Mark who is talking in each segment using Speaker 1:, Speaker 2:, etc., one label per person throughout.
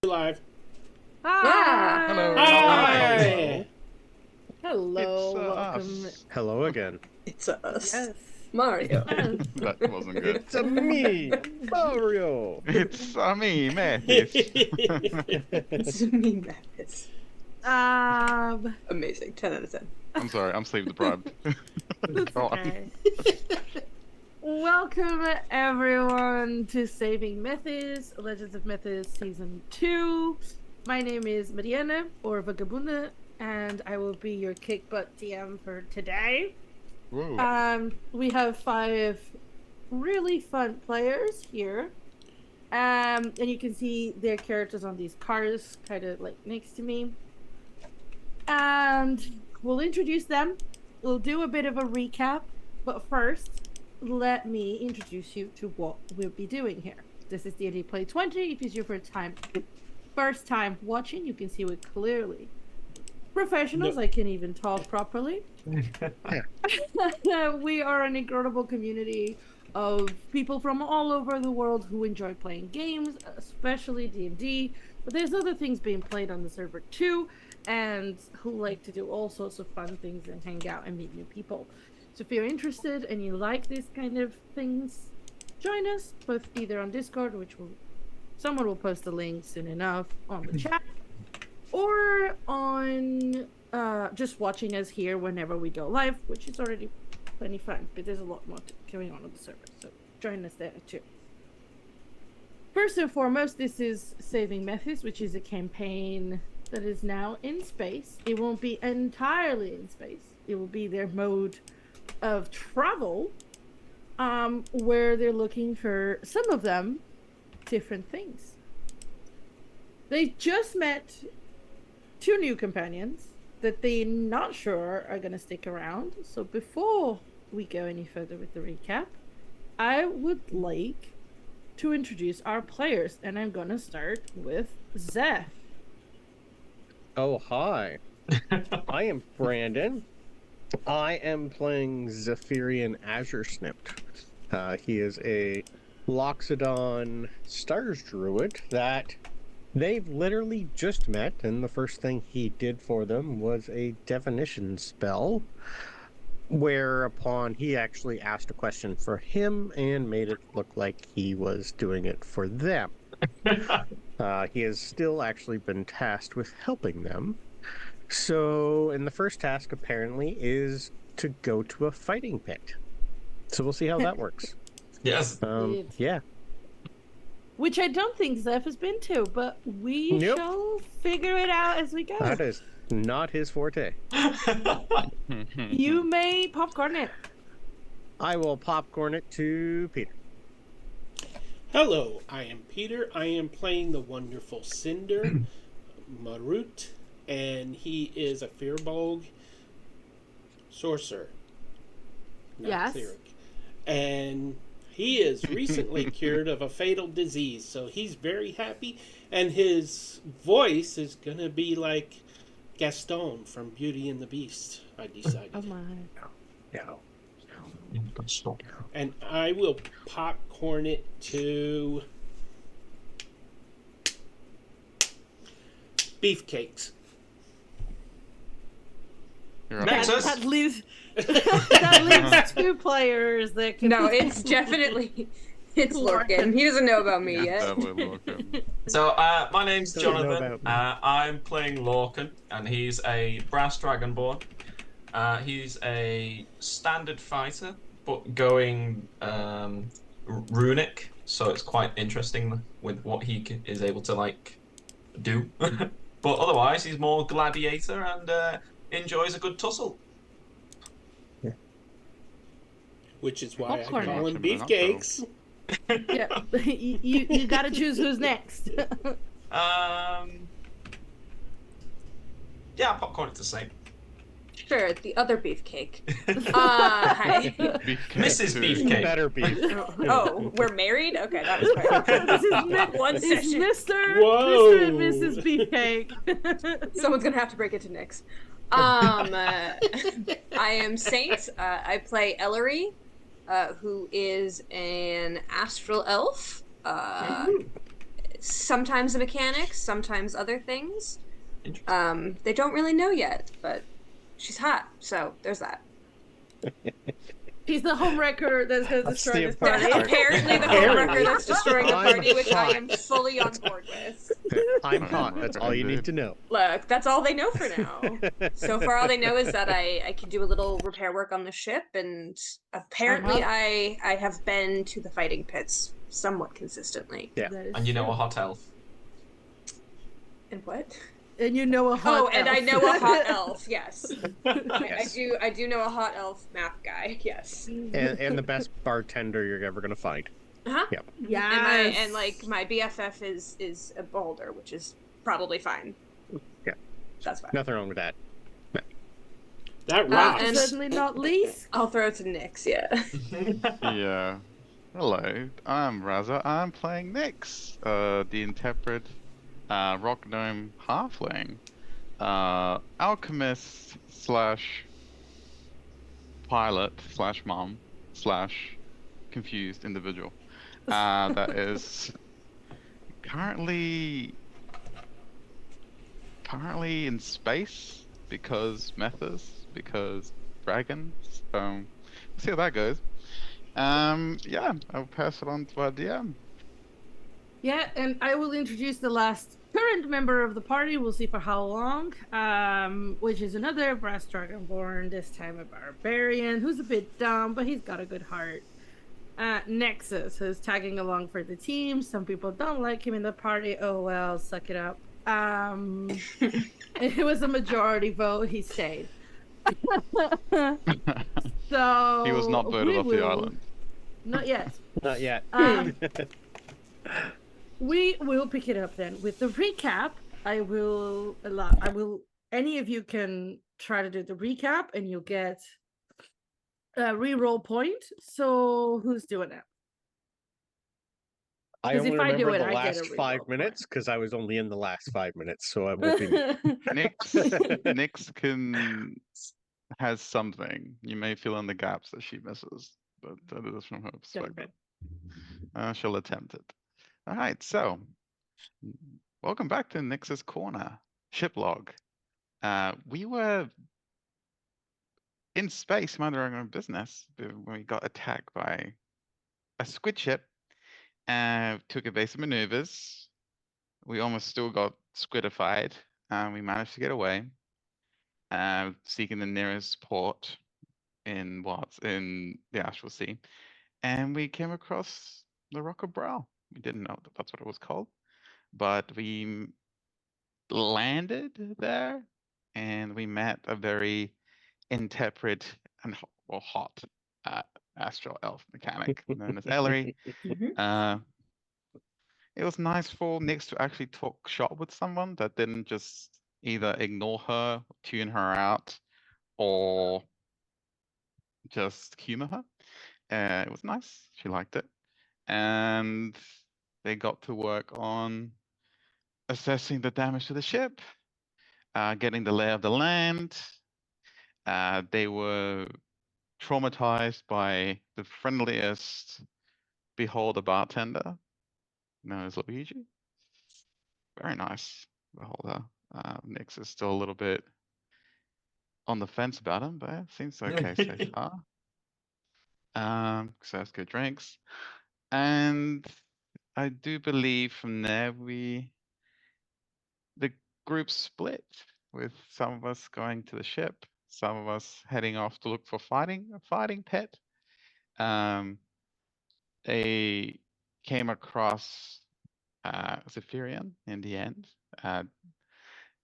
Speaker 1: Live.
Speaker 2: Ah!
Speaker 3: Hello.
Speaker 1: Hi.
Speaker 2: Hello,
Speaker 3: It's
Speaker 2: welcome.
Speaker 3: us.
Speaker 4: Hello again.
Speaker 5: It's us.
Speaker 2: Yes.
Speaker 5: Mario.
Speaker 2: Yes.
Speaker 3: That wasn't good.
Speaker 4: It's me, Mario.
Speaker 3: It's me, Methis.
Speaker 5: It's me, Methis. Amazing. 10 out of 10.
Speaker 3: I'm sorry, I'm sleep deprived.
Speaker 2: That's
Speaker 3: Go on.
Speaker 2: okay. Welcome everyone to Saving Methis, Legends of Methis Season 2. My name is Mariana, or Vagabunda, and I will be your kick butt DM for today.
Speaker 3: Whoa.
Speaker 2: We have 5 really fun players here. And you can see their characters on these cards, kind of like next to me. And we'll introduce them. We'll do a bit of a recap, but first, let me introduce you to what we'll be doing here. This is D&D Play 20. If it's your first time watching, you can see it clearly. Professionals, I can even talk properly. We are an incredible community of people from all over the world who enjoy playing games, especially D&D, but there's other things being played on the server too, and who like to do all sorts of fun things and hang out and meet new people. So if you're interested and you like these kind of things, join us both either on Discord, which someone will post the link soon enough on the chat, or on just watching us here whenever we go live, which is already plenty fun, but there's a lot more going on the server, so join us there too. First and foremost, this is Saving Methis, which is a campaign that is now in space. It won't be entirely in space. It will be their mode of travel, where they're looking for, some of them, different things. They just met 2 new companions that they're not sure are going to stick around. So before we go any further with the recap, I would like to introduce our players, and I'm going to start with Zeph.
Speaker 4: Oh, hi. I am Brandon. I am playing Zephyrian Azure Snipped. He is a Loxodon Stars Druid that they've literally just met, and the first thing he did for them was a divination spell, whereupon he actually asked a question for him and made it look like he was doing it for them. He has still actually been tasked with helping them. So, and the first task apparently is to go to a fighting pit. So we'll see how that works.
Speaker 6: Yes.
Speaker 4: Yeah.
Speaker 2: Which I don't think Zeph has been to, but we shall figure it out as we go.
Speaker 4: That is not his forte.
Speaker 2: You may popcorn it.
Speaker 4: I will popcorn it to Peter.
Speaker 1: Hello, I am Peter. I am playing the wonderful Cinder, Marut, and he is a Firbolg sorcerer. Not cleric. And he is recently cured of a fatal disease, so he's very happy, and his voice is going to be like Gaston from Beauty and the Beast, I decided.
Speaker 2: Oh my.
Speaker 4: No.
Speaker 1: And I will popcorn it to beefcakes.
Speaker 2: That leaves that leaves 2 players that can.
Speaker 5: No, it's definitely it's Lorcan. He doesn't know about me yet.
Speaker 6: So, my name's Jonathan. I'm playing Lorcan, and he's a Brass Dragonborn. He's a standard fighter, but going runic, so it's quite interesting with what he is able to do. But otherwise, he's more gladiator and enjoys a good tussle.
Speaker 4: Yeah.
Speaker 1: Which is why
Speaker 2: Popcorn.
Speaker 1: I call him beefcakes.
Speaker 2: Yeah, you gotta choose who's next.
Speaker 6: Yeah, popcorn it to say.
Speaker 5: Sure, the other beefcake. Hi.
Speaker 6: Mrs. Beefcake.
Speaker 4: Better beef.
Speaker 5: Oh, we're married? Okay, that was right.
Speaker 2: This is
Speaker 5: One session.
Speaker 2: Mr. and Mrs. Beefcake.
Speaker 5: Someone's gonna have to break it to Nyx. I am Saint. I play Ellery, who is an astral elf. sometimes the mechanics, sometimes other things.
Speaker 6: Interesting.
Speaker 5: They don't really know yet, but she's hot, so there's that.
Speaker 2: She's the homewrecker that's going to
Speaker 4: That's
Speaker 2: destroy
Speaker 4: the
Speaker 2: this
Speaker 4: important
Speaker 2: party.
Speaker 4: part.
Speaker 5: Apparently, the
Speaker 1: Apparently.
Speaker 5: homewrecker that's destroying the
Speaker 4: I'm
Speaker 5: party, which I
Speaker 4: hot.
Speaker 5: am fully on board with.
Speaker 4: I'm hot. That's all you need to know.
Speaker 5: Look, that's all they know for now. So far, all they know is that I can do a little repair work on the ship, and apparently, I have been to the fighting pits somewhat consistently.
Speaker 4: Yeah.
Speaker 6: And you know a hot elf.
Speaker 5: And what?
Speaker 2: And you know a hot
Speaker 5: and
Speaker 2: elf.
Speaker 5: I know a hot elf. Yes,
Speaker 4: Yes.
Speaker 5: I do know a hot elf map guy. Yes,
Speaker 4: And the best bartender you're ever gonna find.
Speaker 5: uh-huh.
Speaker 2: Yeah.
Speaker 5: And like my BFF is a boulder, which is probably fine.
Speaker 4: Yeah,
Speaker 5: that's fine.
Speaker 4: Nothing wrong with that.
Speaker 1: That rocks.
Speaker 5: and-
Speaker 2: Certainly not least.
Speaker 5: I'll throw it to Nyx. Yeah.
Speaker 3: Yeah. Hello, I'm Raza. I'm playing Nyx, the intrepid rock gnome halfling, alchemist slash pilot slash mom slash confused individual. That is currently in space because Methis, because dragons. We'll see how that goes. Yeah, I'll pass it on to our DM.
Speaker 2: Yeah, and I will introduce the last current member of the party. We'll see for how long. Which is another brass dragonborn, this time a barbarian, who's a bit dumb, but he's got a good heart. Nexus, who's tagging along for the team. Some people don't like him in the party. Oh well, suck it up. It was a majority vote. He stayed. So
Speaker 3: He was not voted off the island.
Speaker 2: Not yet.
Speaker 4: Not yet.
Speaker 2: We will pick it up then with the recap. I will. Any of you can try to do the recap, and you'll get a reroll point. So who's doing it?
Speaker 4: I
Speaker 2: 'Cause
Speaker 4: only
Speaker 2: if I do
Speaker 4: remember
Speaker 2: it,
Speaker 4: the
Speaker 2: I get a
Speaker 4: last
Speaker 2: reroll
Speaker 4: 5
Speaker 2: point.
Speaker 4: minutes because I was only in the last 5 minutes, so I won't be.
Speaker 3: Nyx has something. You may fill in the gaps that she misses, but that is from her perspective. She'll attempt it. All right, so welcome back to Nyx's Corner ship log. We were in space, minding our own business, when we got attacked by a squid ship. Took evasive maneuvers. We almost still got squidified. We managed to get away. Seeking the nearest port in the Astral Sea, and we came across the Rock of Brow. We didn't know that that's what it was called, but we landed there, and we met a very intrepid and hot astral elf mechanic known as Ellery. It was nice for Nyx to actually talk shop with someone that didn't just either ignore her, tune her out, or just humor her. It was nice. She liked it. And they got to work on assessing the damage to the ship, getting the lay of the land. They were traumatized by the friendliest beholder bartender known as Luigi. Very nice beholder. Nyx is still a little bit on the fence about him, but it seems okay so far. So that's good drinks. And I do believe from there the group split, with some of us going to the ship, some of us heading off to look for a fighting pet. They came across Zephyrian in the end.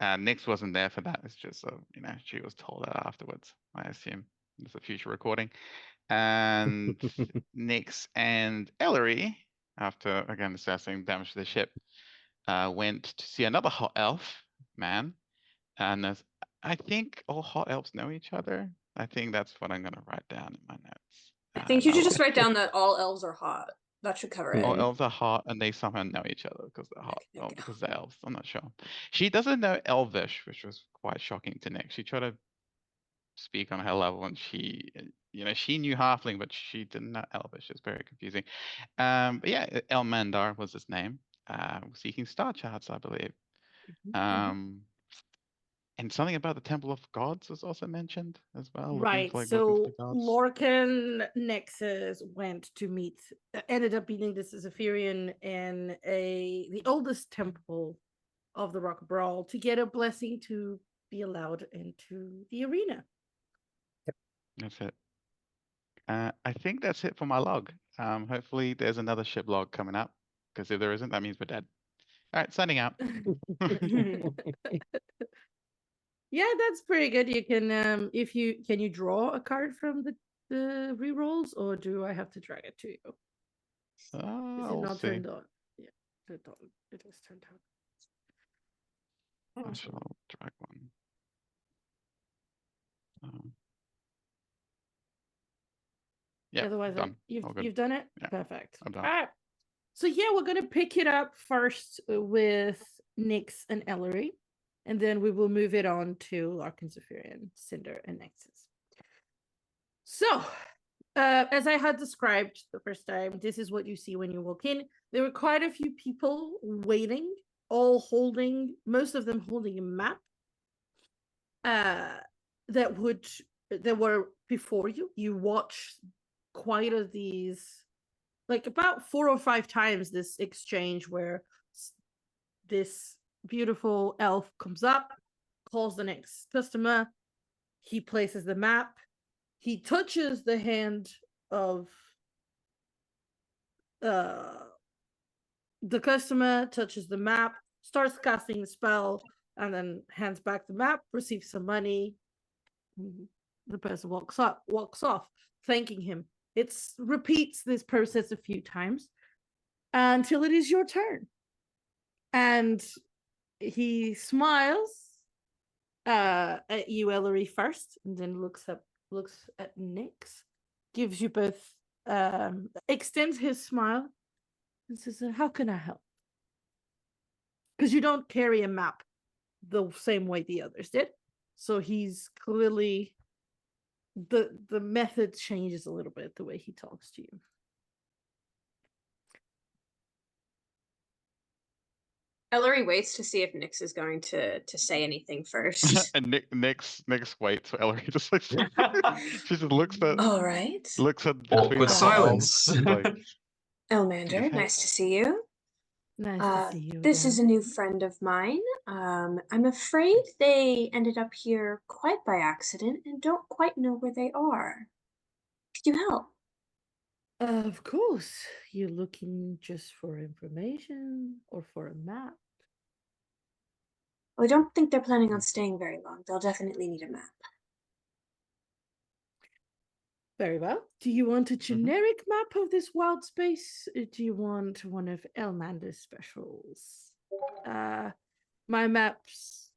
Speaker 3: Nyx wasn't there for that. It's just she was told that afterwards. I assume it's a future recording. And Nyx and Ellery, after again assessing damage to the ship, went to see another hot elf man, and I think all hot elves know each other. I think that's what I'm gonna write down in my notes.
Speaker 5: I think you should just write down that all elves are hot. That should cover it.
Speaker 3: All elves are hot, and they somehow know each other because they're hot.
Speaker 5: Okay.
Speaker 3: Oh, because they're elves. I'm not sure. She doesn't know Elvish, which was quite shocking to Nick. She tried to speak on her level, and she knew Halfling, but she didn't know Elvish. It's very confusing. But yeah, Elmandar was his name. seeking star charts, I believe.
Speaker 2: Mhm.
Speaker 3: And something about the Temple of Gods was also mentioned as well. Looking
Speaker 2: Right.
Speaker 3: for
Speaker 2: So
Speaker 3: the gods.
Speaker 2: Lorcan Nexus went to meet, ended up meeting this Zephyrian in the oldest temple of the Rock Brawl to get a blessing to be allowed into the arena.
Speaker 3: That's it. I think that's it for my log. Hopefully there's another ship log coming up, because if there isn't, that means we're dead. All right, signing out.
Speaker 2: Yeah, that's pretty good. You can can you draw a card from the rerolls, or do I have to drag it to you? Is it
Speaker 3: We'll
Speaker 2: not
Speaker 3: see.
Speaker 2: turned on? Yeah, turned on. It is turned on.
Speaker 3: I shall drag one. Yeah,
Speaker 2: Otherwise,
Speaker 3: done.
Speaker 2: you've done it.
Speaker 3: Yeah,
Speaker 2: Perfect.
Speaker 3: I'm done.
Speaker 2: All right. So yeah, we're gonna pick it up first with Nyx and Ellery, and then we will move it on to Larkin, Zephyrian, Cinder, and Nexus. So, as I had described the first time, this is what you see when you walk in. There were quite a few people waiting, all holding, most of them holding a map. That were before you. You watch quite of these, like about 4 or 5 times this exchange where this beautiful elf comes up, calls the next customer, he places the map, he touches the hand of the customer, touches the map, starts casting the spell, and then hands back the map, receives some money. The person walks off, thanking him. It repeats this process a few times until it is your turn. And he smiles at you, Ellery, first, and then looks at Nyx, gives you both, extends his smile, and says, "How can I help?" Because you don't carry a map the same way the others did, so he's clearly the method changes a little bit the way he talks to you.
Speaker 5: Ellery waits to see if Nyx is going to say anything first.
Speaker 3: And Nyx waits for Ellery to say something. She just looks at
Speaker 5: All right.
Speaker 6: Awkward silence.
Speaker 3: Like,
Speaker 5: Elmander, nice to see you.
Speaker 2: Nice to see you
Speaker 5: This
Speaker 2: again.
Speaker 5: is a new friend of mine. I'm afraid they ended up here quite by accident and don't quite know where they are. Could you help?
Speaker 2: Of course. You're looking just for information or for a map?
Speaker 5: Well, I don't think they're planning on staying very long. They'll definitely need a map.
Speaker 2: Very well. Do you want a generic map of this wild space? Or do you want one of Elmander's specials? My map's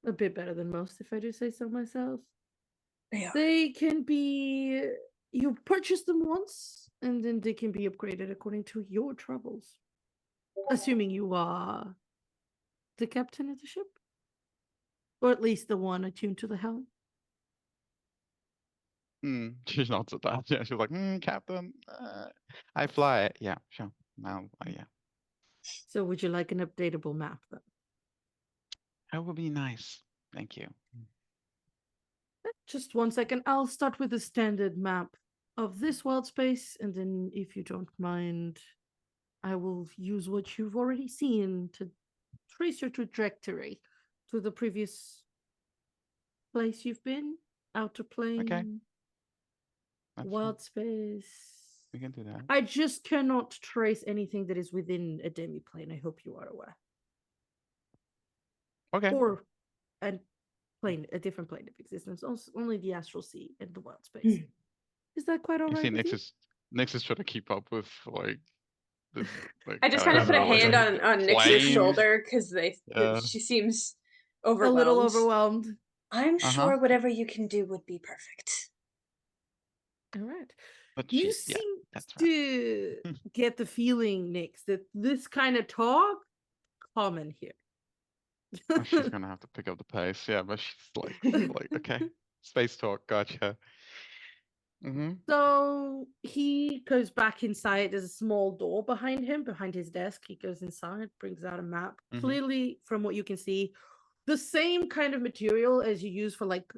Speaker 2: a bit better than most, if I do say so myself.
Speaker 5: Yeah.
Speaker 2: They can be, you purchase them once, and then they can be upgraded according to your troubles. Assuming you are the captain of the ship? Or at least the one attuned to the helm?
Speaker 3: She nods at that. Yeah, she's like, Captain, I fly it. Yeah, sure. Now, yeah.
Speaker 2: So would you like an updatable map then?
Speaker 3: That would be nice. Thank you.
Speaker 2: Just 1 second. I'll start with the standard map of this world space, and then if you don't mind, I will use what you've already seen to trace your trajectory to the previous place you've been, outer plane,
Speaker 3: Okay. That's
Speaker 2: wild space.
Speaker 3: We can do that.
Speaker 2: I just cannot trace anything that is within a demi-plane. I hope you are aware.
Speaker 3: Okay.
Speaker 2: Or a plane, a different plane of existence. Only the astral sea and the wild space. Is that quite all
Speaker 3: You
Speaker 2: right
Speaker 3: see,
Speaker 2: with you?
Speaker 3: Nyx is trying to keep up with like this. Like,
Speaker 5: I just kind of put a hand on Nyx's
Speaker 3: planes.
Speaker 5: shoulder because she seems overwhelmed.
Speaker 2: A little overwhelmed.
Speaker 5: I'm sure whatever you can do would be perfect.
Speaker 2: All right.
Speaker 3: But
Speaker 2: You seem to get the feeling, Nyx, that this kind of talk common here.
Speaker 3: Oh, she's gonna have to pick up the pace. Yeah, but she's like okay, space talk. Gotcha. Mm-hmm.
Speaker 2: So he goes back inside. There's a small door behind him, behind his desk. He goes inside, brings out a map.
Speaker 3: Mhm.
Speaker 2: Clearly, from what you can see, the same kind of material as you use for like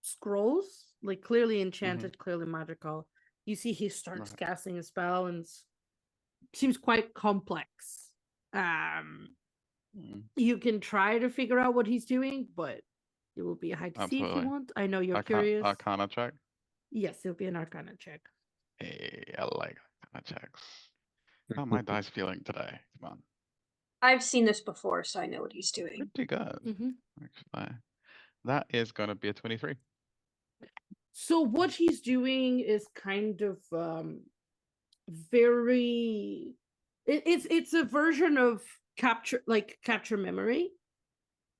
Speaker 2: scrolls, like clearly enchanted, clearly magical. You see he starts
Speaker 3: Right.
Speaker 2: casting a spell and seems quite complex.
Speaker 3: Mm,
Speaker 2: You can try to figure out what he's doing, but it will be a hide to see if you
Speaker 3: absolutely.
Speaker 2: want. I know you're curious.
Speaker 3: Arcana check.
Speaker 2: Yes, it'll be an arcana check.
Speaker 3: Hey, I like arcana checks. How my dice feeling today? Come on.
Speaker 5: I've seen this before, so I know what he's doing.
Speaker 3: Pretty good. Actually. That is gonna be a 23.
Speaker 2: So what he's doing is kind of very it's a version of capture memory,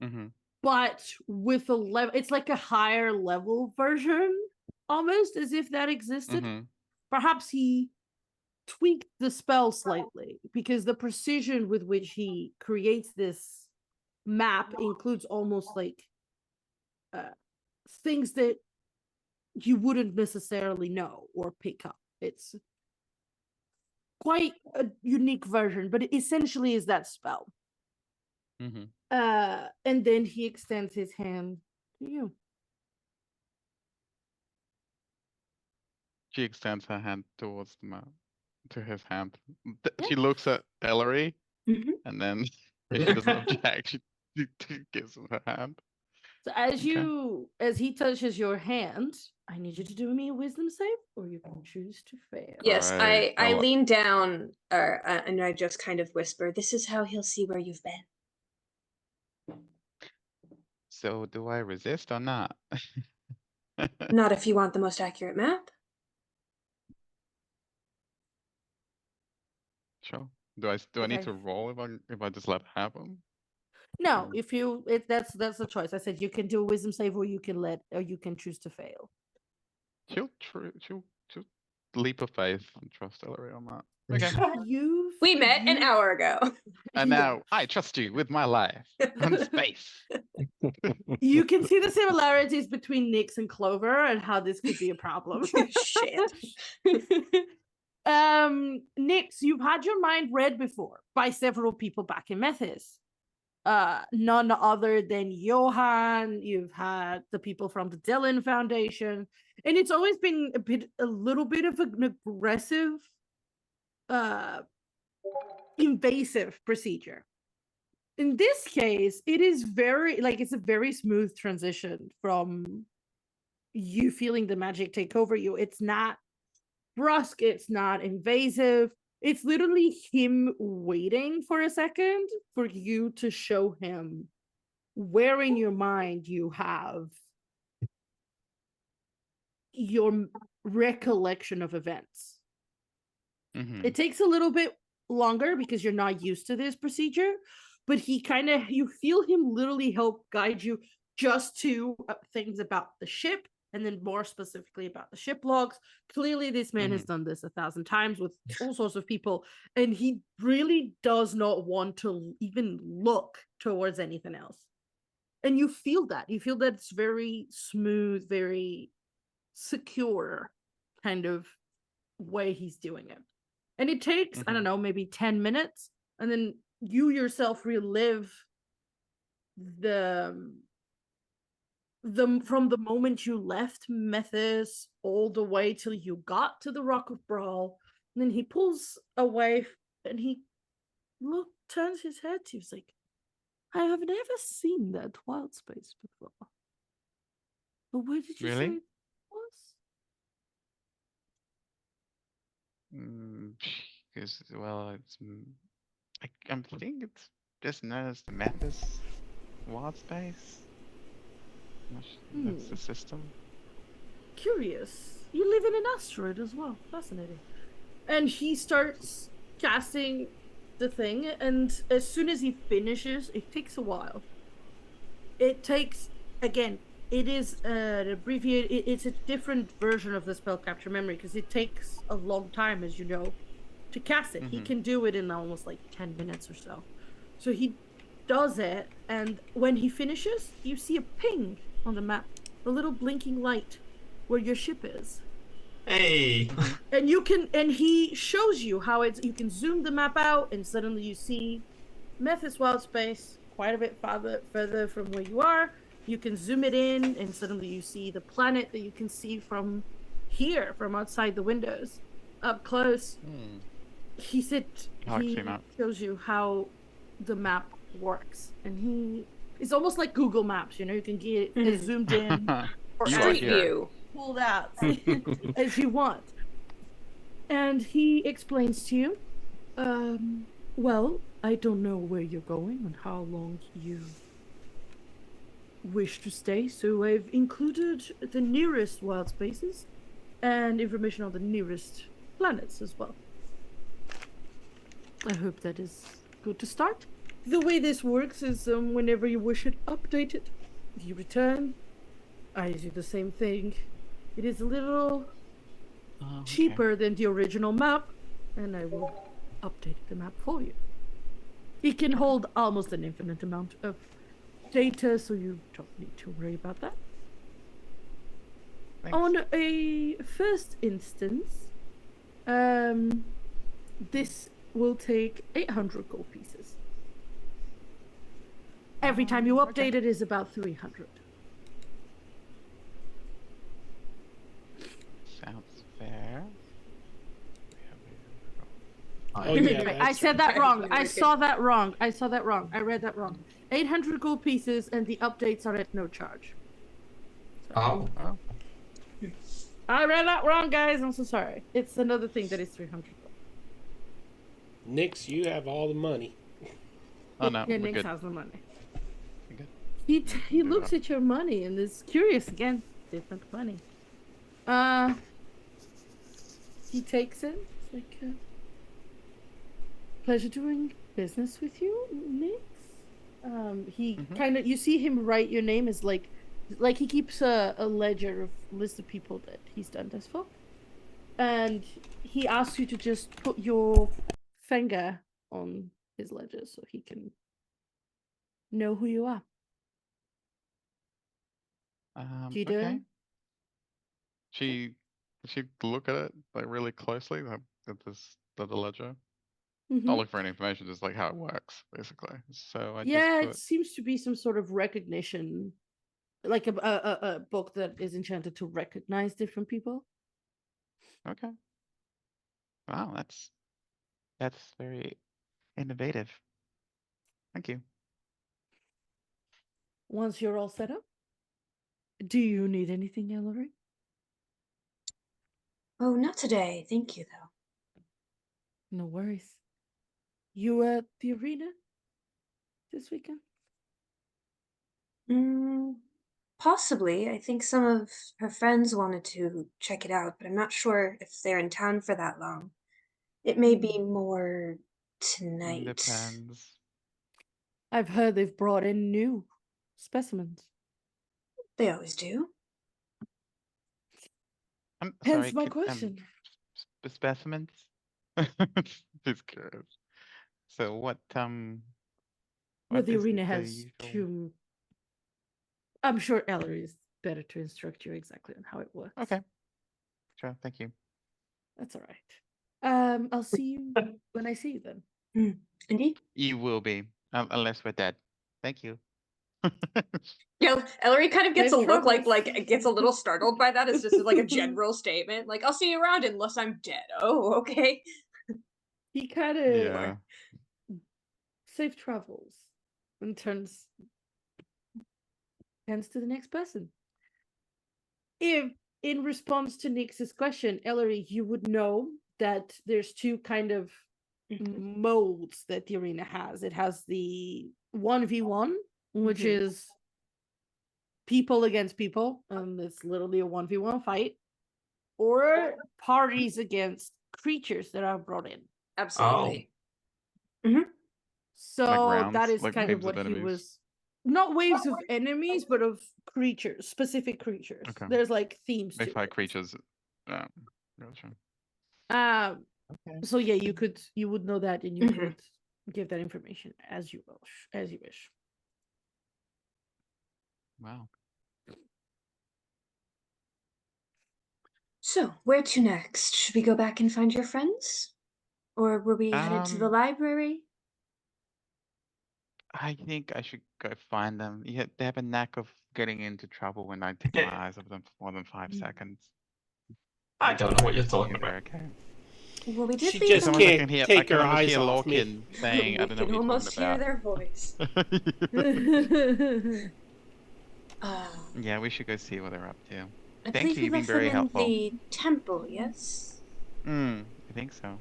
Speaker 3: Mm-hmm.
Speaker 2: but with a level. It's like a higher level version, almost as if that existed.
Speaker 3: Mm-hmm.
Speaker 2: Perhaps he tweaked the spell slightly because the precision with which he creates this map includes almost like things that you wouldn't necessarily know or pick up. It's quite a unique version, but it essentially is that spell.
Speaker 3: Mm-hmm.
Speaker 2: And then he extends his hand to you.
Speaker 3: She extends her hand towards the map, to his hand. She
Speaker 2: Yeah.
Speaker 3: looks at Ellery,
Speaker 5: Mhm.
Speaker 3: and then if she doesn't object, she gives him her hand.
Speaker 2: So as
Speaker 3: Okay.
Speaker 2: as he touches your hand, I need you to do me a wisdom save, or you can choose to fail.
Speaker 5: Yes,
Speaker 3: Right.
Speaker 5: I lean down, and I just kind of whisper, "This is how he'll see where you've been."
Speaker 3: So do I resist or not?
Speaker 5: Not if you want the most accurate map.
Speaker 3: Sure. Do I need
Speaker 2: Okay.
Speaker 3: to roll if I just let it happen?
Speaker 2: No,
Speaker 3: Or-
Speaker 2: that's the choice. I said you can do a wisdom save, or you can choose to fail.
Speaker 3: She'll leap of faith and trust Ellery on that. Okay.
Speaker 5: We met an hour ago.
Speaker 3: And
Speaker 2: Yeah.
Speaker 3: now I trust you with my life and space.
Speaker 2: You can see the similarities between Nyx and Clover and how this could be a problem.
Speaker 5: Shit.
Speaker 2: Nyx, you've had your mind read before by several people back in Methis. None other than Johan. You've had the people from the Dylan Foundation, and it's always been a little bit of an aggressive, invasive procedure. In this case, it is it's a very smooth transition from you feeling the magic take over you. It's not brusque, it's not invasive. It's literally him waiting for a second for you to show him where in your mind you have your recollection of events.
Speaker 3: Mm-hmm.
Speaker 2: It takes a little bit longer because you're not used to this procedure, but you feel him literally help guide you just to things about the ship, and then more specifically about the ship logs. Clearly, this man has done this 1,000 times with all sorts of people, and he really does not want to even look towards anything else. And you feel that. You feel that it's very smooth, very secure kind of way he's doing it. And it takes, I don't know, maybe 10 minutes. And then you yourself relive the from the moment you left Methis all the way till you got to the Rock of Brawl. And then he pulls away and he turns his head to you. He's like, I have never seen that wild space before. But where did you say it was?
Speaker 3: Because, well, I'm thinking it's just known as the Methis wild space. That's the system.
Speaker 2: Curious. You live in an asteroid as well. Fascinating. And he starts casting the thing, and as soon as he finishes, it takes a while. It takes, again, it is an abbreviated, it's a different version of the spell capture memory because it takes a long time, as you know, to cast it. He can do it in almost like 10 minutes or so. So he does it, and when he finishes, you see a ping on the map, a little blinking light where your ship is.
Speaker 6: Hey.
Speaker 2: And he shows you how you can zoom the map out, and suddenly you see Methis wild space quite a bit further from where you are. You can zoom it in, and suddenly you see the planet that you can see from here, from outside the windows, up close. He said he shows you how the map works, and it's almost like Google Maps. You can get it zoomed in or
Speaker 5: Street view,
Speaker 2: pulled out as you want. And he explains to you, well, I don't know where you're going and how long you wish to stay, so I've included the nearest wild spaces and information on the nearest planets as well. I hope that is good to start. The way this works is whenever you wish it updated, you return. I do the same thing. It is a little cheaper than the original map, and I will update the map for you. It can hold almost an infinite amount of data, so you don't need to worry about that. Thanks. On a first instance, this will take 800 gold pieces. Every time you update it is about 300.
Speaker 3: Sounds fair.
Speaker 1: Oh, yeah,
Speaker 2: I said that wrong. I saw that wrong. I read that wrong. 800 gold pieces, and the updates are at no charge.
Speaker 6: Oh.
Speaker 2: I read that wrong, guys. I'm so sorry. It's another thing that is 300 gold.
Speaker 1: Nix, you have all the money.
Speaker 3: Oh, no.
Speaker 2: Yeah, Nix has the money. He looks at your money and is curious again. Different money. He takes it. It's like, pleasure doing business with you, Nix. He kind of, you see him write your name as like he keeps a ledger of list of people that he's done this for, and he asks you to just put your finger on his ledger so he can know who you are. Do you do it?
Speaker 3: She look at it like really closely, like at the ledger. Not look for any information, just like how it works, basically. So
Speaker 2: it seems to be some sort of recognition, like a book that is enchanted to recognize different people.
Speaker 3: Okay. Wow, that's very innovative. Thank you.
Speaker 2: Once you're all set up, do you need anything, Ellery?
Speaker 5: Oh, not today. Thank you, though.
Speaker 2: No worries. You at the arena this weekend?
Speaker 5: Possibly. I think some of her friends wanted to check it out, but I'm not sure if they're in town for that long. It may be more tonight.
Speaker 3: Depends.
Speaker 2: I've heard they've brought in new specimens.
Speaker 5: They always do.
Speaker 3: I'm
Speaker 2: Hence
Speaker 3: sorry,
Speaker 2: my question.
Speaker 3: Specimens? Just curious. So what
Speaker 2: Well, the
Speaker 3: is
Speaker 2: arena
Speaker 3: the
Speaker 2: has
Speaker 3: usual...
Speaker 2: two. I'm sure Ellery is better to instruct you exactly on how it works.
Speaker 3: Okay. Sure, thank you.
Speaker 2: That's all right. I'll see you when I see you then.
Speaker 5: Indeed.
Speaker 3: You will be, unless we're dead. Thank you.
Speaker 5: Yeah, Ellery kind of gets
Speaker 2: Same
Speaker 5: a look
Speaker 2: troubles.
Speaker 5: like gets a little startled by that. It's just like a general statement. Like, I'll see you around unless I'm dead. Oh, okay.
Speaker 2: He kind of
Speaker 3: Yeah.
Speaker 2: safe travels and turns to the next person. If in response to Nix's question, Ellery, you would know that there's two kind of modes that the arena has. It has the 1v1, which is people against people, and it's literally a 1v1 fight, or parties against creatures that are brought in.
Speaker 5: Absolutely.
Speaker 2: So
Speaker 3: like rounds,
Speaker 2: that is
Speaker 3: like
Speaker 2: kind of what he was. Not waves of enemies, but of creatures, specific creatures.
Speaker 3: Okay.
Speaker 2: There's like themes.
Speaker 3: They
Speaker 2: to
Speaker 3: fight
Speaker 2: it.
Speaker 3: creatures. Gotcha.
Speaker 2: Okay. So yeah, you would know that, and you could give that information as you wish.
Speaker 3: Wow.
Speaker 5: So, where to next? Should we go back and find your friends? Or were we headed to the library?
Speaker 3: I think I should go find them. Yeah, they have a knack of getting into trouble when I take my eyes off them for more than 5 seconds.
Speaker 6: I don't know what you're talking
Speaker 3: They're
Speaker 6: about.
Speaker 3: okay.
Speaker 5: Well, we did
Speaker 1: She
Speaker 5: leave
Speaker 1: just
Speaker 5: them.
Speaker 1: can't
Speaker 3: I
Speaker 1: take
Speaker 3: can
Speaker 1: her
Speaker 3: almost
Speaker 1: eyes
Speaker 3: hear
Speaker 1: off me.
Speaker 3: Lorcan saying, I
Speaker 5: We
Speaker 3: don't know
Speaker 5: can
Speaker 3: what you're
Speaker 5: almost hear
Speaker 3: talking
Speaker 5: their voice.
Speaker 3: about. Yeah, we should go see what they're up to.
Speaker 5: I
Speaker 3: Thank
Speaker 5: believe
Speaker 3: you,
Speaker 5: we
Speaker 3: you've been
Speaker 5: left
Speaker 3: very
Speaker 5: them in
Speaker 3: helpful.
Speaker 5: the temple, yes?
Speaker 3: I think so.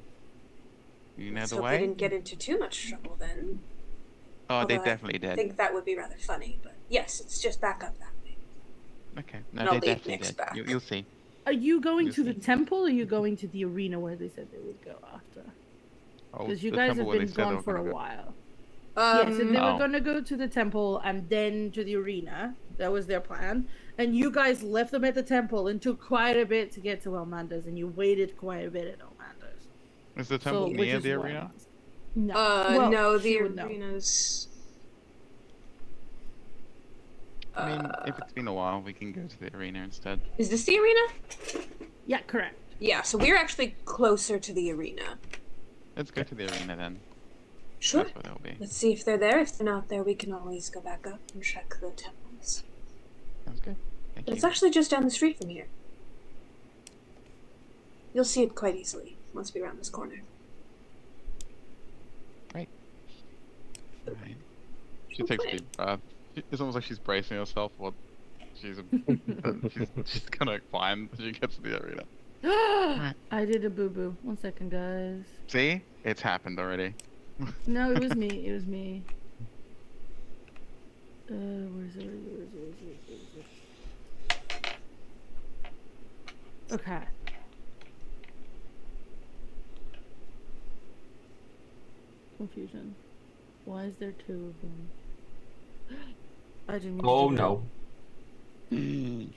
Speaker 3: You know
Speaker 5: Let's
Speaker 3: the
Speaker 5: hope
Speaker 3: way?
Speaker 5: they didn't get into too much trouble then.
Speaker 3: Oh, they
Speaker 5: Although
Speaker 3: definitely
Speaker 5: I
Speaker 3: did.
Speaker 5: think that would be rather funny, but yes, it's just back up that way.
Speaker 3: Okay,
Speaker 5: And
Speaker 3: no,
Speaker 5: I'll
Speaker 3: they
Speaker 5: lead
Speaker 3: definitely
Speaker 5: Nyx
Speaker 3: did.
Speaker 5: back.
Speaker 3: You'll see.
Speaker 2: Are you going
Speaker 3: You'll
Speaker 2: to the
Speaker 3: see.
Speaker 2: temple, or are you going to the arena where they said they would go after?
Speaker 3: Oh,
Speaker 2: Because you
Speaker 3: the
Speaker 2: guys
Speaker 3: temple
Speaker 2: have
Speaker 3: where they
Speaker 2: been
Speaker 3: said they
Speaker 2: gone
Speaker 3: were
Speaker 2: for a
Speaker 3: gonna go.
Speaker 2: while. Yeah, so they were
Speaker 3: Oh.
Speaker 2: going to go to the temple and then to the arena. That was their plan. And you guys left them at the temple and took quite a bit to get to Elmanda's, and you waited quite a bit at Elmanda's.
Speaker 3: Is the temple
Speaker 2: which
Speaker 3: near
Speaker 2: is
Speaker 3: the
Speaker 2: why I'm
Speaker 3: arena?
Speaker 2: asking. No. Well,
Speaker 5: no,
Speaker 2: she
Speaker 5: the
Speaker 2: would know.
Speaker 5: arena's...
Speaker 3: I mean, if it's been a while, we can go to the arena instead.
Speaker 5: Is this the arena?
Speaker 2: Yeah, correct.
Speaker 5: Yeah, so we're actually closer to the arena.
Speaker 3: Let's go to the arena then.
Speaker 5: Sure.
Speaker 3: That's where they'll be.
Speaker 5: Let's see if they're there. If they're not there, we can always go back up and check the temples.
Speaker 3: Sounds good. Thank
Speaker 5: But
Speaker 3: you.
Speaker 5: it's actually just down the street from here. You'll see it quite easily once we round this corner.
Speaker 3: Right. Alright. She takes a deep breath. It's almost like she's bracing herself for what she's gonna find when she gets to the arena.
Speaker 2: I did a boo-boo. 1 second, guys.
Speaker 3: See? It's happened already.
Speaker 2: No, it was me. It was me. Where's it? Okay. Confusion. Why is there 2 of them? I didn't mean to
Speaker 6: Oh
Speaker 2: do that.
Speaker 6: no.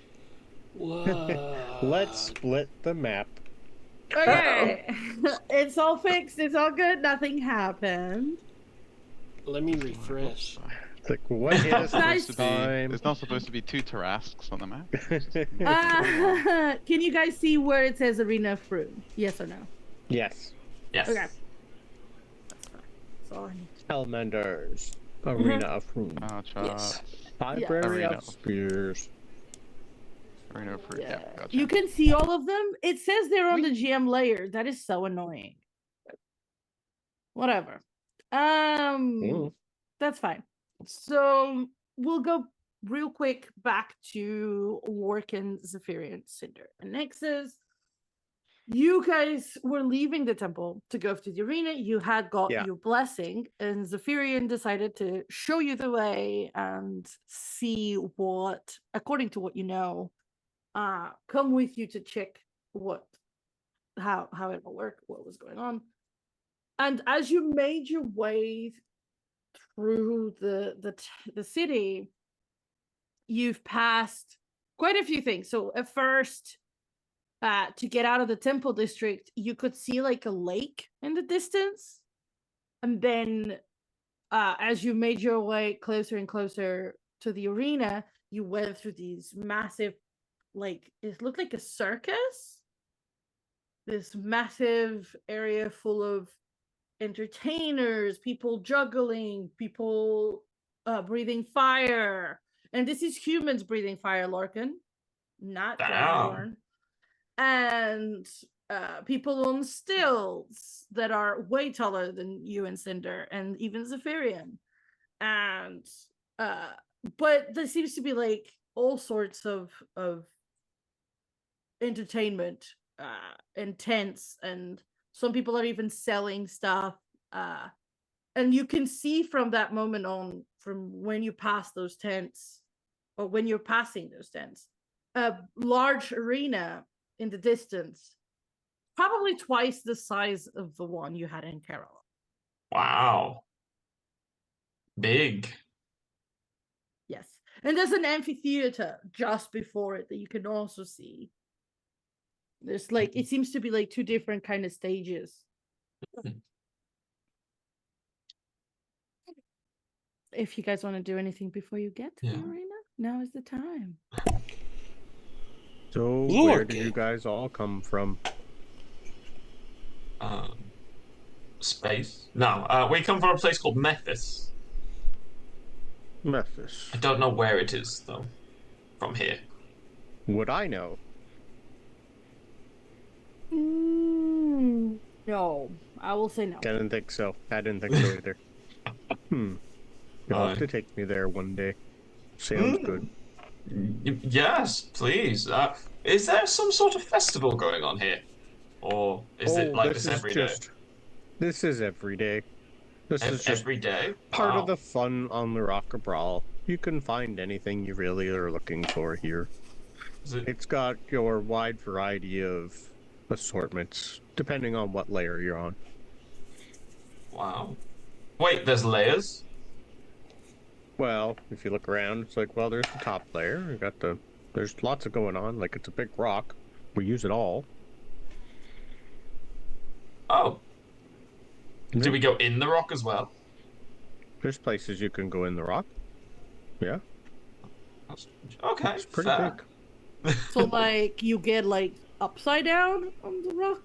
Speaker 1: Whoa.
Speaker 4: Let's split the map.
Speaker 2: Okay. It's all fixed. It's all good. Nothing happened.
Speaker 1: Let me refresh.
Speaker 4: It's like, what hit us
Speaker 2: Nice.
Speaker 4: this time?
Speaker 3: There's not supposed to be 2 Tarasques on the map.
Speaker 2: Can you guys see where it says Arena of Fruit? Yes or no?
Speaker 4: Yes.
Speaker 6: Yes.
Speaker 2: Okay. That's fine. That's all I need.
Speaker 4: Salmander's Arena of Fruit.
Speaker 3: Oh, chart.
Speaker 5: Yes.
Speaker 4: Library
Speaker 3: Arena
Speaker 4: of
Speaker 3: of-
Speaker 4: Spears.
Speaker 3: Arena of Fruit. Yeah, gotcha.
Speaker 2: You can see all of them. It says they're on the GM layer. That is so annoying. Whatever. That's fine. So we'll go real quick back to Lorcan, Zephyrian, Cinder, and Nexus. You guys were leaving the temple to go to the arena. You had got your blessing, and Zephyrian decided to show you the way and see what, according to what you know, come with you to check how it will work, what was going on. And as you made your way through the city, you've passed quite a few things. So at first, to get out of the temple district, you could see like a lake in the distance. And then as you made your way closer and closer to the arena, you went through these massive, like, it looked like a circus. This massive area full of entertainers, people juggling, people breathing fire. And this is humans breathing fire, Larkin, not Dragonborn. And people on stilts that are way taller than you and Cinder, and even Zephyrian. And but there seems to be like all sorts of entertainment and tents, and some people are even selling stuff. And you can see from that moment on, from when you pass those tents, or when you're passing those tents, a large arena in the distance, probably twice the size of the one you had in Carol.
Speaker 6: Wow. Big.
Speaker 2: Yes. And there's an amphitheater just before it that you can also see. There's like, it seems to be like 2 different kind of stages. If you guys want to do anything before you get to the arena, now is the time.
Speaker 4: So, where did you guys all come from?
Speaker 6: Space? No, we come from a place called Methis.
Speaker 4: Methis.
Speaker 6: I don't know where it is, though, from here.
Speaker 4: Would I know?
Speaker 2: No, I will say no.
Speaker 4: I didn't think so. I didn't think so either. You'll have to take me there one day. Sounds good.
Speaker 6: Yes, please. Is there some sort of festival going on here? Or is it like this every day?
Speaker 4: This is every day. This is just
Speaker 6: every day?
Speaker 4: part of the fun on the Rock of Brawl. You can find anything you really are looking for here. It's got your wide variety of assortments, depending on what layer you're on.
Speaker 6: Wow. Wait, there's layers?
Speaker 4: Well, if you look around, it's like, well, there's the top layer. You got there's lots of going on. Like, it's a big rock. We use it all.
Speaker 6: Oh. Do we go in the rock as well?
Speaker 4: There's places you can go in the rock. Yeah.
Speaker 6: Okay.
Speaker 4: It's pretty big.
Speaker 2: So, like, you get, like, upside down on the rock?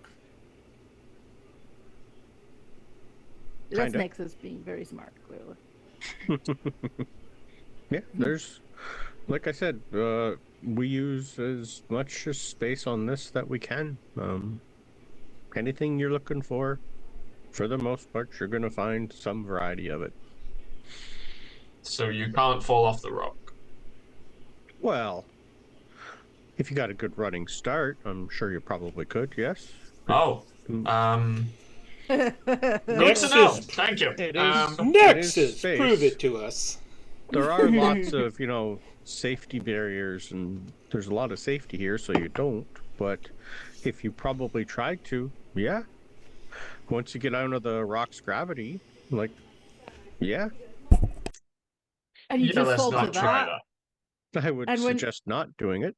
Speaker 2: That's
Speaker 4: Kinda.
Speaker 2: Nexus being very smart, clearly.
Speaker 4: Yeah, there's, like I said, we use as much space on this that we can. Anything you're looking for the most part, you're going to find some variety of it.
Speaker 6: So you can't fall off the rock?
Speaker 4: Well, if you got a good running start, I'm sure you probably could, yes.
Speaker 6: Oh. Good to know. Thank you.
Speaker 1: Nexus, prove it to us.
Speaker 4: There are lots of, safety barriers, and there's a lot of safety here, so you don't. But if you probably tried to, yeah. Once you get out of the rock's gravity, like, yeah.
Speaker 2: And you just fall to
Speaker 6: that.
Speaker 4: I would suggest not doing it.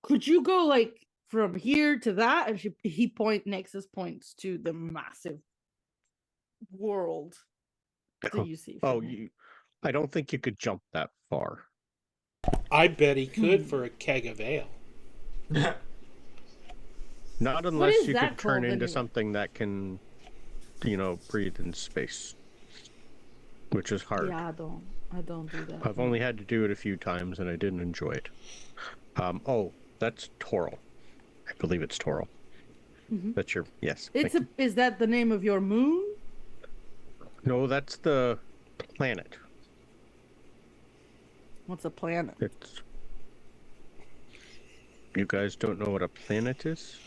Speaker 2: Could you go, like, from here to that? And Nexus points to the massive world that you see.
Speaker 4: I don't think you could jump that far.
Speaker 1: I bet he could for a keg of ale.
Speaker 4: Not unless you could turn into something that can, breathe in space, which is hard.
Speaker 2: Yeah, I don't do that.
Speaker 4: I've only had to do it a few times, and I didn't enjoy it. That's Toral. I believe it's Toral.
Speaker 2: Mm-hmm.
Speaker 4: That's your yes.
Speaker 2: Is that the name of your moon?
Speaker 4: No, that's the planet.
Speaker 2: What's a planet?
Speaker 4: You guys don't know what a planet is?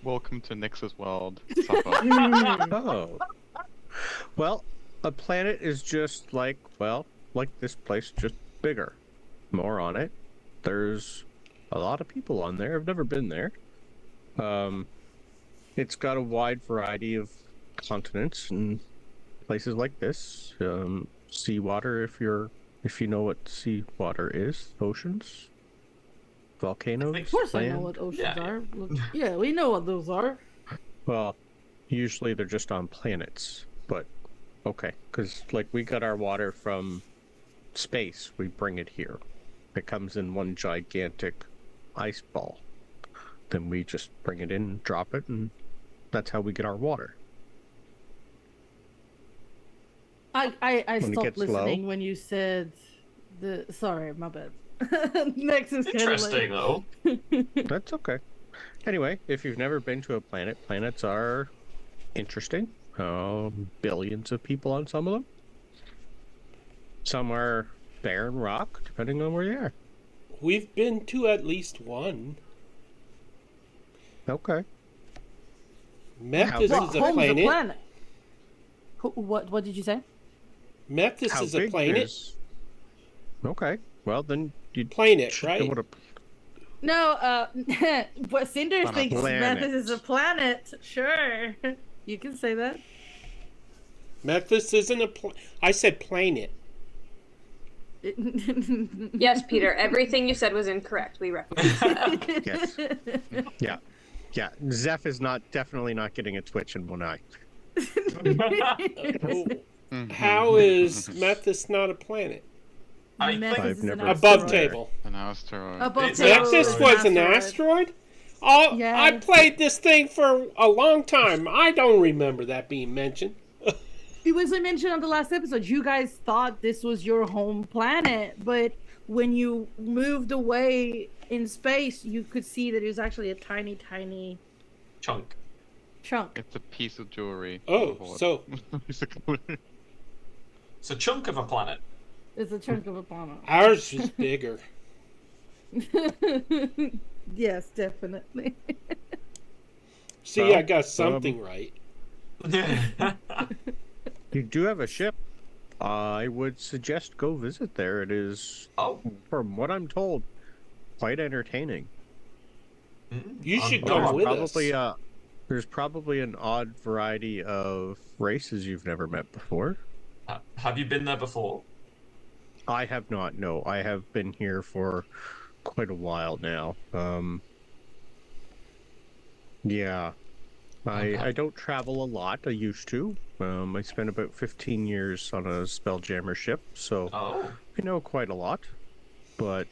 Speaker 3: Welcome to Nexus World.
Speaker 4: Oh. Well, a planet is just like this place, just bigger. More on it. There's a lot of people on there. I've never been there. It's got a wide variety of continents and places like this. Seawater, if you know what seawater is. Oceans. Volcanoes.
Speaker 2: Of course
Speaker 4: land.
Speaker 2: I know what oceans are. Yeah, we know what those are.
Speaker 4: Well, usually they're just on planets, but okay, because like we got our water from space, we bring it here. It comes in one gigantic ice ball. Then we just bring it in, drop it, and that's how we get our water.
Speaker 2: I stopped listening when you said sorry, my bad. Nexus
Speaker 6: interesting though.
Speaker 4: That's okay. Anyway, if you've never been to a planet, planets are interesting. Billions of people on some of them. Some are barren rock, depending on where you are.
Speaker 1: We've been to at least one.
Speaker 4: Okay.
Speaker 1: Methis is a planet.
Speaker 2: What did you say?
Speaker 1: Methis is a planet.
Speaker 4: Okay. Well, then you
Speaker 1: planet, right?
Speaker 2: No, what Cinder thinks Methis is a planet. Sure. You can say that.
Speaker 1: Methis isn't a I said planet.
Speaker 5: Yes, Peter. Everything you said was incorrect. We recognize that.
Speaker 4: Yes. Yeah. Yeah. Zeph is definitely not getting a twitch in one eye.
Speaker 1: How is Methis not a planet?
Speaker 6: I
Speaker 2: Methis
Speaker 6: think
Speaker 2: is an
Speaker 4: never-
Speaker 1: Above
Speaker 2: asteroid.
Speaker 1: table.
Speaker 3: An asteroid.
Speaker 2: Above
Speaker 6: It's an
Speaker 2: table.
Speaker 1: Methis
Speaker 2: is
Speaker 1: was an asteroid? Oh,
Speaker 2: Yes.
Speaker 1: I played this thing for a long time. I don't remember that being mentioned.
Speaker 2: It wasn't mentioned on the last episode. You guys thought this was your home planet, but when you moved away in space, you could see that it was actually a tiny, tiny
Speaker 6: chunk.
Speaker 2: chunk.
Speaker 3: It's a piece of jewelry.
Speaker 1: Oh,
Speaker 3: Or
Speaker 1: so
Speaker 3: basically.
Speaker 6: It's a chunk of a planet.
Speaker 2: It's a chunk of a planet.
Speaker 1: ours was bigger.
Speaker 2: Yes, definitely.
Speaker 1: See,
Speaker 4: Well,
Speaker 1: I got something right.
Speaker 4: You do have a ship. I would suggest go visit there. It is,
Speaker 6: Oh.
Speaker 4: from what I'm told, quite entertaining.
Speaker 1: You should
Speaker 6: no,
Speaker 1: come with
Speaker 4: probably,
Speaker 1: us.
Speaker 4: There's probably an odd variety of races you've never met before.
Speaker 6: Have you been there before?
Speaker 4: I have not. No, I have been here for quite a while now. Yeah. I don't travel a lot. I used to. I spent about 15 years on a Spelljammer ship, so
Speaker 6: Oh.
Speaker 4: I know quite a lot. But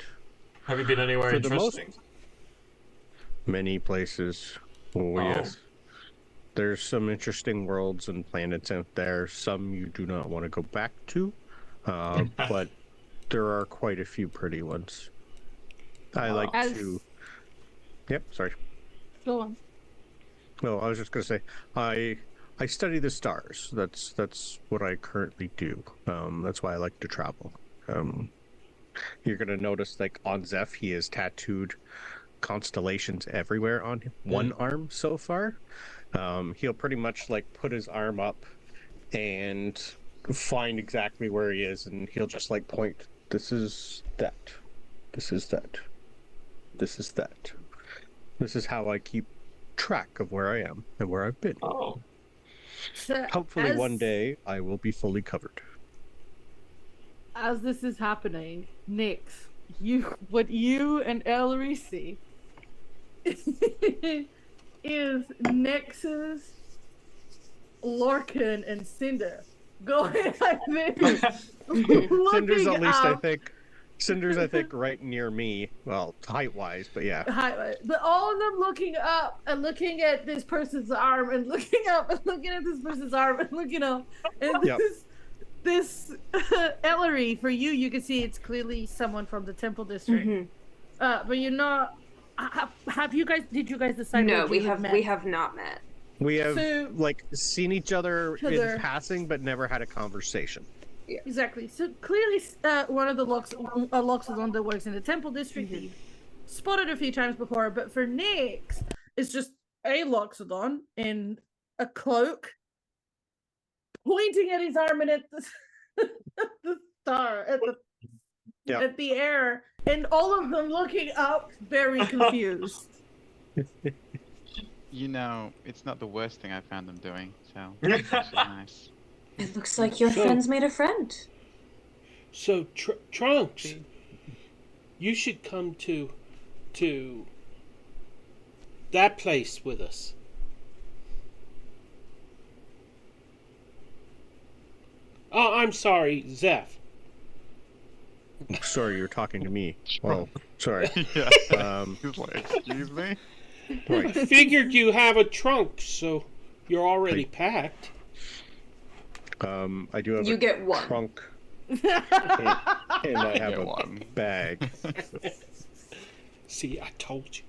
Speaker 6: Have you been anywhere
Speaker 4: For the most-
Speaker 6: interesting?
Speaker 4: many places. Oh, yes. There's some interesting worlds and planets out there. Some you do not want to go back to, but there are quite a few pretty ones. I like
Speaker 2: As-
Speaker 4: to. Yep. Sorry.
Speaker 2: Go on.
Speaker 4: No, I was just gonna say I study the stars. That's what I currently do. That's why I like to travel. You're gonna notice, like on Zeph, he has tattooed constellations everywhere on one arm so far. He'll pretty much like put his arm up and find exactly where he is, and he'll just like point. This is that. This is that. This is that. This is how I keep track of where I am and where I've been.
Speaker 6: Oh.
Speaker 2: So
Speaker 4: Hopefully one day I will be fully covered.
Speaker 2: as this is happening, Nyx, what you and Ellery see is Nyx's, Lorcan, and Cinder going like this.
Speaker 4: Cinder's at least, I
Speaker 2: up.
Speaker 4: think. Cinder's, I think, right near me. Well, height-wise, but yeah.
Speaker 2: But all of them looking up and looking at this person's arm and looking up and looking at this person's arm and looking up. And
Speaker 4: Yep.
Speaker 2: this Ellery, for you, you can see it's clearly someone from the Temple District. But you're not. Have you guys? Did you guys decide?
Speaker 5: No,
Speaker 2: what
Speaker 5: we
Speaker 2: you
Speaker 5: have
Speaker 2: met?
Speaker 5: we have not met.
Speaker 4: We have,
Speaker 2: So-
Speaker 4: like, seen each other
Speaker 2: Other-
Speaker 4: in passing, but never had a conversation.
Speaker 2: Exactly. So clearly, one of the Loxodon that works in the Temple District that you've spotted a few times before, but for Nyx, it's just a Loxodon in a cloak, pointing at his arm and at the star, at the air, and all of them looking up, very confused.
Speaker 3: You know, it's not the worst thing I found them doing, so it's actually nice.
Speaker 5: It looks like your
Speaker 1: So-
Speaker 5: friend's made a friend.
Speaker 1: So Trunks, you should come to that place with us. Oh, I'm sorry, Zeph.
Speaker 4: Sorry, you're talking to me. Oh, sorry.
Speaker 3: Yeah. He's like, excuse me?
Speaker 1: I figured you have a trunk, so you're already packed.
Speaker 4: I do have
Speaker 5: You
Speaker 4: a
Speaker 5: get one.
Speaker 4: trunk, and I have
Speaker 3: Get
Speaker 4: a
Speaker 3: one.
Speaker 4: bag.
Speaker 1: See, I told you.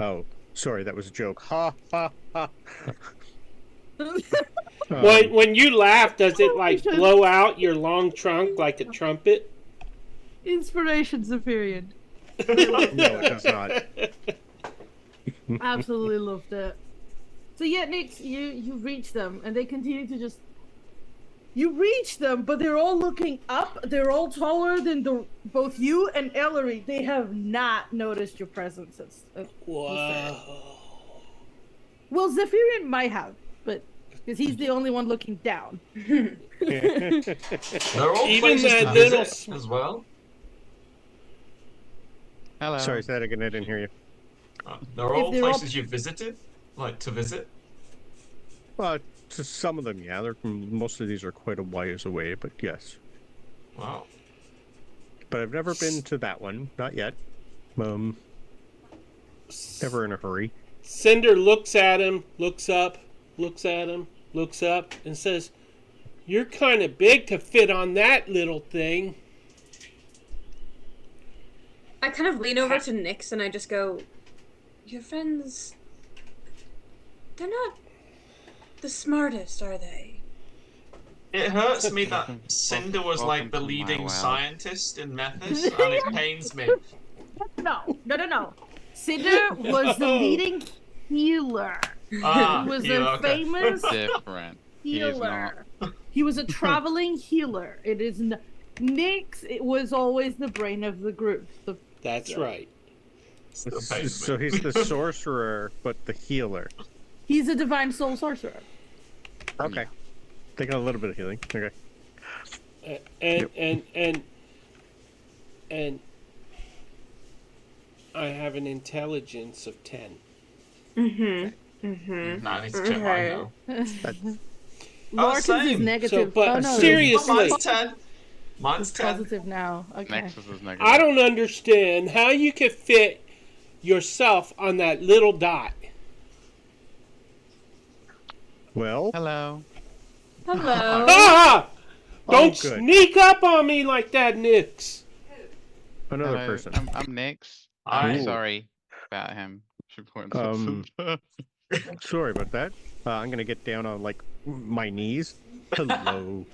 Speaker 4: Oh, sorry, that was a joke. Ha, ha, ha.
Speaker 1: When you laugh, does it like blow out your long trunk like a trumpet?
Speaker 2: Inspiration, Zephyrian.
Speaker 4: No, it does not.
Speaker 2: Absolutely loved it. So yeah, Nyx, you reach them, and they continue to just. You reach them, but they're all looking up. They're all taller than both you and Ellery. They have not noticed your presence.
Speaker 1: Whoa.
Speaker 2: Well, Zephyrian might have, but because he's the only one looking down.
Speaker 6: They're all
Speaker 1: Even
Speaker 6: places
Speaker 1: that
Speaker 6: to
Speaker 1: little
Speaker 6: visit as well.
Speaker 3: Hello.
Speaker 4: Sorry, say that again. I didn't hear you.
Speaker 6: They're all
Speaker 2: they're all-
Speaker 6: places you've visited, like to visit.
Speaker 4: Well, to some of them, yeah. Most of these are quite a ways away, but yes.
Speaker 6: Wow.
Speaker 4: But I've never been to that one. Not yet. Never in a hurry.
Speaker 1: Cinder looks at him, looks up, looks at him, looks up, and says, "You're kind of big to fit on that little thing."
Speaker 5: I kind of lean over to Nyx and I just go, "Your friends, they're not the smartest, are they?"
Speaker 6: It hurts me that Cinder was like the
Speaker 3: Welcome to my
Speaker 6: leading
Speaker 3: world.
Speaker 6: scientist in Methis, and it pains me.
Speaker 2: No. Cinder was the leading healer.
Speaker 6: Ah,
Speaker 2: He was
Speaker 6: healer,
Speaker 2: a
Speaker 6: okay.
Speaker 2: famous
Speaker 3: Different. He is
Speaker 2: healer. He was a traveling healer. It is Nyx. It was always the brain of the group.
Speaker 1: That's right.
Speaker 6: Still pains
Speaker 4: So
Speaker 6: me.
Speaker 4: he's the sorcerer, but the healer.
Speaker 2: He's a divine soul sorcerer.
Speaker 4: Okay. They got a little bit of healing. Okay.
Speaker 1: And I have an intelligence of 10.
Speaker 6: Nah, I need to check mine now.
Speaker 2: Larkin's is
Speaker 6: same.
Speaker 2: negative.
Speaker 1: So, but
Speaker 2: oh no,
Speaker 1: seriously,
Speaker 6: Mine's 10. Mine's
Speaker 2: it's
Speaker 6: 10.
Speaker 2: positive now. Okay.
Speaker 3: Nexus is negative.
Speaker 1: I don't understand how you could fit yourself on that little dot.
Speaker 3: Hello.
Speaker 5: Hello.
Speaker 1: Ah! Don't
Speaker 4: good.
Speaker 1: sneak up on me like that, Nyx.
Speaker 4: Another
Speaker 3: Hello.
Speaker 4: person.
Speaker 3: I'm Nyx.
Speaker 6: Hi.
Speaker 3: I'm sorry about him. She points at Cinder.
Speaker 4: Sorry about that. I'm gonna get down on like my knees. Hello.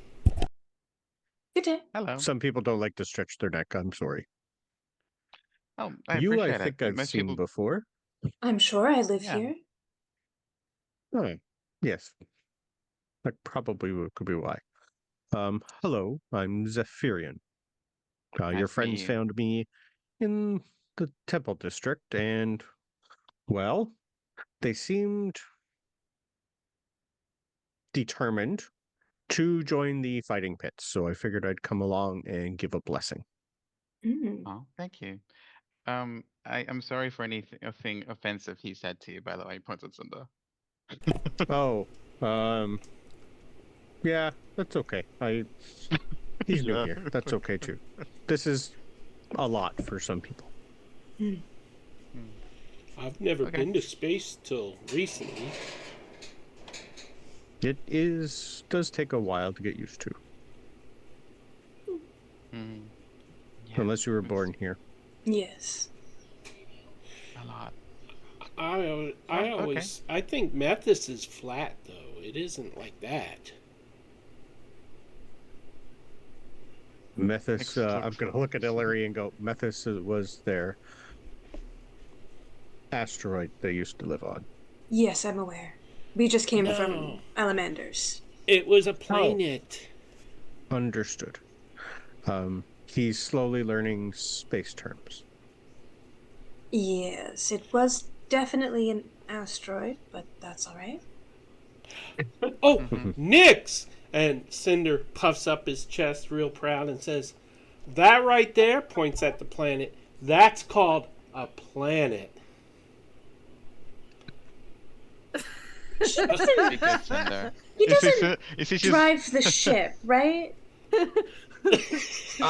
Speaker 5: Good day.
Speaker 3: Hello.
Speaker 4: Some people don't like to stretch their neck. I'm sorry.
Speaker 3: Oh, I
Speaker 4: You, I
Speaker 3: appreciate
Speaker 4: think
Speaker 3: it.
Speaker 4: I've
Speaker 3: Most
Speaker 4: seen
Speaker 3: people.
Speaker 4: before.
Speaker 5: I'm sure I live
Speaker 3: Yeah.
Speaker 5: here.
Speaker 4: Oh, yes. That probably could be why. Hello, I'm Zephyrian.
Speaker 3: Nice
Speaker 4: Your
Speaker 3: to
Speaker 4: friends
Speaker 3: meet you.
Speaker 4: found me in the Temple District, and, well, they seemed determined to join the fighting pits, so I figured I'd come along and give a blessing.
Speaker 3: Oh, thank you. I'm sorry for anything offensive he said to you, by the way. He points at Cinder.
Speaker 4: Oh, yeah, that's okay. He's new
Speaker 3: Yeah.
Speaker 4: here. That's okay too. This is a lot for some people.
Speaker 1: I've never
Speaker 3: Okay.
Speaker 1: been to space till recently.
Speaker 4: It does take a while to get used to,
Speaker 3: Mm. Yeah,
Speaker 4: unless you were
Speaker 3: it's
Speaker 4: born here.
Speaker 5: Yes.
Speaker 3: a lot.
Speaker 1: I
Speaker 3: Oh,
Speaker 1: always I think Methis is flat though. It isn't like that.
Speaker 4: Methis, I'm going to look at Illyri and go, Methis was their asteroid they used to live on.
Speaker 5: Yes, I'm aware. We just came
Speaker 1: No.
Speaker 5: from Alamanders.
Speaker 1: It was a planet.
Speaker 4: Understood. He's slowly learning space terms.
Speaker 5: Yes, it was definitely an asteroid, but that's all right.
Speaker 1: Oh,
Speaker 3: Mhm.
Speaker 1: Nyx! And Cinder puffs up his chest real proud and says, "That right there," points at the planet, "that's called a planet."
Speaker 3: Be good, Cinder.
Speaker 5: He
Speaker 3: You see,
Speaker 5: doesn't
Speaker 3: you see, she's-
Speaker 5: drive the ship, right?
Speaker 6: At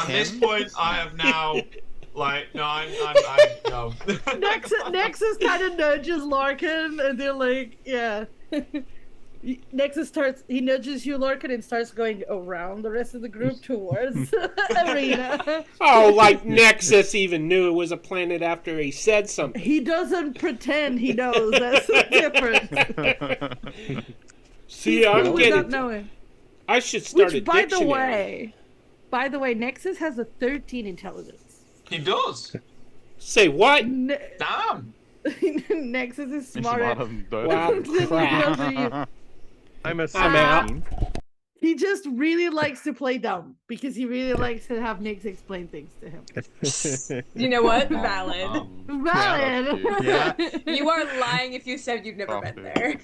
Speaker 6: this
Speaker 3: Him?
Speaker 6: point, I have now, like, no, I'm no.
Speaker 2: Nexus kind of nudges Larkin, and they're like, yeah. Nexus he nudges you, Larkin, and starts going around the rest of the group towards Arena.
Speaker 1: Oh, like Nexus even knew it was a planet after he said something.
Speaker 2: He doesn't pretend he knows. That's the difference.
Speaker 1: See, I'm
Speaker 2: Without
Speaker 1: getting.
Speaker 2: knowing.
Speaker 1: I should start a
Speaker 2: Which, by
Speaker 1: dictionary.
Speaker 2: the way, Nexus has a 13 intelligence.
Speaker 6: He does.
Speaker 1: Say what?
Speaker 6: Damn.
Speaker 2: Nexus is
Speaker 3: He's
Speaker 2: smarter.
Speaker 3: smarter than both
Speaker 1: Wow,
Speaker 3: of you.
Speaker 1: crap.
Speaker 4: I'm a
Speaker 1: I'm out.
Speaker 4: 17.
Speaker 2: He just really likes to play dumb because he really likes to have Nyx explain things to him.
Speaker 5: You know what? Valid.
Speaker 2: Valid.
Speaker 4: Yeah.
Speaker 5: You are lying if you said you've never been there.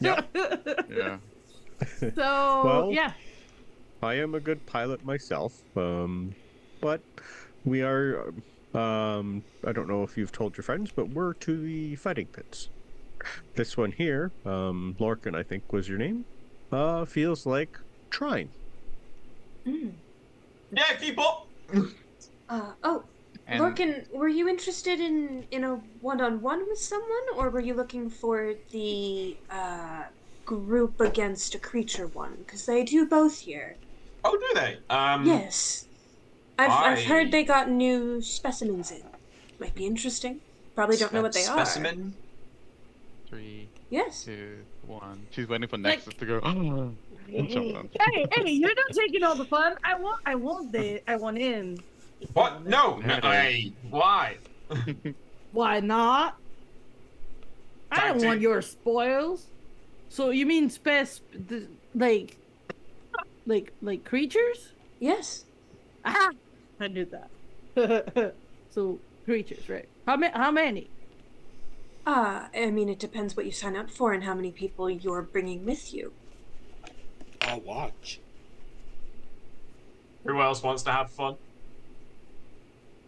Speaker 3: Yeah.
Speaker 2: So
Speaker 4: Well,
Speaker 2: yeah,
Speaker 4: I am a good pilot myself, but we are, I don't know if you've told your friends, but we're to the fighting pits. This one here, Lorcan, I think was your name, feels like Trine.
Speaker 5: Mm.
Speaker 6: Yeah, Okay, keep up.
Speaker 5: Oh,
Speaker 3: And
Speaker 5: Lorcan, were you interested in a one-on-one with someone, or were you looking for the group against a creature one? Because they do both here.
Speaker 6: Oh, do they?
Speaker 5: Yes, I've heard they
Speaker 6: I
Speaker 5: got new specimens in. Might be interesting. Probably don't know what they are.
Speaker 6: specimen.
Speaker 3: 3,
Speaker 5: Yes.
Speaker 3: 2, 1. She's waiting for
Speaker 2: Like-
Speaker 3: Nexus to go. And jump on.
Speaker 2: Hey, you're not taking all the fun. I want in.
Speaker 6: What? No.
Speaker 3: There it
Speaker 6: Hey, why?
Speaker 2: Why not? I don't want your spoils. So you mean like creatures?
Speaker 5: Yes.
Speaker 2: Aha! I knew that. So creatures, right? How many?
Speaker 5: I mean, it depends what you sign up for and how many people you're bringing with you.
Speaker 1: I'll watch.
Speaker 6: Who else wants to have fun?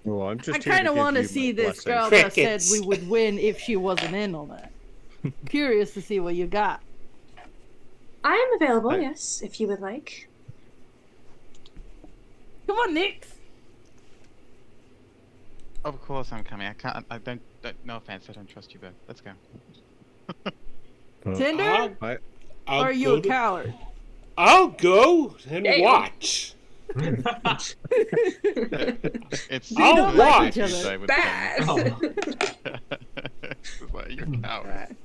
Speaker 4: Well, I'm just.
Speaker 2: I kind of want to see this girl that said
Speaker 1: Crickets.
Speaker 2: we would win if she wasn't in on that. Curious to see what you got.
Speaker 5: I am available,
Speaker 4: Hi.
Speaker 5: yes, if you would like.
Speaker 2: Come on, Nix.
Speaker 3: Of course I'm coming. I don't, no offense, I don't trust you both. Let's go.
Speaker 2: Tinder?
Speaker 1: I'll
Speaker 2: Or are you
Speaker 1: go
Speaker 2: a coward?
Speaker 1: I'll go and
Speaker 5: Hey.
Speaker 1: watch.
Speaker 3: It's
Speaker 1: I'll
Speaker 2: don't
Speaker 1: watch.
Speaker 2: like each other.
Speaker 5: Bad.
Speaker 3: It's like, you're a coward.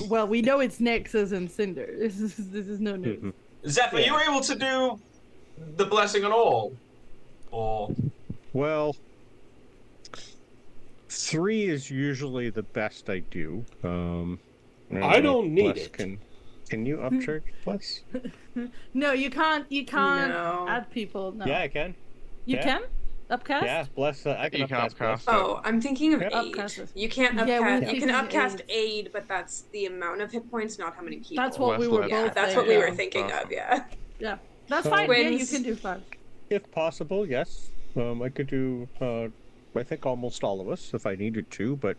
Speaker 2: Well, we know it's Nexus and Cinder. This is no news.
Speaker 6: Zeph, are you able to do the blessing on all? Or
Speaker 4: Well, 3 is usually the best I do.
Speaker 1: I don't need
Speaker 4: Bless
Speaker 1: it.
Speaker 4: Can you upcharge Bless?
Speaker 2: No, you can't. You can't
Speaker 5: No.
Speaker 2: add people. No.
Speaker 4: Yeah, I can.
Speaker 2: You
Speaker 4: yeah.
Speaker 2: can upcast.
Speaker 4: Yeah, Bless. I can
Speaker 3: You can
Speaker 4: upcast Bless.
Speaker 3: upcast.
Speaker 5: Oh, I'm thinking of
Speaker 4: Yep.
Speaker 5: aid.
Speaker 2: Upcast.
Speaker 5: You can't upcast.
Speaker 2: Yeah, we're
Speaker 5: you can
Speaker 2: thinking
Speaker 5: upcast
Speaker 2: aid.
Speaker 5: aid, but that's the amount of hit points, not how many people.
Speaker 2: That's what we
Speaker 3: West
Speaker 2: were
Speaker 3: Left.
Speaker 5: Yeah,
Speaker 2: both.
Speaker 5: that's
Speaker 2: saying,
Speaker 5: what we were
Speaker 2: yeah.
Speaker 5: thinking
Speaker 3: Awesome.
Speaker 5: of. Yeah.
Speaker 2: Yeah, that's
Speaker 4: So-
Speaker 2: fine. Yeah, you
Speaker 5: Twins.
Speaker 2: can do 5.
Speaker 4: If possible, yes. I could do. I think almost all of us if I needed to, but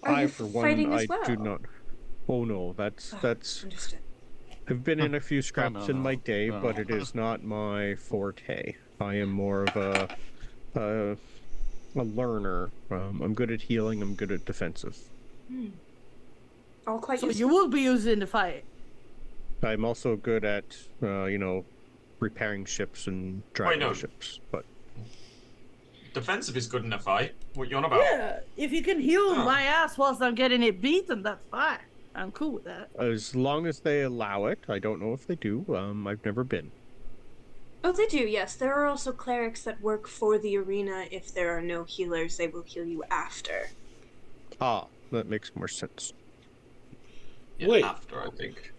Speaker 5: Are
Speaker 4: I,
Speaker 5: you
Speaker 4: for one,
Speaker 5: fighting as
Speaker 4: I do
Speaker 5: well?
Speaker 4: not. Oh no, that's.
Speaker 5: Understood.
Speaker 4: I've been in a few scraps
Speaker 3: no,
Speaker 4: in my
Speaker 3: no,
Speaker 4: day,
Speaker 3: no.
Speaker 4: but it is not my forte. I am more of a learner. I'm good at healing. I'm good at defensive.
Speaker 5: All quite
Speaker 2: So
Speaker 5: useful.
Speaker 2: you will be used in the fight.
Speaker 4: I'm also good at repairing ships and driving
Speaker 6: no.
Speaker 4: ships. But
Speaker 6: defensive is good in a fight. What you on about?
Speaker 2: Yeah, if you can heal
Speaker 6: Oh.
Speaker 2: my ass whilst I'm getting it beaten, that's fine. I'm cool with that.
Speaker 4: as long as they allow it, I don't know if they do. I've never been.
Speaker 5: Oh, they do, yes. There are also clerics that work for the arena. If there are no healers, they will heal you after.
Speaker 4: Ah, that makes more sense.
Speaker 6: Yeah,
Speaker 1: Wait.
Speaker 6: after I think.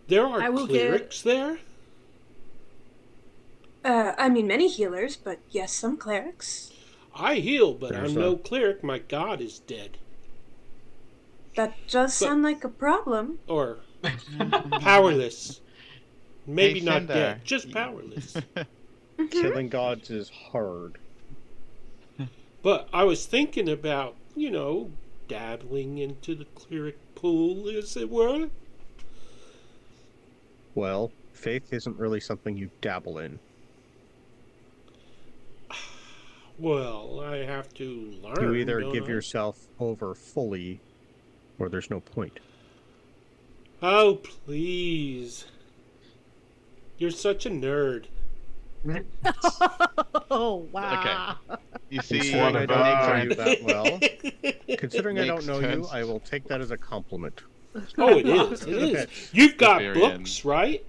Speaker 1: There
Speaker 2: I
Speaker 1: are
Speaker 2: will
Speaker 1: clerics there?
Speaker 5: I mean, many healers, but yes, some clerics.
Speaker 1: I heal, but
Speaker 4: There's
Speaker 1: I'm no cleric. My god is dead.
Speaker 5: That does sound like a problem.
Speaker 1: Or powerless. Maybe
Speaker 3: Hey,
Speaker 1: not
Speaker 3: Cinder.
Speaker 1: dead, just powerless.
Speaker 4: Killing gods is hard.
Speaker 1: But I was thinking about, dabbling into the cleric pool, as it were.
Speaker 4: Well, faith isn't really something you dabble in.
Speaker 1: Well, I have to learn.
Speaker 4: You either
Speaker 1: don't
Speaker 4: give
Speaker 1: I?
Speaker 4: yourself over fully, or there's no point.
Speaker 1: Oh, please. You're such a nerd.
Speaker 2: Oh wow.
Speaker 3: You see,
Speaker 4: Considering I
Speaker 6: of
Speaker 4: don't know
Speaker 6: us.
Speaker 4: you that well, considering I don't
Speaker 3: Makes
Speaker 4: know you,
Speaker 3: sense.
Speaker 4: I will take that as a compliment.
Speaker 1: Oh, it is. It is. You've got
Speaker 3: Zephyrian.
Speaker 1: books, right?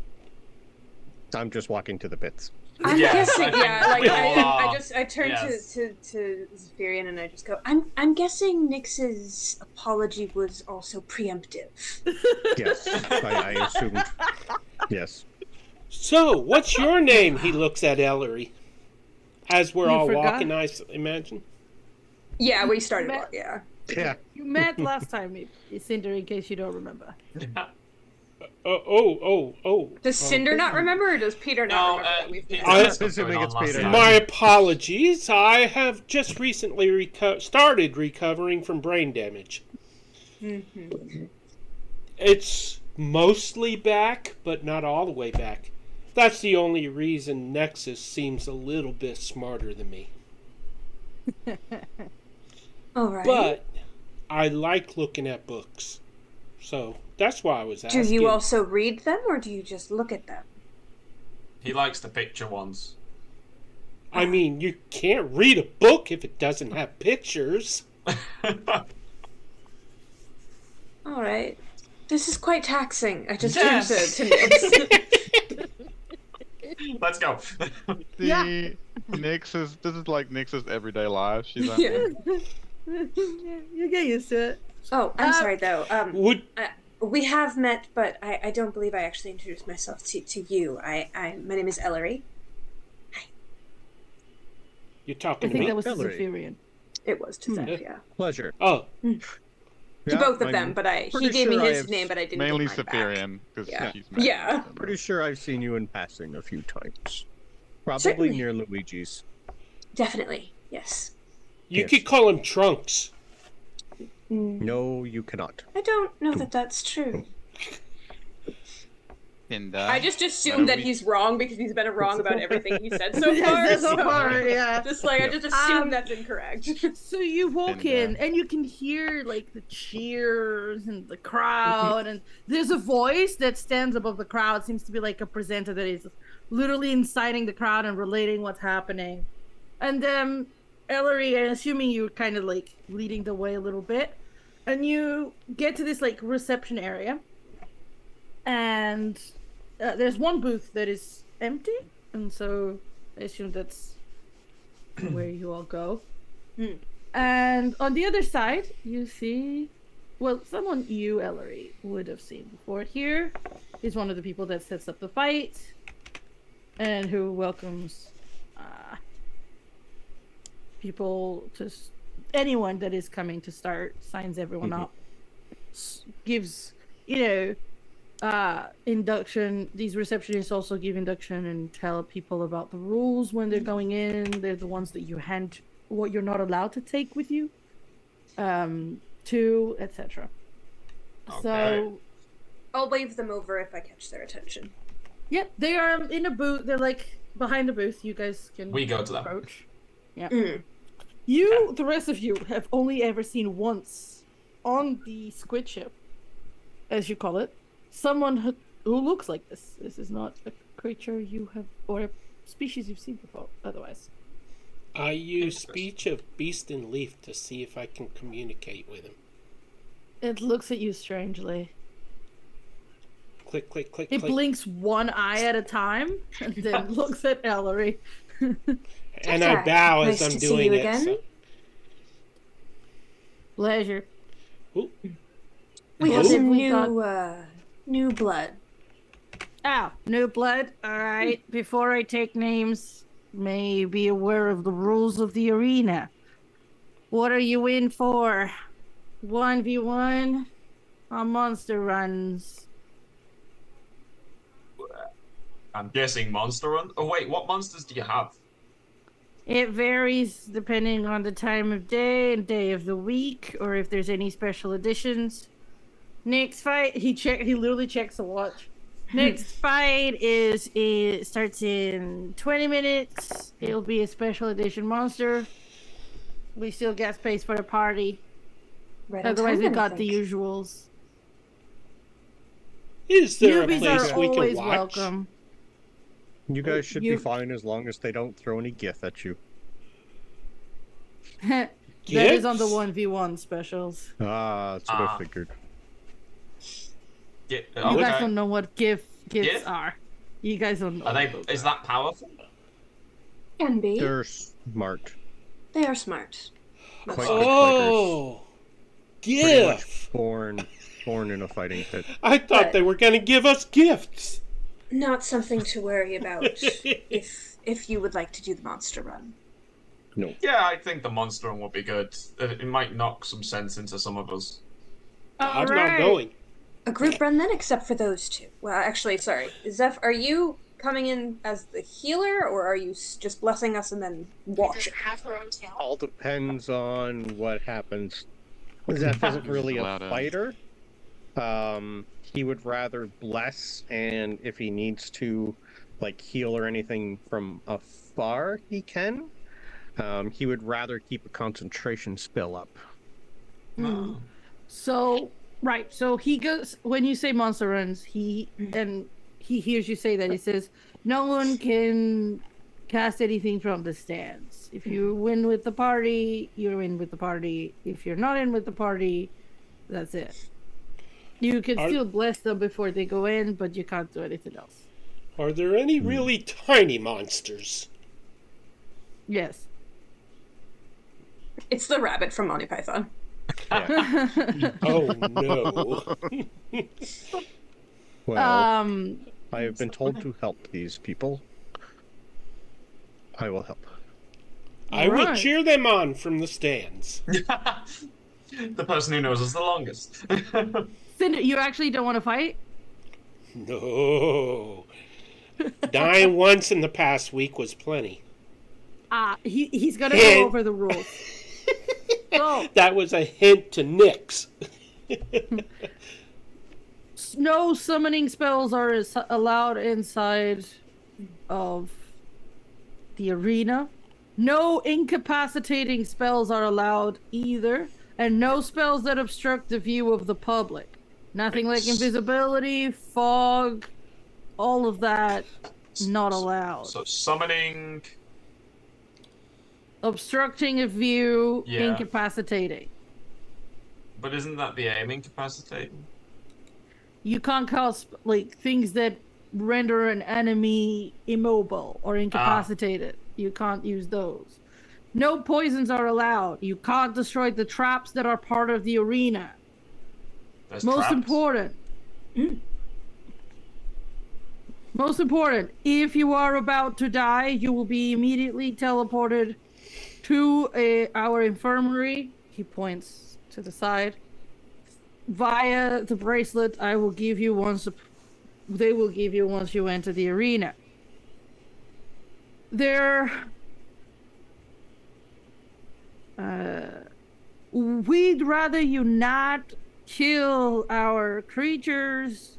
Speaker 4: I'm just walking to the pits.
Speaker 5: I'm
Speaker 6: Yeah,
Speaker 5: guessing,
Speaker 6: I think
Speaker 5: yeah. Like
Speaker 6: we all are.
Speaker 5: I turn
Speaker 6: Yes.
Speaker 5: to Zephyrian and I just go. I'm guessing Nyx's apology was also preemptive.
Speaker 4: Yes, I assumed. Yes.
Speaker 1: So, what's your name? He looks at Ellery. As we're
Speaker 2: You
Speaker 1: all
Speaker 2: forgot?
Speaker 1: walking, I imagine.
Speaker 5: Yeah, we started.
Speaker 2: Matt-
Speaker 5: Yeah.
Speaker 4: Yeah.
Speaker 2: You met last time, Cinder, in case you don't remember.
Speaker 5: Does Cinder not remember, or does Peter not
Speaker 6: No,
Speaker 5: remember that we've
Speaker 6: Peter,
Speaker 5: met?
Speaker 1: I-
Speaker 6: that's what's
Speaker 4: Assuming
Speaker 6: going
Speaker 4: it's
Speaker 6: on last
Speaker 4: Peter.
Speaker 6: time.
Speaker 1: My apologies. I have just recently started recovering from brain damage.
Speaker 5: Mm-hmm.
Speaker 1: It's mostly back, but not all the way back. That's the only reason Nexus seems a little bit smarter than me.
Speaker 5: All right.
Speaker 1: But I like looking at books. So that's why I was asking.
Speaker 5: Do you also read them, or do you just look at them?
Speaker 6: He likes the picture ones.
Speaker 1: I mean, you can't read a book if it doesn't have pictures.
Speaker 5: All right. This is quite taxing. I just
Speaker 6: Yes.
Speaker 5: turned to Nix.
Speaker 6: Let's go.
Speaker 3: Nix's, this is like Nix's everyday life. She's like,
Speaker 5: Yeah.
Speaker 2: You get used to it.
Speaker 5: Oh, I'm sorry though.
Speaker 1: Would
Speaker 5: We have met, but I don't believe I actually introduced myself to you. My name is Ellery.
Speaker 1: you're
Speaker 2: I
Speaker 1: talking to
Speaker 2: think
Speaker 1: me?
Speaker 2: that was
Speaker 4: Hillary.
Speaker 2: Zephyrian.
Speaker 5: It was to Zeph, yeah.
Speaker 4: Pleasure.
Speaker 1: Oh,
Speaker 5: To
Speaker 4: Yeah,
Speaker 5: both of
Speaker 4: I'm
Speaker 5: them, but he
Speaker 4: pretty
Speaker 5: gave me
Speaker 4: sure I
Speaker 5: his
Speaker 4: have
Speaker 5: name, but I didn't
Speaker 3: mainly
Speaker 5: give mine back.
Speaker 3: Cyprian, because
Speaker 5: Yeah.
Speaker 3: she's married.
Speaker 5: Yeah.
Speaker 4: Pretty sure I've seen you in passing a few times. Probably
Speaker 5: Certainly.
Speaker 4: near Luigi's.
Speaker 5: Definitely, yes.
Speaker 1: you
Speaker 4: Yes.
Speaker 1: could call him Trunks.
Speaker 4: No, you cannot.
Speaker 5: I don't know that that's true.
Speaker 3: And,
Speaker 5: I just assume that he's wrong because he's been wrong about everything he said so
Speaker 2: Yes,
Speaker 5: far.
Speaker 2: so far, yeah.
Speaker 5: Just like I just assume that's incorrect.
Speaker 2: So you walk
Speaker 3: And,
Speaker 2: in and you can hear like the cheers and the crowd, and there's a voice that stands above the crowd. Seems to be like a presenter that is literally inciting the crowd and relating what's happening. And Ellery, I'm assuming you're kind of like leading the way a little bit, and you get to this like reception area, and there's one booth that is empty, and so I assume that's where you all go. And on the other side, you see, well, someone you, Ellery, would have seen before. Here is one of the people that sets up the fight and who welcomes people to anyone that is coming to start, signs everyone up, gives, induction. These receptionists also give induction and tell people about the rules when they're going in. They're the ones that you hand what you're not allowed to take with you, to, etc.
Speaker 6: Okay.
Speaker 2: So,
Speaker 5: I'll wave them over if I catch their attention.
Speaker 2: yep, they are in a booth. They're like behind the booth. You guys can
Speaker 6: We go to them.
Speaker 2: approach. Yeah.
Speaker 5: Mm.
Speaker 2: You, the rest of you, have only ever seen once on the squid ship, as you call it, someone who looks like this. This is not a creature you have, or a species you've seen before, otherwise.
Speaker 1: I use speech of beast and leaf to see if I can communicate with him.
Speaker 2: It looks at you strangely.
Speaker 1: Click, click, click,
Speaker 2: It
Speaker 1: click.
Speaker 2: blinks one eye at a time, and then looks at Ellery.
Speaker 1: And I bow as
Speaker 5: Nice
Speaker 1: I'm
Speaker 5: to see
Speaker 1: doing
Speaker 5: you
Speaker 1: it.
Speaker 5: again.
Speaker 1: So.
Speaker 2: Pleasure.
Speaker 1: Ooh.
Speaker 5: We
Speaker 2: What
Speaker 5: have
Speaker 2: have
Speaker 5: some
Speaker 2: we got?
Speaker 5: new blood.
Speaker 2: Ah, new blood. All right. Before I take names, may be aware of the rules of the arena. What are you in for? 1v1 on monster runs.
Speaker 6: I'm guessing Monster Run. Oh wait, what monsters do you have?
Speaker 2: It varies depending on the time of day and day of the week, or if there's any special editions. Next fight, he literally checks the watch. Next fight it starts in 20 minutes. It'll be a special edition monster. We still got space for the party.
Speaker 5: Right on
Speaker 2: Otherwise,
Speaker 5: time,
Speaker 2: we
Speaker 5: then, I
Speaker 2: got the
Speaker 5: think.
Speaker 2: usuals.
Speaker 1: Is there a
Speaker 2: Newbies
Speaker 1: place
Speaker 2: are
Speaker 1: we can
Speaker 2: always
Speaker 1: watch?
Speaker 2: welcome.
Speaker 4: You guys should
Speaker 2: you-
Speaker 4: be fine as long as they don't throw any GIF at you.
Speaker 2: That is on the
Speaker 1: Gifts?
Speaker 2: 1v1 specials.
Speaker 4: Ah, that's what I
Speaker 6: Ah.
Speaker 4: figured.
Speaker 6: Yeah,
Speaker 2: You guys
Speaker 6: okay.
Speaker 2: don't know what gifts
Speaker 6: GIF?
Speaker 2: are. You guys don't know.
Speaker 6: Are they?
Speaker 2: what those
Speaker 6: Is
Speaker 2: are.
Speaker 6: that powerful?
Speaker 5: Can be.
Speaker 4: They're smart.
Speaker 5: They are smart.
Speaker 4: Quite
Speaker 5: Most
Speaker 4: good
Speaker 5: of them.
Speaker 1: Oh,
Speaker 4: Pretty
Speaker 1: gift!
Speaker 4: much born in a fighting pit.
Speaker 1: I thought
Speaker 5: But-
Speaker 1: they were going to give us gifts.
Speaker 5: Not something to worry about if you would like to do the monster run.
Speaker 4: No.
Speaker 6: Yeah, I think the Monster Run would be good. It might knock some sense into some of us.
Speaker 1: I'm
Speaker 2: Alright.
Speaker 1: not going.
Speaker 5: A group run then, except for those two. Well, actually, sorry. Zeph, are you coming in as the healer, or are you just blessing us and then watching?
Speaker 4: All depends on what happens. Zeph isn't really a
Speaker 3: Allowed in.
Speaker 4: fighter. He would rather bless, and if he needs to like heal or anything from afar, he can. He would rather keep a concentration spell up.
Speaker 5: Hmm.
Speaker 2: So, right. So he goes, when you say monster runs, he hears you say that. He says, no one can cast anything from the stands. If you win with the party, you're in with the party. If you're not in with the party, that's it. You can still bless them before they go in, but you can't do anything else.
Speaker 1: Are there any really tiny monsters?
Speaker 2: Yes.
Speaker 5: It's the rabbit from Monty Python.
Speaker 1: Oh no.
Speaker 4: Well, I have been told to help these people. I will help.
Speaker 1: I will cheer them on from the stands.
Speaker 6: The person who knows us the longest.
Speaker 2: Cinder, you actually don't want to fight?
Speaker 1: No. Dying once in the past week was plenty.
Speaker 2: He's going to go over the rules. So,
Speaker 1: that was a hint to Nyx.
Speaker 2: No summoning spells are allowed inside of the arena. No incapacitating spells are allowed either. And no spells that obstruct the view of the public. Nothing like invisibility, fog, all of that, not allowed.
Speaker 6: So summoning...
Speaker 2: Obstructing a view, incapacitating.
Speaker 6: But isn't that the aim, incapacitating?
Speaker 2: You can't cast, like, things that render an enemy immobile or incapacitated. You can't use those. No poisons are allowed. You can't destroy the traps that are part of the arena. Most important, if you are about to die, you will be immediately teleported to our infirmary. He points to the side. Via the bracelet I will give you once they will give you once you enter the arena. We'd rather you not kill our creatures.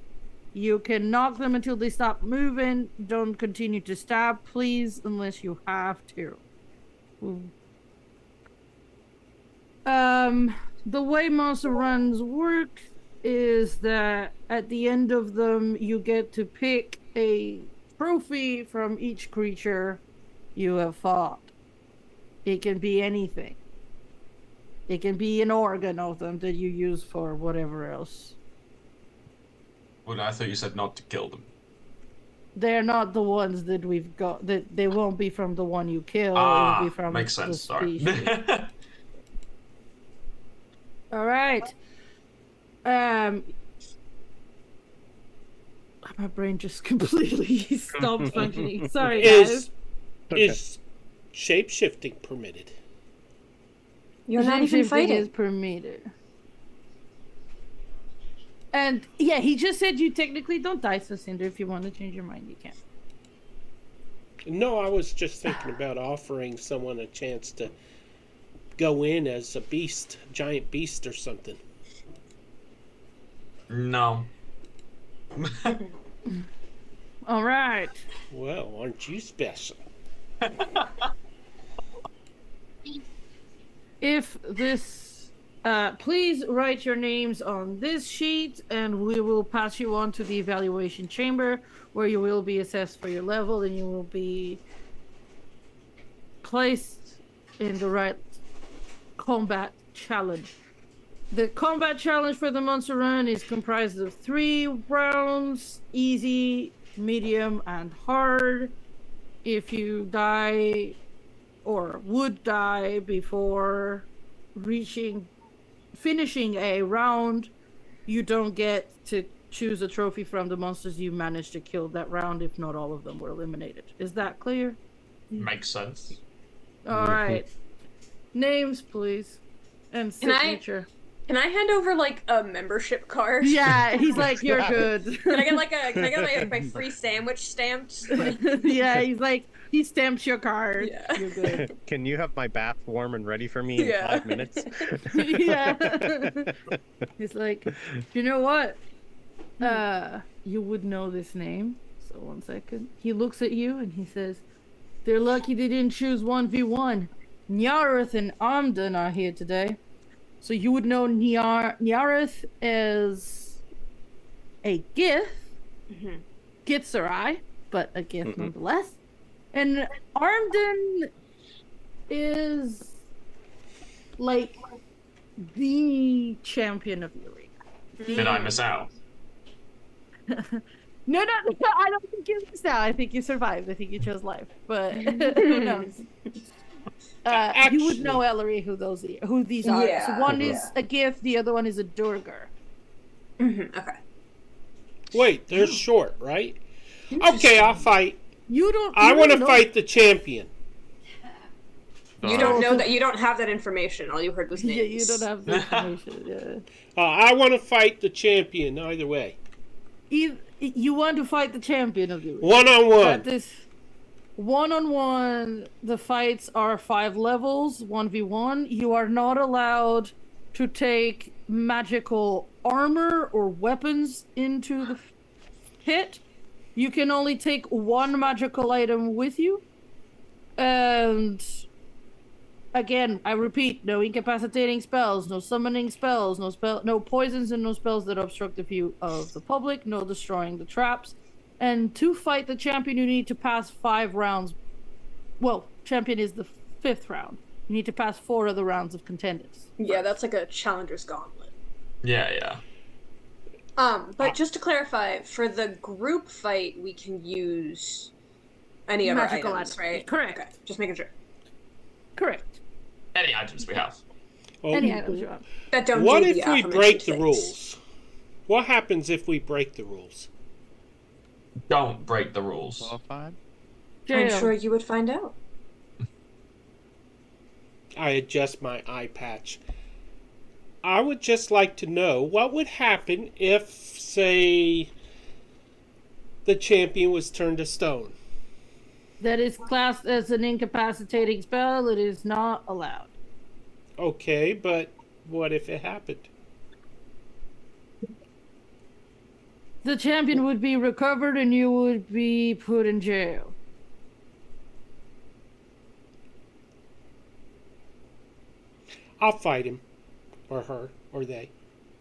Speaker 2: You can knock them until they stop moving. Don't continue to stab, please, unless you have to. The way monster runs work is that at the end of them, you get to pick a trophy from each creature you have fought. It can be anything. It can be an organ of them that you use for whatever else.
Speaker 6: Well, I thought you said not to kill them.
Speaker 2: They're not the ones that we've got. That they won't be from the one you kill. It'll be from
Speaker 6: makes sense. Sorry.
Speaker 2: All right. My brain just completely stopped functioning. Sorry, guys.
Speaker 1: Is shape-shifting permitted?
Speaker 5: You're not even fighting.
Speaker 2: Is permitted. And yeah, he just said you technically don't die, so Cinder, if you want to change your mind, you can.
Speaker 1: No, I was just thinking about offering someone a chance to go in as a beast, giant beast or something.
Speaker 6: No.
Speaker 2: All right.
Speaker 1: Well, aren't you special?
Speaker 2: If this, please write your names on this sheet, and we will pass you on to the evaluation chamber, where you will be assessed for your level, and you will be placed in the right combat challenge. The combat challenge for the monster run is comprised of 3 rounds: easy, medium, and hard. If you die or would die before finishing a round, you don't get to choose a trophy from the monsters you managed to kill that round if not all of them were eliminated. Is that clear?
Speaker 6: Makes sense.
Speaker 2: All right. Names, please. And signature.
Speaker 5: Can I hand over like a membership card?
Speaker 2: Yeah, he's like, you're good.
Speaker 5: Can I get my free sandwich stamped?
Speaker 2: Yeah, he's like, he stamps your card.
Speaker 5: Yeah.
Speaker 2: You're good.
Speaker 4: Can you have my bath warm and ready for me in 5 minutes?
Speaker 2: Yeah. He's like, you know what? You would know this name. So 1 second. He looks at you and he says, "They're lucky they didn't choose 1v1. Nyareth and Amden are here today. So you would know Nyareth as a Gith. Githzerai, but a Gith nonetheless. And Armden is like the champion of the arena.
Speaker 6: Did I miss out?
Speaker 2: No, I don't think you missed out. I think you survived. I think you chose life, but who knows? You would know, Ellery, who these are.
Speaker 5: Yeah.
Speaker 2: So one is a Gith, the other one is a Durgar.
Speaker 5: Okay.
Speaker 1: Wait, they're short, right? Okay, I'll fight. I want to fight the champion.
Speaker 5: You don't know that. You don't have that information. All you heard was names.
Speaker 2: Yeah, you don't have the information. Yeah.
Speaker 1: I want to fight the champion either way.
Speaker 2: You want to fight the champion of the arena.
Speaker 1: One-on-one.
Speaker 2: One-on-one, the fights are 5 levels, 1v1. You are not allowed to take magical armor or weapons into the pit. You can only take 1 magical item with you. And again, I repeat, no incapacitating spells, no summoning spells, no poisons and no spells that obstruct the view of the public, no destroying the traps. And to fight the champion, you need to pass 5 rounds. Well, champion is the 5th round. You need to pass 4 other rounds of contenders.
Speaker 5: Yeah, that's like a challenger's gauntlet.
Speaker 6: Yeah.
Speaker 5: But just to clarify, for the group fight, we can use any of our items, right?
Speaker 2: Correct.
Speaker 5: Okay, just making sure.
Speaker 2: Correct.
Speaker 6: Any items we have.
Speaker 2: Any items you have.
Speaker 5: That don't
Speaker 1: What
Speaker 5: do
Speaker 1: if
Speaker 5: the
Speaker 1: we
Speaker 5: aforementioned
Speaker 1: break the
Speaker 5: things.
Speaker 1: rules? What happens if we break the rules?
Speaker 6: Don't break the rules.
Speaker 3: Qualified?
Speaker 5: I'm sure you would find out.
Speaker 1: I adjust my eye patch. I would just like to know what would happen if, say, the champion was turned to stone.
Speaker 2: That is classed as an incapacitating spell. It is not allowed.
Speaker 1: Okay, but what if it happened?
Speaker 2: The champion would be recovered and you would be put in jail.
Speaker 1: I'll fight him. Or her. Or they.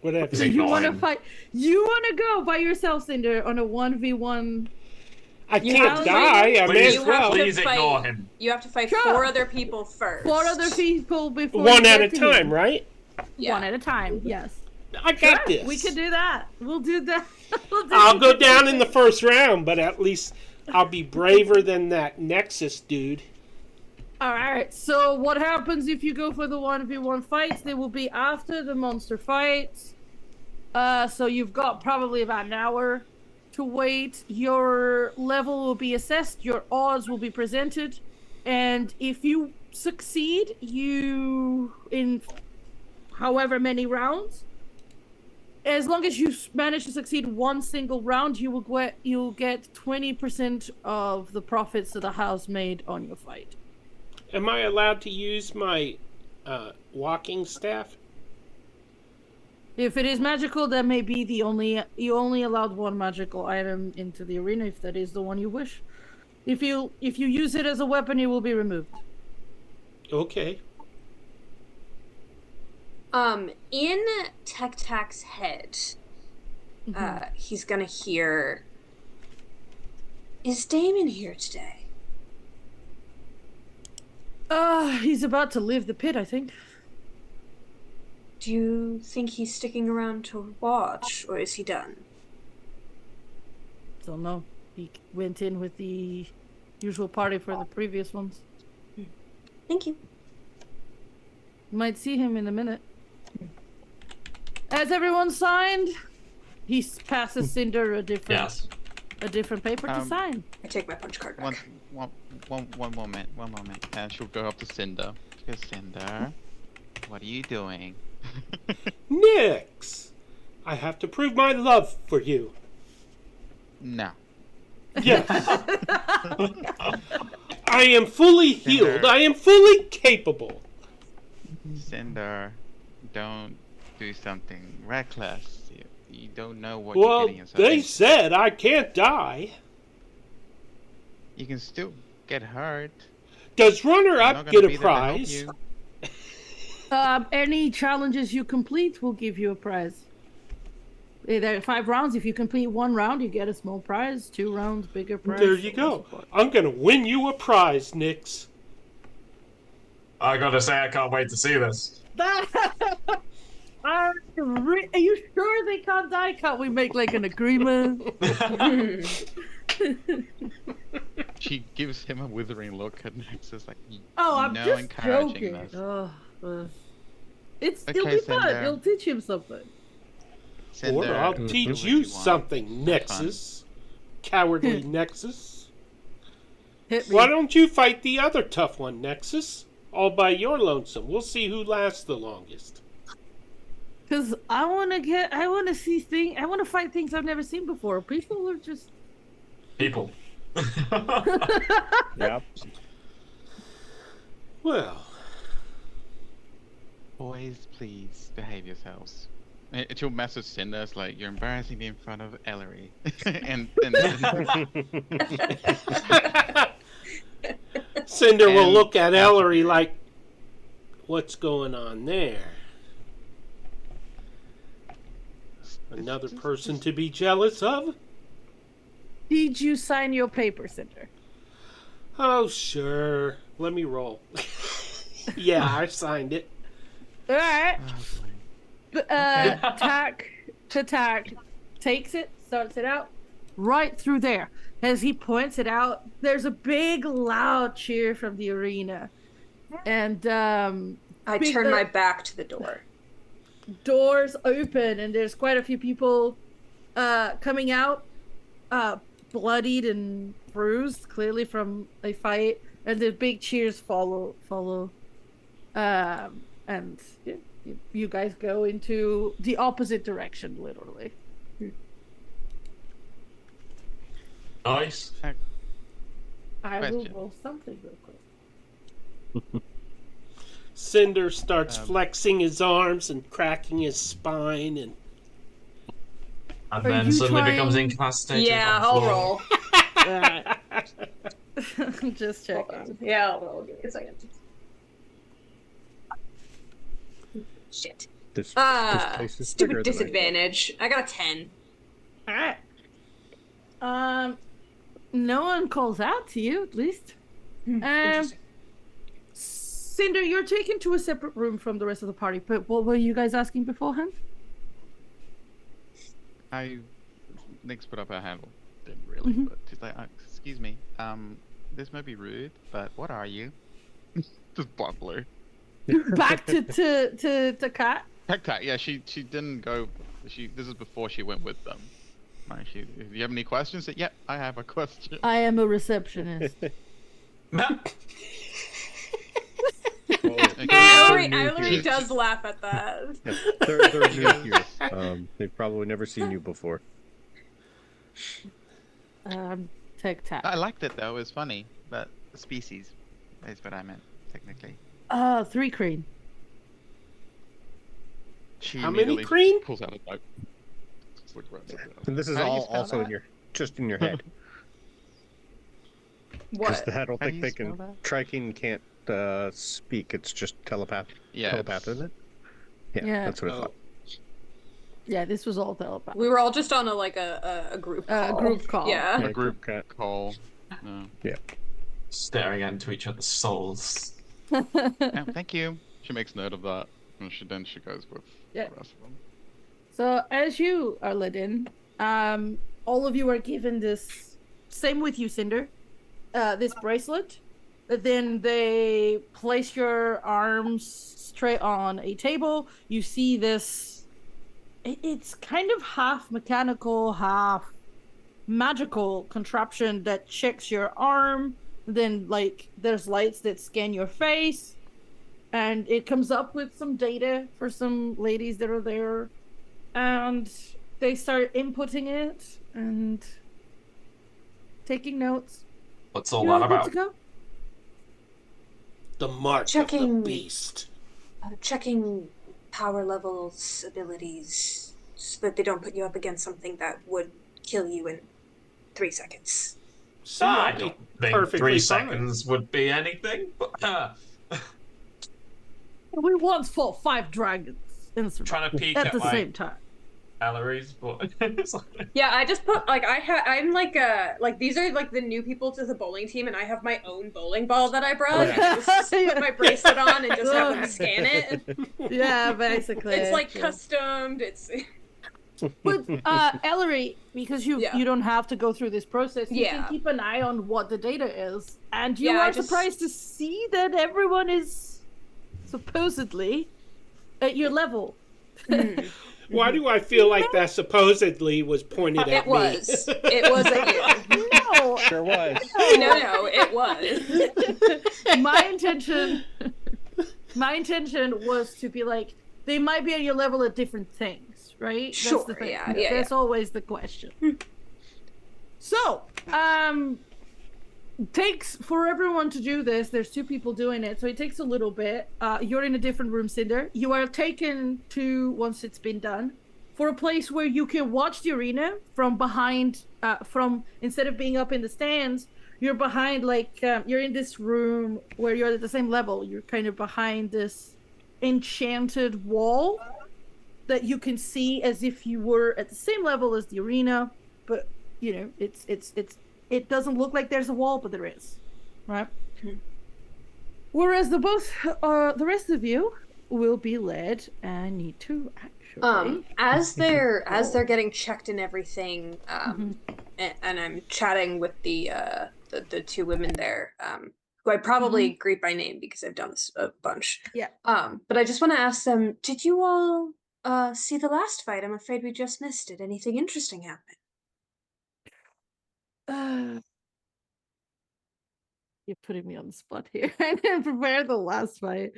Speaker 1: Whatever.
Speaker 6: Take
Speaker 2: You
Speaker 6: mine.
Speaker 2: want to fight? You want to go by yourself, Cinder, on a 1v1?
Speaker 1: I
Speaker 5: You
Speaker 1: can't
Speaker 5: have to
Speaker 1: die. I may
Speaker 6: Please,
Speaker 1: as well.
Speaker 6: please ignore him.
Speaker 5: You have to fight
Speaker 2: Sure.
Speaker 5: 4 other people first.
Speaker 2: 4 other people before
Speaker 1: One
Speaker 2: you
Speaker 1: at
Speaker 2: get
Speaker 1: a
Speaker 2: to
Speaker 1: time,
Speaker 2: him.
Speaker 1: right?
Speaker 5: Yeah.
Speaker 2: 1 at a time, yes.
Speaker 1: I got this.
Speaker 2: We could do that. We'll do that.
Speaker 1: I'll go down in the first round, but at least I'll be braver than that Nexus dude.
Speaker 2: Alright, so what happens if you go for the 1v1 fights? They will be after the monster fights. So you've got probably about an hour to wait. Your level will be assessed, your odds will be presented, and if you succeed, in however many rounds, as long as you manage to succeed 1 single round, you'll get 20% of the profits that the house made on your fight.
Speaker 1: Am I allowed to use my walking staff?
Speaker 2: If it is magical, that may be you only allowed 1 magical item into the arena if that is the one you wish. If you use it as a weapon, it will be removed.
Speaker 1: Okay.
Speaker 5: In Tech Tac's head, he's gonna hear, "Is Damon here today?"
Speaker 2: He's about to leave the pit, I think.
Speaker 5: Do you think he's sticking around to watch, or is he done?
Speaker 2: Don't know. He went in with the usual party for the previous ones.
Speaker 5: Thank you.
Speaker 2: Might see him in a minute. Has everyone signed? He passes Cinder a different paper to sign.
Speaker 5: I take my punch card back.
Speaker 3: One moment. And she'll go up to Cinder. She goes, Cinder, what are you doing?
Speaker 1: Nix! I have to prove my love for you.
Speaker 3: No.
Speaker 1: Yes. I am fully healed. I am fully capable.
Speaker 3: Cinder, don't do something reckless. You don't know what you're
Speaker 1: Well,
Speaker 3: getting yourself
Speaker 1: they
Speaker 3: into.
Speaker 1: said I can't die.
Speaker 3: You can still get hurt.
Speaker 1: Does runner
Speaker 3: I'm
Speaker 1: up
Speaker 3: not
Speaker 1: get
Speaker 3: gonna
Speaker 1: a
Speaker 3: be there to help
Speaker 1: prize?
Speaker 3: you.
Speaker 2: Any challenges you complete will give you a prize. There are 5 rounds. If you complete 1 round, you get a small prize. 2 rounds, bigger prize.
Speaker 1: There you go. I'm gonna win you a prize, Nix.
Speaker 6: I gotta say, I can't wait to see this.
Speaker 2: Are you sure they can't die? Can't we make like an agreement?
Speaker 3: She gives him a withering look, and Nexus like,
Speaker 2: I'm
Speaker 3: no
Speaker 2: just
Speaker 3: encouraging
Speaker 2: joking.
Speaker 3: this.
Speaker 2: It'll be fun.
Speaker 3: Cinder.
Speaker 2: It'll teach him something.
Speaker 3: Cinder,
Speaker 1: Or I'll
Speaker 3: do
Speaker 1: teach
Speaker 3: what
Speaker 1: you
Speaker 3: want.
Speaker 1: something,
Speaker 3: Have
Speaker 1: Nexus. Cowardly Nexus.
Speaker 2: Hit me.
Speaker 1: Why don't you fight the other tough one, Nexus? All by your lonesome. We'll see who lasts the longest.
Speaker 2: Because I want to fight things I've never seen before. People are just...
Speaker 6: People.
Speaker 4: Yep.
Speaker 1: Well,
Speaker 3: Boys, please behave yourselves. She'll message Cinder's like, you're embarrassing me in front of Ellery. and
Speaker 1: Cinder will
Speaker 3: And-
Speaker 1: look at Ellery like, what's going on there? Another person to be jealous of?
Speaker 2: Did you sign your paper, Cinder?
Speaker 1: Oh, sure. Let me roll. Yeah, I signed it.
Speaker 2: All right.
Speaker 3: Oh,
Speaker 2: Tack takes it, starts it out, right through there. As he points it out, there's a big, loud cheer from the arena. And
Speaker 5: I turn my back to the door.
Speaker 2: doors open, and there's quite a few people coming out, bloodied and bruised, clearly from a fight. And the big cheers follow. And yeah, you guys go into the opposite direction, literally.
Speaker 6: Nice.
Speaker 2: I will
Speaker 3: Question.
Speaker 2: roll something real quick.
Speaker 1: Cinder starts flexing his arms and cracking his spine, and
Speaker 6: And
Speaker 2: Are
Speaker 6: then
Speaker 2: you
Speaker 6: suddenly
Speaker 2: trying-
Speaker 6: becomes incapacitated.
Speaker 5: Yeah,
Speaker 6: on the
Speaker 5: I'll
Speaker 6: floor.
Speaker 5: roll.
Speaker 2: Alright. Just
Speaker 5: Hold
Speaker 2: checking.
Speaker 5: on. Yeah, I'll roll. Give me a second. Shit.
Speaker 4: This place is bigger
Speaker 5: Stupid
Speaker 4: than I thought.
Speaker 5: disadvantage. I got a 10.
Speaker 2: Alright. No one calls out to you, at least.
Speaker 5: Interesting.
Speaker 2: Cinder, you're taken to a separate room from the rest of the party, but what were you guys asking beforehand?
Speaker 3: Nix put up her hand. Well, didn't really,
Speaker 2: Mhm.
Speaker 3: but she's like, excuse me, this might be rude, but what are you? Just bluntly.
Speaker 2: Back to Kat.
Speaker 3: Cat, yeah, she didn't go. This is before she went with them. Like, if you have any questions, yeah, I have a question.
Speaker 2: I am a receptionist.
Speaker 5: Ellery does laugh at that.
Speaker 4: Yeah, they're new here. They've probably never seen you before.
Speaker 2: Tic-tac.
Speaker 3: I liked it though. It was funny, but species is what I meant technically.
Speaker 2: 3 crane.
Speaker 3: She
Speaker 1: How many
Speaker 3: immediately
Speaker 1: cream?
Speaker 3: pulls out a note. Just like, right,
Speaker 4: And this is
Speaker 3: How do you
Speaker 4: all
Speaker 3: spell
Speaker 4: also in
Speaker 3: that?
Speaker 4: your head. Because
Speaker 5: What?
Speaker 4: I don't
Speaker 3: How do
Speaker 4: think
Speaker 3: you
Speaker 4: they
Speaker 3: spell
Speaker 4: can.
Speaker 3: that?
Speaker 4: Triking can't speak. It's just telepath.
Speaker 3: Yeah,
Speaker 4: Telepath,
Speaker 3: it's-
Speaker 4: isn't it? Yeah,
Speaker 2: Yeah.
Speaker 4: that's what I
Speaker 1: Oh.
Speaker 4: thought.
Speaker 2: Yeah, this was all telepathic.
Speaker 5: We were all just on a group call.
Speaker 2: Group call.
Speaker 5: Yeah.
Speaker 3: a group
Speaker 4: cat.
Speaker 3: call. No.
Speaker 6: Staring into each other's souls.
Speaker 3: Yeah, thank you. She makes note of that, and she goes with
Speaker 2: Yeah.
Speaker 3: the rest of them.
Speaker 2: So as you are let in, all of you are given this. Same with you, Cinder. This bracelet. Then they place your arms straight on a table. You see this. It's kind of half mechanical, half magical contraption that checks your arm. Then, like, there's lights that scan your face, and it comes up with some data for some ladies that are there. And they start inputting it and taking notes.
Speaker 6: What's all
Speaker 2: You all
Speaker 6: that
Speaker 2: good
Speaker 6: about?
Speaker 2: to go?
Speaker 1: the mark of
Speaker 5: Checking.
Speaker 1: the beast.
Speaker 5: Checking power levels, abilities, so that they don't put you up against something that would kill you in 3 seconds.
Speaker 1: See,
Speaker 6: I
Speaker 1: I'd be
Speaker 6: don't think
Speaker 1: perfectly
Speaker 6: 3
Speaker 1: fine.
Speaker 6: seconds would be anything. But
Speaker 2: We once fought 5 dragons in the
Speaker 6: trying to peek
Speaker 2: at the
Speaker 6: like,
Speaker 2: same time.
Speaker 6: calories, but it's like...
Speaker 5: Yeah, I just put like I'm like these are like the new people to the bowling team, and I have my own bowling ball that I brought.
Speaker 2: Yeah.
Speaker 5: And I just put my bracelet on and just have them scan it.
Speaker 2: Yeah, basically.
Speaker 5: It's like customed. It's
Speaker 2: But Ellery, because you don't have to go through this process, you can keep an eye on what the data is, and you are surprised to see that everyone is supposedly at your level.
Speaker 1: Why do I feel like that supposedly was pointed at me?
Speaker 5: It was at you.
Speaker 2: No,
Speaker 4: Sure was.
Speaker 5: No, it was.
Speaker 2: My intention was to be like, they might be at your level at different things, right?
Speaker 5: Sure,
Speaker 2: That's the thing.
Speaker 5: yeah.
Speaker 2: That's always the question. So, takes for everyone to do this. There's 2 people doing it, so it takes a little bit. You're in a different room, Cinder. You are taken to, once it's been done, for a place where you can watch the arena from behind. From instead of being up in the stands, you're behind, like you're in this room where you're at the same level. You're kind of behind this enchanted wall that you can see as if you were at the same level as the arena, but you know it doesn't look like there's a wall, but there is, right? Whereas the rest of you will be led and need to actually
Speaker 5: as they're getting checked and everything, and I'm chatting with the 2 women there, who I probably greet by name because I've done this a bunch.
Speaker 2: Yeah.
Speaker 5: But I just want to ask them, did you all see the last fight? I'm afraid we just missed it. Anything interesting happen?
Speaker 2: You're putting me on the spot here. I didn't prepare the last fight.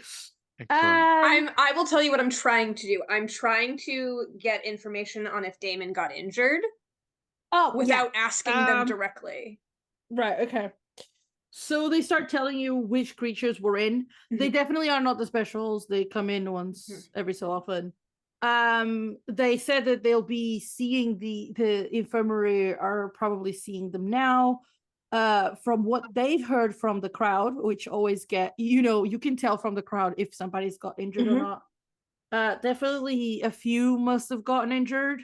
Speaker 5: I will tell you what I'm trying to do. I'm trying to get information on if Damon got injured. Without asking them directly.
Speaker 2: Right, okay. So they start telling you which creatures were in. They definitely are not the specials. They come in once every so often. They said that they'll be seeing the infirmary are probably seeing them now. From what they've heard from the crowd, which always you can tell from the crowd if somebody's got injured or not. Definitely a few must have gotten injured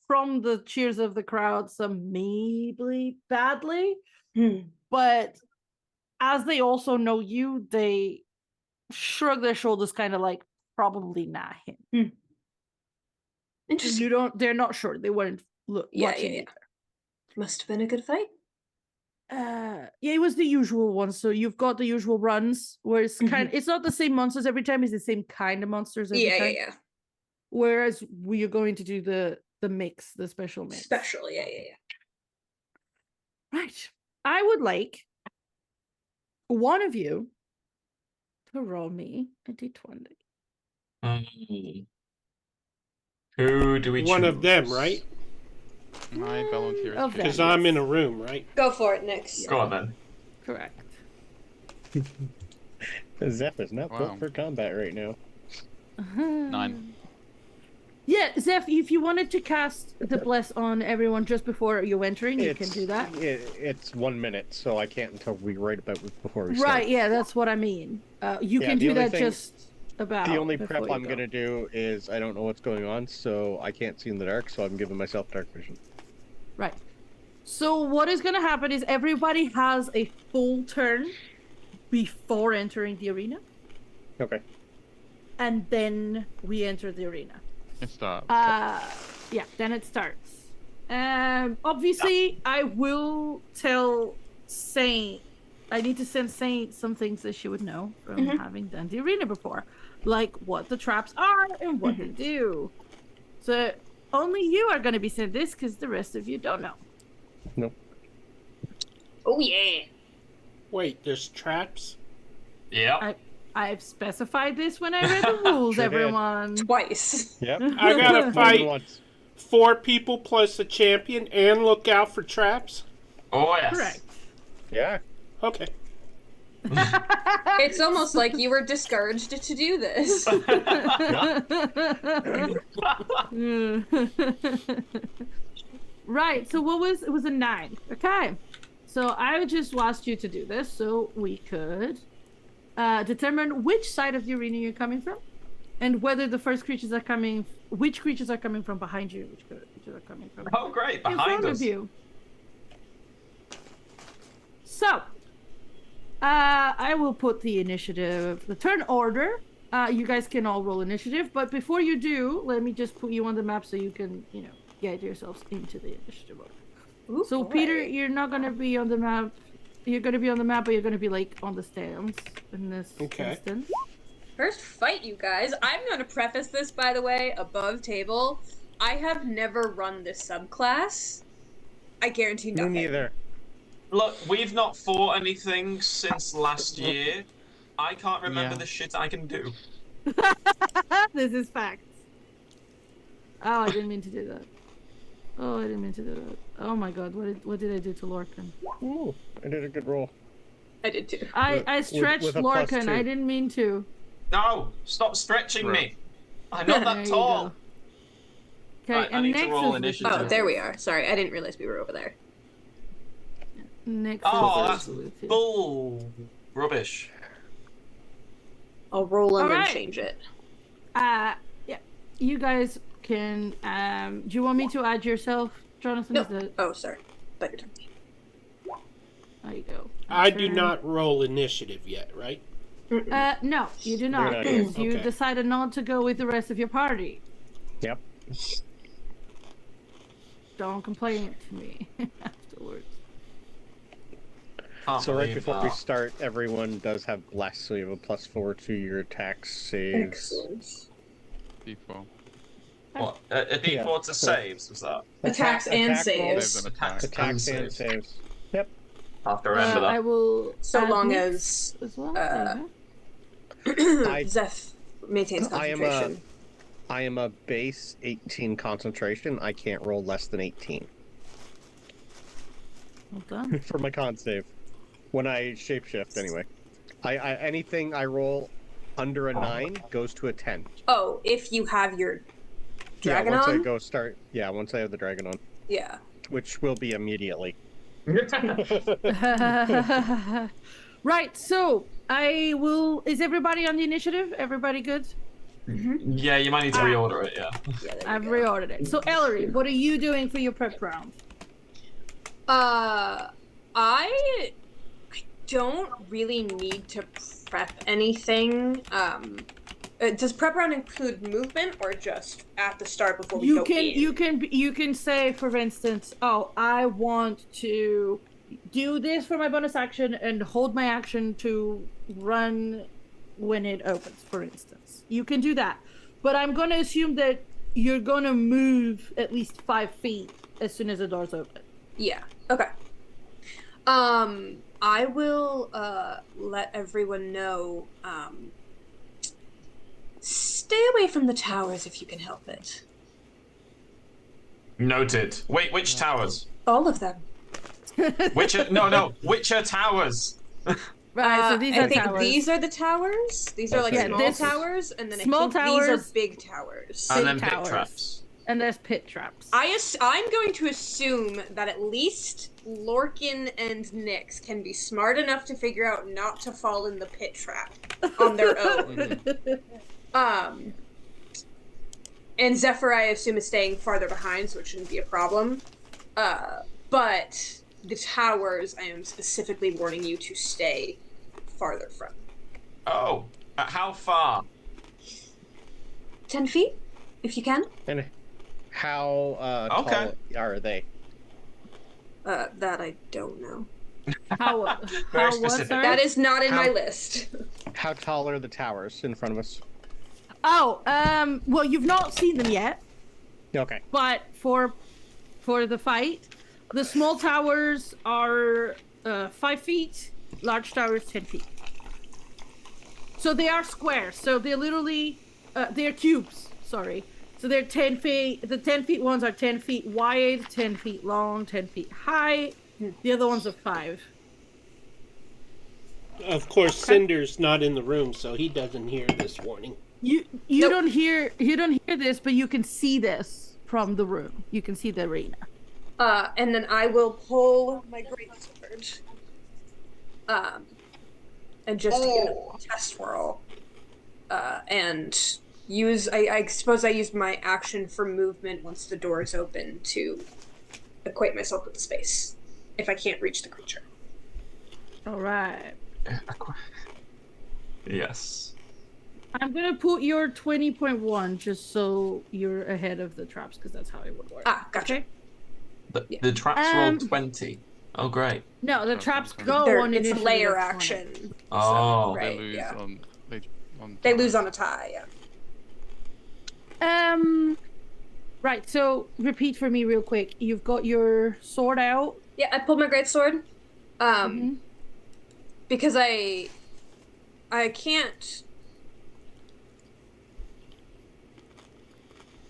Speaker 2: from the cheers of the crowd, some maybe badly. But as they also know you, they shrug their shoulders, kind of like, probably not him.
Speaker 5: Interesting.
Speaker 2: They're not sure. They weren't watching either.
Speaker 5: Must have been a good fight.
Speaker 2: It was the usual one. So you've got the usual runs where it's it's not the same monsters every time, it's the same kind of monsters every time.
Speaker 5: Yeah.
Speaker 2: Whereas we are going to do the mix, the special mix.
Speaker 5: Special, yeah.
Speaker 2: Right. I would like one of you to roll me a d20.
Speaker 6: Who do we choose?
Speaker 1: One of them, right?
Speaker 3: I volunteer.
Speaker 1: Because I'm in a room, right?
Speaker 5: Go for it, Nix.
Speaker 6: Go on then.
Speaker 2: Correct.
Speaker 4: Zeph is not built for combat right now.
Speaker 3: 9.
Speaker 2: Yeah, Zeph, if you wanted to cast the bless on everyone just before you entering, you can do that.
Speaker 4: It's 1 minute, so I can't until we write about it before we start.
Speaker 2: Right, yeah, that's what I mean. You can do that just about.
Speaker 4: The only prep I'm going to do is I don't know what's going on, so I can't see in the dark, so I'm giving myself dark vision.
Speaker 2: Right. So what is going to happen is everybody has a full turn before entering the arena.
Speaker 4: Okay.
Speaker 2: And then we enter the arena.
Speaker 3: It starts.
Speaker 2: Yeah, then it starts. Obviously, I will tell Saint. I need to send Saint some things that she would know from having done the arena before, like what the traps are and what they do. So only you are going to be sent this because the rest of you don't know.
Speaker 4: No.
Speaker 5: Oh yeah.
Speaker 1: Wait, there's traps?
Speaker 6: Yeah.
Speaker 2: I've specified this when I read the rules, everyone.
Speaker 5: Twice.
Speaker 4: Yep.
Speaker 1: I gotta fight 4 people plus a champion and look out for traps?
Speaker 6: Oh, yes.
Speaker 2: Correct.
Speaker 4: Yeah.
Speaker 1: Okay.
Speaker 5: It's almost like you were discouraged to do this.
Speaker 2: Right, so it was a 9. Okay. So I just asked you to do this so we could determine which side of the arena you're coming from, and whether the first creatures are coming, which creatures are coming from behind you, which creatures are coming from
Speaker 6: Oh, great!
Speaker 2: in
Speaker 6: Behind
Speaker 2: front
Speaker 6: us.
Speaker 2: of you. So, I will put the initiative, the turn order. You guys can all roll initiative, but before you do, let me just put you on the map so you can, get yourselves into the initiative order.
Speaker 5: Ooh,
Speaker 2: So,
Speaker 5: boy.
Speaker 2: Peter, you're not going to be on the map. You're going to be on the map, but you're going to be, like, on the stands in this instance.
Speaker 5: First fight, you guys. I'm going to preface this, by the way, above table. I have never run this subclass. I guarantee nothing.
Speaker 4: Me neither.
Speaker 6: Look, we've not fought anything since last year. I can't remember the shit I can do.
Speaker 2: This is facts. Oh, I didn't mean to do that. Oh, I didn't mean to do that. Oh my god, what did I do to Lorcan?
Speaker 4: Ooh, I did a good roll.
Speaker 5: I did too.
Speaker 2: I stretched
Speaker 4: with a
Speaker 2: Lorcan.
Speaker 4: +2.
Speaker 2: I didn't mean to.
Speaker 6: No, stop stretching me. I'm not
Speaker 2: There
Speaker 6: that
Speaker 2: you
Speaker 6: tall.
Speaker 2: go. Okay,
Speaker 6: Right, I
Speaker 2: and
Speaker 6: need to
Speaker 2: next
Speaker 6: roll
Speaker 2: is
Speaker 6: initiative.
Speaker 5: Oh, there we are. Sorry, I didn't realize we were over there.
Speaker 2: Next
Speaker 6: Oh,
Speaker 2: is
Speaker 6: that's
Speaker 2: Lucy.
Speaker 6: bull rubbish.
Speaker 5: I'll roll and
Speaker 2: All
Speaker 5: then
Speaker 2: right.
Speaker 5: change it.
Speaker 2: Yeah, you guys can. Do you want me to add yourself, Jonathan?
Speaker 5: No.
Speaker 2: Is that...
Speaker 5: Oh, sorry. But your turn.
Speaker 2: There you go.
Speaker 1: I do
Speaker 2: Turn.
Speaker 1: not roll initiative yet, right?
Speaker 2: No, you do not,
Speaker 4: not
Speaker 2: because you
Speaker 1: Okay.
Speaker 2: decided not to go with the rest of your party.
Speaker 4: Yep.
Speaker 2: Don't complain to me afterwards.
Speaker 6: Can't
Speaker 4: So right
Speaker 6: believe
Speaker 4: before we
Speaker 6: that.
Speaker 4: start, everyone does have bless, so you have a +4 to your attack saves.
Speaker 5: Excellent.
Speaker 3: Default.
Speaker 6: What? A D4
Speaker 4: Yeah.
Speaker 6: to saves, was that?
Speaker 5: Attacks and
Speaker 4: attack rolls.
Speaker 5: saves.
Speaker 3: Saves and
Speaker 6: Attacks
Speaker 3: attacks.
Speaker 4: Attacks
Speaker 6: and
Speaker 4: and
Speaker 6: saves.
Speaker 4: saves. Yep.
Speaker 6: I'll have to remember that.
Speaker 2: I will.
Speaker 5: So
Speaker 2: add
Speaker 5: long
Speaker 2: Nyx as well. There you go.
Speaker 5: Zeph maintains concentration.
Speaker 4: I am a base 18 concentration. I can't roll less than 18
Speaker 2: Well done.
Speaker 4: for my con save. When I shapeshift, anyway. I anything I roll under a 9 goes to a 10.
Speaker 5: Oh, if you have your dragon
Speaker 4: once
Speaker 5: on?
Speaker 4: I go start. Yeah, once I have the dragon on,
Speaker 5: Yeah.
Speaker 4: which will be immediately.
Speaker 2: Right. So I will. Is everybody on the initiative? Everybody good?
Speaker 6: Yeah, you might need to reorder it, yeah.
Speaker 5: Yeah, there
Speaker 2: I've
Speaker 5: we go.
Speaker 2: reordered it. So Ellery, what are you doing for your prep round?
Speaker 5: I don't really need to prep anything. Does prep round include movement or just at the start before we go in?
Speaker 2: You can say, for instance, oh, I want to do this for my bonus action and hold my action to run when it opens, for instance. You can do that. But I'm going to assume that you're going to move at least 5 feet as soon as the doors open.
Speaker 5: Yeah. Okay. I will let everyone know. Stay away from the towers if you can help it.
Speaker 6: Noted. Wait, which towers?
Speaker 5: All of them.
Speaker 6: Which are towers?
Speaker 2: Right, so these
Speaker 5: I
Speaker 2: are
Speaker 5: think
Speaker 2: towers.
Speaker 5: these are the towers. These are like
Speaker 6: Okay.
Speaker 5: small
Speaker 2: this-
Speaker 5: towers, and then
Speaker 2: small
Speaker 5: I think these
Speaker 2: towers.
Speaker 5: are big towers.
Speaker 6: And then
Speaker 2: Big
Speaker 6: pit
Speaker 2: towers.
Speaker 6: traps.
Speaker 2: And there's pit traps.
Speaker 5: I'm going to assume that at least Lorcan and Nyx can be smart enough to figure out not to fall in the pit trap on their own. And Zephyr, I assume, is staying farther behind, so it shouldn't be a problem. But the towers, I am specifically warning you to stay farther from.
Speaker 6: Oh, how far?
Speaker 5: 10 feet, if you can.
Speaker 4: And how
Speaker 6: Okay.
Speaker 4: tall are they?
Speaker 5: That I don't know.
Speaker 2: How
Speaker 6: Very
Speaker 2: what,
Speaker 6: specific.
Speaker 2: sorry?
Speaker 5: That is not in
Speaker 4: How-
Speaker 5: my list.
Speaker 4: How tall are the towers in front of us?
Speaker 2: Oh, well, you've not seen them yet,
Speaker 4: Okay.
Speaker 2: but for the fight, the small towers are 5 feet, large towers 10 feet. So they are squares. So they're literally they're cubes. Sorry. So they're 10 feet. The 10 feet ones are 10 feet wide, 10 feet long, 10 feet high. The other ones are 5.
Speaker 1: Of course, Cinder's not in the room, so he doesn't hear this warning.
Speaker 2: You
Speaker 5: Nope.
Speaker 2: don't hear this, but you can see this from the room. You can see the arena.
Speaker 5: And then I will pull my great encountered. And just to get a test roll. And I suppose I used my action for movement once the door is open to acquaint myself with the space if I can't reach the creature.
Speaker 2: All right.
Speaker 6: Yes.
Speaker 2: I'm gonna put your 20.1 just so you're ahead of the traps because that's how it would work.
Speaker 5: Ah, gotcha.
Speaker 2: Okay?
Speaker 6: The traps roll 20. Oh, great.
Speaker 2: No, the traps go on
Speaker 5: It's a
Speaker 2: initiative
Speaker 5: layer
Speaker 2: of 20.
Speaker 5: action.
Speaker 6: Oh.
Speaker 5: So, right,
Speaker 3: They lose
Speaker 5: yeah.
Speaker 3: they
Speaker 5: lose on a tie, yeah.
Speaker 2: Right, so repeat for me real quick. You've got your sword out.
Speaker 5: Yeah, I pulled my greatsword. Because I can't.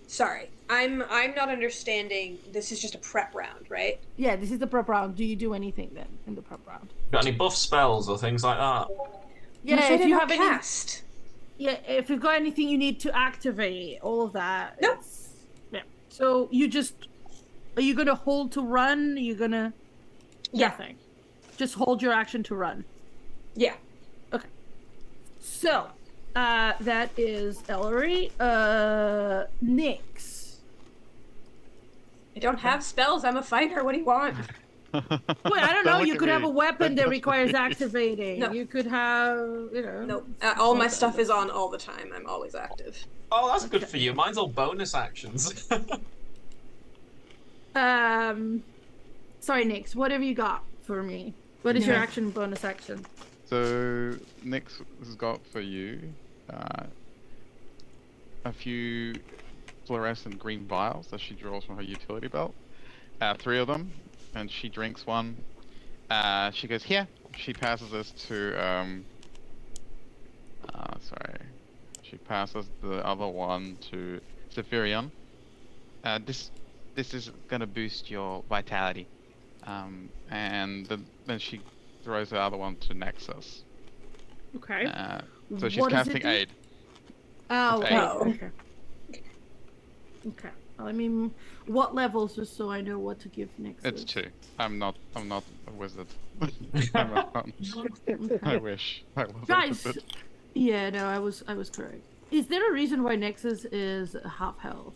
Speaker 5: Sorry, I'm not understanding. This is just a prep round, right?
Speaker 2: Yeah, this is the prep round. Do you do anything then in the prep round?
Speaker 6: Got any buff spells or things like that?
Speaker 2: Yeah, if you have
Speaker 5: cast.
Speaker 2: Yeah, if you've got anything you need to activate, all of that.
Speaker 5: Nope.
Speaker 2: Yeah. So you just are you gonna hold to run? Are you gonna nothing? Just hold your action to run.
Speaker 5: Yeah.
Speaker 2: Okay. So, that is Ellery. Nyx.
Speaker 5: I don't have spells. I'm a fighter. What do you want?
Speaker 2: Wait, I don't know. You could have a weapon that requires
Speaker 3: me.
Speaker 2: activating.
Speaker 5: No.
Speaker 2: You could have,
Speaker 5: Nope. All my stuff is on all the time. I'm always active.
Speaker 6: Oh, that's good for you. Mine's all bonus actions.
Speaker 2: Sorry, Nyx. What have you got for me? What is your action bonus action?
Speaker 3: So Nyx has got for you a few fluorescent green vials that she draws from her utility belt. 3 of them, and she drinks one. She goes here. She passes this to She passes the other one to Zephyrion. This is gonna boost your vitality. And then she throws the other one to Nexus.
Speaker 2: Okay.
Speaker 3: So she's casting Aid.
Speaker 2: Oh,
Speaker 3: Aid.
Speaker 2: Okay. Okay. I mean, what levels, just so I know what to give Nexus?
Speaker 3: It's 2. I'm not a wizard. I wish I was a wizard.
Speaker 2: Yeah, no, I was correct. Is there a reason why Nexus is half health?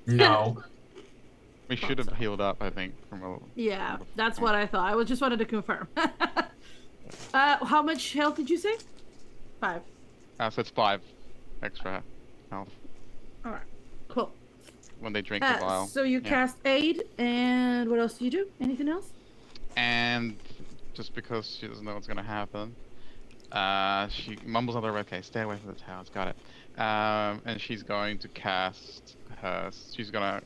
Speaker 6: No.
Speaker 3: We should have healed up, I think, from a...
Speaker 2: Yeah, that's what I thought. I just wanted to confirm. How much health did you say? 5.
Speaker 3: So it's 5 extra health.
Speaker 2: Alright, cool.
Speaker 3: When they drink the vial.
Speaker 2: So you cast Aid, and what else do you do? Anything else?
Speaker 3: And just because she doesn't know what's gonna happen, she mumbles under her breath, okay, stay away from the towers, got it. And she's going to cast she's gonna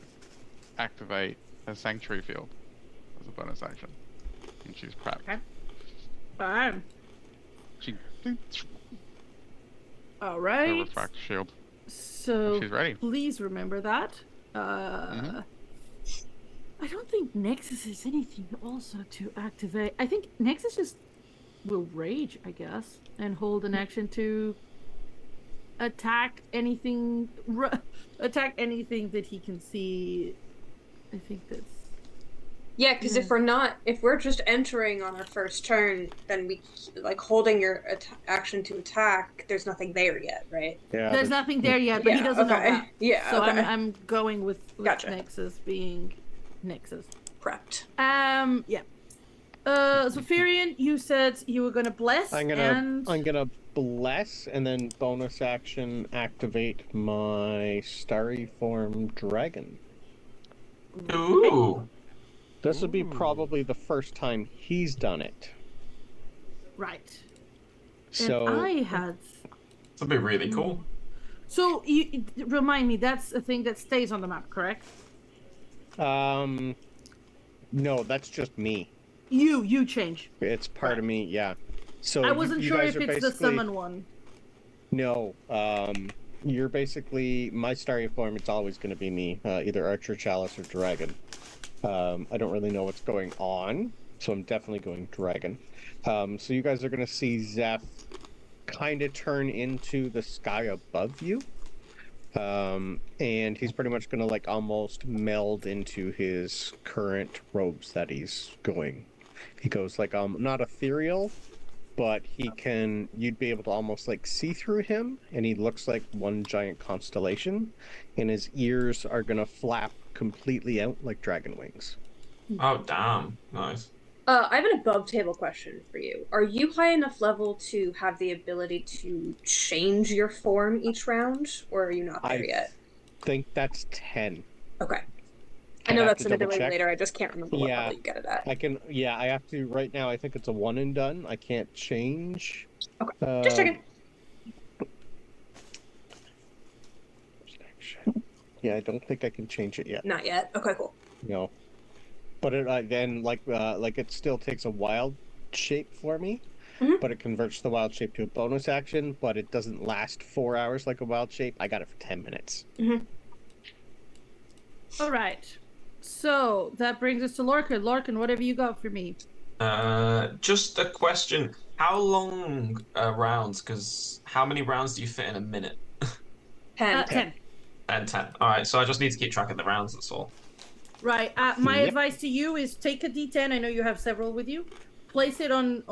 Speaker 3: activate her Sanctuary Field as a bonus action. And she's prepped.
Speaker 2: Okay. Fine. Alright.
Speaker 3: Her refract shield.
Speaker 2: So
Speaker 3: she's ready.
Speaker 2: Please remember that. I don't think Nexus has anything also to activate. I think Nexus just will rage, I guess, and hold an action to attack anything. Attack anything that he can see. I think that's.
Speaker 5: Yeah, because if we're just entering on our first turn, then we holding your action to attack. There's nothing there yet, right?
Speaker 2: Yeah. There's nothing there yet, but he doesn't know that.
Speaker 5: Yeah.
Speaker 2: So
Speaker 5: okay.
Speaker 2: I'm going with
Speaker 5: Gotcha.
Speaker 2: Nexus being Nexus.
Speaker 5: Prepped.
Speaker 2: Yeah. Zephyrion, you said you were gonna bless.
Speaker 4: I'm gonna bless and then bonus action activate my starry form dragon.
Speaker 6: Ooh.
Speaker 4: This would be probably the first time he's done it.
Speaker 2: Right.
Speaker 4: So
Speaker 2: and I had.
Speaker 6: That'd be really cool.
Speaker 2: So you remind me, that's a thing that stays on the map, correct?
Speaker 4: No, that's just me.
Speaker 2: You change.
Speaker 4: It's part of me, yeah. So
Speaker 2: I wasn't
Speaker 4: you
Speaker 2: sure
Speaker 4: guys
Speaker 2: if
Speaker 4: are
Speaker 2: it's the summon one.
Speaker 4: No, you're basically my starry form. It's always going to be me, either archer, chalice, or dragon. I don't really know what's going on, so I'm definitely going dragon. So you guys are going to see Zeph kind of turn into the sky above you. And he's pretty much going to almost meld into his current robes that he's going. He goes like not ethereal, but you'd be able to almost like see through him, and he looks like one giant constellation, and his ears are gonna flap completely out like dragon wings.
Speaker 6: Oh, damn. Nice.
Speaker 5: I have an above table question for you. Are you high enough level to have the ability to change your form each round, or are you not there yet?
Speaker 4: I think that's 10.
Speaker 5: Okay. I know
Speaker 4: have
Speaker 5: that's
Speaker 4: to
Speaker 5: an ability
Speaker 4: double-check.
Speaker 5: later. I just can't remember what
Speaker 4: Yeah.
Speaker 5: level you get it at.
Speaker 4: I have to right now. I think it's a one and done. I can't change.
Speaker 5: Okay. Just checking.
Speaker 4: Yeah, I don't think I can change it yet.
Speaker 5: Not yet. Okay, cool.
Speaker 4: No. But then like it still takes a wild shape for me, but it converts the wild shape to a bonus action, but it doesn't last 4 hours like a wild shape. I got it for 10 minutes.
Speaker 2: All right. So that brings us to Lorcan. Lorcan, what have you got for me?
Speaker 6: Just a question. How long rounds? Because how many rounds do you fit in a minute?
Speaker 5: 10.
Speaker 2: 10.
Speaker 6: And 10. All right, so I just need to keep track of the rounds, that's all.
Speaker 2: Right. My advice to you is take a D10. I know you have several with you. Place it on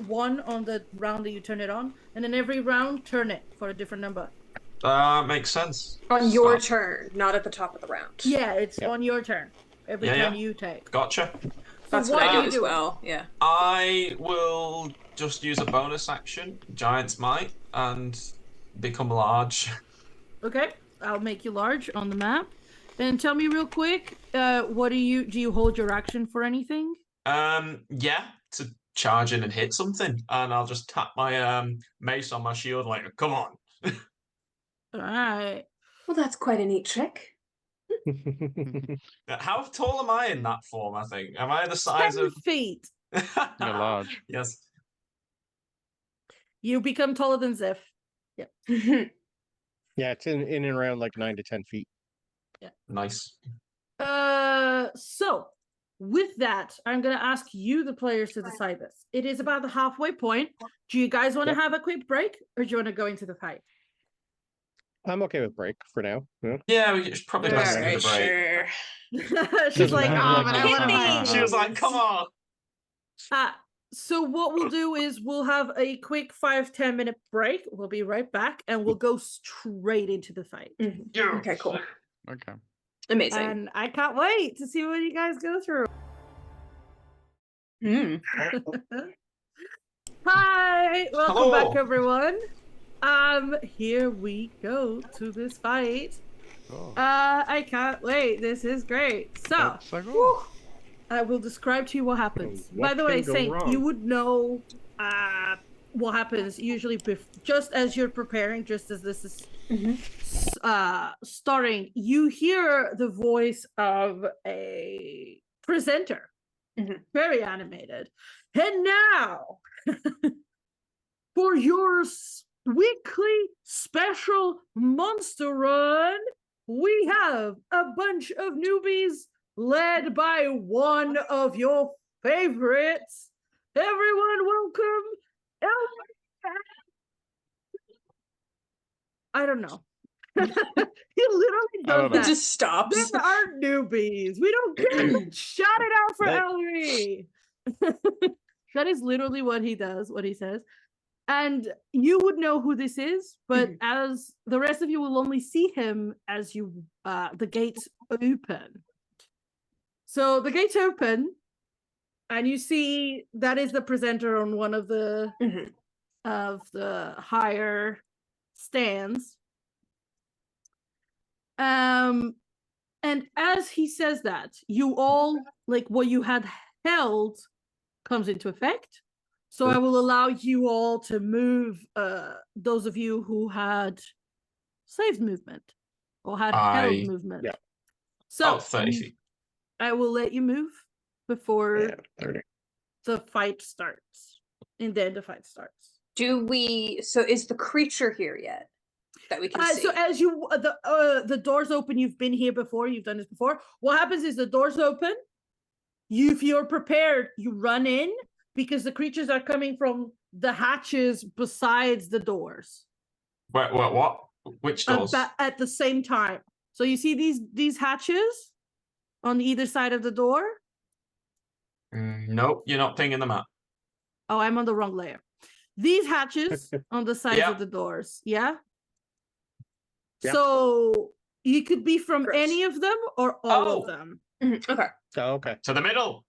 Speaker 2: one on the round that you turn it on, and then every round turn it for a different number.
Speaker 6: Makes sense.
Speaker 5: On your turn, not at the top of the round.
Speaker 2: Yeah, it's on your turn. Every turn you take.
Speaker 6: Gotcha.
Speaker 5: That's what I do as well. Yeah.
Speaker 6: I will just use a bonus action, Giant's Might, and become large.
Speaker 2: Okay, I'll make you large on the map. Then tell me real quick, do you hold your action for anything?
Speaker 6: Yeah, to charge in and hit something, and I'll just tap my mace on my shield like, come on.
Speaker 2: All right.
Speaker 5: Well, that's quite a neat trick.
Speaker 6: How tall am I in that form, I think? Am I the size
Speaker 2: 10
Speaker 6: of...
Speaker 2: feet.
Speaker 3: You're large.
Speaker 6: Yes.
Speaker 2: You become taller than Ziff. Yep.
Speaker 4: Yeah, it's in and around like 9 to 10 feet.
Speaker 2: Yeah.
Speaker 6: Nice.
Speaker 2: So with that, I'm gonna ask you, the players, to decide this. It is about the halfway point. Do you guys want to have a quick break, or do you want to go into the fight?
Speaker 4: I'm okay with break for now.
Speaker 6: Yeah, we should probably best to do the break.
Speaker 5: Sure.
Speaker 2: She's like, oh, but I want to fight.
Speaker 6: She was like, come on.
Speaker 2: So what we'll do is we'll have a quick 5-10 minute break. We'll be right back, and we'll go straight into the fight.
Speaker 5: Okay, cool.
Speaker 3: Okay.
Speaker 5: Amazing.
Speaker 2: And I can't wait to see what you guys go through. Hi, welcome back, everyone. Here we go to this fight.
Speaker 3: Oh.
Speaker 2: I can't wait. This is great. So, I will describe to you what happens. By the way, Saint, you would know what happens usually just as you're preparing, just as this is starting. You hear the voice of a presenter, very animated. And now, for your weekly special monster run, we have a bunch of newbies led by one of your favorites. Everyone, welcome I don't know. He literally does that.
Speaker 5: It just stops.
Speaker 2: There are newbies. We don't care. Shout it out for Ellery. That is literally what he does, what he says. And you would know who this is, but as the rest of you will only see him as you the gates open. So the gates open, and you see that is the presenter on one of the higher stands. And as he says that, you all, like, what you had held comes into effect. So I will allow you all to move, those of you who had saved movement or had held movement. Yeah. So
Speaker 6: 30 feet.
Speaker 2: I will let you move before
Speaker 4: 30.
Speaker 2: the fight starts. And then the fight starts.
Speaker 5: So is the creature here yet? That we can see.
Speaker 2: So as you the doors open, you've been here before, you've done this before. What happens is the doors open. If you're prepared, you run in because the creatures are coming from the hatches besides the doors.
Speaker 6: What? Which doors?
Speaker 2: At the same time. So you see these hatches on either side of the door?
Speaker 6: Nope, you're not pinging the map.
Speaker 2: Oh, I'm on the wrong layer. These hatches on the sides
Speaker 6: Yeah.
Speaker 2: of the doors, yeah?
Speaker 4: Yeah.
Speaker 2: So you could be from
Speaker 5: Gross.
Speaker 2: any of them or all
Speaker 6: Oh.
Speaker 2: of them.
Speaker 5: Okay.
Speaker 4: Oh, okay.
Speaker 6: To the middle.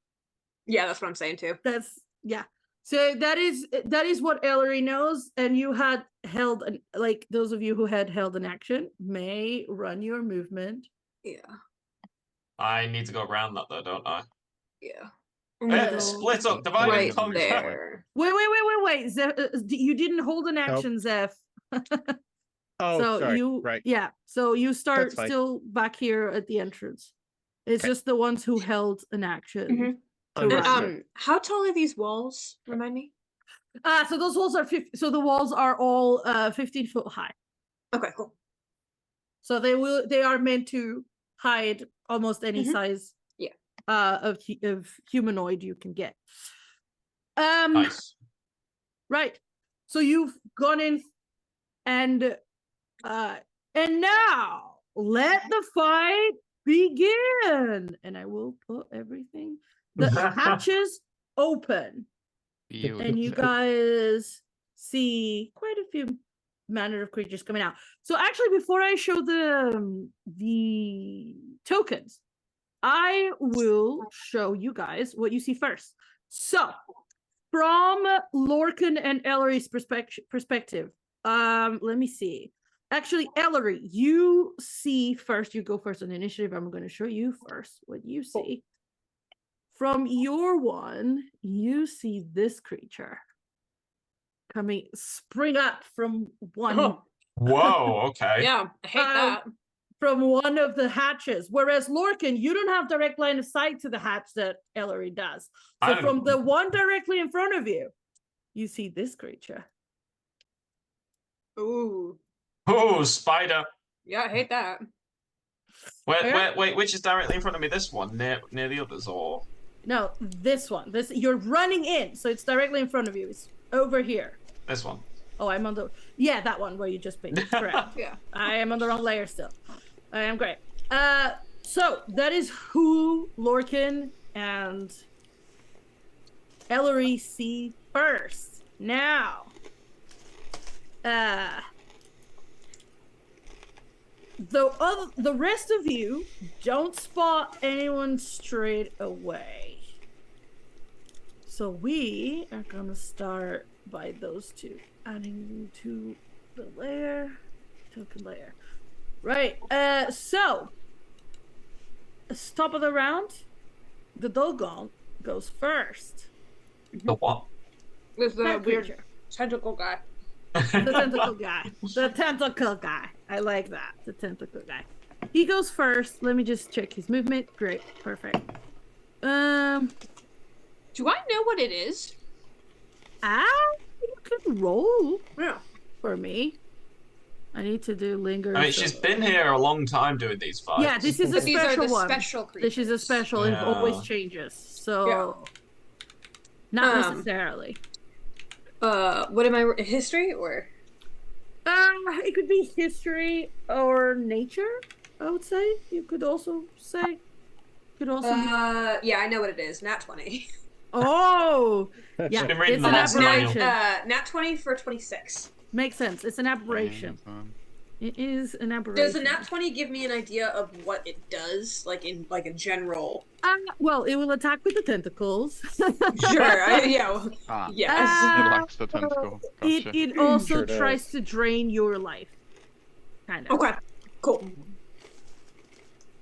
Speaker 5: Yeah, that's what I'm saying too.
Speaker 2: That's yeah. So that is what Ellery knows, and you had held an, like those of you who had held an action may run your movement.
Speaker 5: Yeah.
Speaker 6: I need to go around that though, don't I?
Speaker 5: Yeah.
Speaker 6: Split up, divide
Speaker 5: Right
Speaker 6: and conquer.
Speaker 5: there.
Speaker 2: Wait. You didn't hold an action, Zeph.
Speaker 4: Oh,
Speaker 2: So
Speaker 4: sorry.
Speaker 2: you
Speaker 4: Right.
Speaker 2: yeah. So you start
Speaker 4: That's fine.
Speaker 2: still back here at the entrance. It's
Speaker 4: Okay.
Speaker 2: just the ones who held an action.
Speaker 5: Mhm.
Speaker 2: to
Speaker 5: And,
Speaker 2: run.
Speaker 4: Understood.
Speaker 5: how tall are these walls? Remind me.
Speaker 2: So those walls are 50, so the walls are all 15 foot high.
Speaker 5: Okay, cool.
Speaker 2: So they are meant to hide almost any
Speaker 5: Mhm.
Speaker 2: size
Speaker 5: Yeah.
Speaker 2: of humanoid you can get.
Speaker 6: Nice.
Speaker 2: Right. So you've gone in and now let the fight begin. And I will put everything. The hatches open. And you guys see quite a few manner of creatures coming out. So actually, before I show the tokens, I will show you guys what you see first. So, from Lorcan and Ellery's perspective, let me see. Actually, Ellery, you see first. You go first on initiative. I'm going to show you first what you see. From your one, you see this creature spring up from one.
Speaker 5: Oh,
Speaker 6: Whoa, okay.
Speaker 5: yeah, I hate that.
Speaker 2: From one of the hatches. Whereas Lorcan, you don't have direct line of sight to the hatch that Ellery does. So from the one directly in front of you, you see this creature.
Speaker 5: Ooh.
Speaker 6: Oh, spider.
Speaker 5: Yeah, I hate that.
Speaker 6: Wait, which is directly in front of me? This one, near the others, or?
Speaker 2: No, this one. You're running in, so it's directly in front of you. It's over here.
Speaker 6: This one.
Speaker 2: Oh, I'm on the that one where you just picked. Correct.
Speaker 5: Yeah.
Speaker 2: I am on the wrong layer still. I am great. So that is who Lorcan and Ellery see first. Now, the rest of you don't spot anyone straight away. So we are gonna start by those two, adding to the layer, token layer. Right. So top of the round, the Dogon goes first.
Speaker 6: The what?
Speaker 5: With the
Speaker 2: That
Speaker 5: weird
Speaker 2: creature.
Speaker 5: tentacle guy.
Speaker 2: The tentacle guy. The tentacle guy. I like that. The tentacle guy. He goes first. Let me just check his movement. Great. Perfect.
Speaker 5: Do I know what it is?
Speaker 2: You can roll
Speaker 5: Yeah.
Speaker 2: for me. I need to do linger.
Speaker 6: I mean, she's been here a long time doing these fights.
Speaker 2: Yeah, this is a
Speaker 5: But these are
Speaker 2: special
Speaker 5: the
Speaker 2: one.
Speaker 5: special creatures.
Speaker 2: This is a special. It always
Speaker 6: Yeah.
Speaker 2: changes. So, not necessarily.
Speaker 5: What am I? History or?
Speaker 2: It could be history or nature. I would say you could also say. Could also.
Speaker 5: Yeah, I know what it is. Nat 20.
Speaker 2: Oh,
Speaker 4: That's
Speaker 2: yeah.
Speaker 4: it.
Speaker 6: Been reading
Speaker 2: It's
Speaker 6: the
Speaker 2: an
Speaker 6: last manual.
Speaker 2: aberration.
Speaker 5: Nat 20 for 26.
Speaker 2: Makes sense. It's an aberration. It is an aberration.
Speaker 5: Does a nat 20 give me an idea of what it does, like in like a general?
Speaker 2: Well, it will attack with the tentacles.
Speaker 5: Sure. Yeah. Yes.
Speaker 3: It likes the tentacle. Gotcha.
Speaker 2: It also
Speaker 4: Sure does.
Speaker 2: tries to drain your life. Kind of.
Speaker 5: Okay. Cool.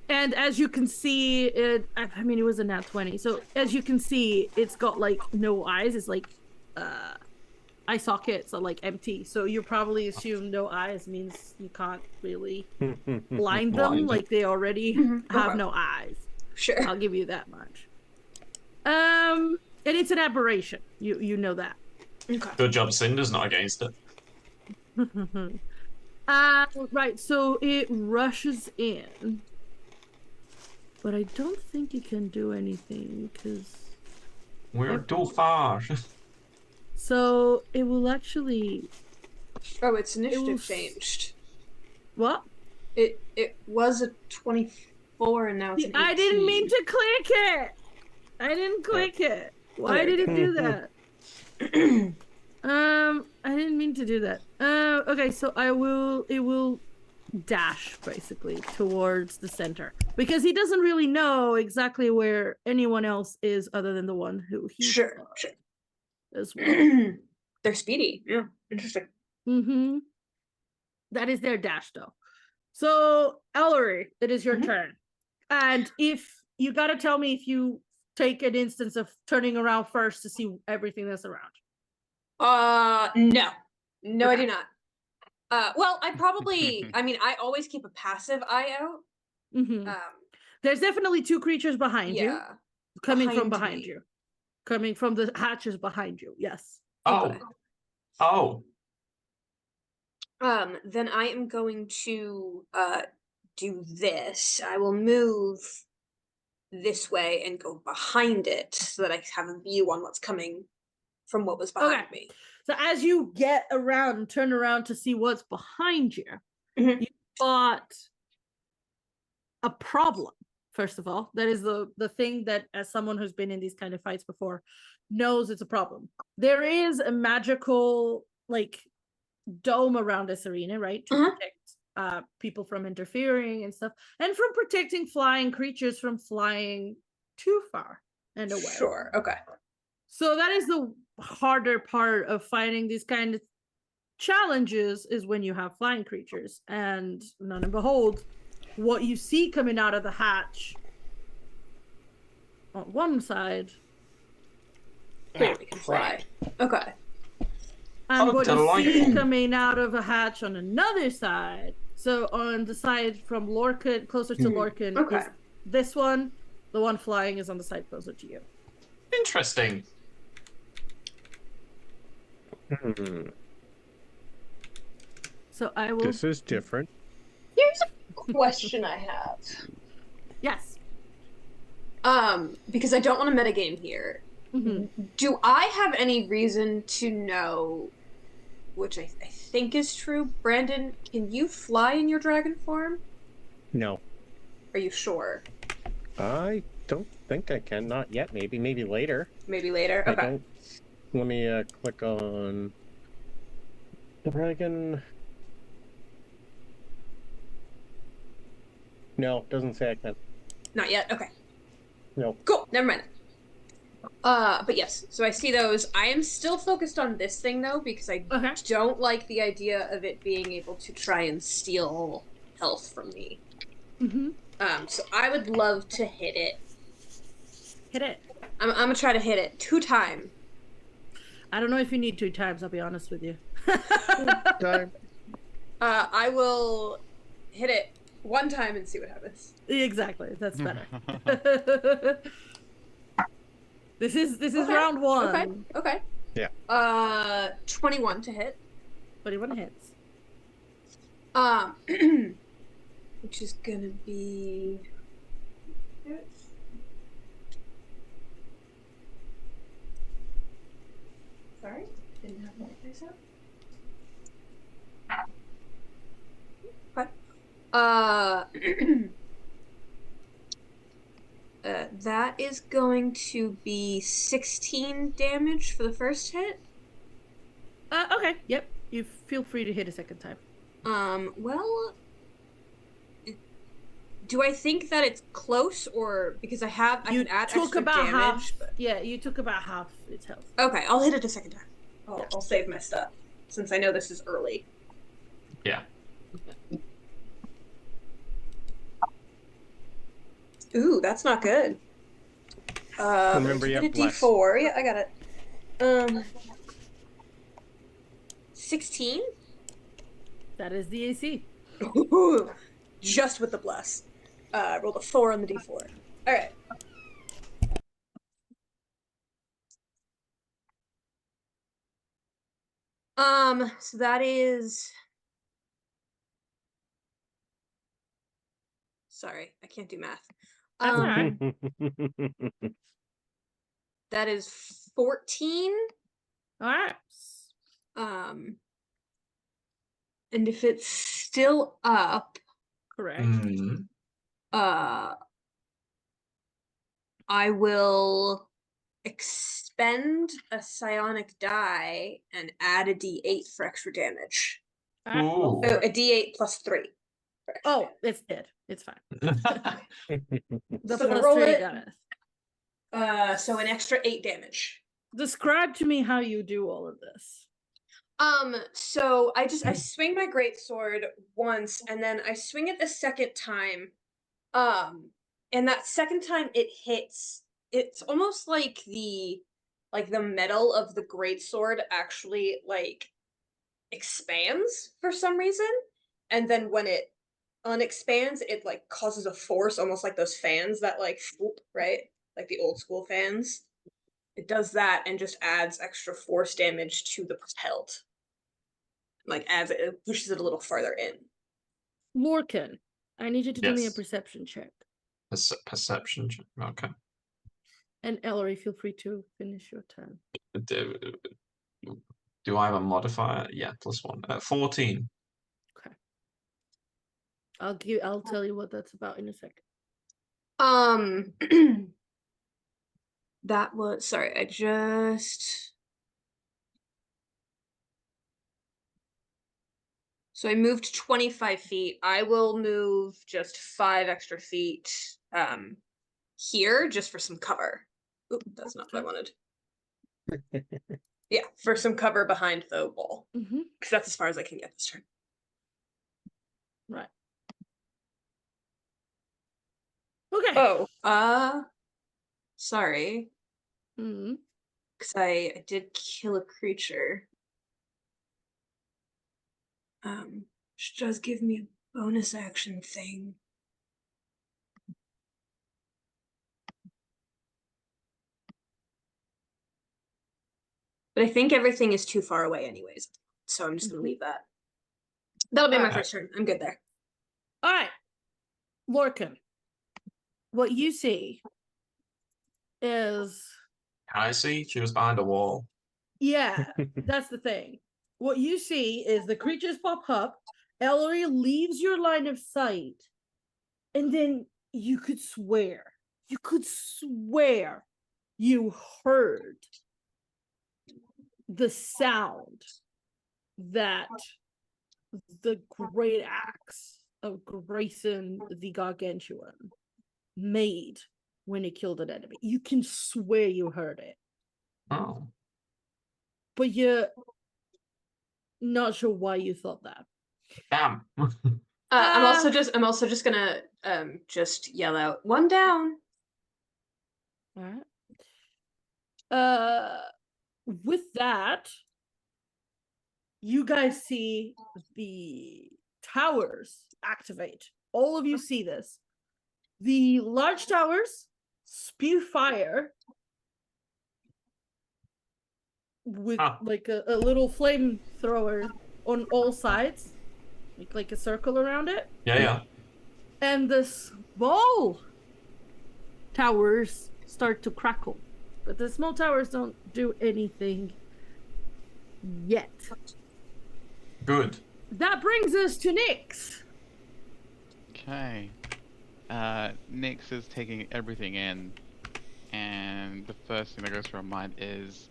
Speaker 2: And as you can see, it was a nat 20. So as you can see, it's got like no eyes. It's like eye sockets are like empty. So you probably assume no eyes means you can't really blind them.
Speaker 6: Blind.
Speaker 2: Like they already have
Speaker 5: Okay.
Speaker 2: no eyes.
Speaker 5: Sure.
Speaker 2: I'll give you that much. And it's an aberration. You know that.
Speaker 5: Okay.
Speaker 6: Good job, Cinder's not against it.
Speaker 2: Right, so it rushes in. But I don't think it can do anything because
Speaker 6: We're too far.
Speaker 2: so it will actually
Speaker 5: Oh, its initiative
Speaker 2: was-
Speaker 5: changed.
Speaker 2: what?
Speaker 5: It was a 24 and now it's an 18.
Speaker 2: I didn't mean to click it. I didn't click it. Why
Speaker 5: there we
Speaker 2: did it do that? I didn't mean to do that. Okay, so it will dash basically towards the center because he doesn't really know exactly where anyone else is other than the one who he
Speaker 5: Sure.
Speaker 2: as well.
Speaker 5: They're speedy. Yeah, interesting.
Speaker 2: Mm-hmm. That is their dash though. So Ellery, it is your turn. And if you gotta tell me if you take an instance of turning around first to see everything that's around.
Speaker 5: No. No,
Speaker 2: Okay.
Speaker 5: I do not. Well, I probably, I mean, I always keep a passive eye out.
Speaker 2: Mm-hmm. There's definitely two creatures behind you.
Speaker 5: Yeah.
Speaker 2: Coming from
Speaker 5: Behind
Speaker 2: behind
Speaker 5: me.
Speaker 2: you. Coming from the hatches behind you, yes.
Speaker 6: Oh.
Speaker 5: Okay.
Speaker 6: Oh.
Speaker 5: Then I am going to do this. I will move this way and go behind it so that I have a view on what's coming from what was behind me.
Speaker 2: So as you get around and turn around to see what's behind you, you spot a problem. First of all, that is the thing that, as someone who's been in these kind of fights before, knows it's a problem. There is a magical like dome around this arena, right, to protect people from interfering and stuff, and from protecting flying creatures from flying too far and away.
Speaker 5: Sure. Okay.
Speaker 2: So that is the harder part of fighting these kind of challenges, is when you have flying creatures. And none and behold, what you see coming out of the hatch on one side
Speaker 5: clearly can fly. Okay.
Speaker 2: and what you see
Speaker 6: delightful.
Speaker 2: coming out of a hatch on another side. So on the side from Lorcan, closer to Lorcan,
Speaker 5: Okay.
Speaker 2: is this one. The one flying is on the side closer to you.
Speaker 6: Interesting.
Speaker 2: So I will.
Speaker 4: This is different.
Speaker 5: Here's a question I have.
Speaker 2: Yes.
Speaker 5: Because I don't want to metagame here. Do I have any reason to know, which I think is true, Brandon, can you fly in your dragon form?
Speaker 4: No.
Speaker 5: Are you sure?
Speaker 4: I don't think I can. Not yet. Maybe later.
Speaker 5: Maybe later? Okay.
Speaker 4: I don't. Let me click on the dragon. No, doesn't say I can.
Speaker 5: Not yet? Okay.
Speaker 4: No.
Speaker 5: Cool. Never mind. But yes, so I see those. I am still focused on this thing though, because I don't like the idea of it being able to try and steal health from me. So I would love to hit it.
Speaker 2: Hit it.
Speaker 5: I'm gonna try to hit it 2 times.
Speaker 2: I don't know if you need 2 times, I'll be honest with you.
Speaker 4: Time.
Speaker 5: I will hit it 1 time and see what happens.
Speaker 2: Exactly, that's better. This is round 1.
Speaker 5: Okay.
Speaker 4: Yeah.
Speaker 5: 21 to hit.
Speaker 2: 21 hits.
Speaker 5: Which is gonna be. Sorry, didn't have my face up. What? That is going to be 16 damage for the first hit.
Speaker 2: Okay, yep. You feel free to hit a second time.
Speaker 5: Well, do I think that it's close, or because I can add extra damage?
Speaker 2: Half. But... Yeah, you took about half its health.
Speaker 5: Okay, I'll hit it a second time. I'll save my stuff since I know this is early.
Speaker 6: Yeah.
Speaker 5: Ooh, that's not good.
Speaker 4: Remember, you have
Speaker 5: D4. Yeah, I got it. 16.
Speaker 2: That is the AC.
Speaker 5: Ooh, just with the bless. Rolled a 4 on the D4. All right. So that is. Sorry, I can't do math.
Speaker 2: That's all right.
Speaker 5: That is 14.
Speaker 2: All right.
Speaker 5: And if it's still up,
Speaker 2: correct.
Speaker 5: I will expend a psionic die and add a d8 for extra damage.
Speaker 2: Alright, roll
Speaker 6: Ooh.
Speaker 2: for
Speaker 5: Oh, a
Speaker 2: it.
Speaker 5: d8 plus 3. for extra
Speaker 2: Oh,
Speaker 5: damage.
Speaker 2: it's dead. It's fine. The
Speaker 5: So
Speaker 2: plus
Speaker 5: roll
Speaker 2: 3
Speaker 5: it.
Speaker 2: got it.
Speaker 5: So an extra 8 damage.
Speaker 2: Describe to me how you do all of this.
Speaker 5: So I swing my greatsword once, and then I swing it the second time. And that second time it hits. It's almost like the metal of the greatsword actually like expands for some reason, and then when it unexpands, it like causes a force, almost like those fans that like whoop, right, like the old school fans. It does that and just adds extra force damage to the propelled. Like as it pushes it a little farther in.
Speaker 2: Lorcan, I need you to do me a
Speaker 6: Yes.
Speaker 2: perception check.
Speaker 6: Perception check. Okay.
Speaker 2: And Ellery, feel free to finish your turn.
Speaker 6: Do I have a modifier? Yeah, +1. 14.
Speaker 2: Okay. I'll tell you what that's about in a second.
Speaker 5: That was sorry, I just so I moved 25 feet. I will move just 5 extra feet here just for some cover. Oop, that's not what I wanted. Yeah, for some cover behind the wall.
Speaker 2: Mm-hmm.
Speaker 5: Because that's as far as I can get this turn.
Speaker 2: Right. Okay.
Speaker 5: Oh, sorry.
Speaker 2: Mm-hmm.
Speaker 5: Because I did kill a creature. Which does give me a bonus action thing. But I think everything is too far away anyways. So I'm just gonna leave that. That'll be my first turn. I'm good there.
Speaker 2: All right. Lorcan, what you see is...
Speaker 6: Can I see? She was behind a wall.
Speaker 2: Yeah, that's the thing. What you see is the creatures pop up, Ellery leaves your line of sight, and then you could swear you heard the sound that the great axe of Grayson the Gargantuan made when it killed an enemy. You can swear you heard it.
Speaker 6: Oh.
Speaker 2: But you're not sure why you thought that.
Speaker 6: Damn.
Speaker 5: I'm also just gonna just yell out, "One down."
Speaker 2: All right. With that, you guys see the towers activate. All of you see this. The large towers spew fire with like a little flamethrower on all sides, like a circle around it.
Speaker 6: Yeah.
Speaker 2: And the small towers start to crackle. But the small towers don't do anything yet.
Speaker 6: Good.
Speaker 2: That brings us to Nyx.
Speaker 3: Okay. Nyx is taking everything in, and the first thing that goes through her mind is,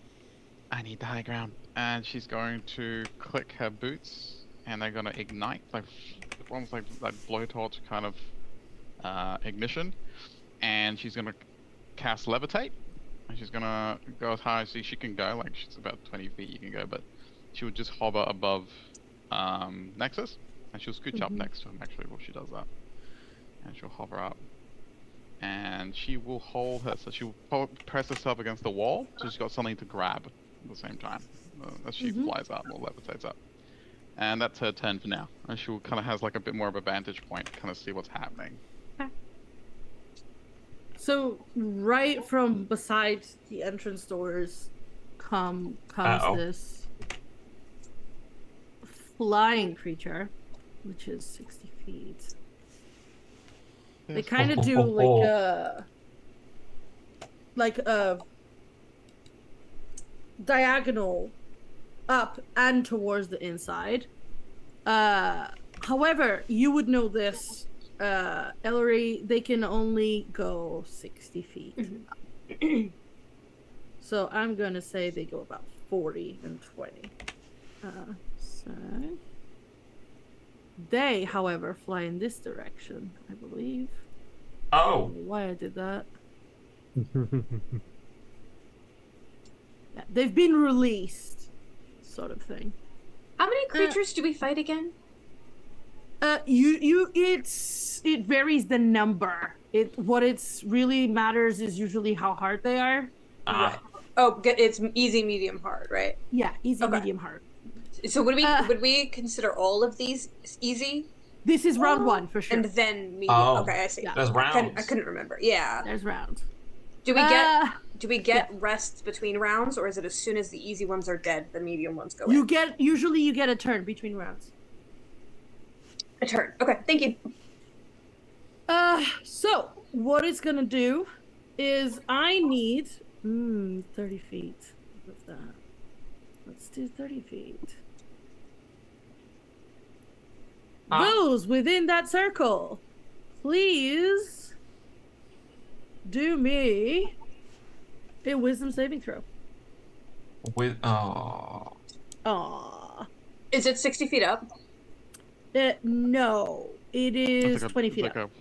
Speaker 3: I need the high ground. And she's going to click her boots, and they're going to ignite, like almost like blowtorch kind of ignition. And she's going to cast levitate, and she's going to go as high as she can go. Like, she's about 20 feet you can go, but she would just hover above Nexus, and she'll scooch up next to him actually while she does that. And she'll hover up, and she will hold her, so she'll press herself against the wall, so she's got something to grab at the same time as she flies up or levitates up. And that's her turn for now, and she'll kind of has like a bit more of a vantage point, kind of see what's happening.
Speaker 2: So right from beside the entrance doors comes this flying creature, which is 60 feet. They kind of do like a diagonal up and towards the inside. However, you would know this Ellery, they can only go 60 feet. So I'm gonna say they go about 40 and 20. So they, however, fly in this direction, I believe. I
Speaker 6: Oh,
Speaker 2: don't know why I did that. Yeah, they've been released, sort of thing.
Speaker 5: How many creatures do we fight again?
Speaker 2: It varies the number. What it's really matters is usually how hard they are.
Speaker 6: ah,
Speaker 5: Oh, it's easy, medium, hard, right?
Speaker 2: Yeah, easy,
Speaker 5: Okay.
Speaker 2: medium, hard.
Speaker 5: So would we consider all of these easy?
Speaker 2: This is round 1 for sure.
Speaker 5: And then medium.
Speaker 6: Oh.
Speaker 5: Okay, I see.
Speaker 2: Yeah.
Speaker 6: there's rounds.
Speaker 5: I couldn't remember. Yeah.
Speaker 2: There's rounds.
Speaker 5: Do we get rests between rounds, or is it as soon as the easy ones are dead, the medium ones go in?
Speaker 2: Usually you get a turn between rounds.
Speaker 5: A turn. Okay, thank you.
Speaker 2: So what it's gonna do is I need 30 feet. What's that? Let's do 30 feet. Those within that circle, please do me a wisdom saving throw.
Speaker 6: With
Speaker 2: Aww.
Speaker 5: Is it 60 feet up?
Speaker 2: No, it is
Speaker 3: It's
Speaker 2: 20 feet
Speaker 3: like
Speaker 2: up.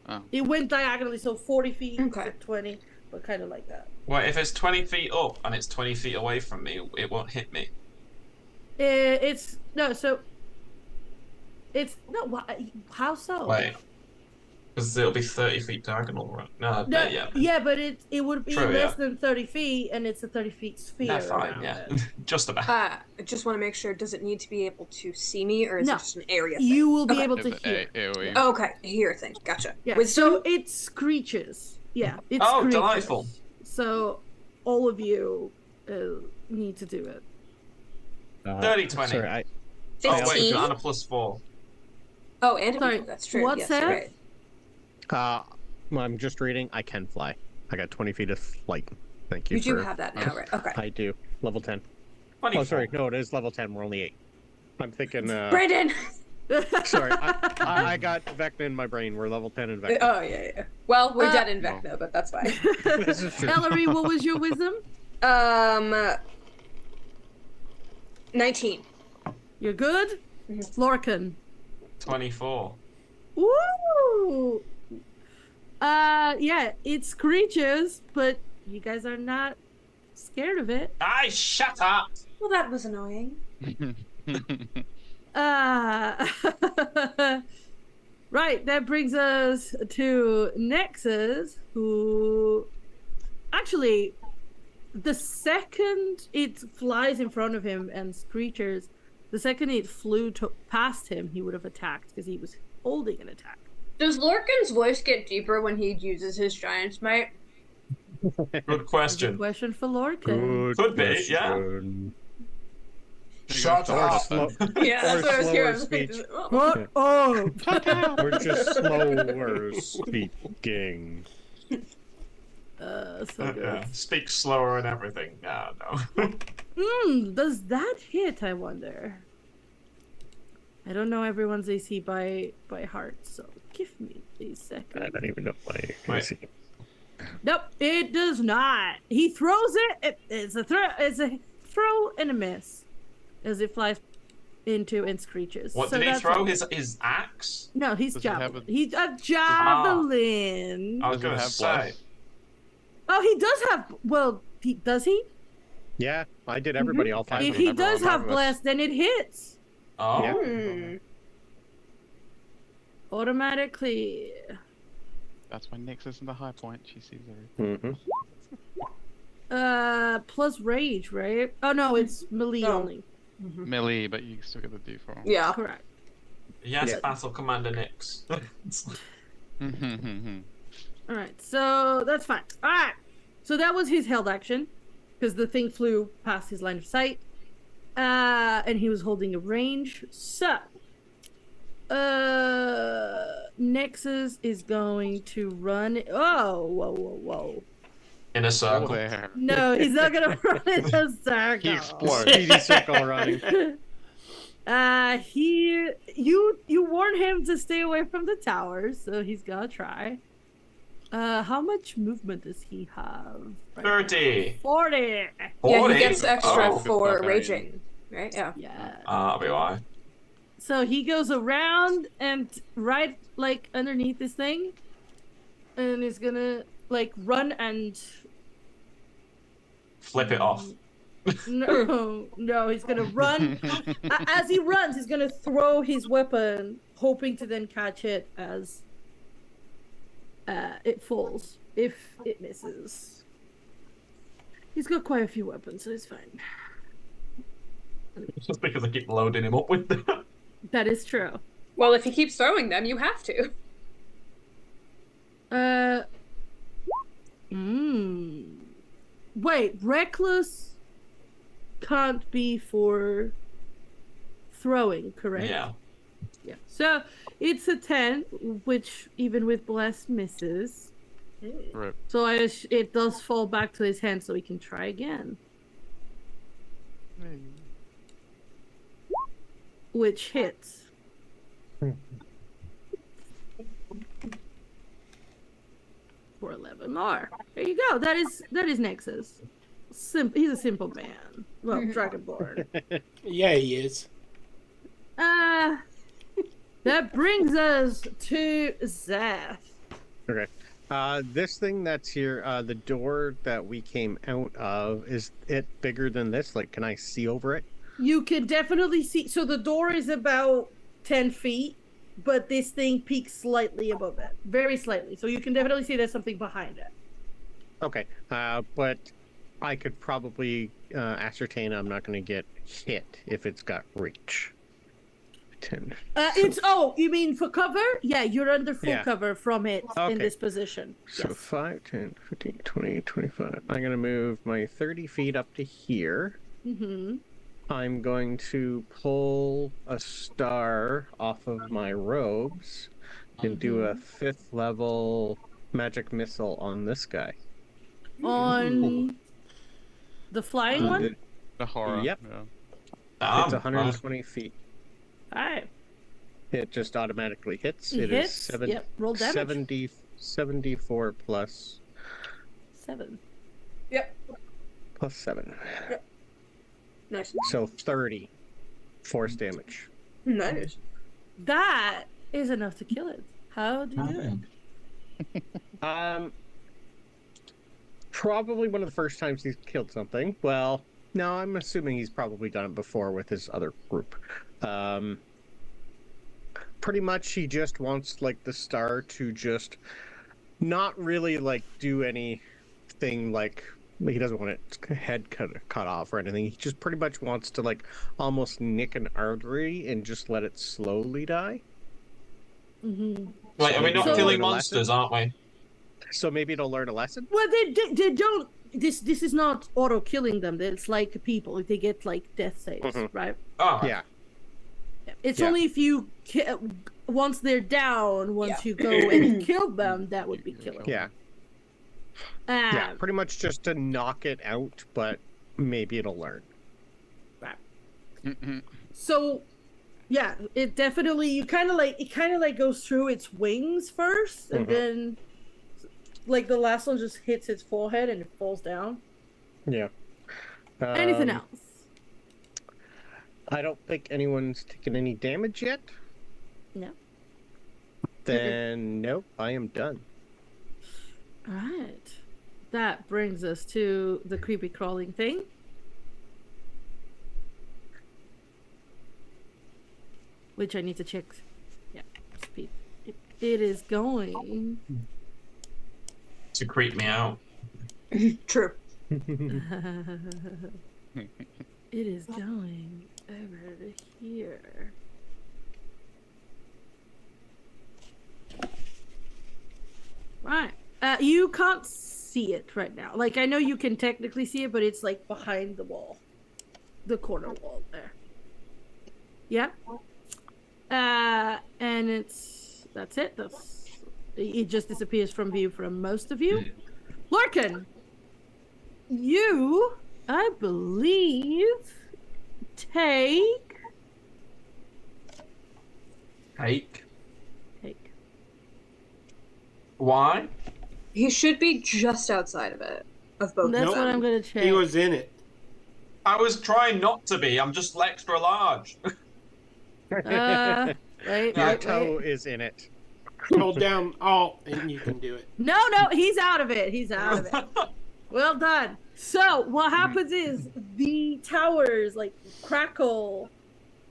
Speaker 3: Oh.
Speaker 2: It went diagonally, so 40 feet
Speaker 5: Okay.
Speaker 2: to 20, but kind of like that.
Speaker 6: well, if it's 20 feet up and it's 20 feet away from me, it won't hit me.
Speaker 2: It's no, so it's no. How so?
Speaker 6: Wait, because it'll be 30 feet diagonal, right? No,
Speaker 2: No,
Speaker 6: yeah.
Speaker 2: but it would be
Speaker 6: True,
Speaker 2: less
Speaker 6: yeah.
Speaker 2: than 30 feet, and it's a 30 feet sphere.
Speaker 6: That's fine,
Speaker 2: around
Speaker 6: yeah.
Speaker 2: it.
Speaker 6: Just about.
Speaker 5: I just want to make sure. Does it need to be able to see me, or is
Speaker 2: No.
Speaker 5: it just an area thing?
Speaker 2: You will be
Speaker 5: Okay.
Speaker 2: able to
Speaker 3: Is it
Speaker 2: hear.
Speaker 3: AoE?
Speaker 5: Oh, okay, hear thing. Gotcha.
Speaker 2: Yeah.
Speaker 5: Wisdom?
Speaker 2: So it screeches. Yeah, it
Speaker 6: Oh,
Speaker 2: screeches.
Speaker 6: delightful.
Speaker 2: So all of you need to do it.
Speaker 6: 30, 20.
Speaker 4: Sorry, I
Speaker 5: 15.
Speaker 6: Oh, wait, and a +4.
Speaker 5: Oh, and
Speaker 2: Sorry,
Speaker 5: that's true.
Speaker 2: what's
Speaker 5: yes,
Speaker 2: that?
Speaker 5: you're right.
Speaker 4: I'm just reading. I can fly. I got 20 feet of flight. Thank you.
Speaker 5: You do
Speaker 4: for-
Speaker 5: have that now, right? Okay.
Speaker 4: I do. Level 10.
Speaker 6: 24.
Speaker 4: Oh, sorry. No, it is level 10. We're only 8. I'm thinking.
Speaker 5: Brandon.
Speaker 4: Sorry, I got Vecna in my brain. We're level 10 in Vecna.
Speaker 5: Oh yeah. Well, we're dead in
Speaker 3: no.
Speaker 5: Vecna, but that's fine.
Speaker 4: This is true.
Speaker 2: Ellery, what was your wisdom?
Speaker 5: 19.
Speaker 2: You're good?
Speaker 5: Mhm.
Speaker 2: Lorcan.
Speaker 6: 24.
Speaker 2: Woo! Yeah, it screeches, but you guys are not scared of it.
Speaker 6: Aye, shut up!
Speaker 5: Well, that was annoying.
Speaker 2: Right, that brings us to Nexus, who actually, the second it flies in front of him and screeches, the second it flew past him, he would have attacked because he was holding an attack.
Speaker 5: Does Lorcan's voice get deeper when he uses his giant smite?
Speaker 6: Good
Speaker 2: Good
Speaker 6: question.
Speaker 2: question for Lorcan.
Speaker 6: Could be, yeah.
Speaker 4: question.
Speaker 6: Shut
Speaker 3: Or
Speaker 6: up!
Speaker 4: slow-
Speaker 5: Yeah, that's what I was hearing. I was
Speaker 4: slower
Speaker 5: thinking,
Speaker 4: speech.
Speaker 5: oh.
Speaker 2: What? Oh!
Speaker 4: We're just slower speaking.
Speaker 2: So good.
Speaker 6: Yeah, speak slower and everything. No.
Speaker 2: Does that hit, I wonder? I don't know everyone's AC by heart, so give me a
Speaker 4: I
Speaker 2: second.
Speaker 4: don't even know why.
Speaker 6: Wait.
Speaker 2: Nope, it does not. He throws it. It's a throw and a miss as it flies into and screeches.
Speaker 6: What
Speaker 2: So
Speaker 6: did he
Speaker 2: that's
Speaker 6: throw?
Speaker 2: it.
Speaker 6: His axe?
Speaker 2: No, he's
Speaker 3: Does it have
Speaker 2: javelin.
Speaker 3: a-
Speaker 2: He's a javelin.
Speaker 6: I was
Speaker 3: Does it
Speaker 6: gonna
Speaker 3: have
Speaker 6: say.
Speaker 3: blast?
Speaker 2: Oh, he does have. Well, does he?
Speaker 4: Yeah, I did everybody all five.
Speaker 2: If
Speaker 4: of
Speaker 2: he
Speaker 4: them.
Speaker 2: does
Speaker 3: all
Speaker 2: have
Speaker 3: of us.
Speaker 2: blast, then it hits
Speaker 6: Oh.
Speaker 4: Yeah.
Speaker 5: Hmm.
Speaker 2: automatically.
Speaker 3: That's when Nyx is in the high point. She sees everything.
Speaker 4: Mhm.
Speaker 2: Plus rage, right? Oh no, it's melee
Speaker 5: No.
Speaker 2: only.
Speaker 3: Melee, but you still get the D4.
Speaker 5: Yeah.
Speaker 2: Correct.
Speaker 6: Yes,
Speaker 4: Yeah.
Speaker 6: Battle Commander Nix.
Speaker 2: All right, so that's fine. All right, so that was his held action because the thing flew past his line of sight, and he was holding a range. So, Nexus is going to run. Oh, whoa!
Speaker 6: In a circle.
Speaker 3: There.
Speaker 2: No, he's not gonna run in a circle.
Speaker 3: He explodes.
Speaker 4: Speedy circle running.
Speaker 2: You warn him to stay away from the towers, so he's gonna try. How much movement does he have? Right
Speaker 6: 30.
Speaker 2: now? 40.
Speaker 5: Yeah,
Speaker 6: 40?
Speaker 5: he gets extra
Speaker 6: Oh.
Speaker 5: for
Speaker 3: Okay.
Speaker 5: raging, right? Yeah.
Speaker 2: Yeah.
Speaker 6: I'll be why.
Speaker 2: So he goes around and right like underneath this thing, and he's gonna like run and
Speaker 6: Flip it off.
Speaker 2: No, he's gonna run. As he runs, he's gonna throw his weapon, hoping to then catch it as it falls. If it misses, he's got quite a few weapons, so it's fine.
Speaker 6: Just because I keep loading him up with them.
Speaker 2: That is true.
Speaker 5: Well, if he keeps throwing them, you have to.
Speaker 2: Wait, reckless can't be for throwing, correct?
Speaker 6: Yeah.
Speaker 2: Yeah. So it's a 10, which even with bless misses.
Speaker 3: Right.
Speaker 2: So it does fall back to his hand, so he can try again. Which hits. For 11 more. There you go. That is Nexus. He's a simple man. Well, Dragonborn.
Speaker 1: Yeah, he is.
Speaker 2: That brings us to Zeth.
Speaker 4: Okay. This thing that's here, the door that we came out of, is it bigger than this? Like, can I see over it?
Speaker 2: You can definitely see. So the door is about 10 feet, but this thing peaks slightly above it. Very slightly. So you can definitely see there's something behind it.
Speaker 4: Okay. But I could probably ascertain I'm not going to get hit if it's got reach. 10.
Speaker 2: You mean for cover? Yeah, you're under full cover from it in this position.
Speaker 4: So
Speaker 2: yes.
Speaker 4: 5, 10, 15, 20, 25. I'm going to move my 30 feet up to here.
Speaker 2: Mm-hmm.
Speaker 4: I'm going to pull a star off of my robes and do a 5th level magic missile on this guy.
Speaker 2: On the flying one?
Speaker 3: The horror.
Speaker 4: Yep.
Speaker 3: Yeah.
Speaker 4: It's 120 feet.
Speaker 2: Alright.
Speaker 4: It just automatically hits.
Speaker 2: It hits.
Speaker 4: Is
Speaker 2: Yep. Roll damage.
Speaker 4: 74 plus
Speaker 2: 7.
Speaker 5: Yep.
Speaker 4: plus 7.
Speaker 5: Yep. Nice.
Speaker 4: So 30 force damage.
Speaker 5: Nice.
Speaker 2: That is enough to kill it. How do you do it?
Speaker 4: Probably one of the first times he's killed something. Well, no, I'm assuming he's probably done it before with his other group. Pretty much he just wants like the star to just not really like do anything like he doesn't want its head cut off or anything. He just pretty much wants to like almost nick an artery and just let it slowly die.
Speaker 2: Mm-hmm.
Speaker 6: Wait, are we not
Speaker 2: So-
Speaker 6: killing monsters, aren't we?
Speaker 4: So maybe it'll learn a lesson.
Speaker 2: Well, they don't. This is not auto killing them. It's like people. They get like death saves, right?
Speaker 6: Oh,
Speaker 4: Yeah.
Speaker 2: It's
Speaker 4: Yeah.
Speaker 2: only if you once they're down, once you go and kill them, that would be killing.
Speaker 4: Yeah. Yeah. Pretty much just to knock it out, but maybe it'll learn.
Speaker 2: So, yeah, it definitely it kind of like goes through its wings first, and then like the last one just hits its forehead and it falls down.
Speaker 4: Yeah.
Speaker 2: Anything else?
Speaker 4: I don't think anyone's taken any damage yet.
Speaker 2: No.
Speaker 4: Then nope, I am done.
Speaker 2: All right. That brings us to the creepy crawling thing. Which I need to check. Yeah, speed. It is going.
Speaker 6: to creep me out.
Speaker 5: True.
Speaker 2: It is going over to here. Right. You can't see it right now. Like, I know you can technically see it, but it's like behind the wall. The corner wall there. Yeah. And that's it. It just disappears from view from most of you. Larkin, you, I believe, take
Speaker 6: Take.
Speaker 2: Take.
Speaker 6: Why?
Speaker 5: He should be just outside of it. Of both.
Speaker 2: That's
Speaker 5: of
Speaker 2: what
Speaker 5: them.
Speaker 2: I'm gonna check.
Speaker 1: He was in it.
Speaker 6: I was trying not to be. I'm just extra large.
Speaker 2: Wait,
Speaker 6: Your
Speaker 4: Your
Speaker 2: wait,
Speaker 4: toe
Speaker 2: wait.
Speaker 4: is in it.
Speaker 1: Hold down Alt and you can do it.
Speaker 2: No, he's out of it. He's out of it. Well done. So what happens is the towers like crackle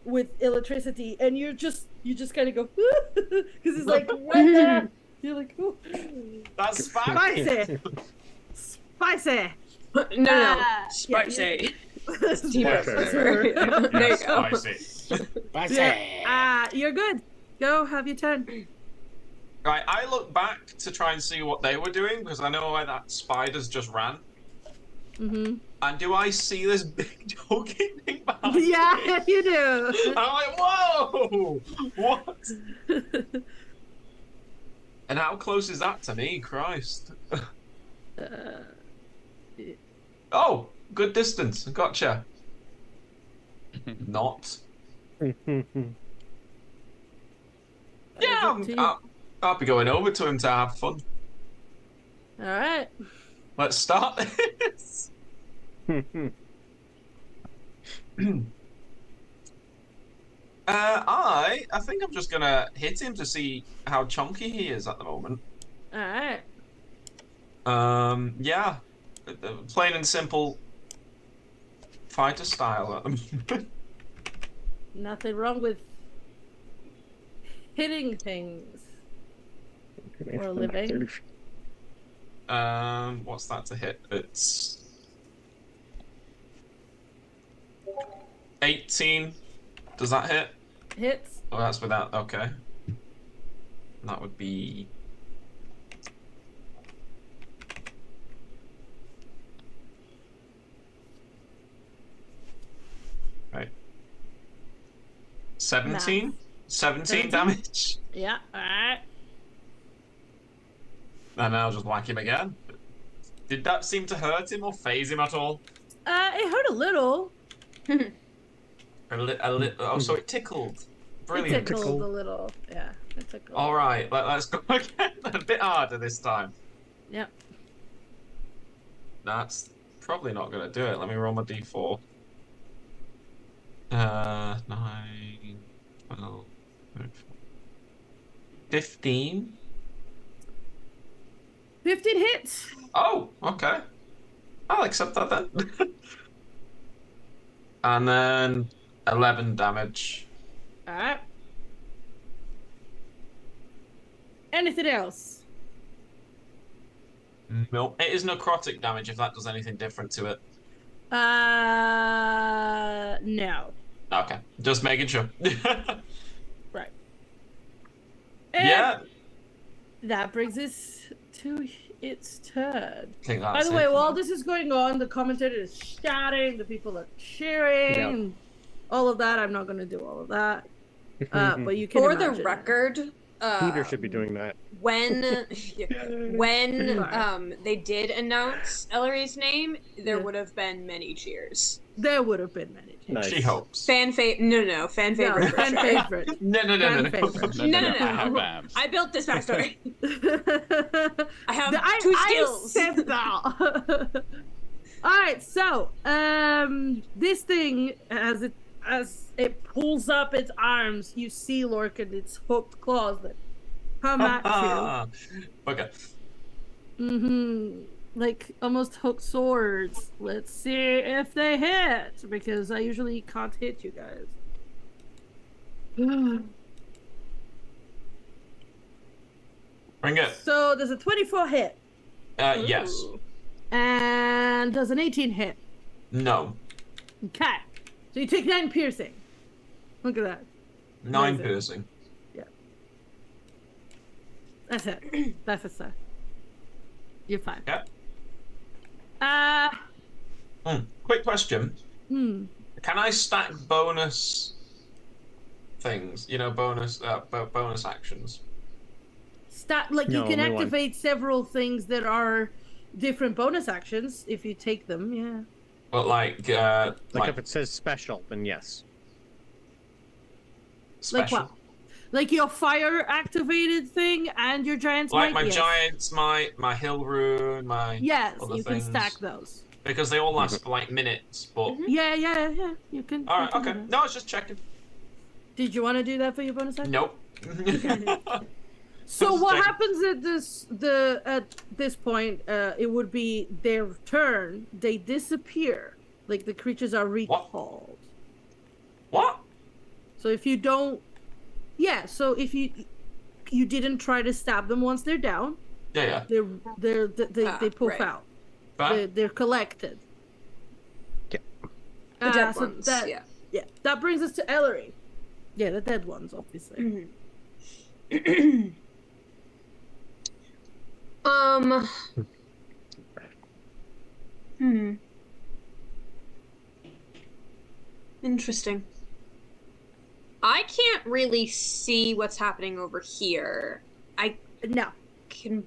Speaker 2: with electricity, and you just kind of go because it's like right there. You're like, ooh.
Speaker 6: That's spicy.
Speaker 2: Spicy.
Speaker 5: No,
Speaker 2: Yeah,
Speaker 5: spicy.
Speaker 4: Spicy.
Speaker 5: There you go.
Speaker 6: Spicy.
Speaker 2: Yeah. You're good. Go, have your turn.
Speaker 6: Right, I look back to try and see what they were doing because I know where that spider's just ran.
Speaker 2: Mm-hmm.
Speaker 6: And do I see this big joking thing behind me?
Speaker 2: Yeah, you do.
Speaker 6: And I'm like, whoa! What? And how close is that to me? Christ. Oh, good distance. Gotcha. Not. Yeah, I'll be going over to him to have fun.
Speaker 2: All right.
Speaker 6: Let's start this. I think I'm just gonna hit him to see how chunky he is at the moment.
Speaker 2: All right.
Speaker 6: Yeah, plain and simple fighter style at the moment.
Speaker 2: Nothing wrong with hitting things or living.
Speaker 6: What's that to hit? It's 18. Does that hit?
Speaker 2: Hits.
Speaker 6: Oh, that's without. Okay. That would be. Right. 17? 17 damage.
Speaker 2: Yeah, alright.
Speaker 6: And I'll just whack him again. Did that seem to hurt him or phase him at all?
Speaker 2: It hurt a little.
Speaker 6: Oh, so it tickled. Brilliant.
Speaker 2: It tickled a little. Yeah, it tickled.
Speaker 6: All right, let's go again. A bit harder this time.
Speaker 2: Yep.
Speaker 6: That's probably not going to do it. Let me roll my d4. 9, 12, 13, 15.
Speaker 2: 15 hits.
Speaker 6: Oh, okay. I'll accept that then. And then 11 damage.
Speaker 2: Alright. Anything else?
Speaker 6: Nope. It is necrotic damage if that does anything different to it.
Speaker 2: No.
Speaker 6: Okay. Just making sure.
Speaker 2: Right. And
Speaker 6: yeah.
Speaker 2: that brings us to its turn.
Speaker 6: I think
Speaker 2: By
Speaker 6: that's
Speaker 2: the way,
Speaker 6: it.
Speaker 2: while this is going on, the commentator is shouting, the people are cheering, all of that. I'm not going to do all of that. But you can
Speaker 5: For
Speaker 2: imagine.
Speaker 5: the record,
Speaker 4: Peter should be doing that.
Speaker 5: When they did announce Ellery's name, there would have been many cheers.
Speaker 2: There would have been many cheers.
Speaker 4: Nice.
Speaker 6: She hopes.
Speaker 5: Fan favorite. No, fan favorite. for
Speaker 2: Fan
Speaker 5: sure.
Speaker 2: favorite.
Speaker 6: No.
Speaker 2: Fan favorite.
Speaker 5: No.
Speaker 3: I have abs.
Speaker 5: I built this backstory. I have
Speaker 2: I
Speaker 5: 2 skills.
Speaker 2: I said that. All right, so this thing as it pulls up its arms, you see Lorcan, its hooked claws that come at you.
Speaker 6: Okay.
Speaker 2: Like almost hooked swords. Let's see if they hit, because I usually can't hit you guys.
Speaker 6: Bring it.
Speaker 2: So there's a 24 hit.
Speaker 6: Yes.
Speaker 2: Ooh. And does an 18 hit.
Speaker 6: No.
Speaker 2: Okay. So you take 9 piercing. Look at that.
Speaker 6: 9
Speaker 2: Amazing.
Speaker 6: piercing.
Speaker 2: Yeah. That's it. That's a sir. You're fine.
Speaker 6: Yeah. Quick question. Can I stack bonus things? You know, bonus actions.
Speaker 2: Like
Speaker 4: No,
Speaker 2: you can
Speaker 4: only one.
Speaker 2: activate several things that are different bonus actions if you take them. Yeah.
Speaker 6: But like
Speaker 4: Like if it says special, then yes.
Speaker 6: special.
Speaker 2: Like what? Like your fire activated thing and your giant's
Speaker 6: Like
Speaker 2: might.
Speaker 6: my giant's might, my hill rune, my
Speaker 2: Yes,
Speaker 6: other
Speaker 2: you
Speaker 6: things.
Speaker 2: can stack those.
Speaker 6: Because they all last for like minutes, but...
Speaker 2: Yeah. You can.
Speaker 6: Alright,
Speaker 2: you can do
Speaker 6: okay.
Speaker 2: that.
Speaker 6: No, I was just checking.
Speaker 2: Did you want to do that for your bonus action?
Speaker 6: Nope.
Speaker 2: So
Speaker 6: Just
Speaker 2: what
Speaker 6: checking.
Speaker 2: happens at this point? It would be their turn. They disappear. Like the creatures are recalled.
Speaker 6: What?
Speaker 2: So if you don't, yeah. So if you didn't try to stab them once they're down,
Speaker 6: Yeah.
Speaker 2: they poof
Speaker 5: right.
Speaker 2: out.
Speaker 6: But
Speaker 2: They're collected.
Speaker 4: Yeah.
Speaker 5: The dead
Speaker 2: So
Speaker 5: ones,
Speaker 2: yeah. That brings us to Ellery. Yeah, the dead ones, obviously.
Speaker 5: Interesting. I can't really see what's happening over here. I
Speaker 2: No.
Speaker 5: can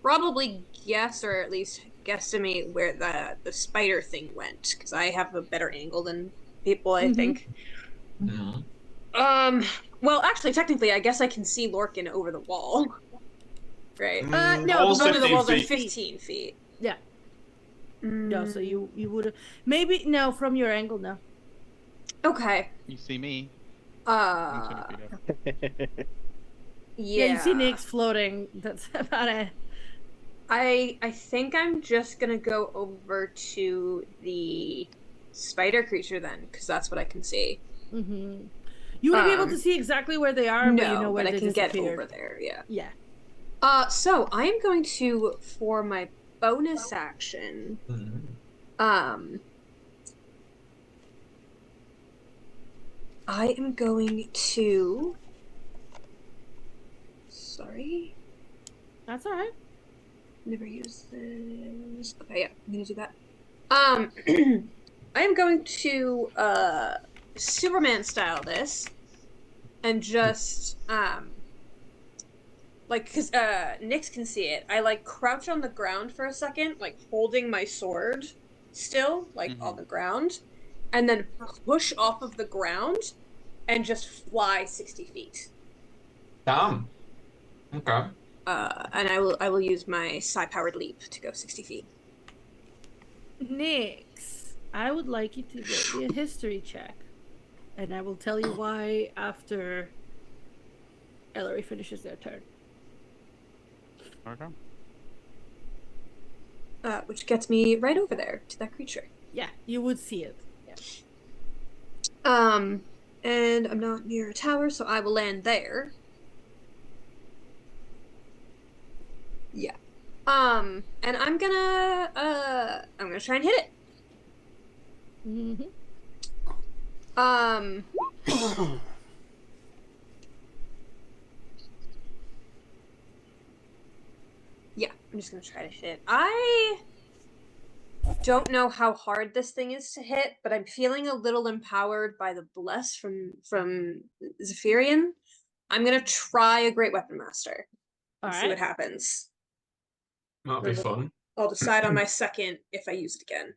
Speaker 5: probably guess, or at least guesstimate, where the spider thing went, because I have a better angle than people, I think. Well, actually, technically, I guess I can see Lorcan over the wall. Right.
Speaker 2: No,
Speaker 6: all
Speaker 5: Over the wall's
Speaker 6: 15
Speaker 5: like
Speaker 6: feet.
Speaker 5: 15 feet.
Speaker 2: Yeah. No, so you would have maybe no from your angle. No.
Speaker 5: Okay.
Speaker 3: You see me. I'm 20 feet up.
Speaker 2: Yeah, you see Nyx floating. That's about it.
Speaker 5: I think I'm just gonna go over to the spider creature then, because that's what I can see.
Speaker 2: Mm-hmm. You wouldn't be able to see exactly where they are, but you know where
Speaker 5: but
Speaker 2: they
Speaker 5: I can get
Speaker 2: disappeared.
Speaker 5: over there. Yeah.
Speaker 2: Yeah.
Speaker 5: So I am going to, for my bonus action, I am going to. Sorry.
Speaker 2: That's all right.
Speaker 5: Never use this. Okay, yeah, I'm gonna do that. I am going to Superman style this, and just like, because Nyx can see it. I like crouch on the ground for a second, like holding my sword still, like on the ground, and then push off of the ground and just fly 60 feet.
Speaker 6: Damn. Okay.
Speaker 5: And I will use my psi-powered leap to go 60 feet.
Speaker 2: Nyx, I would like you to give me a history check, and I will tell you why after Ellery finishes their turn.
Speaker 3: Okay.
Speaker 5: Which gets me right over there to that creature.
Speaker 2: Yeah, you would see it. Yeah.
Speaker 5: And I'm not near a tower, so I will land there. Yeah. And I'm gonna try and hit it.
Speaker 2: Mm-hmm.
Speaker 5: Yeah, I'm just gonna try to hit. I don't know how hard this thing is to hit, but I'm feeling a little empowered by the bless from Zephyrian. I'm gonna try a Great Weapon Master and see what happens.
Speaker 6: That'll be fun.
Speaker 5: I'll decide on my second if I use it again.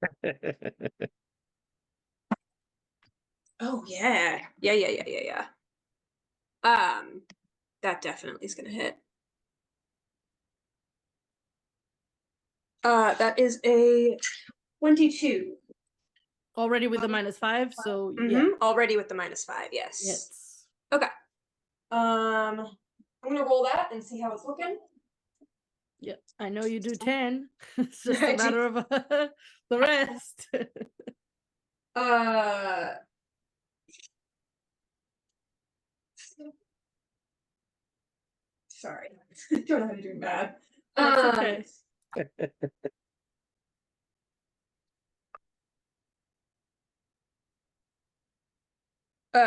Speaker 5: Oh yeah. Yeah. That definitely is gonna hit. That is a 22.
Speaker 2: Already with the -5, so yeah.
Speaker 5: Already with the -5, yes.
Speaker 2: Yes.
Speaker 5: Okay. I'm gonna roll that and see how it's looking.
Speaker 2: Yeah, I know you do 10. It's just a matter of the rest.
Speaker 5: Sorry. Don't know how to do bad.
Speaker 2: That's okay.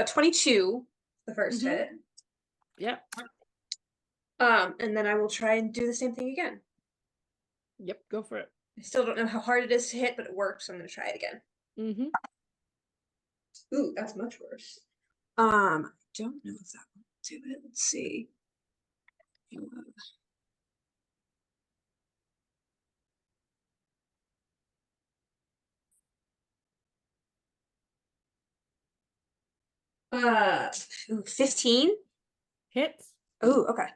Speaker 5: 22, the first hit.
Speaker 2: Yep.
Speaker 5: And then I will try and do the same thing again.
Speaker 2: Yep, go for it.
Speaker 5: I still don't know how hard it is to hit, but it worked, so I'm gonna try it again. Ooh, that's much worse. I don't know if that will do it. Let's see. Ooh, 15.
Speaker 2: Hits.
Speaker 5: Oh, okay.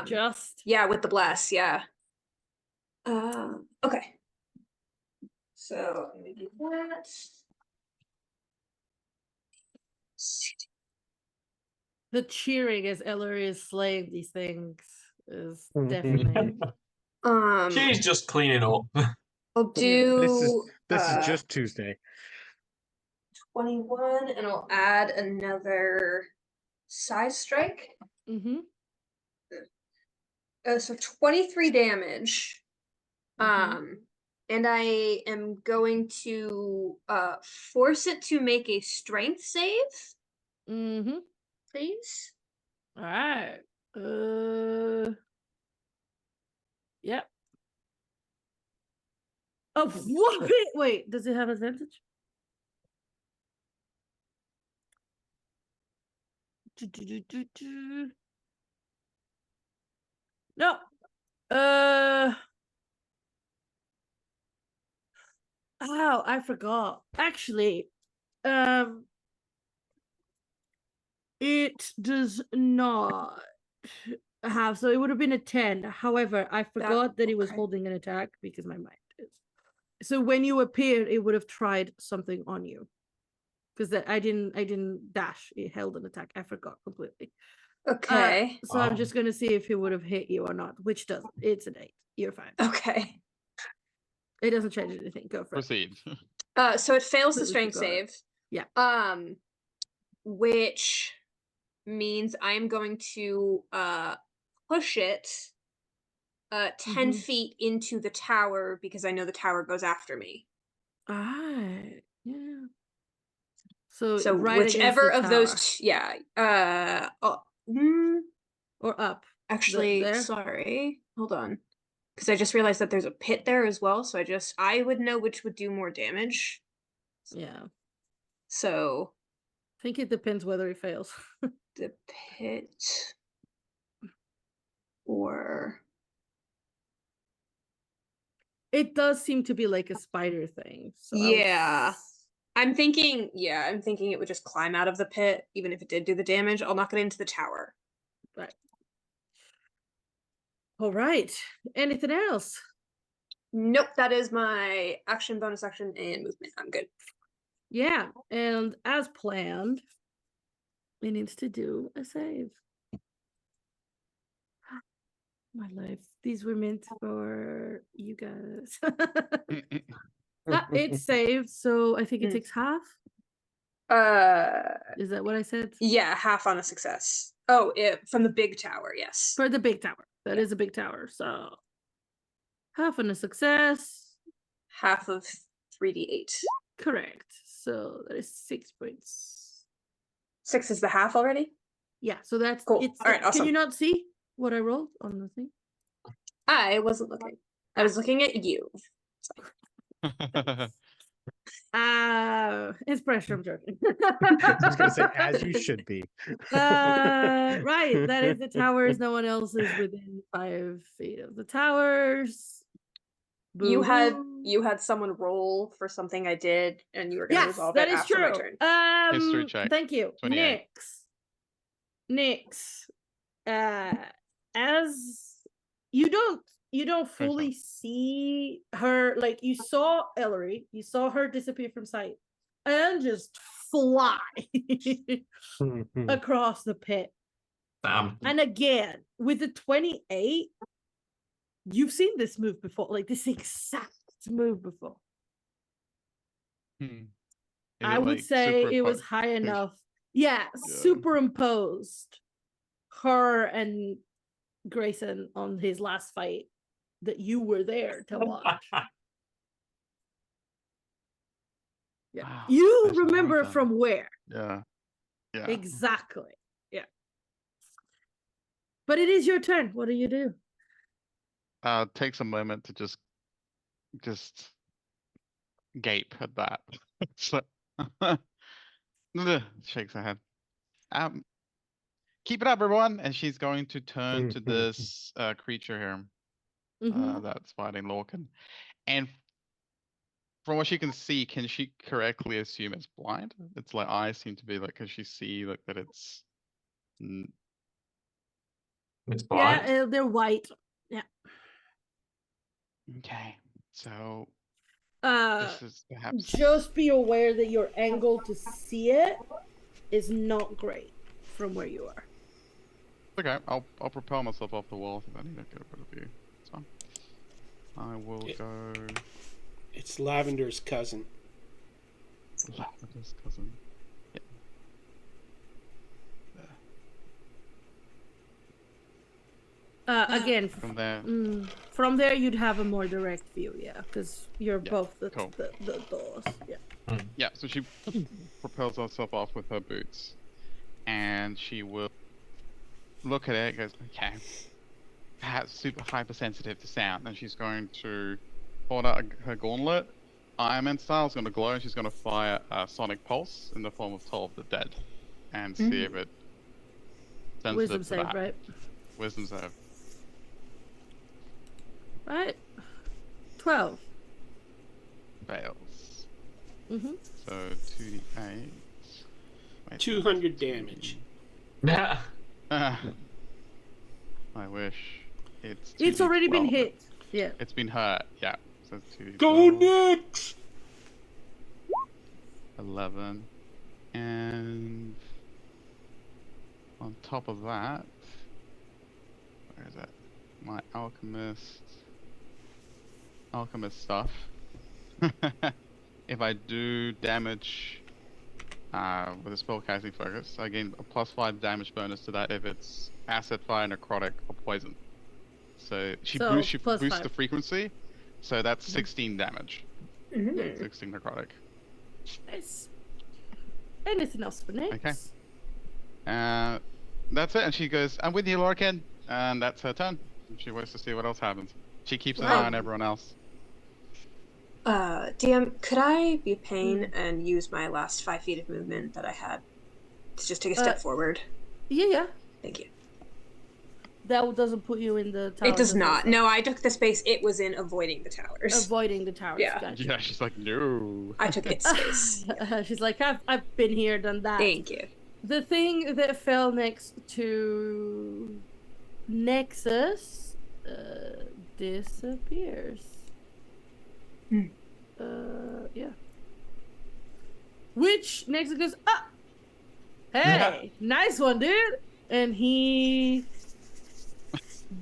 Speaker 2: Just.
Speaker 5: Yeah, with the blast, yeah. Okay. So let me do that.
Speaker 2: The cheering as Ellery is slaying these things is deafening.
Speaker 6: She's just cleaning up.
Speaker 5: I'll do.
Speaker 4: This is just Tuesday.
Speaker 5: 21, and I'll add another size strike.
Speaker 2: Mm-hmm.
Speaker 5: So 23 damage.
Speaker 2: Mm-hmm.
Speaker 5: And I am going to force it to make a strength save.
Speaker 2: Mm-hmm.
Speaker 5: Please.
Speaker 2: All right. Yep. Oh, what? Wait, does it have advantage? No. Oh, I forgot. Actually, it does not have, so it would have been a 10. However, I forgot that it was holding an attack because my mind is. So when you appeared, it would have tried something on you. Because that I didn't dash. It held an attack. I forgot completely.
Speaker 5: Okay.
Speaker 2: So I'm just gonna see if it would have hit you or not, which doesn't. It's an 8. You're fine.
Speaker 5: Okay.
Speaker 2: It doesn't change anything. Go for
Speaker 3: Proceed.
Speaker 5: it. So it fails the
Speaker 2: Completely
Speaker 5: strength
Speaker 2: forgot it.
Speaker 5: save.
Speaker 2: Yeah.
Speaker 5: Which means I'm going to push it 10 feet into the tower because I know the tower goes after me.
Speaker 2: Yeah. So right
Speaker 5: whichever
Speaker 2: against
Speaker 5: of
Speaker 2: the
Speaker 5: those
Speaker 2: or up.
Speaker 5: Actually,
Speaker 2: there?
Speaker 5: sorry. Hold on. Because I just realized that there's a pit there as well, so I would know which would do more damage.
Speaker 2: Yeah.
Speaker 5: So
Speaker 2: I think it depends whether it fails.
Speaker 5: the pit or
Speaker 2: it does seem to be like a spider thing. So
Speaker 5: yeah. I'm thinking it would just climb out of the pit, even if it did do the damage. I'll knock it into the tower.
Speaker 2: Right. All right. Anything else?
Speaker 5: Nope, that is my action, bonus action, and movement. I'm good.
Speaker 2: Yeah, and as planned, it needs to do a save. My life. These were meant for you guys. It's saved, so I think it takes half. Is that what I said?
Speaker 5: Yeah, half on a success. Oh, from the big tower, yes.
Speaker 2: For the big tower. That is a big tower, so half on a success.
Speaker 5: Half of 3d8.
Speaker 2: Correct. So that is 6 points.
Speaker 5: 6 is the half already?
Speaker 2: Yeah, so that's
Speaker 5: cool.
Speaker 2: It's
Speaker 5: all right, awesome.
Speaker 2: Can you not see what I rolled on the thing?
Speaker 5: I wasn't looking. I was looking at you.
Speaker 2: It's pressure. I'm joking.
Speaker 4: I was gonna say, as you should be.
Speaker 2: Right. That is the towers. No one else is within 5 feet of the towers.
Speaker 5: You had
Speaker 2: Boo-hoo.
Speaker 5: someone roll for something I did, and you were going to resolve
Speaker 2: that
Speaker 5: it
Speaker 2: is
Speaker 5: after
Speaker 2: true.
Speaker 5: my turn.
Speaker 3: History check.
Speaker 2: Thank you.
Speaker 3: 28.
Speaker 2: Nyx. As you don't fully see her, like you saw Ellery, you saw her disappear from sight and just fly across the pit.
Speaker 6: Damn.
Speaker 2: And again, with the 28, you've seen this move before, like this exact move before. I would say it was high enough. Yeah, superimposed her and Grayson on his last fight that you were there to watch. Yeah.
Speaker 3: Wow,
Speaker 2: you remember from where?
Speaker 3: Yeah.
Speaker 2: Exactly. Yeah. But it is your turn. What do you do?
Speaker 3: Takes a moment to just gape at that. So, shakes her head. Keep it up, everyone. And she's going to turn to this creature here that's fighting Lorcan. And from what she can see, can she correctly assume it's blind? Its like eyes seem to be like, can she see like that it's
Speaker 6: It's blind.
Speaker 2: Yeah, they're white. Yeah.
Speaker 3: Okay, so
Speaker 2: Uh,
Speaker 3: this is perhaps
Speaker 2: just be aware that your angle to see it is not great from where you are.
Speaker 3: okay. I'll propel myself off the wall if I need to get a better view. It's fine. I will go.
Speaker 1: It's Lavender's cousin.
Speaker 3: Lavender's cousin. Yeah.
Speaker 2: Again,
Speaker 3: From there,
Speaker 2: you'd have a more direct view, yeah, because you're both the
Speaker 3: cool.
Speaker 2: the doors, yeah.
Speaker 3: Yeah, so she propels herself off with her boots, and she will look at it and goes, okay, perhaps super hypersensitive to sound, and she's going to hold out her gauntlet. Iron Man style is going to glow, and she's going to fire a sonic pulse in the form of Toll of the Dead, and see if it sensitive
Speaker 2: Wisdom
Speaker 3: to
Speaker 2: save,
Speaker 3: that.
Speaker 2: right?
Speaker 3: Wisdom save.
Speaker 2: Right. 12.
Speaker 3: Fails.
Speaker 2: Mm-hmm.
Speaker 3: So 2d8.
Speaker 1: 200 damage.
Speaker 6: Yeah.
Speaker 3: I wish. It's
Speaker 2: It's already been
Speaker 3: 2d12.
Speaker 2: hit. Yeah.
Speaker 3: It's been hurt. Yeah. So it's 2d12.
Speaker 1: Go Knicks!
Speaker 3: 11. And on top of that, where is it? My alchemist stuff. If I do damage with a spellcasting focus, I gain a +5 damage bonus to that if it's acid, fire, necrotic, or poison. So she boosts the frequency, so that's 16 damage. 16 necrotic.
Speaker 2: Nice. Anything else for next?
Speaker 3: Okay. That's it, and she goes, I'm with you, Lorcan, and that's her turn. She waits to see what else happens. She keeps an eye on everyone else.
Speaker 5: DM, could I be a pain and use my last 5 feet of movement that I had to just take a step forward?
Speaker 2: Yeah.
Speaker 5: Thank you.
Speaker 2: That doesn't put you in the tower.
Speaker 5: It does not. No, I took the space it was in avoiding the towers.
Speaker 2: Avoiding the towers.
Speaker 5: Yeah.
Speaker 2: Gotcha.
Speaker 3: Yeah, she's like, no.
Speaker 5: I took its space.
Speaker 2: She's like, I've been here, done that.
Speaker 5: Thank you.
Speaker 2: The thing that fell next to Nexus disappears. Yeah. Which Nexus goes, hey, nice one, dude. And he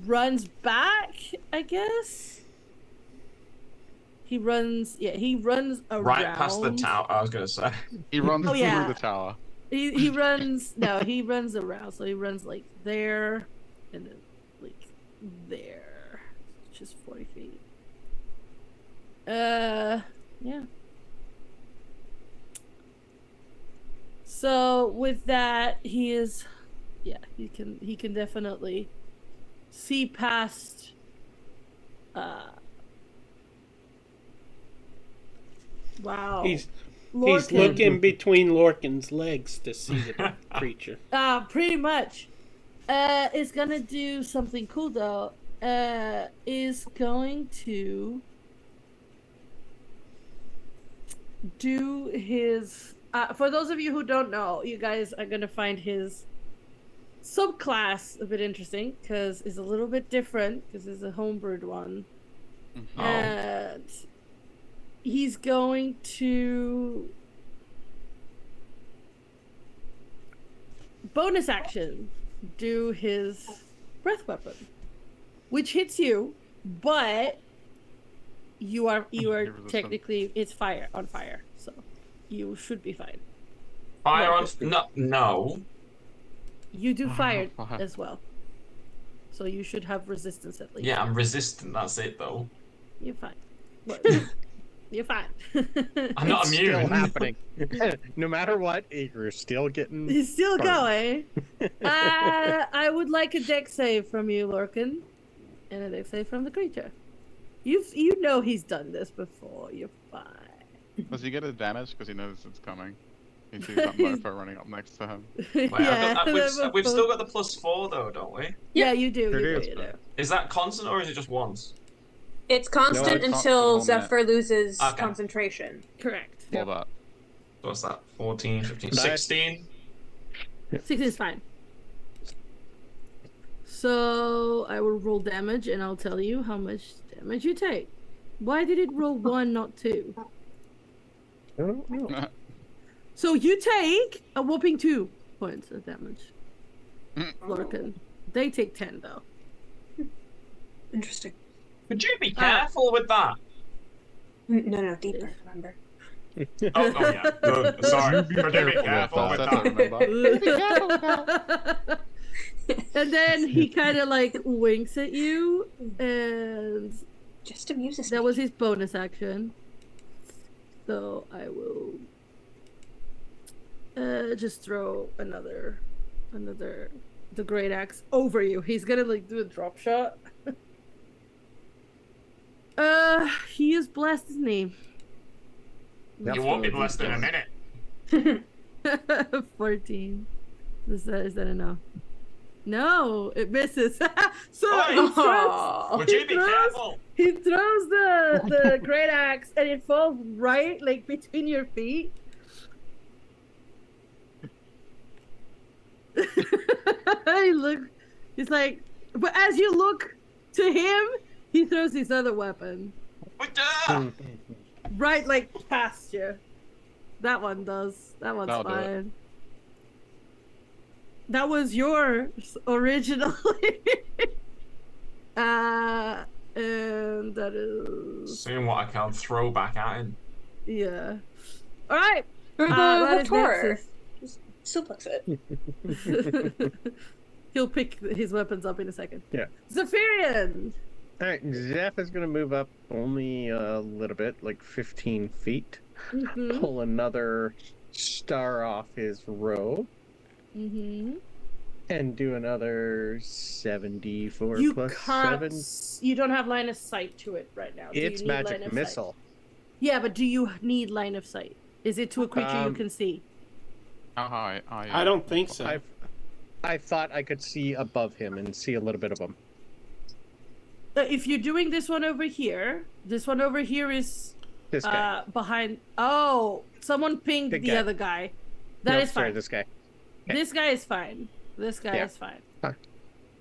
Speaker 2: runs back, I guess. He runs around.
Speaker 6: Right past the tower, I was going to say.
Speaker 3: He runs through the tower.
Speaker 2: He runs, he runs around. So he runs like there and then like there, which is 40 feet. Yeah. So with that, he can definitely see past wow.
Speaker 1: He's looking between Lorcan's legs to see the creature.
Speaker 2: Pretty much. Is gonna do something cool though. Is going to do his for those of you who don't know, you guys are gonna find his subclass a bit interesting because it's a little bit different because it's a homebrewed one. And he's going to bonus action do his breath weapon, which hits you, but you are technically it's on fire, so you should be fine.
Speaker 6: Fire on no.
Speaker 2: You do fire as well, so you should have resistance at least.
Speaker 6: Yeah, I'm resistant. That's it though.
Speaker 2: You're fine. You're fine.
Speaker 6: I'm not immune.
Speaker 4: Still happening. No matter what, you're still getting.
Speaker 2: He's still going. I would like a dex save from you, Lorcan, and a dex save from the creature. You know he's done this before. You're fine.
Speaker 3: Does he get advantage because he knows it's coming? He sees that mofo running up next to him.
Speaker 6: Wait, we've still got the +4 though, don't we?
Speaker 2: Yeah, you do.
Speaker 3: It
Speaker 2: You
Speaker 3: is.
Speaker 2: do.
Speaker 6: Is that constant or is it just once?
Speaker 5: It's constant
Speaker 3: it's
Speaker 5: until
Speaker 3: constant
Speaker 5: Zephyr loses
Speaker 6: Okay.
Speaker 5: concentration.
Speaker 2: Correct.
Speaker 3: For that.
Speaker 6: What's that? 14, 15, 16?
Speaker 2: 16 is fine. So I will roll damage, and I'll tell you how much damage you take. Why did it roll 1, not 2?
Speaker 4: I don't know.
Speaker 2: So you take a whopping 2 points of damage. Lorcan. They take 10 though.
Speaker 5: Interesting.
Speaker 6: Could you be careful with that?
Speaker 5: No, deeper, remember.
Speaker 6: Oh yeah. Good. Sorry. Could you be careful with
Speaker 3: that.
Speaker 2: And then he kind of like winks at you, and
Speaker 5: Just amuses
Speaker 2: that
Speaker 5: me.
Speaker 2: was his bonus action. So I will just throw another the great axe over you. He's gonna like do a drop shot. He is blessed, isn't he?
Speaker 6: You won't be blessed in a minute.
Speaker 2: 14. Is that enough? No, it misses. So
Speaker 6: Would you be careful?
Speaker 2: he throws the great axe, and it falls right like between your feet. He's like, but as you look to him, he throws his other weapon right like past you. That one does. That one's
Speaker 3: That'll do it.
Speaker 2: fine. That was yours originally. And that is
Speaker 6: Seeing what I can throw back at him.
Speaker 2: yeah. All right.
Speaker 5: That is
Speaker 2: Nexus.
Speaker 5: Just suplex it.
Speaker 2: He'll pick his weapons up in a second.
Speaker 4: Yeah.
Speaker 2: Zephyrian.
Speaker 4: All right, Zeph is going to move up only a little bit, like 15 feet.
Speaker 2: Mm-hmm.
Speaker 4: Pull another star off his robe.
Speaker 2: Mm-hmm.
Speaker 4: And do another 74
Speaker 2: You
Speaker 4: plus
Speaker 2: can't.
Speaker 4: 7.
Speaker 2: You don't have line of sight to it right now. Do
Speaker 4: It's
Speaker 2: you need line
Speaker 4: magic
Speaker 2: of
Speaker 4: missile.
Speaker 2: Sight? Yeah, but do you need line of sight? Is it to a creature you can see?
Speaker 1: I don't think so.
Speaker 4: I thought I could see above him and see a little bit of him.
Speaker 2: If you're doing this one over here is
Speaker 4: This guy.
Speaker 2: behind. Oh, someone pinged
Speaker 4: Big
Speaker 2: the
Speaker 4: guy.
Speaker 2: other guy. That
Speaker 4: No,
Speaker 2: is
Speaker 4: sorry,
Speaker 2: fine.
Speaker 4: this guy.
Speaker 2: This guy is fine. This guy
Speaker 4: Yeah.
Speaker 2: is fine.
Speaker 4: Huh.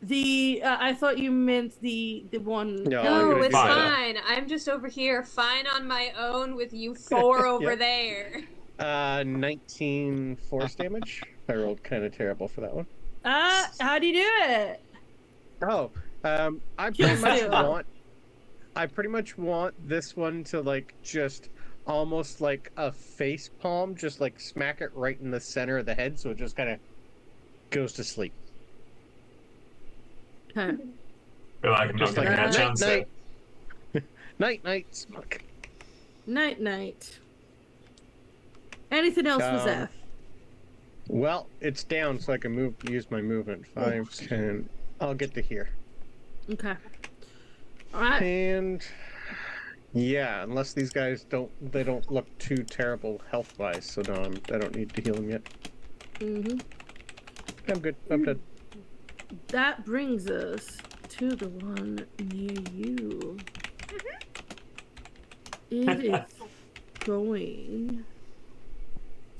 Speaker 2: The I thought you meant the one.
Speaker 4: No, I'm
Speaker 5: No,
Speaker 4: gonna
Speaker 5: it's
Speaker 4: do that.
Speaker 5: fine. I'm just over here, fine on my own with you 4 over there.
Speaker 4: 19 force damage. I rolled kind of terrible for that one.
Speaker 2: How do you do it?
Speaker 4: Oh, I pretty much want this one to like just almost like a face palm, just like smack it right in the center of the head, so it just kind of goes to sleep.
Speaker 2: Okay.
Speaker 6: Feel like I'm not
Speaker 4: Just
Speaker 6: going to
Speaker 4: like
Speaker 6: get a chance
Speaker 4: night,
Speaker 6: at.
Speaker 4: night, smoke.
Speaker 2: Night. Anything else for Zeph?
Speaker 4: Well, it's down, so I can use my movement. 5, 10. I'll get to here.
Speaker 2: Okay. All right.
Speaker 4: And yeah, unless these guys don't look too terrible health-wise, so no, I don't need to heal them yet.
Speaker 2: Mm-hmm.
Speaker 4: I'm good. I'm dead.
Speaker 2: That brings us to the one near you. It is going.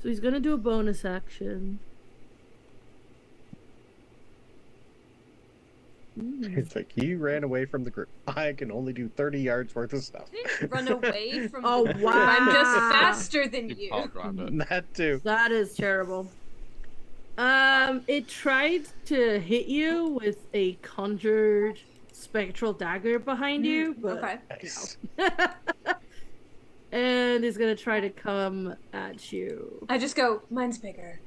Speaker 2: So he's gonna do a bonus action.
Speaker 4: It's like he ran away from the group. I can only do 30 yards worth of stuff.
Speaker 5: Run away from
Speaker 2: Oh,
Speaker 5: the group.
Speaker 2: wow.
Speaker 5: I'm just faster than you.
Speaker 3: I'll grab it.
Speaker 4: That too.
Speaker 2: That is terrible. It tried to hit you with a conjured spectral dagger behind you, but
Speaker 5: Okay.
Speaker 4: Nice.
Speaker 2: and is gonna try to come at you.
Speaker 5: I just go, mine's bigger.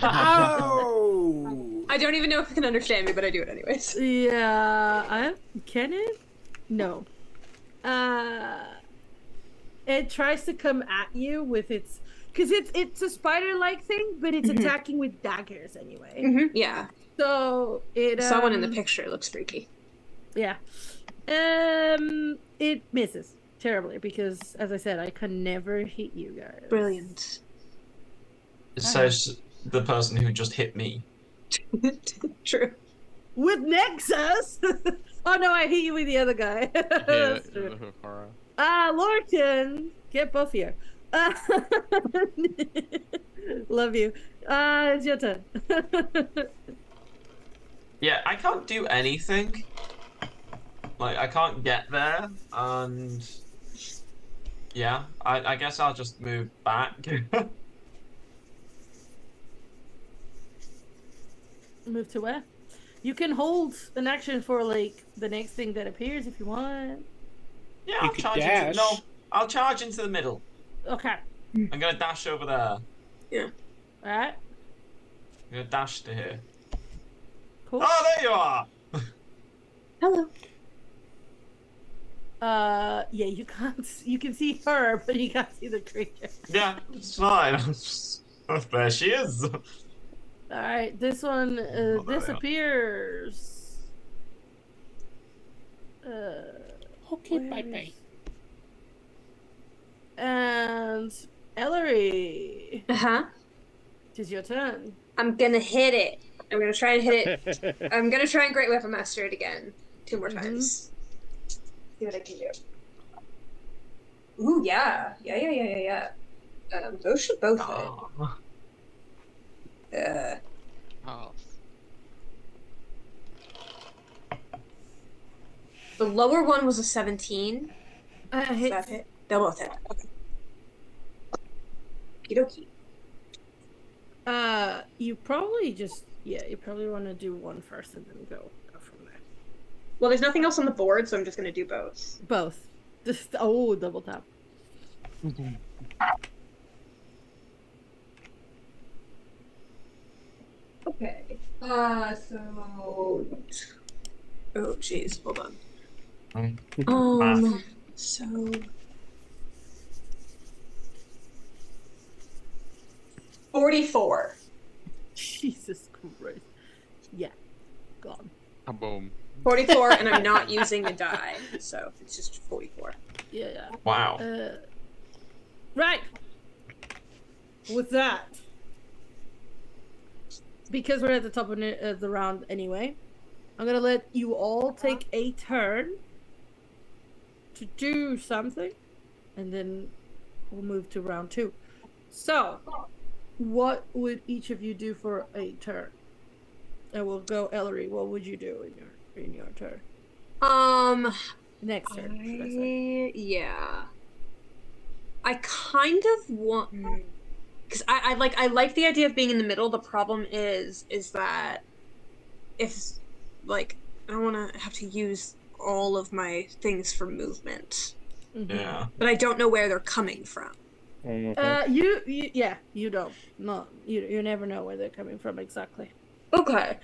Speaker 1: Oh!
Speaker 5: I don't even know if it can understand me, but I do it anyways.
Speaker 2: Yeah, can it? No. It tries to come at you with its, because it's a spider-like thing, but it's attacking with daggers anyway.
Speaker 5: Yeah.
Speaker 2: So it
Speaker 5: Someone in the picture looks freaky.
Speaker 2: Yeah. It misses terribly because, as I said, I can never hit you guys.
Speaker 5: Brilliant.
Speaker 6: It says the person who just hit me.
Speaker 5: True.
Speaker 2: With Nexus. Oh no, I hit you with the other guy. That's true. Lorcan, get buff here. Love you. It's your turn.
Speaker 6: Yeah, I can't do anything. Like, I can't get there, and yeah, I guess I'll just move back.
Speaker 2: Move to where? You can hold an action for like the next thing that appears if you want.
Speaker 6: Yeah,
Speaker 1: You
Speaker 6: I'll
Speaker 1: could
Speaker 6: charge
Speaker 1: dash.
Speaker 6: into no. I'll charge into the middle.
Speaker 2: Okay.
Speaker 6: I'm gonna dash over there.
Speaker 5: Yeah.
Speaker 2: All right.
Speaker 6: I'm gonna dash to here.
Speaker 2: Cool.
Speaker 6: Oh, there you are.
Speaker 5: Hello.
Speaker 2: Yeah, you can't. You can see her, but you can't see the creature.
Speaker 6: Yeah, it's fine. There she is.
Speaker 2: All right, this one
Speaker 6: Oh, there they are.
Speaker 2: disappears.
Speaker 1: Okay,
Speaker 2: Where
Speaker 1: bye bye.
Speaker 2: is- And Ellery,
Speaker 5: Uh-huh.
Speaker 2: it is your turn.
Speaker 5: I'm gonna hit it. I'm gonna try and hit it. I'm gonna try and Great Weapon Master it again. 2 more times. See what I can do. Ooh, yeah. Yeah. Those should both hit.
Speaker 6: Oh.
Speaker 3: Pass.
Speaker 5: The lower one was a 17. Does
Speaker 2: Hit.
Speaker 5: that hit? They'll both hit. Okay. Okie dokie.
Speaker 2: You probably just you probably want to do one first and then go from there.
Speaker 5: Well, there's nothing else on the board, so I'm just gonna do both.
Speaker 2: Both. Just double tap.
Speaker 5: Okay. So. Oh, jeez. Hold on. So. 44.
Speaker 2: Jesus Christ. Yeah. Gone.
Speaker 3: Boom.
Speaker 5: 44, and I'm not using a die, so it's just 44.
Speaker 2: Yeah.
Speaker 6: Wow.
Speaker 2: Right. With that, because we're at the top of the round anyway, I'm gonna let you all take a turn to do something, and then we'll move to round 2. So, what would each of you do for a turn? And we'll go, Ellery. What would you do in your turn? Next turn, should I say?
Speaker 5: Yeah. I kind of want, because I like the idea of being in the middle. The problem is that if like I don't want to have to use all of my things for movement,
Speaker 6: Yeah.
Speaker 5: but I don't know where they're coming from.
Speaker 2: You don't. No, you never know where they're coming from exactly.
Speaker 5: Okay.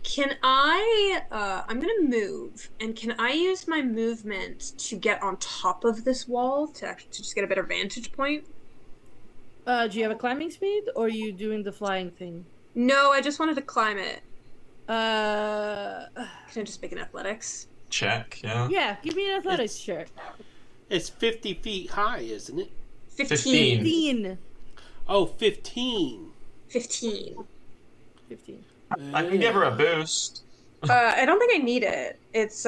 Speaker 5: Can I'm gonna move, and can I use my movement to get on top of this wall to just get a better vantage point?
Speaker 2: Do you have a climbing speed, or are you doing the flying thing?
Speaker 5: No, I just wanted to climb it. Can
Speaker 2: Uh,
Speaker 5: I just make an athletics?
Speaker 6: Check. Yeah.
Speaker 2: yeah, give me an athletics check.
Speaker 1: It's 50 feet high, isn't it?
Speaker 5: 15.
Speaker 2: 15.
Speaker 1: Oh, 15.
Speaker 5: 15.
Speaker 2: 15.
Speaker 6: I can give her a boost.
Speaker 5: I don't think I need it. It's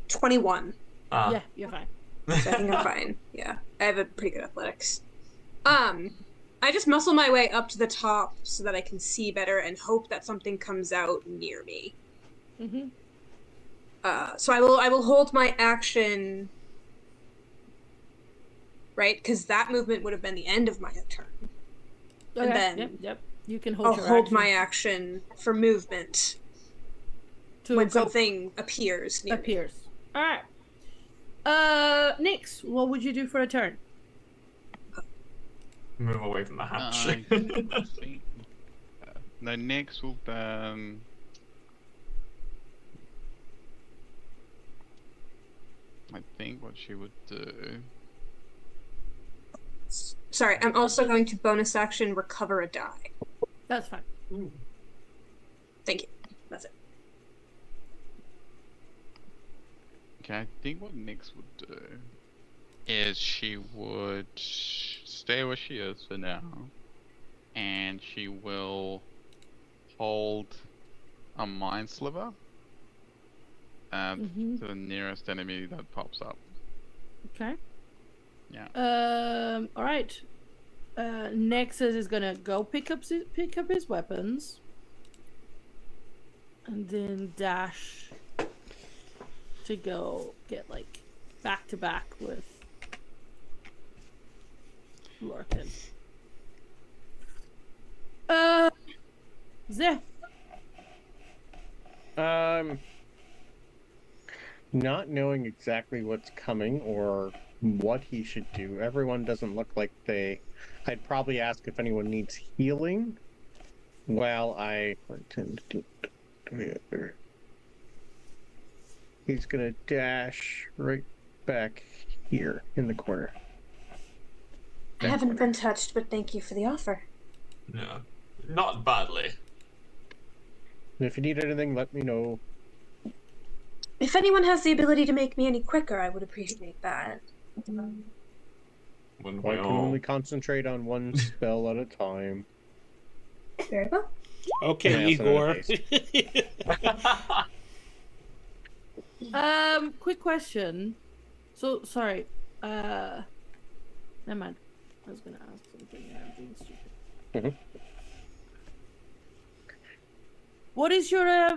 Speaker 5: 21.
Speaker 6: Ah.
Speaker 2: Yeah, you're fine.
Speaker 5: So I think I'm fine. Yeah. I have a pretty good athletics. I just muscle my way up to the top so that I can see better and hope that something comes out near me.
Speaker 2: Mm-hmm.
Speaker 5: So I will hold my action, right? Because that movement would have been the end of my turn.
Speaker 2: Okay.
Speaker 5: And then
Speaker 2: Yep. You can hold
Speaker 5: I'll
Speaker 2: your
Speaker 5: hold
Speaker 2: action
Speaker 5: my action for movement
Speaker 2: to
Speaker 5: when
Speaker 2: go-
Speaker 5: something appears near me.
Speaker 2: appears. All right. Nix, what would you do for a turn?
Speaker 6: Move away from the hatch.
Speaker 3: I think. No, next will then. I think what she would do.
Speaker 5: Sorry, I'm also going to bonus action recover a die.
Speaker 2: That's fine.
Speaker 5: Thank you. That's it.
Speaker 3: Okay, I think what Nyx would do is she would stay where she is for now, and she will hold a mind sliver to the nearest enemy that pops up.
Speaker 2: Okay.
Speaker 3: Yeah.
Speaker 2: All right. Nexus is gonna go pick up his weapons. And then dash to go get, like, back-to-back with Lorcan. Zeph.
Speaker 4: Not knowing exactly what's coming or what he should do. Everyone doesn't look like they... I'd probably ask if anyone needs healing while I... He's gonna dash right back here in the corner.
Speaker 5: I haven't been touched, but thank you for the offer.
Speaker 6: No, not badly.
Speaker 4: And if you need anything, let me know.
Speaker 5: If anyone has the ability to make me any quicker, I would appreciate that.
Speaker 6: When
Speaker 4: I can only concentrate on one spell at a time.
Speaker 5: Very well.
Speaker 1: Okay, Igor.
Speaker 2: Quick question. So, sorry. Never mind. I was gonna ask something and I'm being stupid.
Speaker 4: Mm-hmm.
Speaker 2: What is your,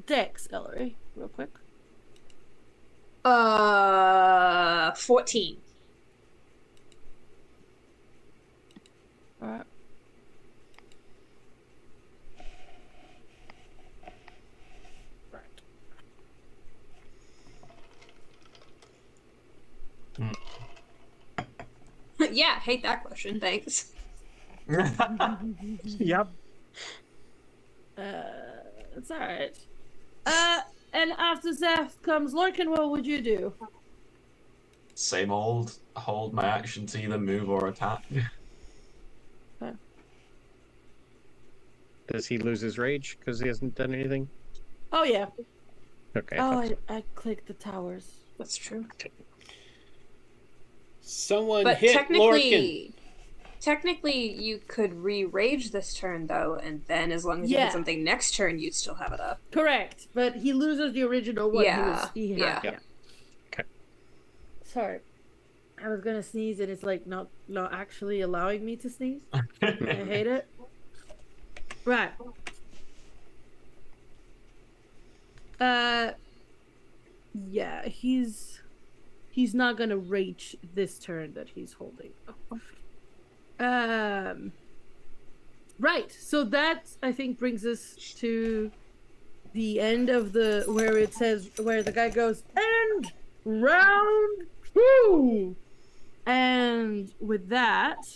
Speaker 2: dex, Ellery? Real quick.
Speaker 5: 14.
Speaker 2: Alright.
Speaker 5: Yeah, hate that question. Thanks.
Speaker 4: Yep.
Speaker 2: It's alright. And after Zeph comes Lorcan, what would you do?
Speaker 6: Same old. Hold my action to either move or attack.
Speaker 2: Okay.
Speaker 4: Does he lose his rage because he hasn't done anything?
Speaker 2: Oh, yeah.
Speaker 4: Okay.
Speaker 2: I clicked the towers.
Speaker 5: That's true.
Speaker 1: Someone
Speaker 5: But
Speaker 1: hit Lorcan.
Speaker 5: technically, you could re-rage this turn, though, and then as long as you
Speaker 2: Yeah.
Speaker 5: did something next turn, you'd still have it up.
Speaker 2: Correct, but he loses the original one.
Speaker 5: Yeah,
Speaker 2: He
Speaker 5: yeah.
Speaker 2: had.
Speaker 4: Okay.
Speaker 2: Sorry, I was gonna sneeze and it's like not actually allowing me to sneeze. I hate it. Right. Yeah, he's not gonna rage this turn that he's holding. Right. So that I think brings us to the end of the where it says where the guy goes and round 2. And with that,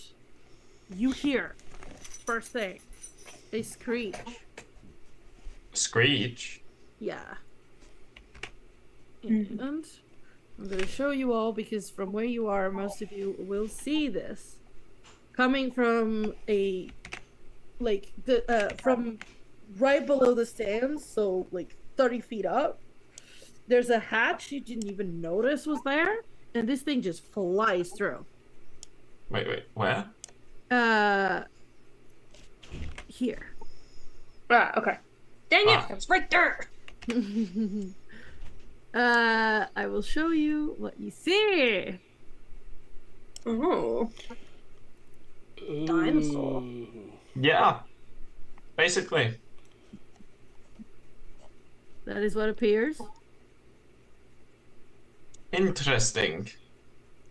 Speaker 2: you hear first thing a screech.
Speaker 6: Screech.
Speaker 2: Yeah. And I'm going to show you all because from where you are, most of you will see this coming from a from right below the stands, so like 30 feet up. There's a hatch you didn't even notice was there, and this thing just flies through.
Speaker 6: Wait, where?
Speaker 2: Here.
Speaker 5: Ah, okay. Dang it! It was right there!
Speaker 2: I will show you what you see.
Speaker 5: Oh. Dinosaur.
Speaker 6: Yeah. Basically.
Speaker 2: That is what appears.
Speaker 6: Interesting.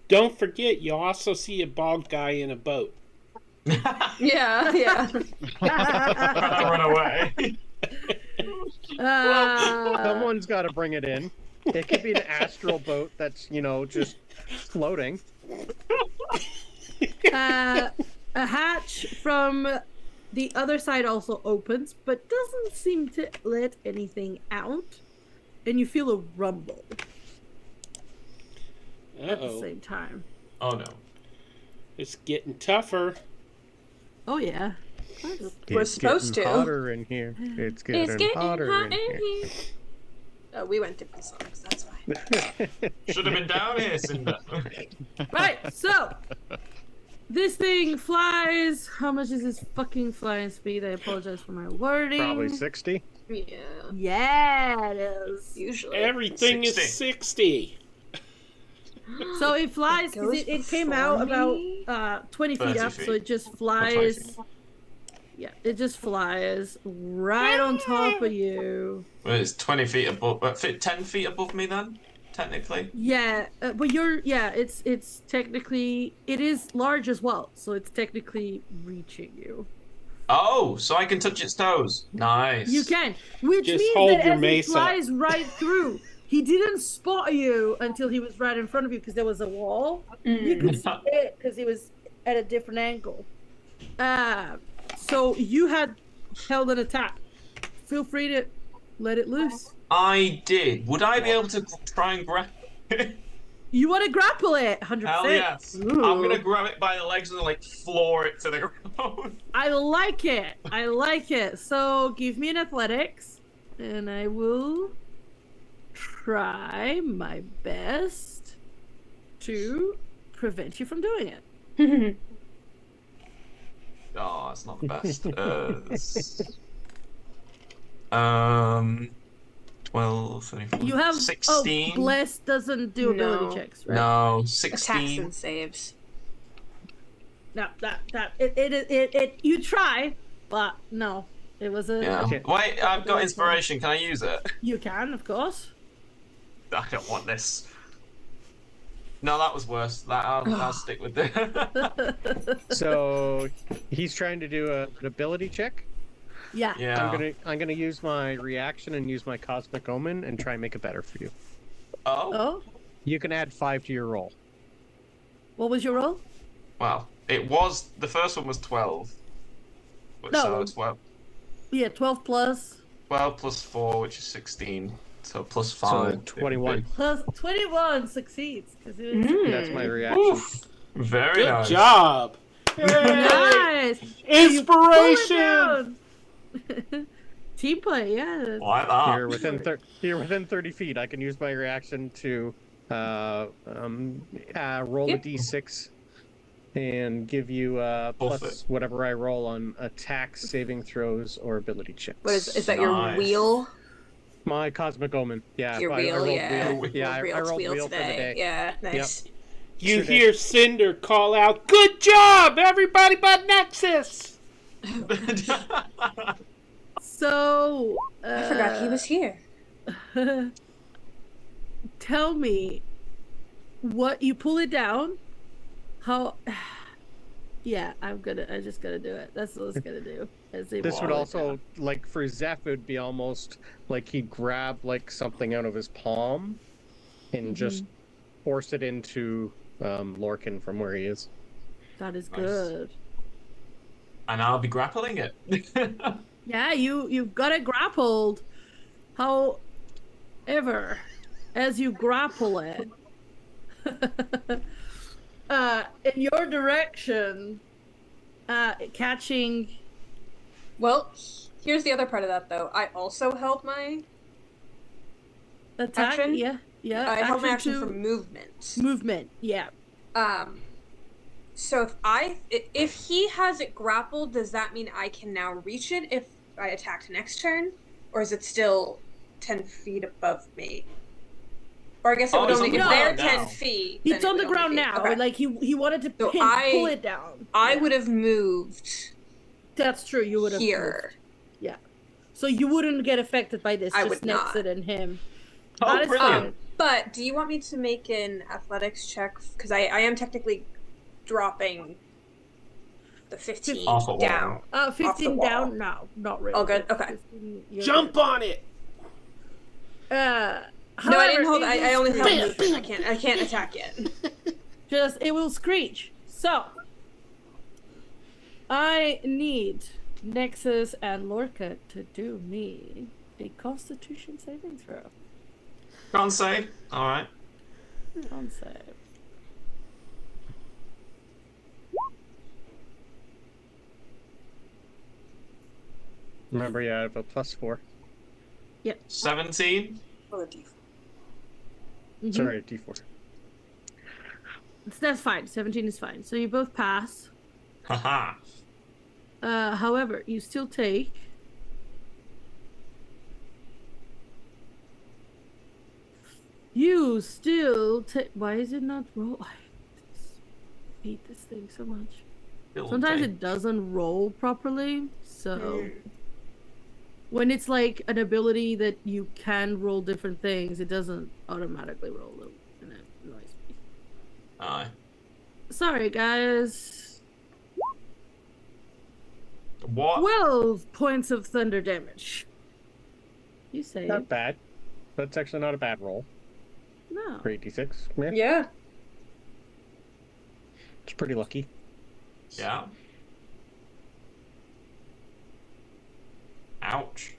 Speaker 1: Don't forget, you also see a bald guy in a boat.
Speaker 5: Yeah.
Speaker 6: Run away.
Speaker 4: Someone's got to bring it in. It could be an astral boat that's, just floating.
Speaker 2: A hatch from the other side also opens, but doesn't seem to let anything out. And you feel a rumble at the same time.
Speaker 6: Oh no.
Speaker 1: It's getting tougher.
Speaker 2: Oh, yeah.
Speaker 5: We're supposed
Speaker 4: getting
Speaker 5: to.
Speaker 4: Hotter in here. It's getting hotter
Speaker 5: hot
Speaker 4: in here.
Speaker 5: Oh, we went different songs, that's why.
Speaker 6: Should have been down here, Cinder.
Speaker 2: Right, so this thing flies. How much is this fucking flying speed? I apologize for my wording.
Speaker 4: Probably 60.
Speaker 5: Yeah.
Speaker 2: Yeah, it is.
Speaker 5: Usually.
Speaker 1: Everything
Speaker 6: 60.
Speaker 1: is 60.
Speaker 2: So it flies because it came out about 20 feet
Speaker 6: 30
Speaker 2: up,
Speaker 6: feet.
Speaker 2: so it just
Speaker 6: Or 20
Speaker 2: flies.
Speaker 6: feet.
Speaker 2: Yeah, it just flies right on top of you.
Speaker 6: Well, it's 20 feet above, 10 feet above me then, technically.
Speaker 2: Yeah, but it's technically, it is large as well, so it's technically reaching you.
Speaker 6: Oh, so I can touch its toes. Nice.
Speaker 2: You can, which
Speaker 1: Just
Speaker 2: means
Speaker 1: hold
Speaker 2: that
Speaker 1: your
Speaker 2: as he
Speaker 1: mace up.
Speaker 2: flies right through, he didn't spot you until he was right in front of you because there was a wall. You could see it because he was at a different angle. So you had held an attack. Feel free to let it loose.
Speaker 6: I did. Would I be able to try and grab it?
Speaker 2: You want to grapple it, 100%.
Speaker 6: Hell yes. I'm gonna grab it by the legs and like floor it to the ground.
Speaker 2: I like it. I like it. So give me an athletics, and I will try my best to prevent you from doing it.
Speaker 6: Oh, it's not the best. 12, 34,
Speaker 2: You have
Speaker 6: 16.
Speaker 2: Oh, bless doesn't do ability
Speaker 5: No.
Speaker 2: checks, right?
Speaker 6: No,
Speaker 5: Attacks
Speaker 6: 16.
Speaker 5: and saves.
Speaker 2: No, it you try, but no. It was a
Speaker 6: Yeah.
Speaker 4: Okay.
Speaker 6: Wait, I've got inspiration. Can I use it?
Speaker 2: You can, of course.
Speaker 6: I don't want this. No, that was worse. I'll stick with it.
Speaker 4: So he's trying to do an ability check.
Speaker 2: Yeah.
Speaker 6: Yeah.
Speaker 4: I'm gonna use my reaction and use my cosmic omen and try and make it better for you.
Speaker 2: Oh,
Speaker 4: You can add 5 to your roll.
Speaker 2: what was your roll?
Speaker 6: Well, the first one was 12.
Speaker 2: No.
Speaker 6: So it's 12
Speaker 2: Yeah, 12 plus
Speaker 6: 4, which is 16. So plus 5.
Speaker 4: So 21.
Speaker 2: plus 21 succeeds because it was
Speaker 4: That's my reaction.
Speaker 6: Oof. Very
Speaker 1: Good
Speaker 6: nice.
Speaker 1: job.
Speaker 2: nice.
Speaker 1: Inspiration.
Speaker 2: Team play, yeah.
Speaker 6: Like that.
Speaker 4: You're within 30 feet. I can use my reaction to roll a d6 and give you plus
Speaker 6: Buffet.
Speaker 4: whatever I roll on attack, saving throws, or ability checks.
Speaker 5: What is that? Your
Speaker 6: Nice.
Speaker 5: wheel?
Speaker 4: My cosmic omen. Yeah,
Speaker 5: Your
Speaker 4: I
Speaker 5: wheel,
Speaker 4: rolled
Speaker 5: yeah.
Speaker 4: wheel. Yeah, I rolled
Speaker 5: wheel
Speaker 4: wheel for the
Speaker 5: today.
Speaker 4: day.
Speaker 5: Yeah, nice.
Speaker 1: You
Speaker 4: Sure did.
Speaker 1: hear Cinder call out, "Good job, everybody but Nexus!"
Speaker 2: So
Speaker 5: I forgot he was here.
Speaker 2: tell me what you pull it down. How yeah, I just gotta do it. That's what it's gonna do.
Speaker 4: This would also, like, for Zeph, it would be almost like he'd grab, like, something out of his palm and just force it into Lorcan from where he is.
Speaker 2: That is
Speaker 6: Nice.
Speaker 2: good.
Speaker 6: And I'll be grappling it.
Speaker 2: Yeah, you've got it grappled. However, as you grapple it, in your direction, catching.
Speaker 5: Well, here's the other part of that, though. I also held my
Speaker 2: Attack?
Speaker 5: action.
Speaker 2: Yeah.
Speaker 5: I held my action
Speaker 2: to
Speaker 5: for movement.
Speaker 2: movement. Yeah.
Speaker 5: So if he has it grappled, does that mean I can now reach it if I attacked next turn, or is it still 10 feet above me? Or I guess it would
Speaker 6: it's
Speaker 5: only
Speaker 6: on
Speaker 5: if
Speaker 6: the
Speaker 5: they're
Speaker 6: ground
Speaker 5: 10
Speaker 6: now.
Speaker 5: feet.
Speaker 2: It's
Speaker 5: then
Speaker 2: on
Speaker 5: it
Speaker 2: the
Speaker 5: would
Speaker 2: ground
Speaker 5: only be-
Speaker 2: now.
Speaker 5: okay.
Speaker 2: Like he wanted to
Speaker 5: So
Speaker 2: pull it down.
Speaker 5: I
Speaker 2: Yeah.
Speaker 5: would have moved
Speaker 2: That's true. You would have
Speaker 5: here.
Speaker 2: moved. Yeah. So you wouldn't get affected by this.
Speaker 5: I
Speaker 2: just
Speaker 5: would not.
Speaker 2: Nexit and him.
Speaker 6: Oh,
Speaker 2: That is
Speaker 6: brilliant.
Speaker 2: fine.
Speaker 5: But do you want me to make an athletics check? Because I am technically dropping the 15
Speaker 6: Off a wall.
Speaker 5: down.
Speaker 2: 15
Speaker 5: wall.
Speaker 2: down? No, not really.
Speaker 5: Oh, good. Okay.
Speaker 2: 15, you're
Speaker 1: Jump on it.
Speaker 2: good.
Speaker 5: No, I didn't hold.
Speaker 2: However, it
Speaker 5: I only
Speaker 2: will
Speaker 5: held
Speaker 2: screech.
Speaker 5: movement. I can't attack yet.
Speaker 2: Just it will screech. So I need Nexus and Lorca to do me a Constitution saving throw.
Speaker 6: Can't say. All right.
Speaker 2: Con save.
Speaker 4: Remember, yeah, I have a +4.
Speaker 6: 17.
Speaker 5: Roll a d4.
Speaker 2: Mhm.
Speaker 4: Sorry, D4.
Speaker 2: That's fine. 17 is fine. So you both pass.
Speaker 6: Haha.
Speaker 2: However, you still take. You still take. Why is it not roll? I hate this thing so much. Sometimes it doesn't roll properly. So when it's like an ability that you can roll different things, it doesn't automatically roll them, and it annoys me.
Speaker 6: Aye.
Speaker 2: Sorry, guys.
Speaker 6: What?
Speaker 2: 12 points of thunder damage. You say
Speaker 4: Not bad. That's actually not a bad roll.
Speaker 2: no.
Speaker 4: For 86. Yeah.
Speaker 5: Yeah.
Speaker 4: It's pretty lucky.
Speaker 6: Yeah. Ouch.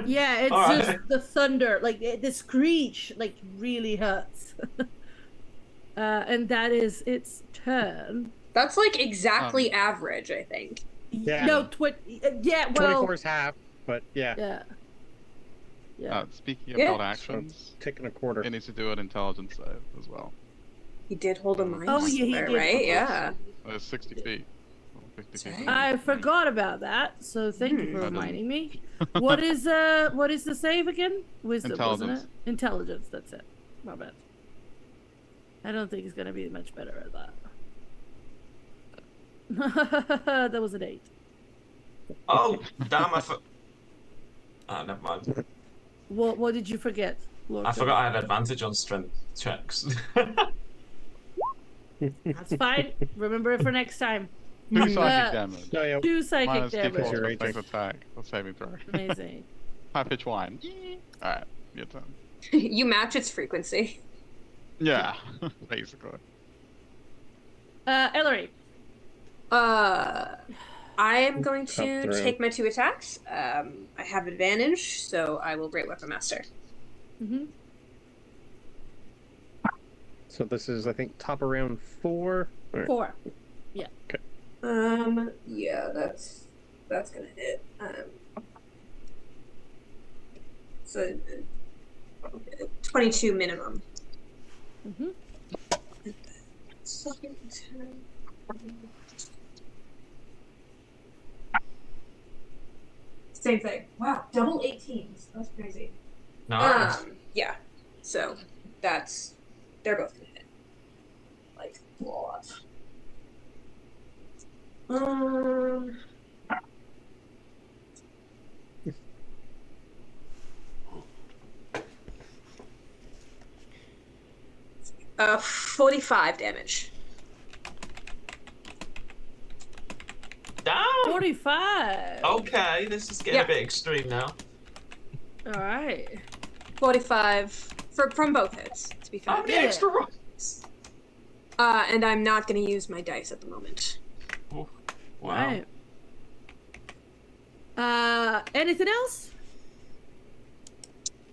Speaker 2: Yeah, it's
Speaker 6: All
Speaker 2: just
Speaker 6: right.
Speaker 2: the thunder, like the screech, like really hurts. And that is its turn.
Speaker 5: That's like exactly average, I think.
Speaker 4: Yeah.
Speaker 2: No, yeah, well,
Speaker 4: 24 is half, but yeah.
Speaker 2: yeah. Yeah.
Speaker 3: Speaking of
Speaker 5: Yeah.
Speaker 3: held
Speaker 4: So
Speaker 3: actions,
Speaker 4: taking a quarter.
Speaker 3: it needs to do an intelligence save as well.
Speaker 5: He did hold a mind
Speaker 2: Oh, yeah, he
Speaker 5: square,
Speaker 2: did.
Speaker 5: right? Yeah.
Speaker 3: It's 60 feet. Well, 50 feet.
Speaker 5: Dang.
Speaker 2: I forgot about that, so thank you for
Speaker 3: I didn't.
Speaker 2: reminding me. What is the save again? Wisdom, wasn't
Speaker 3: Intelligence.
Speaker 2: it? Intelligence, that's it. My bad. I don't think he's gonna be much better at that. That was an 8.
Speaker 6: Oh, damn! Never mind.
Speaker 2: What did you forget, Lord?
Speaker 6: I forgot I had advantage on strength checks.
Speaker 2: That's fine. Remember it for next time.
Speaker 3: 2 psychic damage.
Speaker 4: No, yeah.
Speaker 2: 2 psychic
Speaker 3: Minus
Speaker 2: damage.
Speaker 3: D4
Speaker 4: You're
Speaker 3: for
Speaker 4: right.
Speaker 3: strength attack or saving throw.
Speaker 2: Amazing.
Speaker 3: High pitch whine. Alright, your turn.
Speaker 5: You match its frequency.
Speaker 3: Yeah, basically.
Speaker 2: Ellery.
Speaker 5: I am going to
Speaker 4: Up through.
Speaker 5: take my 2 attacks. I have advantage, so I will Great Weapon Master.
Speaker 2: Mm-hmm.
Speaker 4: So this is, I think, top of round 4. Or-
Speaker 2: 4.
Speaker 5: Yeah, that's gonna hit. So 22 minimum.
Speaker 2: Mm-hmm.
Speaker 5: Second turn. Same thing. Wow, double 18s. That's crazy.
Speaker 6: Nice.
Speaker 5: Yeah. So they're both gonna hit. Like a lot. 45 damage.
Speaker 6: Damn.
Speaker 2: 45.
Speaker 6: Okay, this is getting
Speaker 5: Yeah.
Speaker 6: a bit extreme now.
Speaker 2: All right.
Speaker 5: 45 from both hits, to be fair.
Speaker 6: How many
Speaker 2: Yeah.
Speaker 6: extra rolls?
Speaker 5: And I'm not going to use my dice at the moment.
Speaker 6: Wow.
Speaker 2: Right. Anything else?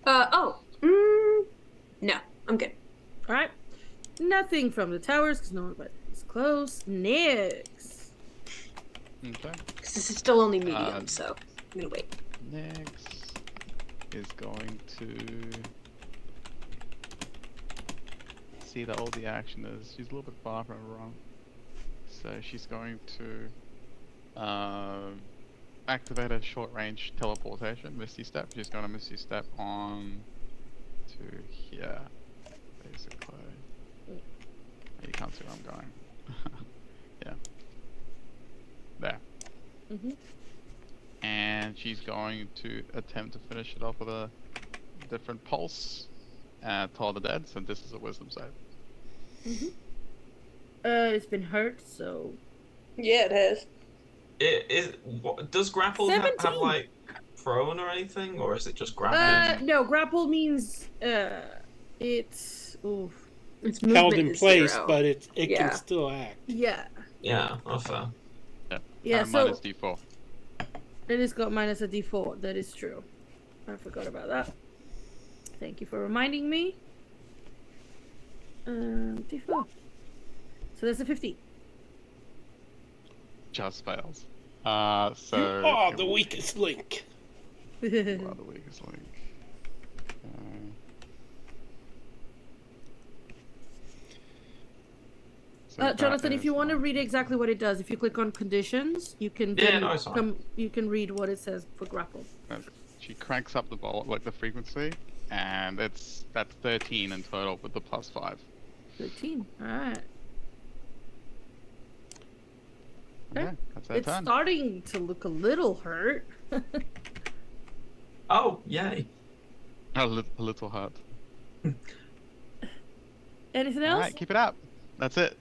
Speaker 5: No, I'm good.
Speaker 2: All right. Nothing from the towers because no one is close. Nyx.
Speaker 3: Okay.
Speaker 5: Because this is still only medium,
Speaker 3: Um,
Speaker 5: so I'm going to wait.
Speaker 3: Next is going to see that all the action is. She's a little bit far from everyone, so she's going to activate a short-range teleportation, Misty Step. She's going to Misty Step on to here, basically. You can't see where I'm going. Yeah. There.
Speaker 2: Mm-hmm.
Speaker 3: And she's going to attempt to finish it off with a different pulse toward the dead, so this is a wisdom save.
Speaker 2: Mm-hmm. It's been hurt, so.
Speaker 5: Yeah, it has.
Speaker 6: Does grapple have
Speaker 2: 17.
Speaker 6: like prone or anything, or is it just grappling?
Speaker 2: No, grapple means it's. Oof.
Speaker 5: Its
Speaker 1: Held
Speaker 5: movement
Speaker 1: in
Speaker 5: is
Speaker 1: place,
Speaker 5: 0.
Speaker 1: but it
Speaker 5: Yeah.
Speaker 1: can still act.
Speaker 2: Yeah.
Speaker 6: Yeah, that's fair.
Speaker 2: Yeah. So
Speaker 3: Minus D4.
Speaker 2: it has got minus a d4. That is true. I forgot about that. Thank you for reminding me. D4. So that's a 50.
Speaker 3: Just fails.
Speaker 1: You
Speaker 3: So
Speaker 1: are
Speaker 3: it
Speaker 1: the
Speaker 3: will-
Speaker 1: weakest link.
Speaker 3: You are the weakest link. So that
Speaker 2: Jonathan, if
Speaker 3: is
Speaker 2: you want to
Speaker 3: one-
Speaker 2: read exactly what it does, if you click on conditions, you can
Speaker 6: Yeah,
Speaker 2: then
Speaker 6: no, it's fine.
Speaker 2: you can read what it says for grapple.
Speaker 3: She cranks up the volt, like the frequency, and that's 13 in total with the +5.
Speaker 2: 13. All right.
Speaker 3: Yeah, that's that
Speaker 2: It's
Speaker 3: turn.
Speaker 2: starting to look a little hurt.
Speaker 6: Oh, yay.
Speaker 3: A little hurt.
Speaker 2: Anything
Speaker 3: All
Speaker 2: else?
Speaker 3: right, keep it up. That's it.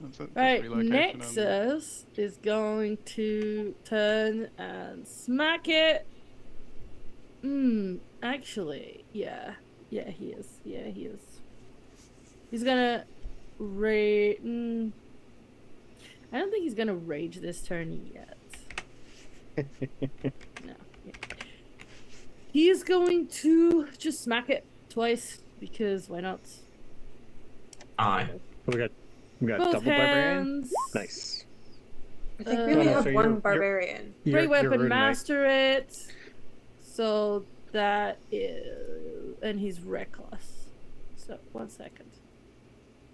Speaker 3: That's it. Just
Speaker 2: Right,
Speaker 3: relocation and-
Speaker 2: Nexus is going to turn and smack it. Actually, yeah, he is. Yeah, he is. He's gonna rage. I don't think he's gonna rage this turn yet. No. Yeah. He is going to just smack it twice because why not?
Speaker 6: Aye.
Speaker 4: We got
Speaker 2: Both
Speaker 4: double barbarian.
Speaker 2: hands.
Speaker 4: Nice.
Speaker 5: I think we only
Speaker 2: No,
Speaker 5: have
Speaker 4: so
Speaker 5: one
Speaker 4: you're-
Speaker 5: barbarian.
Speaker 2: Great weapon,
Speaker 4: Rune Knight.
Speaker 2: master it. So that is, and he's reckless. So 1 second,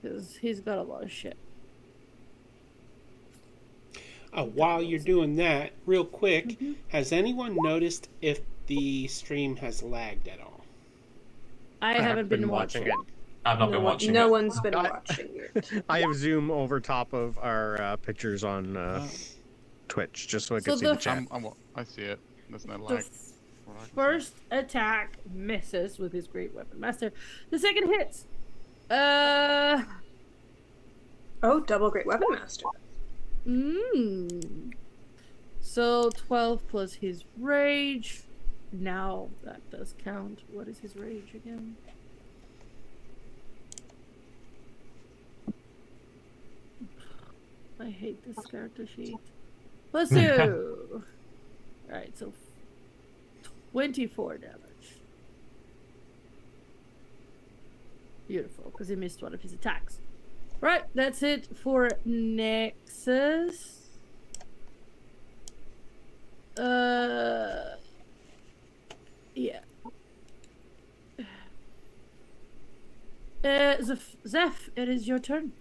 Speaker 2: because he's got a lot of shit.
Speaker 1: While you're doing that, real quick, has anyone noticed if the stream has lagged at all?
Speaker 2: I haven't been watching it.
Speaker 6: I've not been watching
Speaker 5: No
Speaker 6: it.
Speaker 5: one's been watching it.
Speaker 4: I have Zoom over top of our pictures on Twitch, just so I
Speaker 2: So
Speaker 4: can see the
Speaker 2: the-
Speaker 4: chat.
Speaker 3: I see it. There's no
Speaker 2: The
Speaker 3: lag.
Speaker 2: first attack misses with his great weapon master. The second hits.
Speaker 5: Oh, double great weapon master.
Speaker 2: So 12 plus his rage. Now that does count. What is his rage again? I hate this character sheet. Plus 2. Alright, so 24 damage. Beautiful, because he missed one of his attacks. Right, that's it for Nexus. Yeah. Zeph, it is your turn.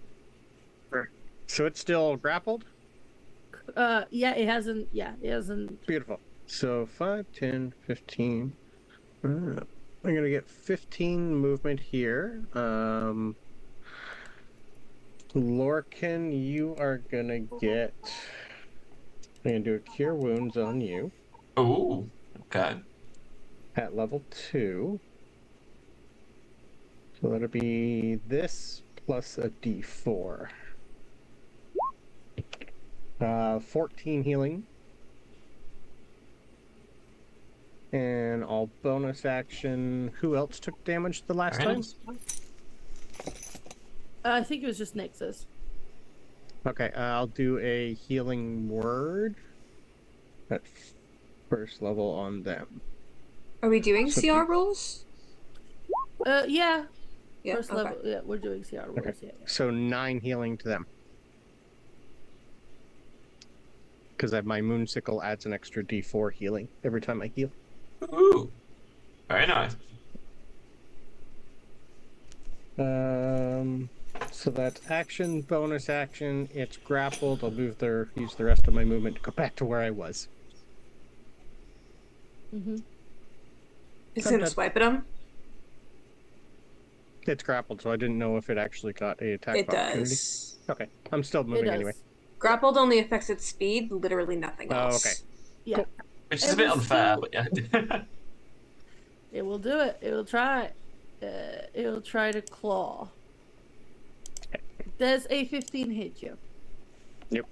Speaker 4: So it's still grappled?
Speaker 2: Yeah, it hasn't.
Speaker 4: Beautiful. So 5, 10, 15. I'm going to get 15 movement here. Lorcan, you are going to get... I'm going to do a Cure Wounds on you.
Speaker 6: Ooh, okay.
Speaker 4: At level 2. So that'll be this plus a d4. 14 healing. And I'll bonus action. Who else took damage the last time?
Speaker 2: I think it was just Nexus.
Speaker 4: Okay, I'll do a healing word at first level on them.
Speaker 5: Are we doing
Speaker 4: So-
Speaker 5: CR rolls?
Speaker 2: Yeah.
Speaker 5: Yeah.
Speaker 2: First
Speaker 5: okay.
Speaker 2: level. Yeah, we're doing CR rolls.
Speaker 4: Okay.
Speaker 2: Yeah.
Speaker 4: So 9 healing to them. Because my Moonsicle adds an extra d4 healing every time I heal.
Speaker 6: Ooh, very nice.
Speaker 4: So that's action, bonus action. It's grappled. I'll use the rest of my movement to go back to where I was.
Speaker 5: Is it gonna swipe at him?
Speaker 4: It's grappled, so I didn't know if it actually got a attack
Speaker 5: It
Speaker 4: of opportunity.
Speaker 5: does.
Speaker 4: Okay, I'm still moving
Speaker 2: does.
Speaker 4: anyway.
Speaker 5: Grappled only affects its speed, literally nothing
Speaker 4: Oh,
Speaker 5: else.
Speaker 4: okay.
Speaker 2: Yeah.
Speaker 4: Cool.
Speaker 6: Which is
Speaker 2: It
Speaker 6: a bit
Speaker 2: was
Speaker 6: unfair,
Speaker 2: still-
Speaker 6: but yeah.
Speaker 2: It will do it. It will try. It will try to claw. Does a 15 hit you?
Speaker 4: Yep.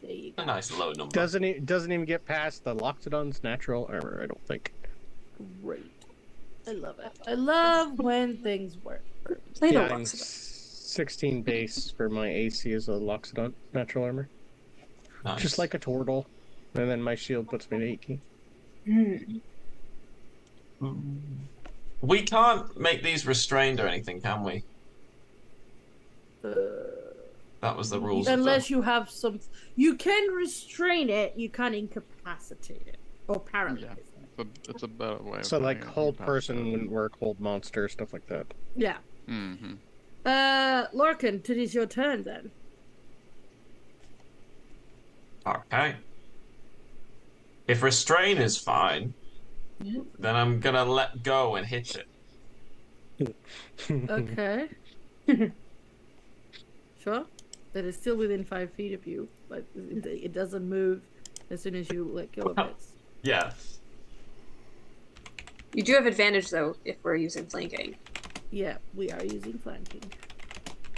Speaker 2: There you
Speaker 6: A
Speaker 2: go.
Speaker 6: nice low number.
Speaker 4: Doesn't even get past the Loxodon's natural armor, I don't think.
Speaker 2: Great. I love it. I love when things work.
Speaker 5: Played a
Speaker 4: I'm
Speaker 5: Loxodon.
Speaker 4: 16 base for my AC as a Loxodon natural armor.
Speaker 6: Nice.
Speaker 4: Just like a turtle. And then my shield puts me at 18.
Speaker 6: We can't make these restrained or anything, can we? That was the rules.
Speaker 2: Unless you have some, you can restrain it. You can't incapacitate it or paralyze
Speaker 3: Yeah.
Speaker 2: it.
Speaker 3: It's a better way of
Speaker 4: So like
Speaker 3: putting it.
Speaker 4: hold person wouldn't work, hold monster, stuff like that.
Speaker 2: Yeah.
Speaker 3: Mm-hmm.
Speaker 2: Lorcan, it is your turn then.
Speaker 6: Okay. If restrain is fine, then I'm gonna let go and hit it.
Speaker 2: Okay. Sure. that is still within 5 feet of you, but it doesn't move as soon as you let go of it.
Speaker 6: Yeah.
Speaker 5: You do have advantage though if we're using flanking.
Speaker 2: Yeah, we are using flanking.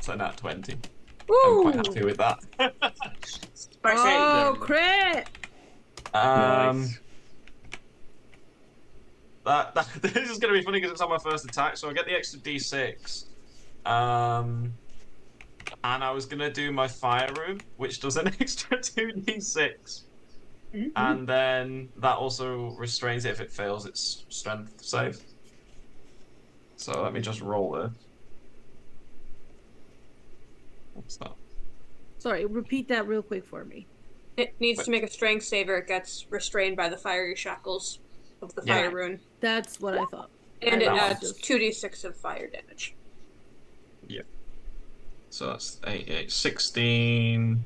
Speaker 6: So not 20. I'm
Speaker 5: Woo!
Speaker 6: quite happy with that.
Speaker 2: Oh, crit!
Speaker 4: Nice.
Speaker 6: This is going to be funny because it's on my first attack, so I get the extra d6. And I was going to do my fire room, which does an extra 2d6. And then that also restrains it if it fails its strength save. So let me just roll it. What's that?
Speaker 2: Sorry, repeat that real quick for me.
Speaker 5: It needs to make a strength save or it gets restrained by the fiery shackles of the fire rune.
Speaker 2: That's what I thought.
Speaker 5: And it adds 2d6 of fire damage.
Speaker 6: Yeah. So that's 8, 16,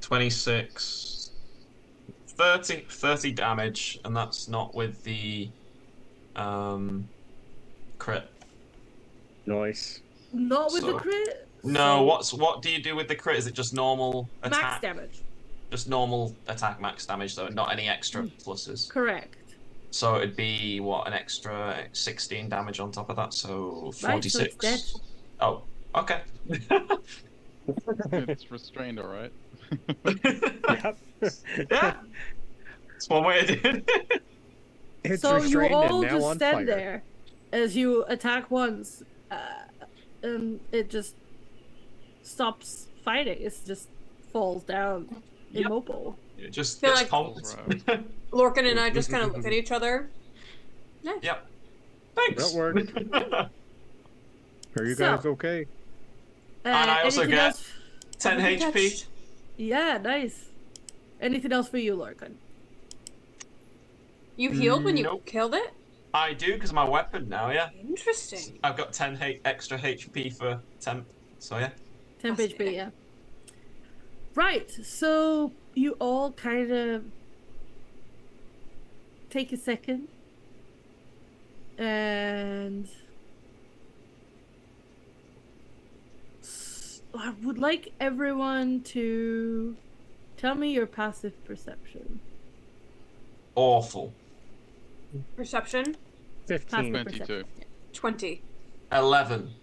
Speaker 6: 26, 30 damage, and that's not with the crit.
Speaker 4: Nice.
Speaker 2: Not with the crit?
Speaker 6: No, what do you do with the crit? Is it just normal attack?
Speaker 2: Max damage.
Speaker 6: Just normal attack max damage, though, not any extra pluses.
Speaker 2: Correct.
Speaker 6: So it'd be, what, an extra 16 damage on top of that, so 46.
Speaker 2: Right, so it's dead.
Speaker 6: Oh, okay.
Speaker 3: It's restrained, all right.
Speaker 4: Yep.
Speaker 6: Yeah. That's one way to do it.
Speaker 4: It's
Speaker 2: So you
Speaker 4: restrained
Speaker 2: all
Speaker 4: and now
Speaker 2: just
Speaker 4: on
Speaker 2: stand
Speaker 4: fire.
Speaker 2: there as you attack once, and it just stops fighting. It just falls down immobile.
Speaker 6: It just
Speaker 5: Feel
Speaker 6: gets
Speaker 5: like-
Speaker 6: pumped.
Speaker 5: Lorcan and I just kind of look at each other. Nice.
Speaker 6: Yep. Thanks.
Speaker 4: That worked. Are you guys okay?
Speaker 6: And I also
Speaker 2: anything
Speaker 6: get
Speaker 2: else?
Speaker 6: 10 HP.
Speaker 2: Yeah, nice. Anything else for you, Lorcan?
Speaker 5: You healed when you
Speaker 6: Nope.
Speaker 5: killed it?
Speaker 6: I do, because my weapon now, yeah.
Speaker 5: Interesting.
Speaker 6: I've got 10 extra HP for temp, so yeah.
Speaker 2: 10 HP, yeah. Right, so you all kind of take a second and I would like everyone to tell me your passive perception.
Speaker 6: Awful.
Speaker 5: Perception?
Speaker 4: 15.
Speaker 3: 22.
Speaker 5: 20.
Speaker 6: 11.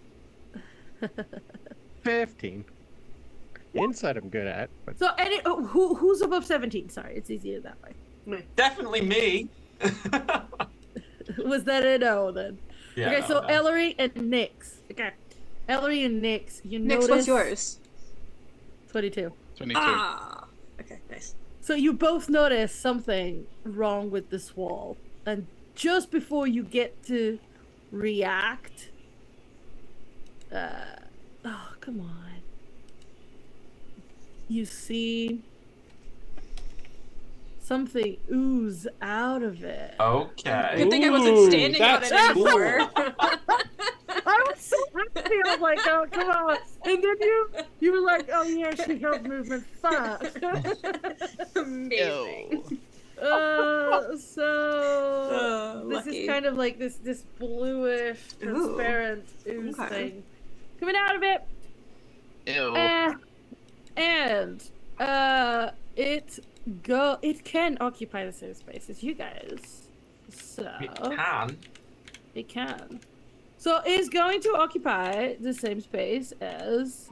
Speaker 4: 15. Inside I'm good at, but
Speaker 2: So who's above 17? Sorry, it's easier that way.
Speaker 6: Definitely me.
Speaker 2: Was that a no then?
Speaker 6: Yeah,
Speaker 2: okay,
Speaker 6: no,
Speaker 2: so
Speaker 6: no.
Speaker 2: Ellery and Nyx. Okay. Ellery and Nyx, you
Speaker 5: Nyx,
Speaker 2: notice...
Speaker 5: what's yours?
Speaker 2: 22.
Speaker 3: 22.
Speaker 5: Ah! Okay, nice.
Speaker 2: So you both notice something wrong with this wall. And just before you get to react... oh, come on. You see... something ooze out of it.
Speaker 6: Okay.
Speaker 5: Good thing I wasn't standing on it
Speaker 1: that's
Speaker 5: anymore.
Speaker 2: I was so happy. I was like, oh, come on. And then you were like, oh, yeah, she has movement. Fuck.
Speaker 5: Amazing.
Speaker 2: So this
Speaker 5: Lucky.
Speaker 2: is kind of like this bluish, transparent ooze thing coming out of it.
Speaker 3: Ew.
Speaker 2: And it can occupy the same space as you guys. So
Speaker 6: It can.
Speaker 2: So it's going to occupy the same space as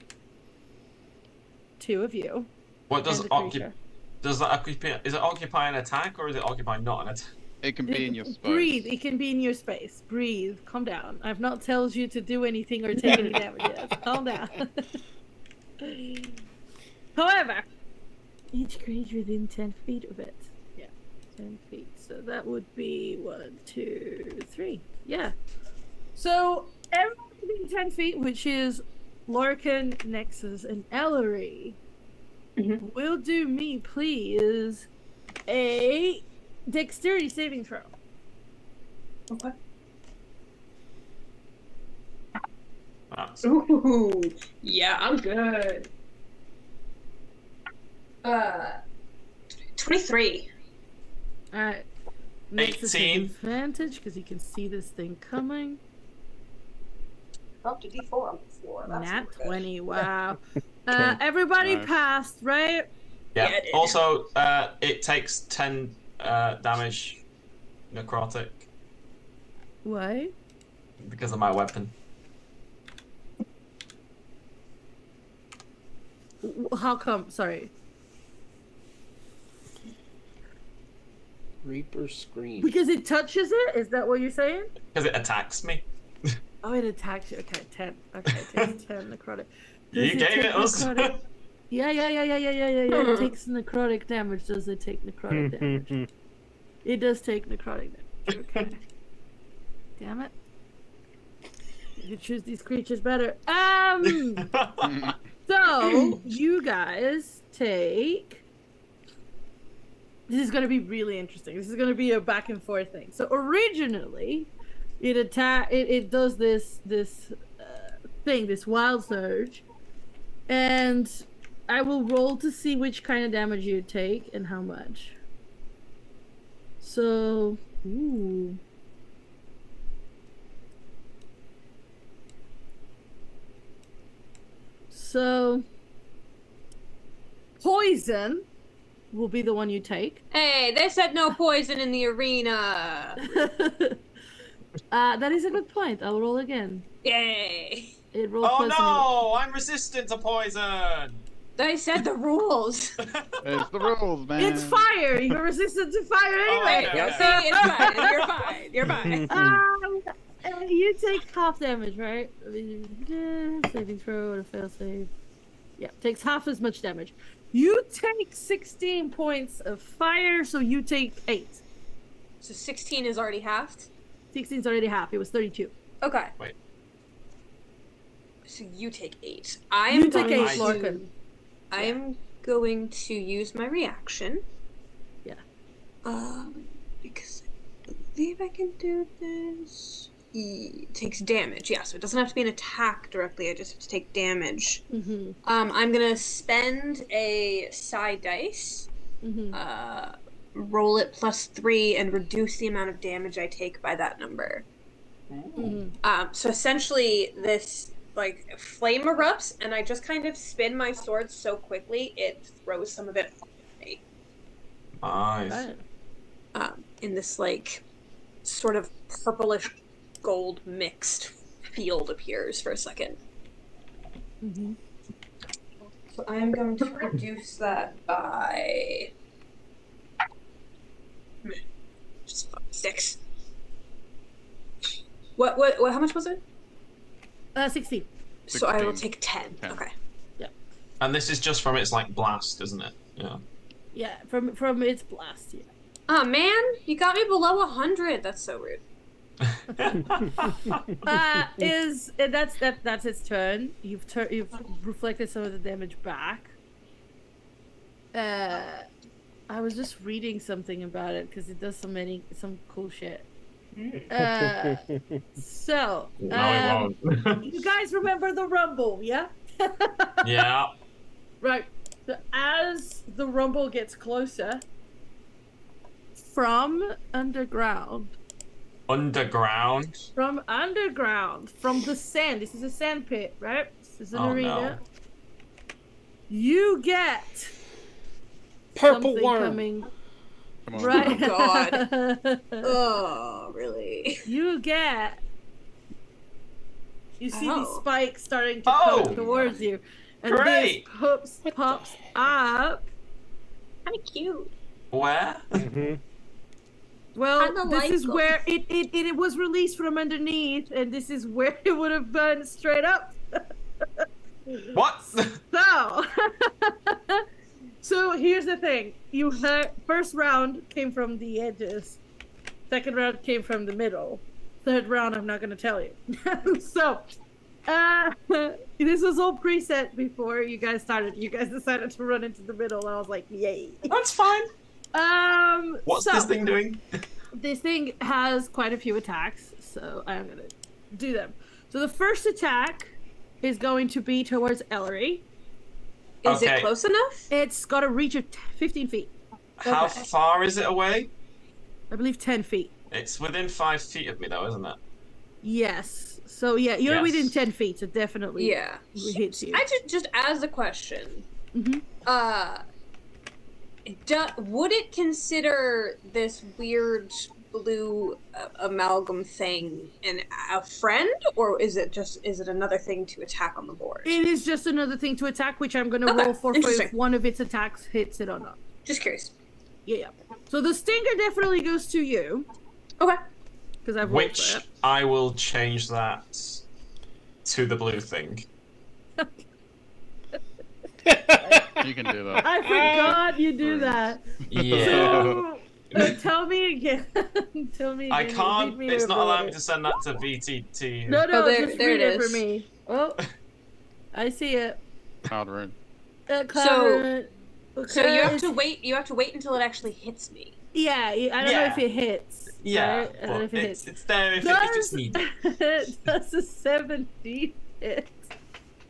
Speaker 2: 2 of you.
Speaker 6: What does
Speaker 2: and the creature.
Speaker 6: Does that occupy? Is it occupy an attack or is it occupy not an attack?
Speaker 3: It can be in your space.
Speaker 2: Breathe. It can be in your space. Breathe. Calm down. I've not told you to do anything or take any damage yet. Calm down. However, each creature within 10 feet of it. Yeah, 10 feet. So that would be 1, 2, 3. Yeah. So everyone within 10 feet, which is Lorcan, Nexus, and Ellery, will do me, please, a dexterity saving throw.
Speaker 5: Okay.
Speaker 6: That's...
Speaker 5: Ooh, yeah, I'm good. 23.
Speaker 2: Alright. Nexus has
Speaker 6: 18.
Speaker 2: advantage because he can see this thing coming.
Speaker 5: dropped a D4 on the floor. That's
Speaker 2: Nat
Speaker 5: not good.
Speaker 2: 20. Wow. Everybody
Speaker 3: Nice.
Speaker 2: passed, right?
Speaker 6: Yeah.
Speaker 5: Yeah, it is.
Speaker 6: Also, it takes 10 damage necrotic
Speaker 2: Why?
Speaker 6: because of my weapon.
Speaker 2: How come? Sorry.
Speaker 1: Reaper scream.
Speaker 2: Because it touches it? Is that what you're saying?
Speaker 6: Because it attacks me.
Speaker 2: Oh, it attacks you. Okay, 10. Okay, it takes 10 necrotic.
Speaker 6: You
Speaker 2: Does
Speaker 6: gave
Speaker 2: take
Speaker 6: it us.
Speaker 2: necrotic? Yeah. It takes necrotic damage. Does it take necrotic damage? It does take necrotic damage. Okay. Damn it. You choose these creatures better. So you guys take. This is going to be really interesting. This is going to be a back and forth thing. So originally, it does this thing, this wild surge, and I will roll to see which kind of damage you take and how much. So, ooh. So, poison will be the one you take.
Speaker 5: Hey, they said no poison in the arena.
Speaker 2: That is a good point. I'll roll again.
Speaker 5: Yay.
Speaker 2: It rolls
Speaker 6: Oh
Speaker 2: poison.
Speaker 6: no! I'm resistant to poison!
Speaker 5: They said the rules.
Speaker 3: It's the rules, man.
Speaker 2: It's fire. You're resistant to fire anyway.
Speaker 6: yeah.
Speaker 5: See, it's fine. You're fine. You're fine.
Speaker 2: You take half damage, right? Saving throw or a fail save. Yeah, takes half as much damage. You take 16 points of fire, so you take 8.
Speaker 5: So 16 is already halved?
Speaker 2: 16 is already half. It was 32.
Speaker 5: Okay.
Speaker 6: Wait.
Speaker 5: So you take 8.
Speaker 2: You take 8,
Speaker 6: Nice.
Speaker 2: Lorcan.
Speaker 5: I'm going to use my reaction.
Speaker 2: Yeah.
Speaker 5: Because I believe I can do this. It takes damage, yeah, so it doesn't have to be an attack directly, I just have to take damage.
Speaker 2: Mm-hmm.
Speaker 5: I'm gonna spend a psi dice,
Speaker 2: Mm-hmm.
Speaker 5: roll it +3, and reduce the amount of damage I take by that number.
Speaker 2: Mm-hmm.
Speaker 5: So essentially, this like flame erupts, and I just kind of spin my sword so quickly it throws some of it away.
Speaker 6: Nice.
Speaker 2: Right.
Speaker 5: In this like sort of purplish gold mixed field appears for a second.
Speaker 2: Mm-hmm.
Speaker 5: So I am going to reduce that by just 6. What how much was it?
Speaker 2: 16.
Speaker 5: So I will
Speaker 3: 16.
Speaker 5: take 10.
Speaker 3: 10.
Speaker 5: Okay.
Speaker 6: And this is just from its like blast, isn't it? Yeah.
Speaker 2: Yeah, from its blast, yeah.
Speaker 5: Oh man, you got me below 100. That's so rude.
Speaker 2: That's its turn. You've reflected some of the damage back. I was just reading something about it because it does some cool shit. So
Speaker 6: No, it won't.
Speaker 2: you guys remember the rumble, yeah?
Speaker 6: Yeah.
Speaker 2: Right. So as the rumble gets closer, from underground, from the sand. This is a sand pit, right? This is an arena.
Speaker 6: No.
Speaker 2: You get
Speaker 1: Purple
Speaker 2: something
Speaker 1: worm.
Speaker 2: coming.
Speaker 3: Come on.
Speaker 2: Right.
Speaker 5: Oh, God. Oh, really?
Speaker 2: You see these spikes starting to
Speaker 6: Oh!
Speaker 2: come towards you. And
Speaker 6: Great!
Speaker 2: this pops up.
Speaker 5: Kind of cute.
Speaker 6: Where?
Speaker 2: Well,
Speaker 5: Kinda
Speaker 2: this
Speaker 5: like
Speaker 2: is
Speaker 5: them.
Speaker 2: where it was released from underneath, and this is where it would have been straight up.
Speaker 6: What?
Speaker 2: So here's the thing: you heard first round came from the edges, second round came from the middle, third round I'm not going to tell you. So, this was all preset before you guys started. You guys decided to run into the middle. I was like, yay!
Speaker 6: That's fine. What's this thing doing?
Speaker 2: This thing has quite a few attacks, so I'm gonna do them. So the first attack is going to be towards Ellery.
Speaker 5: Is it close enough?
Speaker 2: It's got a reach of 15 feet.
Speaker 6: How far is it away?
Speaker 2: I believe 10 feet.
Speaker 6: It's within 5 feet of me, though, isn't it?
Speaker 2: Yes. So yeah, you're
Speaker 6: Yes.
Speaker 2: within 10 feet, so definitely
Speaker 5: Yeah.
Speaker 2: hits you.
Speaker 5: I just as a question.
Speaker 2: Mhm.
Speaker 5: Would it consider this weird blue amalgam thing a friend, or is it another thing to attack on the board?
Speaker 2: It is just another thing to attack, which I'm going to roll for if one of its attacks hits it or not.
Speaker 5: Just curious.
Speaker 2: Yeah. So the stinger definitely goes to you.
Speaker 5: Okay.
Speaker 2: Because I've rolled for it.
Speaker 6: I will change that to the blue thing.
Speaker 3: You can do that.
Speaker 2: I forgot you do that.
Speaker 6: Yeah.
Speaker 2: So, tell me again. Tell me again.
Speaker 6: I can't. It's not allowing me to send that to VTT.
Speaker 2: No,
Speaker 5: there
Speaker 2: just read
Speaker 5: it
Speaker 2: it for
Speaker 5: is.
Speaker 2: me. Oh, I see it.
Speaker 3: Cloud rune.
Speaker 2: So
Speaker 5: you have to wait. You have to wait until it actually hits me.
Speaker 2: Yeah, I don't know if it hits.
Speaker 6: Yeah,
Speaker 2: right? I don't know if it hits.
Speaker 6: It's there if it's needed.
Speaker 2: Does a 17 hit?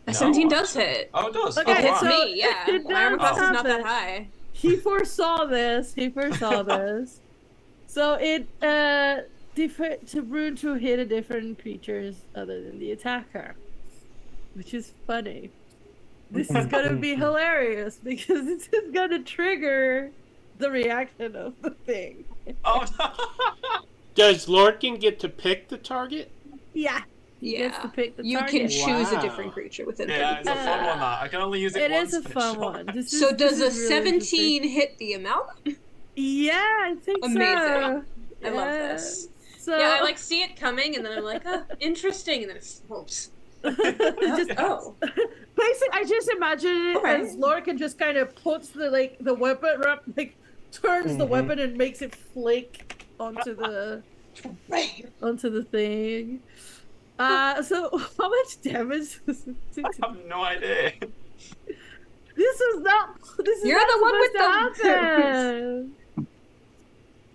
Speaker 5: A 17 does hit.
Speaker 6: Oh, it does.
Speaker 2: Okay,
Speaker 5: It hits
Speaker 2: so
Speaker 5: me. Yeah,
Speaker 2: it
Speaker 5: my armor
Speaker 2: does
Speaker 5: class is not that
Speaker 2: happen.
Speaker 5: high.
Speaker 2: He foresaw this. So it to rune to hit a different creatures other than the attacker, which is funny. This is gonna be hilarious because this is gonna trigger the reaction of the thing.
Speaker 6: Oh no.
Speaker 1: Does Lorcan get to pick the target?
Speaker 2: Yeah. He gets to pick the
Speaker 5: you
Speaker 2: target.
Speaker 5: can choose a
Speaker 1: Wow.
Speaker 5: different creature within 30
Speaker 6: Yeah, it's a
Speaker 5: feet.
Speaker 6: fun one. That I can only use it.
Speaker 2: It
Speaker 6: once
Speaker 2: is a
Speaker 6: per
Speaker 2: fun
Speaker 6: shot.
Speaker 2: one. This
Speaker 5: So
Speaker 2: is,
Speaker 5: does a
Speaker 2: this is really
Speaker 5: 17 hit the amalgam?
Speaker 2: Yeah, I think
Speaker 5: Amazing.
Speaker 2: I
Speaker 5: love this.
Speaker 2: So
Speaker 5: Yeah, I like see it coming, and then I'm like, oh, interesting, and then it whoops.
Speaker 2: just basically, I just imagine it as Lorcan just kind of puts the weapon turns the weapon and makes it flake onto the thing. So how much damage does it do?
Speaker 6: I have no idea.
Speaker 2: This is
Speaker 5: You're
Speaker 2: not
Speaker 5: the one with
Speaker 2: supposed to happen.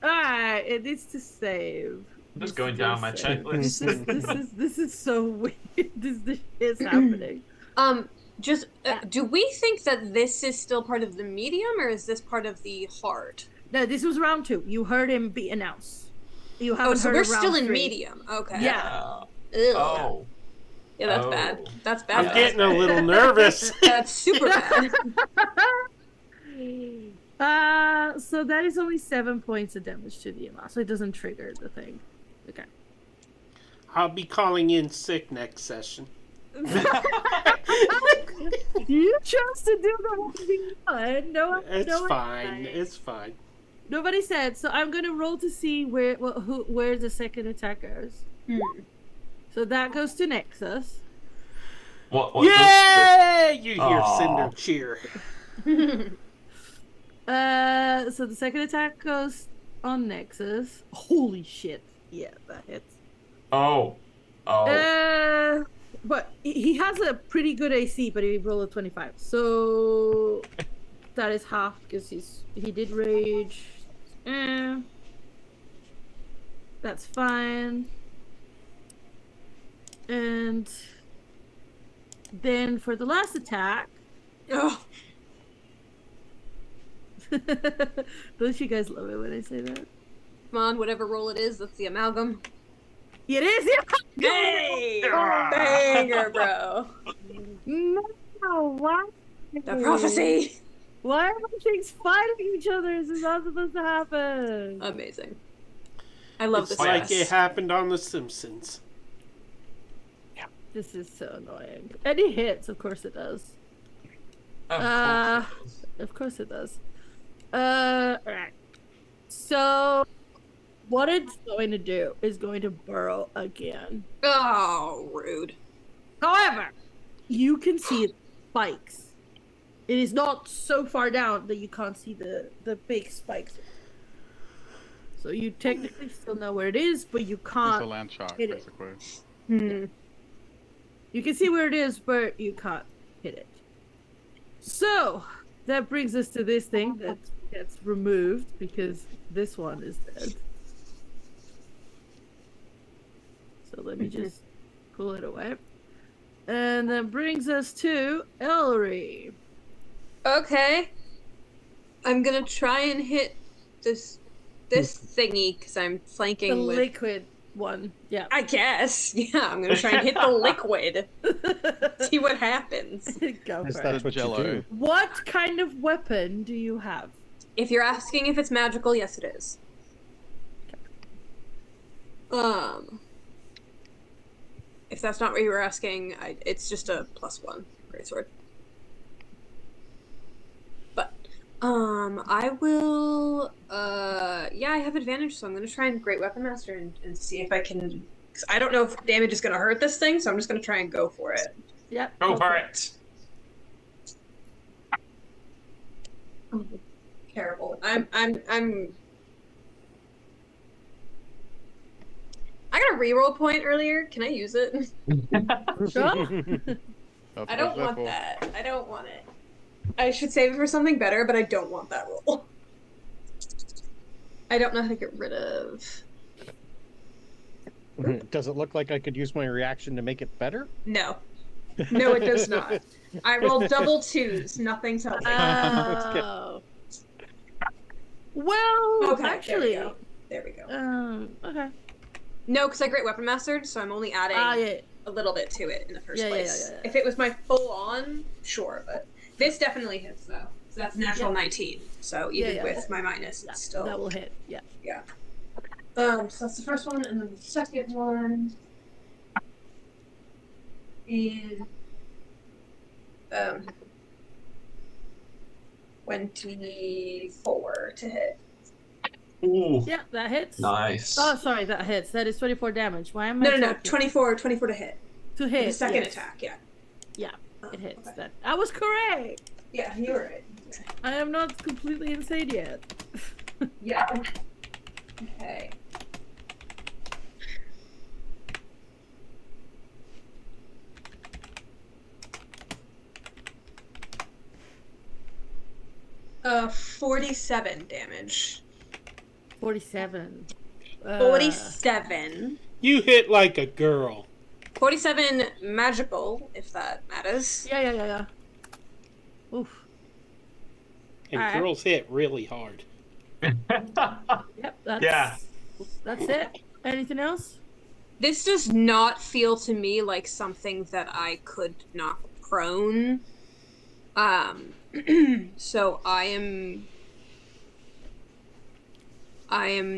Speaker 2: Alright, it needs to save.
Speaker 6: I'm just going down my checklist.
Speaker 2: This is so weird. This is happening.
Speaker 5: Do we think that this is still part of the medium, or is this part of the hard?
Speaker 2: No, this was round 2. You heard him be announced. You haven't
Speaker 5: so
Speaker 2: heard
Speaker 5: we're
Speaker 2: of round
Speaker 5: still in
Speaker 2: 3.
Speaker 5: medium. Okay.
Speaker 2: Yeah.
Speaker 5: Ugh.
Speaker 6: Oh.
Speaker 5: Yeah, that's bad. That's bad.
Speaker 1: I'm getting a little nervous.
Speaker 5: That's super bad.
Speaker 2: So that is only 7 points of damage to the amount, so it doesn't trigger the thing. Okay.
Speaker 1: I'll be calling in sick next session.
Speaker 2: You chose to do the 1v1.
Speaker 1: It's fine. It's fine.
Speaker 2: Nobody said. So I'm gonna roll to see where the second attack goes. So that goes to Nexus.
Speaker 6: What
Speaker 1: Yay! You hear Cinder cheer.
Speaker 2: So the second attack goes on Nexus. Holy shit! Yeah, that hits.
Speaker 6: Oh.
Speaker 2: But he has a pretty good AC, but he rolled a 25. So that is half because he did rage. That's fine. And then for the last attack.
Speaker 5: Oh.
Speaker 2: Don't you guys love it when I say that?
Speaker 5: Come on, whatever roll it is, that's the amalgam.
Speaker 2: It is. Yeah.
Speaker 5: Hey! Banger, bro.
Speaker 2: No, why?
Speaker 5: The prophecy.
Speaker 2: Why are things fighting each other? This is not supposed to happen.
Speaker 5: Amazing. I love
Speaker 1: It's
Speaker 5: this.
Speaker 1: like
Speaker 5: class.
Speaker 1: it happened on The Simpsons.
Speaker 2: This is so annoying. And it hits, of course it does. Of course it does. Alright. So, what it's going to do is going to burrow again.
Speaker 5: Oh, rude.
Speaker 2: However, you can see it spikes. It is not so far down that you can't see the big spikes. So you technically still know where it is, but you can't.
Speaker 3: It's a land shark,
Speaker 2: hit it.
Speaker 3: basically.
Speaker 2: You can see where it is, but you can't hit it. So that brings us to this thing that gets removed because this one is dead. So let me just pull it away. And that brings us to Ellery.
Speaker 5: Okay. I'm gonna try and hit this thingy because I'm flanking
Speaker 2: The
Speaker 5: with.
Speaker 2: liquid. one. Yeah.
Speaker 5: I guess. Yeah, I'm gonna try and hit the liquid. See what happens.
Speaker 2: Go
Speaker 4: Yes,
Speaker 2: for
Speaker 4: that's
Speaker 2: it.
Speaker 4: what you
Speaker 3: Jello.
Speaker 4: do.
Speaker 2: What kind of weapon do you have?
Speaker 5: If you're asking if it's magical, yes, it is. If that's not what you were asking, it's just a +1 greatsword. But, I will. Yeah, I have advantage, so I'm gonna try and Great Weapon Master and see if I can. 'Cause I don't know if damage is gonna hurt this thing, so I'm just gonna try and go for it.
Speaker 2: Yep.
Speaker 6: Go for it.
Speaker 5: Oh, terrible. I got a reroll point earlier. Can I use it?
Speaker 2: Sure.
Speaker 3: That's
Speaker 5: I
Speaker 3: what
Speaker 5: don't
Speaker 3: it's there
Speaker 5: want
Speaker 3: for.
Speaker 5: that. I don't want it. I should save it for something better, but I don't want that roll. I don't know how to get rid of.
Speaker 4: Does it look like I could use my reaction to make it better?
Speaker 5: No. No, it does not. I rolled double 2s. Nothing's helping.
Speaker 2: Oh. Well,
Speaker 5: Okay,
Speaker 2: actually.
Speaker 5: There we go.
Speaker 2: Okay.
Speaker 5: No, because I Great Weapon Mastered, so I'm only adding
Speaker 2: Yeah.
Speaker 5: a little bit to it in the first
Speaker 2: Yeah,
Speaker 5: place.
Speaker 2: yeah.
Speaker 5: If it was my full on, sure, but this definitely hits though. So that's natural 19. So even with my minus, it's still
Speaker 2: that will hit. Yeah.
Speaker 5: Yeah. So that's the first one, and then the second one is 24 to hit.
Speaker 6: Ooh.
Speaker 2: Yeah, that hits.
Speaker 6: Nice.
Speaker 2: Oh, sorry, that hits. That is 24 damage. Why am I?
Speaker 5: No, 24 to hit.
Speaker 2: To hit.
Speaker 5: The second attack, yeah.
Speaker 2: Yeah, it hits. Okay. That I was correct.
Speaker 5: Yeah, you were right.
Speaker 2: I am not completely insane yet.
Speaker 5: Yeah. Okay. Uh, 47 damage.
Speaker 2: 47.
Speaker 5: 47.
Speaker 1: You hit like a girl.
Speaker 5: 47 magical, if that matters.
Speaker 2: Yeah. Oof.
Speaker 1: And girls hit really hard.
Speaker 2: Yep, that's it. Anything else?
Speaker 5: This does not feel to me like something that I could knock prone. So I am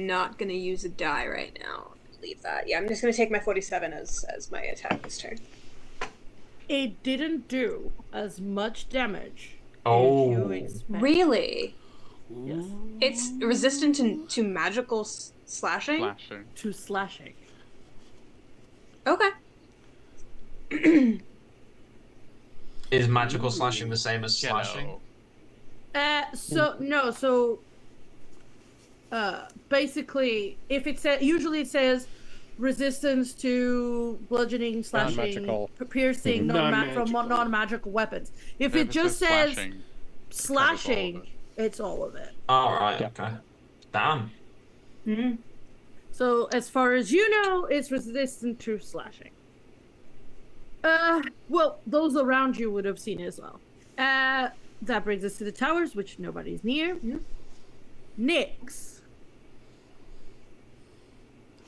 Speaker 5: not gonna use a die right now. Leave that. Yeah, I'm just gonna take my 47 as my attack this turn.
Speaker 2: It didn't do as much damage as you expect.
Speaker 5: Really?
Speaker 2: Yes.
Speaker 5: It's resistant to magical slashing?
Speaker 2: To slashing.
Speaker 5: Okay.
Speaker 6: Is magical slashing the same as slashing?
Speaker 2: Basically, if it says, usually it says resistance to bludgeoning, slashing, piercing, from non-magical weapons. If it just says slashing, it's all of it.
Speaker 6: All right. Okay. Damn.
Speaker 5: Mm-hmm.
Speaker 2: So as far as you know, it's resistant to slashing. Well, those around you would have seen it as well. That brings us to the towers, which nobody's near.
Speaker 5: Mm-hmm.
Speaker 2: Nyx.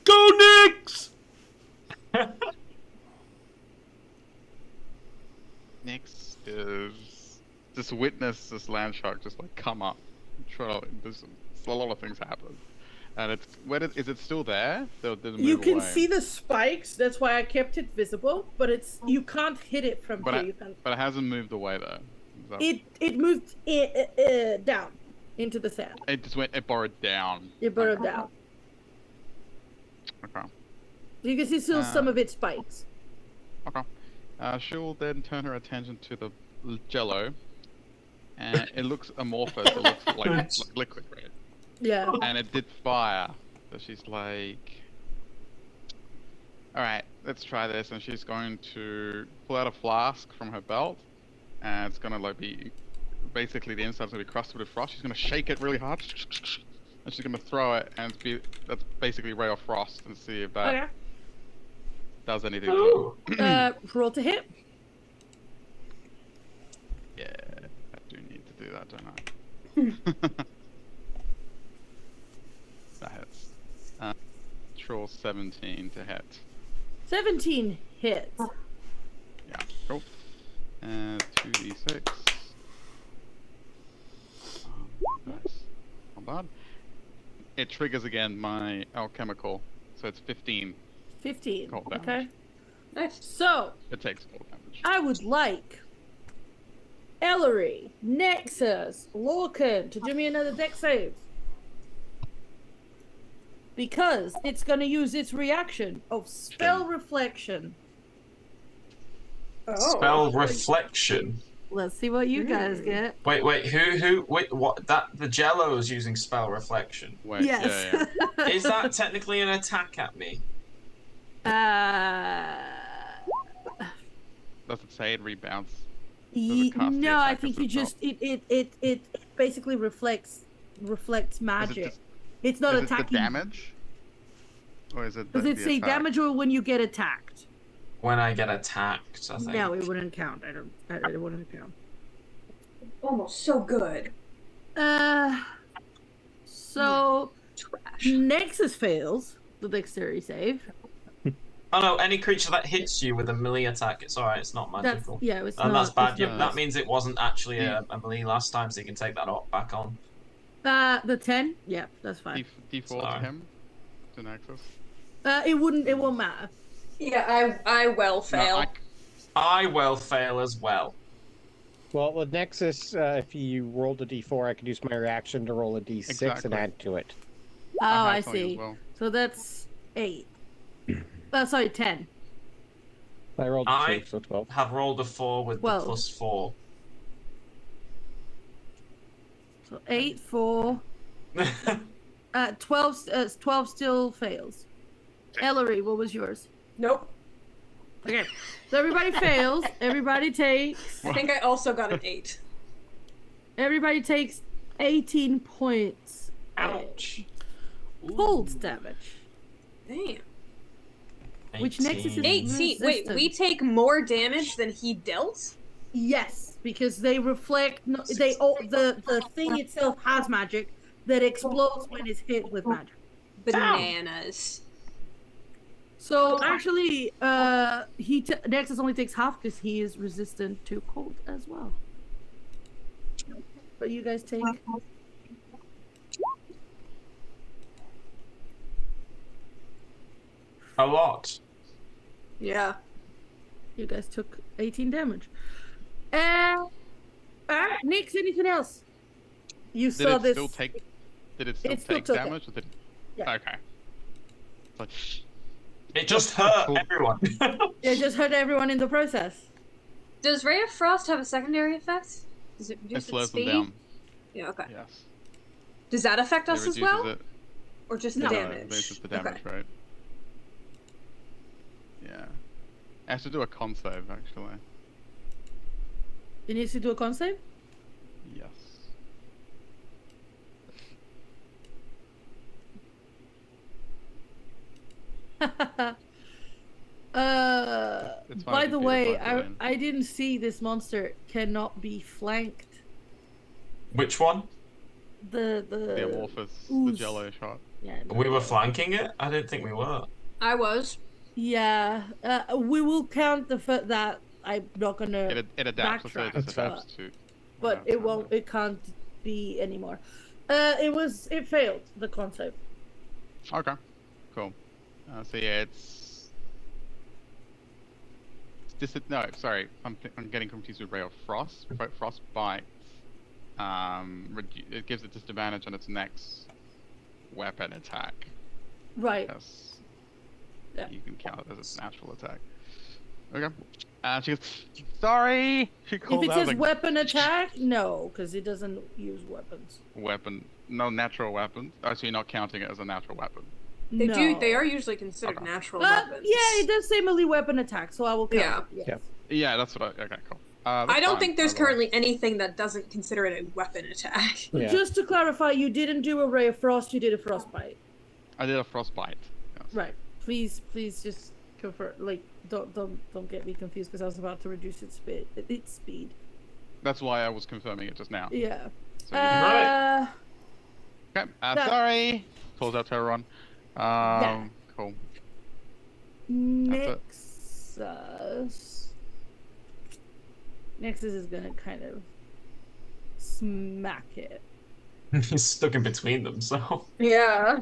Speaker 1: Go Nyx!
Speaker 3: Nyx is just witness this land shark just like come up. There's a lot of things happen. And it's is it still there?
Speaker 2: You can see the spikes. That's why I kept it visible. But you can't hit it from here.
Speaker 3: But it hasn't moved away though.
Speaker 2: It moved down into the sand.
Speaker 3: It just went. It burrowed down.
Speaker 2: It burrowed down.
Speaker 3: Okay.
Speaker 2: You can see still some of its spikes.
Speaker 3: Okay. She'll then turn her attention to the jello, and it looks amorphous. It looks like liquid, right?
Speaker 2: Yeah.
Speaker 3: And it did fire. So she's like, alright, let's try this. And she's going to pull out a flask from her belt. And it's going to like be, basically the inside's going to be crusted with frost. She's going to shake it really hard. And she's going to throw it. And that's basically ray of frost. And see if that does anything to it.
Speaker 2: Roll to hit.
Speaker 3: Yeah, I do need to do that, don't I? That hits. Troll 7 17 to hit.
Speaker 2: 17 hits.
Speaker 3: Yeah, cool. 2d6. Nice. Not bad. It triggers again my alchemical, so it's 15
Speaker 2: 15.
Speaker 3: cold damage.
Speaker 2: Okay.
Speaker 5: Nice.
Speaker 2: So,
Speaker 3: It takes cold damage.
Speaker 2: I would like Ellery, Nexus, Lorcan to do me another deck save. Because it's going to use its reaction of Spell Reflection.
Speaker 5: Oh.
Speaker 6: Spell reflection.
Speaker 2: Let's see what you guys get.
Speaker 6: Wait, what? That the Jello is using spell reflection.
Speaker 3: Wait,
Speaker 2: Yes.
Speaker 3: yeah.
Speaker 6: Is that technically an attack at me?
Speaker 3: Does it say it rebounds? It cast the
Speaker 2: No, I
Speaker 3: attack
Speaker 2: think
Speaker 3: as
Speaker 2: you
Speaker 3: a
Speaker 2: just it basically reflects magic.
Speaker 3: Just,
Speaker 2: It's not
Speaker 3: is it
Speaker 2: attacking.
Speaker 3: the damage? Or is it
Speaker 2: Does it
Speaker 3: the
Speaker 2: say
Speaker 3: attack?
Speaker 2: damage or when you get attacked?
Speaker 6: When I get attacked, I think.
Speaker 2: No, it wouldn't count. It wouldn't count.
Speaker 5: Almost so good.
Speaker 2: So
Speaker 5: Trash.
Speaker 2: Nexus fails the dexterity save.
Speaker 6: Oh no! Any creature that hits you with a melee attack, it's alright. It's not
Speaker 2: That's
Speaker 6: magical.
Speaker 2: it's
Speaker 6: And
Speaker 2: not.
Speaker 6: that's bad.
Speaker 2: it's
Speaker 6: Yeah,
Speaker 2: not
Speaker 6: that
Speaker 2: nice.
Speaker 6: means it wasn't actually a melee last time, so you can take that back on.
Speaker 2: The 10. Yeah, that's fine.
Speaker 3: Default
Speaker 6: Sorry.
Speaker 3: him to Nexus.
Speaker 2: It won't matter.
Speaker 5: Yeah, I well fail.
Speaker 3: No,
Speaker 6: I will fail as well.
Speaker 4: Well, with Nexus, if you rolled a d4, I could use my reaction to roll a d6
Speaker 3: Exactly.
Speaker 4: and add to it.
Speaker 2: Oh, I
Speaker 3: had something as
Speaker 2: see.
Speaker 3: well.
Speaker 2: So that's 8. Sorry, 10.
Speaker 4: I rolled a
Speaker 6: I
Speaker 4: 2, so 12.
Speaker 6: have rolled a 4 with the
Speaker 2: 12.
Speaker 6: +4.
Speaker 2: So 8, 4. 12 still fails. Ellery, what was yours?
Speaker 5: Nope.
Speaker 2: Okay. So everybody fails. Everybody takes
Speaker 5: I think I also got an 8.
Speaker 2: 18 points.
Speaker 6: Ouch.
Speaker 2: Cold damage.
Speaker 5: Damn.
Speaker 2: Which Nexus is
Speaker 5: 18. Wait, we
Speaker 2: resistant.
Speaker 5: take more damage than he dealt?
Speaker 2: Yes, because they reflect. The thing itself has magic that explodes when it's hit with magic.
Speaker 5: Bananas.
Speaker 2: So actually, Nexus only takes half because he is resistant to cold as well. But you guys take.
Speaker 6: A lot.
Speaker 5: Yeah.
Speaker 2: You guys took 18 damage. Nix, anything else? You
Speaker 3: Did
Speaker 2: saw
Speaker 3: it
Speaker 2: this.
Speaker 3: still take? Did it still
Speaker 2: It still
Speaker 3: take
Speaker 2: took it.
Speaker 3: damage? Or did...
Speaker 2: Yeah.
Speaker 3: Okay. Like,
Speaker 6: It just hurt everyone.
Speaker 2: It just hurt everyone in the process.
Speaker 5: Does Ray of Frost have a secondary effect? Does it
Speaker 3: it
Speaker 5: reduce its
Speaker 3: slows them
Speaker 5: speed?
Speaker 3: down.
Speaker 5: Yeah, okay.
Speaker 3: Yes.
Speaker 5: Does that affect
Speaker 3: It
Speaker 5: us as
Speaker 3: reduces
Speaker 5: well?
Speaker 3: it.
Speaker 5: Or just the
Speaker 2: No.
Speaker 5: damage?
Speaker 3: No, it's just the damage,
Speaker 5: Okay.
Speaker 3: right? Yeah. I have to do a con save, actually.
Speaker 2: It needs to do a con save?
Speaker 3: Yes. It's fine
Speaker 2: By
Speaker 3: if
Speaker 2: the
Speaker 3: you
Speaker 2: way,
Speaker 3: beat it by Julian.
Speaker 2: I didn't see this monster cannot be flanked.
Speaker 6: Which one?
Speaker 3: The amorphous, the
Speaker 2: ooze.
Speaker 3: jello shot.
Speaker 2: Yeah,
Speaker 6: We were flanking it? I didn't think we were.
Speaker 5: I was.
Speaker 2: Yeah, we will count the fact that I'm not gonna.
Speaker 3: It adapts, so
Speaker 2: backtrack,
Speaker 3: it just
Speaker 4: That's fine.
Speaker 3: adapts to.
Speaker 2: but it won't. It can't be anymore. It failed the concept.
Speaker 3: Okay, cool. So yeah, it's no, sorry, I'm getting confused with Ray of Frost. Frostbite, it gives it disadvantage on its next weapon attack.
Speaker 2: Right.
Speaker 3: Yes.
Speaker 2: Yeah.
Speaker 3: You can count it as a natural attack. Okay. She goes, sorry. She
Speaker 2: If
Speaker 3: calls
Speaker 2: it
Speaker 3: out
Speaker 2: says
Speaker 3: like
Speaker 2: weapon attack, no, because it doesn't use weapons.
Speaker 3: weapon, no natural weapon. Oh, so you're not counting it as a natural weapon.
Speaker 5: They
Speaker 2: no.
Speaker 5: do. They are usually considered
Speaker 3: Okay.
Speaker 5: natural
Speaker 2: Yeah,
Speaker 5: weapons.
Speaker 2: it does say melee weapon attack, so I will count.
Speaker 5: Yeah.
Speaker 2: It, yes.
Speaker 4: Yeah.
Speaker 3: Yeah, that's what I. Okay, cool.
Speaker 5: I don't think there's
Speaker 3: I
Speaker 5: currently anything that doesn't consider it a weapon attack.
Speaker 4: Yeah.
Speaker 2: Just to clarify, you didn't do a ray of frost. You did a frostbite.
Speaker 3: I did a frostbite. Yes.
Speaker 2: Right. Please just confirm. Like, don't get me confused because I was about to reduce its speed.
Speaker 3: That's why I was confirming it just now.
Speaker 2: Yeah.
Speaker 3: So you can-
Speaker 6: Right.
Speaker 3: okay.
Speaker 2: that-
Speaker 3: Sorry. Pulls out Terron.
Speaker 2: Yeah.
Speaker 3: Cool.
Speaker 2: Nexus is gonna kind of smack it.
Speaker 6: He's stuck in between them, so.
Speaker 5: Yeah.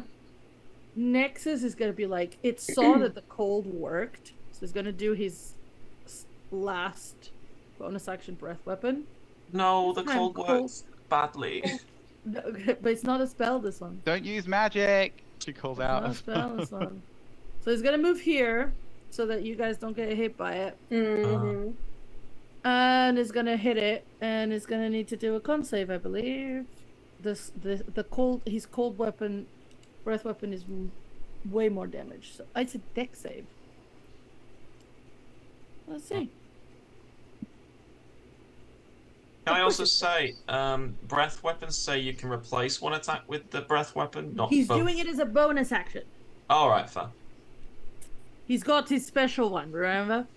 Speaker 2: Nexus is gonna be like, it saw that the cold worked, so he's gonna do his last bonus action breath weapon.
Speaker 6: No, the
Speaker 2: This time
Speaker 6: cold works badly.
Speaker 2: No, but it's not a spell, this one.
Speaker 3: Don't use magic. She calls
Speaker 2: It's
Speaker 3: out.
Speaker 2: not a spell, this one. So he's gonna move here so that you guys don't get hit by it.
Speaker 5: Mm-hmm.
Speaker 2: And is gonna hit it, and is gonna need to do a con save, I believe. The his cold weapon, breath weapon is way more damage. So it's a dex save. Let's see.
Speaker 6: Can I also say, breath weapons say you can replace one attack with the breath weapon, not
Speaker 2: He's
Speaker 6: both.
Speaker 2: doing it as a bonus action.
Speaker 6: Alright, fair.
Speaker 2: He's got his special one, remember?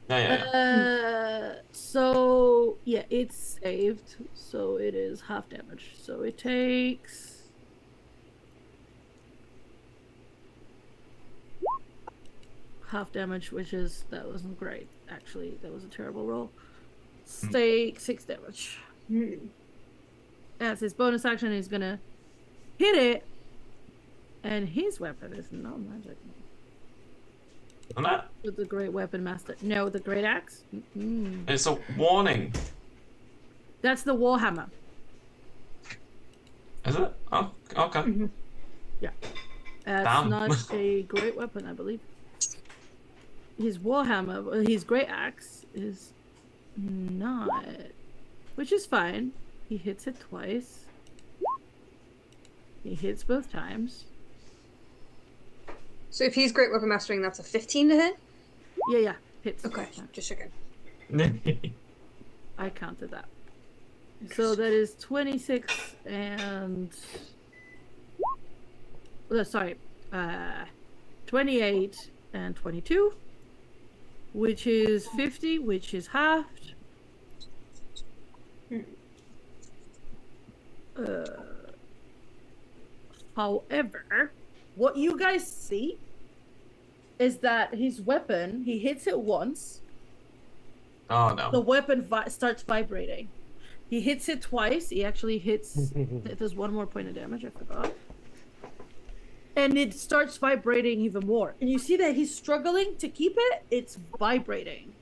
Speaker 6: Yeah.
Speaker 2: So yeah, it's saved. So it is half damage. So it takes half damage, which is, that wasn't great. Actually, that was a terrible roll. Take 6 damage. As his bonus action, he's gonna hit it, and his weapon is not magic. With the great weapon master. No, the great axe.
Speaker 6: It's a warning.
Speaker 2: That's the warhammer.
Speaker 6: Is it? Oh, okay.
Speaker 2: Yeah. That's
Speaker 6: Damn.
Speaker 2: not a great weapon, I believe. His warhammer, his great axe is not, which is fine. He hits it twice. He hits both times.
Speaker 5: So if he's great weapon mastering, that's a 15 to hit?
Speaker 2: Yeah, hits.
Speaker 5: Okay,
Speaker 2: both times.
Speaker 5: just checking.
Speaker 2: I counted that. So that is 26 and... sorry. 28 and 22. Which is 50, which is halved. However, what you guys see is that his weapon, he hits it once.
Speaker 6: Oh no.
Speaker 2: The weapon starts vibrating. He hits it twice. He actually hits. There's one more point of damage, I forgot. And it starts vibrating even more. And you see that he's struggling to keep it. It's vibrating.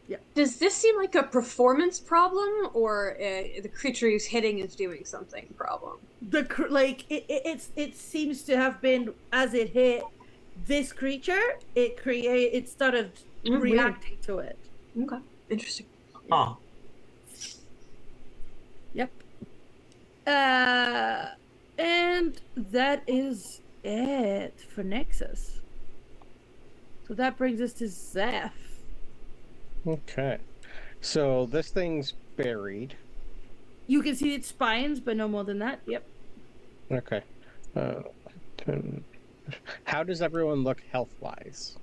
Speaker 2: Yeah.
Speaker 5: Does this seem like a performance problem, or the creature he's hitting is doing something problem?
Speaker 2: It seems to have been, as it hit this creature, it started reacting to it.
Speaker 5: Okay, interesting.
Speaker 6: Huh.
Speaker 2: Yep. And that is it for Nexus. So that brings us to Zeph.
Speaker 4: Okay. So this thing's buried.
Speaker 2: You can see its spines, but no more than that. Yep.
Speaker 4: Okay. How does everyone look health-wise?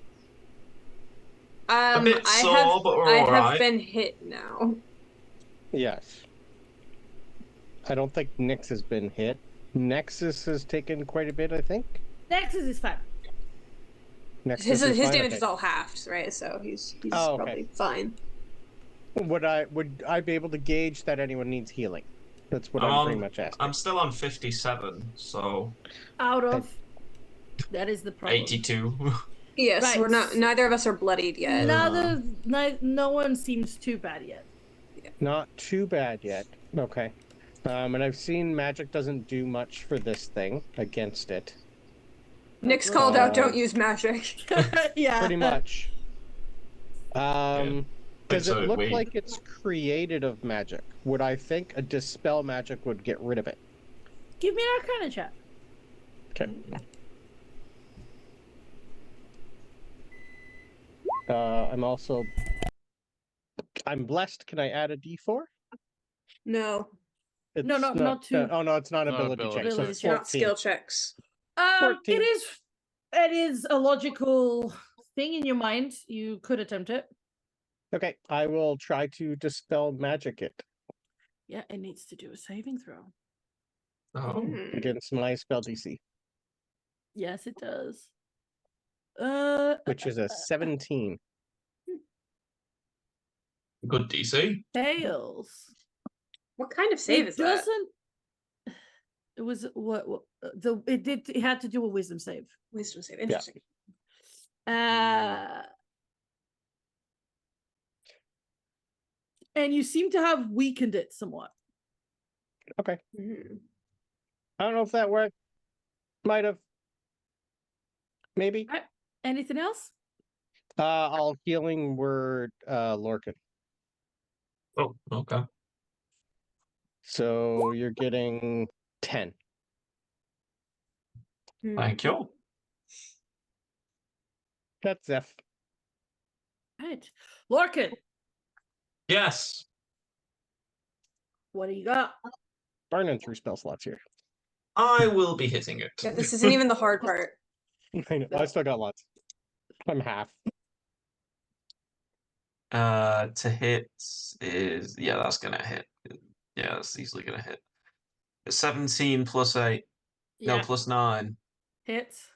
Speaker 6: A bit sore, but we're
Speaker 5: I
Speaker 6: all
Speaker 5: have
Speaker 6: right.
Speaker 5: been hit now.
Speaker 4: Yes. I don't think Nyx has been hit. Nexus has taken quite a bit, I think.
Speaker 2: Nexus is fine.
Speaker 5: His
Speaker 4: fine,
Speaker 5: damage
Speaker 4: okay.
Speaker 5: is all halved, right? So he's
Speaker 4: Oh, okay.
Speaker 5: probably fine.
Speaker 4: Would I be able to gauge that anyone needs healing? That's what I'm pretty much asking.
Speaker 6: I'm still on 57, so
Speaker 2: Out of. That is the problem.
Speaker 6: 82.
Speaker 5: Yes,
Speaker 2: Right.
Speaker 5: we're not. Neither of us are bloodied yet.
Speaker 2: No one seems too bad yet.
Speaker 4: Not too bad yet. Okay. And I've seen magic doesn't do much for this thing against it.
Speaker 5: Nyx called out, "Don't use magic."
Speaker 2: Yeah.
Speaker 4: Pretty much. Does
Speaker 6: So
Speaker 4: it look
Speaker 6: we-
Speaker 4: like it's created of magic? Would I think a dispel magic would get rid of it?
Speaker 2: Give me an Arcana check.
Speaker 4: Okay. I'm blessed. Can I add a D4?
Speaker 5: No,
Speaker 4: It's
Speaker 2: not two.
Speaker 4: Oh no, it's not
Speaker 3: Not
Speaker 4: ability check.
Speaker 3: ability
Speaker 4: So
Speaker 2: check.
Speaker 4: it's
Speaker 5: not
Speaker 4: 14.
Speaker 5: skill checks.
Speaker 4: 14.
Speaker 2: It is a logical thing in your mind. You could attempt it.
Speaker 4: Okay, I will try to dispel magic it
Speaker 2: Yeah, it needs to do a saving throw.
Speaker 6: Oh,
Speaker 4: against my spell DC,
Speaker 2: Yes, it does.
Speaker 4: which is a 17.
Speaker 6: good DC.
Speaker 2: Fails.
Speaker 5: What kind of save
Speaker 2: It
Speaker 5: is that?
Speaker 2: doesn't. It was it had to do a wisdom save.
Speaker 5: Wisdom save. Interesting.
Speaker 2: And you seem to have weakened it somewhat.
Speaker 4: Okay.
Speaker 5: Mhm.
Speaker 4: I don't know if that worked. Might have. Maybe.
Speaker 2: Anything else?
Speaker 4: I'll healing word Lorcan.
Speaker 6: Oh, okay.
Speaker 4: So you're getting 10.
Speaker 6: Thank you.
Speaker 4: That's Zeph.
Speaker 2: Right. Lorcan,
Speaker 6: Yes.
Speaker 2: what do you got?
Speaker 4: Burning through spell slots here.
Speaker 6: I will be hitting it.
Speaker 5: Yeah, this isn't even the hard part.
Speaker 4: I know. I still got lots. I'm half.
Speaker 6: To hit is that's gonna hit. Yeah, that's easily gonna hit. 17 plus 8.
Speaker 2: Yeah.
Speaker 6: No, plus 9.
Speaker 2: Hits.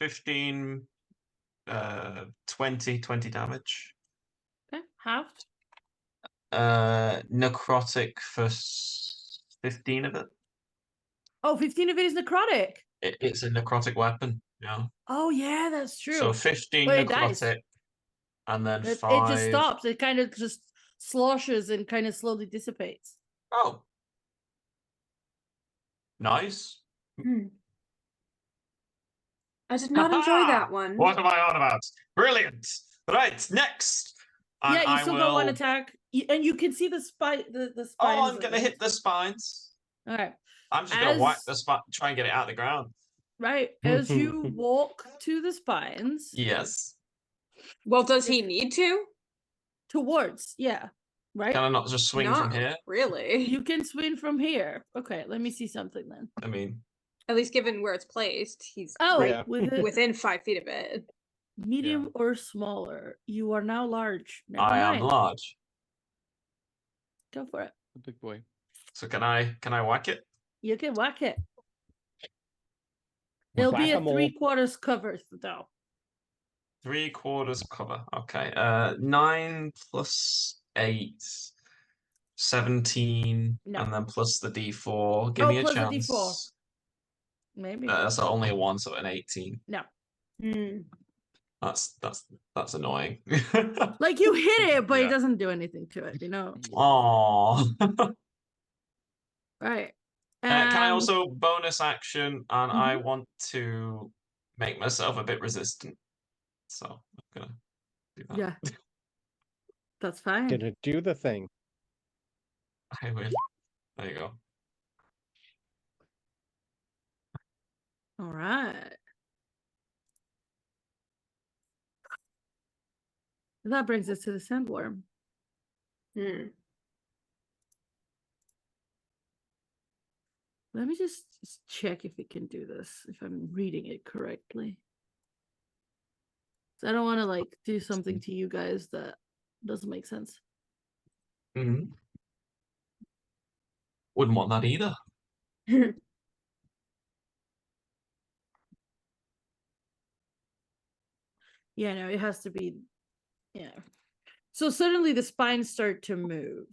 Speaker 6: 15, 20 damage.
Speaker 2: Okay. Halved.
Speaker 6: Necrotic for 15 of it.
Speaker 2: Oh, 15 of it is necrotic.
Speaker 6: It's a necrotic weapon, yeah.
Speaker 2: Oh yeah, that's true.
Speaker 6: So 15
Speaker 2: But it dies.
Speaker 6: necrotic, and then
Speaker 2: It
Speaker 6: 5.
Speaker 2: just stops. It kind of just sloshes and kind of slowly dissipates.
Speaker 6: Oh. Nice.
Speaker 5: I did not enjoy that one.
Speaker 6: What am I on about? Brilliant. Right, next. And
Speaker 2: yeah, you
Speaker 6: I
Speaker 2: still
Speaker 6: will...
Speaker 2: got one attack, and you can see the spine. The spines.
Speaker 6: Oh, I'm gonna hit the spines.
Speaker 2: All right.
Speaker 6: I'm just gonna whack the spine, try and get it out of the ground.
Speaker 2: Right, as you walk to the spines.
Speaker 6: Yes.
Speaker 5: Well, does he need to?
Speaker 2: Towards, yeah. Right.
Speaker 6: Can I not just swing from here?
Speaker 5: Really?
Speaker 2: You can swing from here. Okay, let me see something then.
Speaker 6: I mean,
Speaker 5: at least given where it's placed, he's
Speaker 2: within
Speaker 5: 5 feet of it.
Speaker 2: Medium or smaller. You are now large. Never
Speaker 6: I
Speaker 2: mind.
Speaker 6: am large.
Speaker 2: Go for it.
Speaker 3: A big boy.
Speaker 6: So can I whack it?
Speaker 2: You can whack it. It'll be a 3/4 cover though.
Speaker 6: 3/4 cover. Okay. 9 plus 8. 17.
Speaker 2: No.
Speaker 6: And then plus the D4. Give me a
Speaker 2: plus
Speaker 6: chance.
Speaker 2: the D4. Maybe.
Speaker 6: That's only a 1, so an 18.
Speaker 2: No.
Speaker 6: That's annoying.
Speaker 2: Like you hit it, but
Speaker 3: Yeah.
Speaker 2: it doesn't do anything to it, you know.
Speaker 6: Aww.
Speaker 2: Right.
Speaker 6: Can I also bonus action, and I
Speaker 2: Mhm.
Speaker 6: want to make myself a bit resistant. So I'm gonna do that.
Speaker 2: Yeah. That's fine.
Speaker 4: Gonna do the thing.
Speaker 6: I will. There you go.
Speaker 2: All right. That brings us to the sandworm. Let me just check if it can do this, if I'm reading it correctly. So I don't want to like do something to you guys that doesn't make sense.
Speaker 6: Wouldn't want that either.
Speaker 2: Yeah, no, it has to be. Yeah. So suddenly the spines start to move.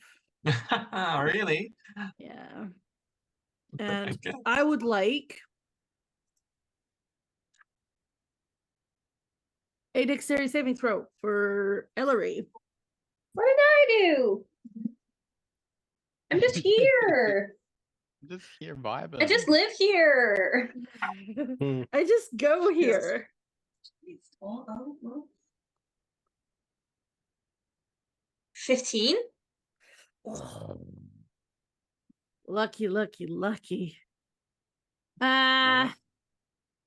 Speaker 6: Really?
Speaker 2: Yeah. And
Speaker 6: Okay.
Speaker 2: I would like a dexterity saving throw for Ellery.
Speaker 5: What did I do? I'm just here.
Speaker 3: Just here vibing.
Speaker 5: I just live here.
Speaker 2: I just go here.
Speaker 5: 15?
Speaker 2: Lucky.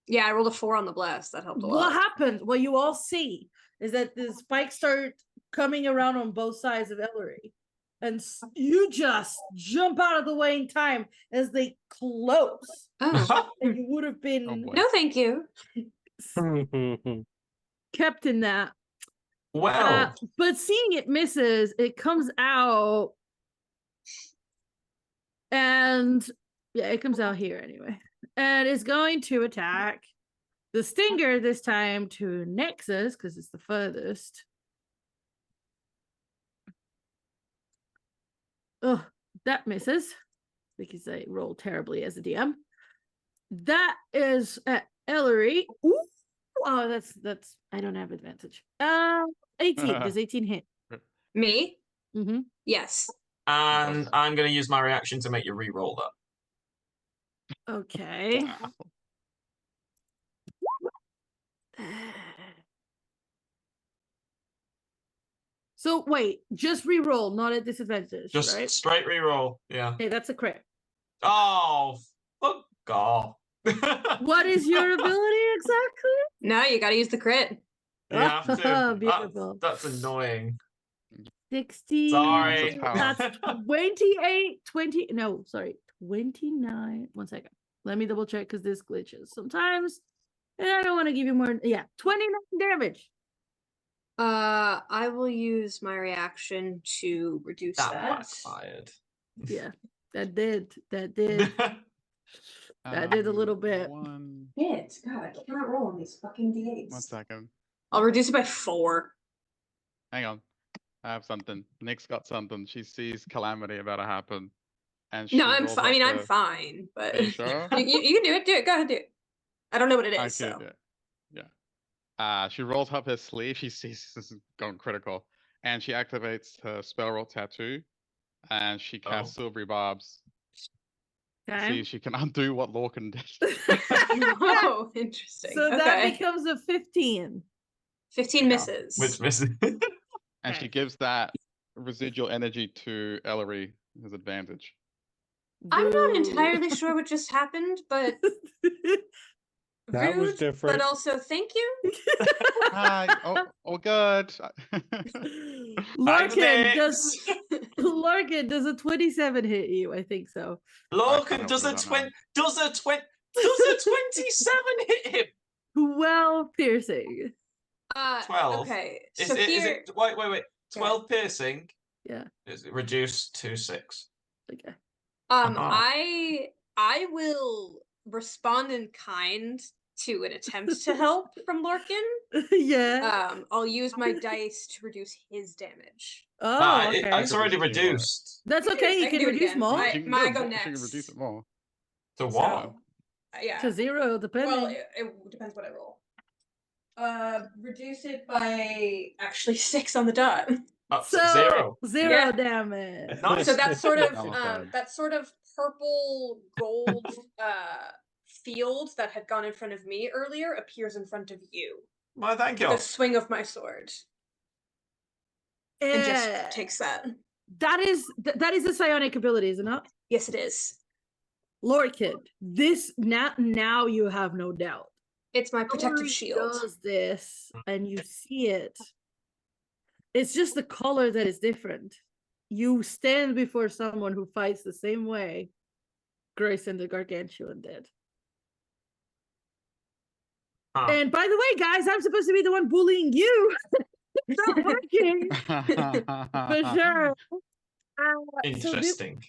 Speaker 5: Yeah, I rolled a 4 on the blast. That helped a lot.
Speaker 2: What happened? What you all see is that the spikes start coming around on both sides of Ellery. and you just jump out of the way in time as they close.
Speaker 5: Oh.
Speaker 2: And you would have been
Speaker 5: No, thank you.
Speaker 2: kept in that.
Speaker 6: Well,
Speaker 2: But seeing it misses, it comes out. And yeah, it comes out here anyway. And it's going to attack the stinger this time to Nexus because it's the furthest. Oh, that misses because I roll terribly as a DM. That is at Ellery. Ooh. Oh, that's I don't have advantage. 18. Does 18 hit?
Speaker 5: Me?
Speaker 2: Mm-hmm.
Speaker 5: Yes.
Speaker 6: and I'm going to use my reaction to make you re-roll that.
Speaker 2: Okay. So wait, just re-roll, not at disadvantage,
Speaker 6: Just
Speaker 2: right?
Speaker 6: straight re-roll. Yeah.
Speaker 2: Okay, that's a crit.
Speaker 6: Oh, fuck off.
Speaker 2: What is your ability exactly?
Speaker 5: No, you gotta use the crit.
Speaker 6: You have to.
Speaker 2: Beautiful.
Speaker 6: That's annoying.
Speaker 2: 60.
Speaker 6: Sorry.
Speaker 2: That's 28, 20. No, sorry, 29. 1 second. Let me double check because this glitches sometimes. And I don't want to give you more. Yeah, 29 damage.
Speaker 5: I will use my reaction to reduce
Speaker 6: That
Speaker 5: that.
Speaker 6: backfired.
Speaker 2: Yeah, that did. That did. That did a little bit.
Speaker 5: Shit, God, I cannot roll on these fucking D8s.
Speaker 3: 1 second.
Speaker 5: I'll reduce it by 4.
Speaker 3: Hang on. I have something. Nick's got something. She sees calamity about to happen. And she
Speaker 5: No, I'm
Speaker 3: rolls
Speaker 5: fine. I
Speaker 3: up
Speaker 5: mean, I'm
Speaker 3: the-
Speaker 5: fine, but
Speaker 3: Are you sure?
Speaker 5: you can do it. Do it. Go ahead, do it. I don't know what it
Speaker 3: I
Speaker 5: is,
Speaker 3: could
Speaker 5: so.
Speaker 3: do it. Yeah. She rolls up her sleeve. She sees this is going critical. And she activates her spell roll tattoo. And she casts Silvery Barbs.
Speaker 2: Okay.
Speaker 3: See if she can undo what Lorcan did.
Speaker 5: Oh, interesting.
Speaker 2: So
Speaker 5: okay.
Speaker 2: that becomes a 15.
Speaker 5: 15
Speaker 3: Yeah.
Speaker 5: misses.
Speaker 6: Which misses.
Speaker 3: And she gives that residual energy to Ellery as advantage.
Speaker 5: I'm not
Speaker 2: Boo.
Speaker 5: entirely sure what just happened, but
Speaker 4: That was
Speaker 5: rude,
Speaker 4: different.
Speaker 5: but also thank you.
Speaker 3: Hi. Oh, good.
Speaker 2: Larkin, does a 27 hit you? I think so.
Speaker 6: Lorcan,
Speaker 3: I
Speaker 6: does a
Speaker 3: don't know.
Speaker 6: 27 hit him?
Speaker 2: Well, piercing.
Speaker 6: 12.
Speaker 5: Okay,
Speaker 6: Is
Speaker 5: so
Speaker 6: it,
Speaker 5: here.
Speaker 6: wait. 12 piercing.
Speaker 2: Yeah.
Speaker 6: Is it reduced to 6?
Speaker 2: Okay.
Speaker 5: I will respond in kind to an attempt to help from Lorcan.
Speaker 2: Yeah.
Speaker 5: I'll use my dice to reduce his damage.
Speaker 2: Oh, okay.
Speaker 6: It's already reduced.
Speaker 2: That's okay. You
Speaker 5: I can
Speaker 2: can
Speaker 5: do it
Speaker 2: reduce
Speaker 5: again.
Speaker 2: more
Speaker 5: I-
Speaker 3: She can
Speaker 5: my
Speaker 3: do
Speaker 5: go
Speaker 3: more. She can
Speaker 5: next.
Speaker 3: reduce it more.
Speaker 6: To what?
Speaker 5: So, yeah.
Speaker 2: to 0, depending.
Speaker 5: Well, it depends what I roll. Reduce it by actually 6 on the dot.
Speaker 2: So
Speaker 6: 0.
Speaker 2: 0
Speaker 5: Yeah.
Speaker 2: damage.
Speaker 6: Nice.
Speaker 5: So that sort of
Speaker 3: Almost
Speaker 5: that sort of purple gold field that had gone in front of me earlier appears in front of you.
Speaker 6: Well, thank you.
Speaker 5: The swing of my sword. And just takes that.
Speaker 2: That is a psionic ability, is it not?
Speaker 5: Yes, it is.
Speaker 2: Lord Kid, this now you have no doubt.
Speaker 5: It's my protective
Speaker 2: Ellery
Speaker 5: shield.
Speaker 2: does this, and you see it. It's just the color that is different. You stand before someone who fights the same way Grayson the Gargantuan did. And by the way, guys, I'm supposed to be the one bullying you. It's not working. For sure.
Speaker 6: Interesting.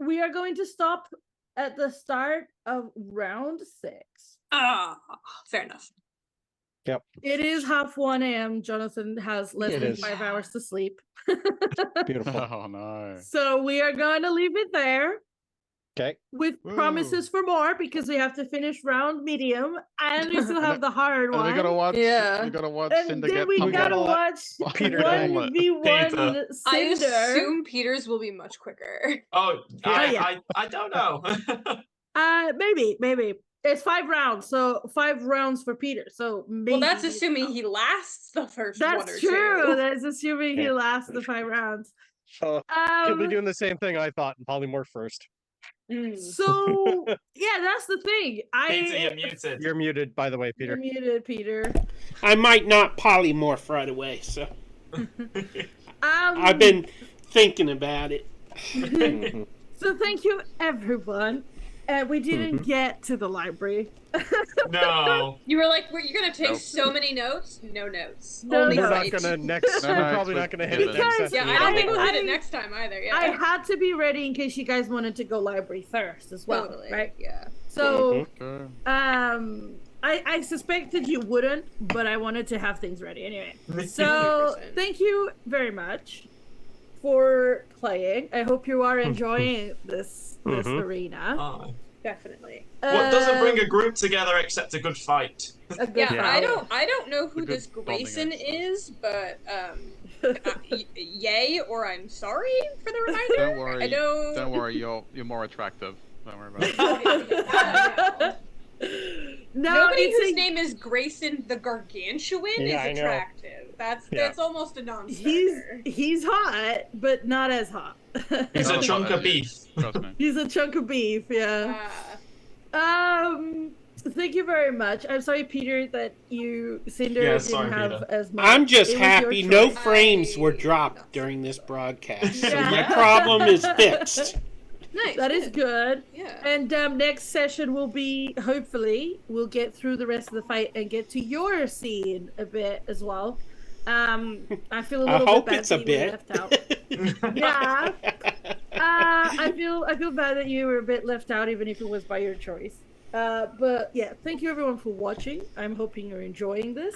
Speaker 2: So we are going to stop at the start of round 6.
Speaker 5: Ah, fair enough.
Speaker 4: Yep.
Speaker 2: It is half 1 a.m. Jonathan has less
Speaker 4: It
Speaker 2: than
Speaker 4: is.
Speaker 2: 5 hours to sleep.
Speaker 4: Beautiful.
Speaker 3: Oh no.
Speaker 2: So we are going to leave it there
Speaker 4: Okay.
Speaker 2: with promises for more because we have to finish round medium and we still have the hard
Speaker 3: And
Speaker 2: one.
Speaker 3: we gotta watch.
Speaker 5: Yeah.
Speaker 3: We gotta watch
Speaker 2: And
Speaker 3: Cinder
Speaker 2: then
Speaker 3: get
Speaker 2: we
Speaker 3: pummeled.
Speaker 2: gotta watch
Speaker 4: Peter
Speaker 2: 1v1
Speaker 6: Peter.
Speaker 5: I
Speaker 2: Cinder.
Speaker 5: assume Peter's will be much quicker.
Speaker 6: Oh,
Speaker 2: yeah.
Speaker 6: I don't know.
Speaker 2: Maybe. It's 5 rounds, so 5 rounds for Peter. So maybe
Speaker 5: Well, that's assuming he lasts the first one or
Speaker 2: that's true.
Speaker 5: two.
Speaker 2: That's assuming he
Speaker 4: Yeah.
Speaker 2: lasts the 5 rounds.
Speaker 4: So he'll be doing the same thing I thought and polymorph first.
Speaker 2: So yeah, that's the thing.
Speaker 6: Peter, you're muted.
Speaker 4: You're muted, by the way,
Speaker 2: You're
Speaker 4: Peter.
Speaker 2: muted, Peter.
Speaker 1: I might not polymorph right away, so
Speaker 2: I've
Speaker 1: I've been thinking about it.
Speaker 2: So thank you, everyone. We didn't get to the library.
Speaker 6: No.
Speaker 5: You were like, you're gonna take
Speaker 3: Nope.
Speaker 5: so many notes? No notes.
Speaker 2: No
Speaker 5: Only
Speaker 2: notes.
Speaker 4: We're not
Speaker 5: sight.
Speaker 4: gonna next.
Speaker 3: No,
Speaker 4: We're
Speaker 3: no,
Speaker 4: probably
Speaker 3: it's
Speaker 4: not gonna hit
Speaker 3: given.
Speaker 4: it next
Speaker 2: Because-
Speaker 4: session.
Speaker 5: Yeah, I don't think we'll
Speaker 2: I-
Speaker 5: hit it next time either. Yeah.
Speaker 2: I had to be ready in case you guys wanted to go library first as well,
Speaker 5: totally.
Speaker 2: right?
Speaker 5: Yeah.
Speaker 2: So,
Speaker 3: Sure.
Speaker 2: I suspected you wouldn't, but I wanted to have things ready anyway. So
Speaker 5: 100%.
Speaker 2: thank you very much for playing. I hope you are enjoying this arena.
Speaker 6: Oh.
Speaker 5: Definitely.
Speaker 6: What doesn't bring a group together except a good fight?
Speaker 2: A good
Speaker 5: Yeah,
Speaker 2: fight.
Speaker 5: I don't know who
Speaker 3: A good
Speaker 5: this
Speaker 3: bonding
Speaker 5: Grayson
Speaker 3: exercise.
Speaker 5: is, but yay or I'm sorry for the reminder.
Speaker 3: Don't worry.
Speaker 5: I don't.
Speaker 3: Don't worry. You're more attractive. Don't worry about it.
Speaker 2: No,
Speaker 5: Nobody
Speaker 2: it's
Speaker 5: whose
Speaker 2: a-
Speaker 5: name is Grayson the Gargantuan
Speaker 4: Yeah, I
Speaker 5: is
Speaker 4: know.
Speaker 5: attractive. That's
Speaker 4: Yeah.
Speaker 5: that's almost a non-starter.
Speaker 2: he's hot, but not as hot.
Speaker 6: He's
Speaker 3: Not
Speaker 6: a
Speaker 3: as
Speaker 6: chunk
Speaker 3: hot
Speaker 6: of
Speaker 3: as you.
Speaker 6: beef.
Speaker 3: Trust me.
Speaker 2: He's a chunk of beef, yeah. Thank you very much. I'm sorry, Peter, that you Cinder
Speaker 6: Yeah,
Speaker 2: didn't
Speaker 6: sorry,
Speaker 2: have
Speaker 6: Peter.
Speaker 2: as much.
Speaker 1: I'm just
Speaker 2: It was your
Speaker 1: happy no
Speaker 2: choice.
Speaker 1: frames were
Speaker 5: I-
Speaker 1: dropped during this broadcast, so
Speaker 2: Yeah.
Speaker 1: my problem is fixed.
Speaker 5: Nice.
Speaker 2: That is good.
Speaker 5: Yeah.
Speaker 2: And next session will be, hopefully, we'll get through the rest of the fight and get to your scene a bit as well. I feel a
Speaker 1: I
Speaker 2: little
Speaker 1: hope
Speaker 2: bit bad
Speaker 1: it's a
Speaker 2: that you were
Speaker 1: bit.
Speaker 2: left out. Yeah. I feel bad that you were a bit left out, even if it was by your choice. But yeah, thank you everyone for watching. I'm hoping you're enjoying this.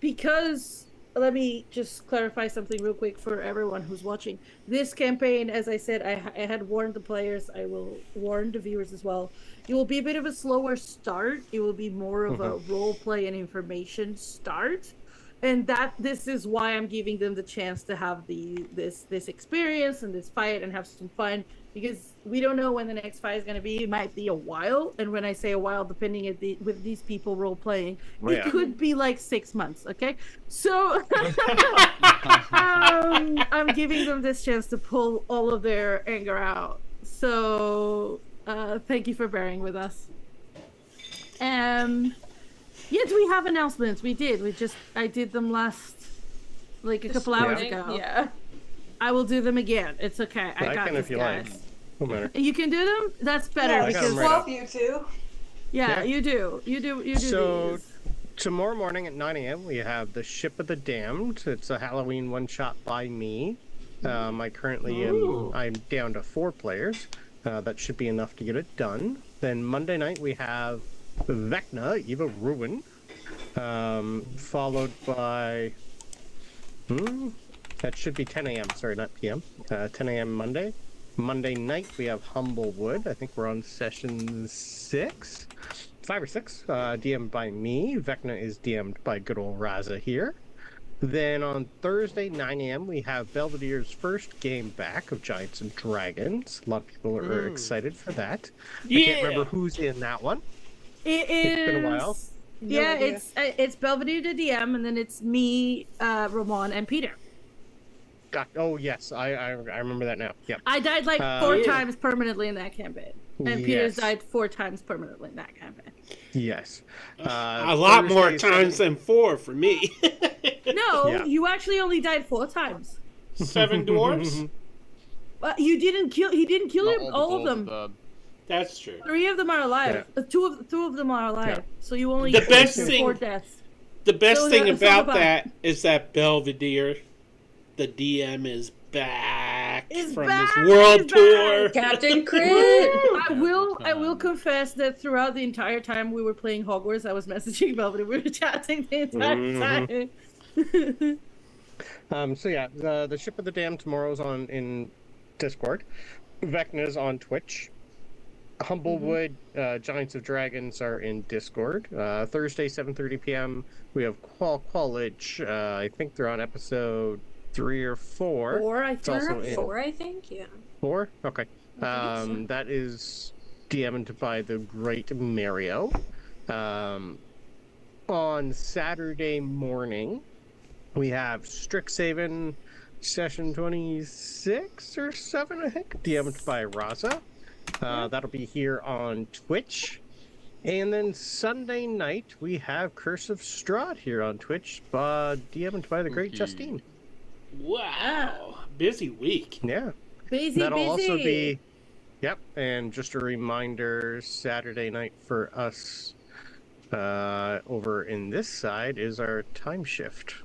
Speaker 2: Because let me just clarify something real quick for everyone who's watching. This campaign, as I said, I had warned the players. I will warn the viewers as well. It will be a bit of a slower start. It will be more of a role play and information start. And this is why I'm giving them the chance to have this experience and this fight and have some fun, because we don't know when the next fight is going to be. It might be a while, and when I say a while, depending with these people role playing, it could be like 6 months. Okay, so I'm giving them this chance to pull all of their anger out. So thank you for bearing with us. Yeah, do we have announcements? We did. I did them last, like a couple hours ago.
Speaker 5: Yeah.
Speaker 2: I will do them again. It's okay. I got
Speaker 4: can
Speaker 2: this,
Speaker 4: if you
Speaker 2: guys.
Speaker 4: like. No matter.
Speaker 2: You can do them? That's better
Speaker 5: Yeah,
Speaker 4: I got 'em
Speaker 2: because
Speaker 4: right up.
Speaker 5: you two.
Speaker 2: yeah,
Speaker 4: Yeah.
Speaker 2: you do. You do
Speaker 4: So
Speaker 2: these.
Speaker 4: tomorrow morning at 9 a.m. we have the Ship of the Damned. It's a Halloween one shot by me. I currently I'm down to 4 players. That should be enough to get it done. Then Monday night we have Vecna, Eva Ruin, followed by that should be 10 a.m. Sorry, not p.m. 10 a.m. Monday. Monday night we have Humblewood. I think we're on session 5 or 6. DM'd by me. Vecna is DM'd by good old Raza here. Then on Thursday, 9 a.m., we have Belvedere's first game back of Giants and Dragons. A lot of people are excited for that. I can't remember who's in that one.
Speaker 2: It's
Speaker 4: been a while.
Speaker 2: Yeah,
Speaker 5: idea.
Speaker 2: it's Belvedere to DM, and then it's me, Ramon, and Peter.
Speaker 4: Oh, yes, I remember that now. Yep.
Speaker 2: I died like 4 times permanently in that campaign, and Peter's
Speaker 4: Yes.
Speaker 2: died 4 times permanently in that campaign.
Speaker 4: Yes.
Speaker 1: A lot more
Speaker 4: Thursday,
Speaker 1: times than 4 for me.
Speaker 2: No,
Speaker 4: Yeah.
Speaker 2: you actually only died 4 times.
Speaker 1: 7 dwarves?
Speaker 2: You didn't kill. He didn't kill
Speaker 3: Not
Speaker 2: him.
Speaker 3: the
Speaker 2: All of
Speaker 3: balls
Speaker 2: them.
Speaker 3: are dead.
Speaker 1: That's true.
Speaker 2: 3 of them are alive. 2 of them are alive.
Speaker 4: Yeah.
Speaker 2: So you only
Speaker 1: The
Speaker 2: killed
Speaker 1: best
Speaker 2: 4
Speaker 1: thing-
Speaker 2: deaths.
Speaker 1: The best
Speaker 2: So
Speaker 1: thing
Speaker 2: so
Speaker 1: about
Speaker 2: have I.
Speaker 1: that is that Belvedere, the DM, is back
Speaker 2: Is
Speaker 1: from
Speaker 2: back,
Speaker 1: his world
Speaker 2: he's
Speaker 1: tour.
Speaker 5: Captain Crit.
Speaker 2: I will confess that throughout the entire time we were playing Hogwarts, I was messaging Belvedere. We were chatting the entire time.
Speaker 4: So yeah, the Ship of the Damned tomorrow's on in Discord. Vecna's on Twitch. Humblewood, Giants of Dragons are in Discord. Thursday, 7:30 p.m. We have Qualage. I think they're on episode 3 or 4.
Speaker 2: 4, I
Speaker 4: It's
Speaker 2: think.
Speaker 4: also in
Speaker 5: 4, I think. Yeah.
Speaker 4: 4? Okay.
Speaker 5: I think so.
Speaker 4: That is DM'd by the great Mario. On Saturday morning, we have Strixhaven session 26 or 7, I think, DM'd by Raza. That'll be here on Twitch. And then Sunday night, we have Curse of Strahd here on Twitch, DM'd by the great
Speaker 3: Spooky.
Speaker 4: Justine.
Speaker 1: Wow. Busy week.
Speaker 4: Yeah.
Speaker 2: Busy,
Speaker 4: That'll
Speaker 2: busy.
Speaker 4: also be, yep. And just a reminder, Saturday night for us over in this side is our time shift.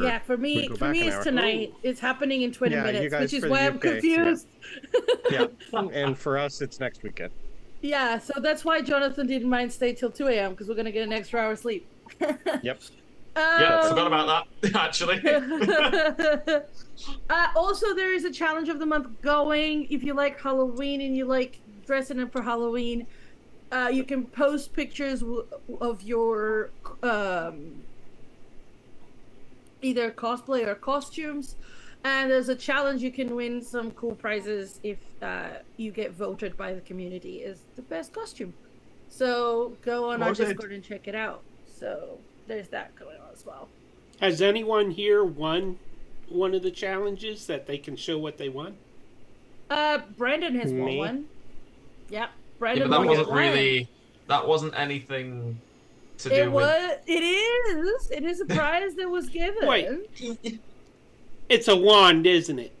Speaker 2: Yeah, for me,
Speaker 4: we go back an
Speaker 2: it's
Speaker 4: hour.
Speaker 2: tonight.
Speaker 1: Ooh.
Speaker 2: It's happening in 20
Speaker 4: Yeah, you
Speaker 2: minutes,
Speaker 4: guys
Speaker 2: which is
Speaker 4: for the
Speaker 2: why I'm
Speaker 4: UK, yeah.
Speaker 2: confused.
Speaker 4: Yeah, and for us, it's next weekend.
Speaker 2: Yeah, so that's why Jonathan didn't mind stay till 2 a.m. because we're gonna get an extra hour sleep.
Speaker 4: Yep.
Speaker 6: Yeah, forgot about that, actually.
Speaker 2: Also, there is a challenge of the month going. If you like Halloween and you like dressing up for Halloween, you can post pictures of your either cosplay or costumes. And there's a challenge. You can win some cool prizes if you get voted by the community as the best costume. So go on our Discord and check it out. So there's that going on as well.
Speaker 1: Has anyone here won one of the challenges that they can show what they won?
Speaker 2: Brandon has won
Speaker 4: Me?
Speaker 2: one. Yep,
Speaker 6: Yeah,
Speaker 2: Brandon
Speaker 6: but that
Speaker 2: won
Speaker 6: wasn't
Speaker 2: one.
Speaker 6: really. That wasn't anything to do
Speaker 2: It
Speaker 6: with.
Speaker 2: was. It is. It is a prize that was given.
Speaker 1: Wait. It's a wand, isn't it?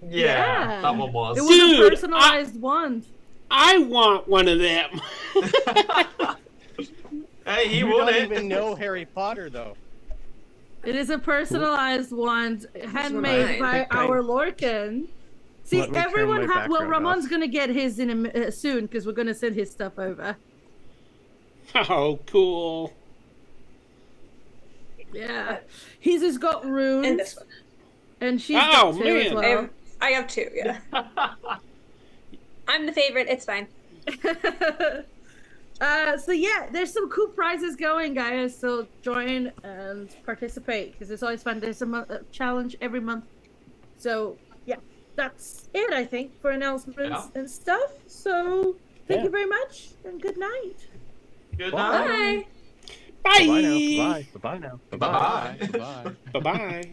Speaker 6: Yeah, that one was.
Speaker 2: It was
Speaker 1: Dude,
Speaker 2: a personalized wand.
Speaker 1: I want one of them.
Speaker 6: Hey, he
Speaker 4: You
Speaker 6: won
Speaker 4: don't
Speaker 6: it.
Speaker 4: even know Harry Potter, though.
Speaker 2: It is a personalized wand, handmade by
Speaker 4: Pick
Speaker 2: our Lorcan. See,
Speaker 4: Let me turn
Speaker 2: everyone.
Speaker 4: my
Speaker 2: Well,
Speaker 4: background
Speaker 2: Ramon's
Speaker 4: off.
Speaker 2: gonna get his in soon because we're gonna send his stuff over.
Speaker 1: Oh, cool.
Speaker 2: Yeah, he's just got runes,
Speaker 5: And this one.
Speaker 2: and she's got two as
Speaker 1: man.
Speaker 2: well.
Speaker 5: I have two, yeah. I'm the favorite, it's fine.
Speaker 2: So yeah, there's some cool prizes going, guys. So join and participate because it's always fun. There's a challenge every month. So yeah, that's it. I think for announcements and stuff. So thank you very much and good night.
Speaker 6: Good
Speaker 5: Bye.
Speaker 6: night.
Speaker 1: Bye.
Speaker 4: Bye now. Bye now.
Speaker 6: Bye.
Speaker 3: Bye.
Speaker 1: Bye-bye.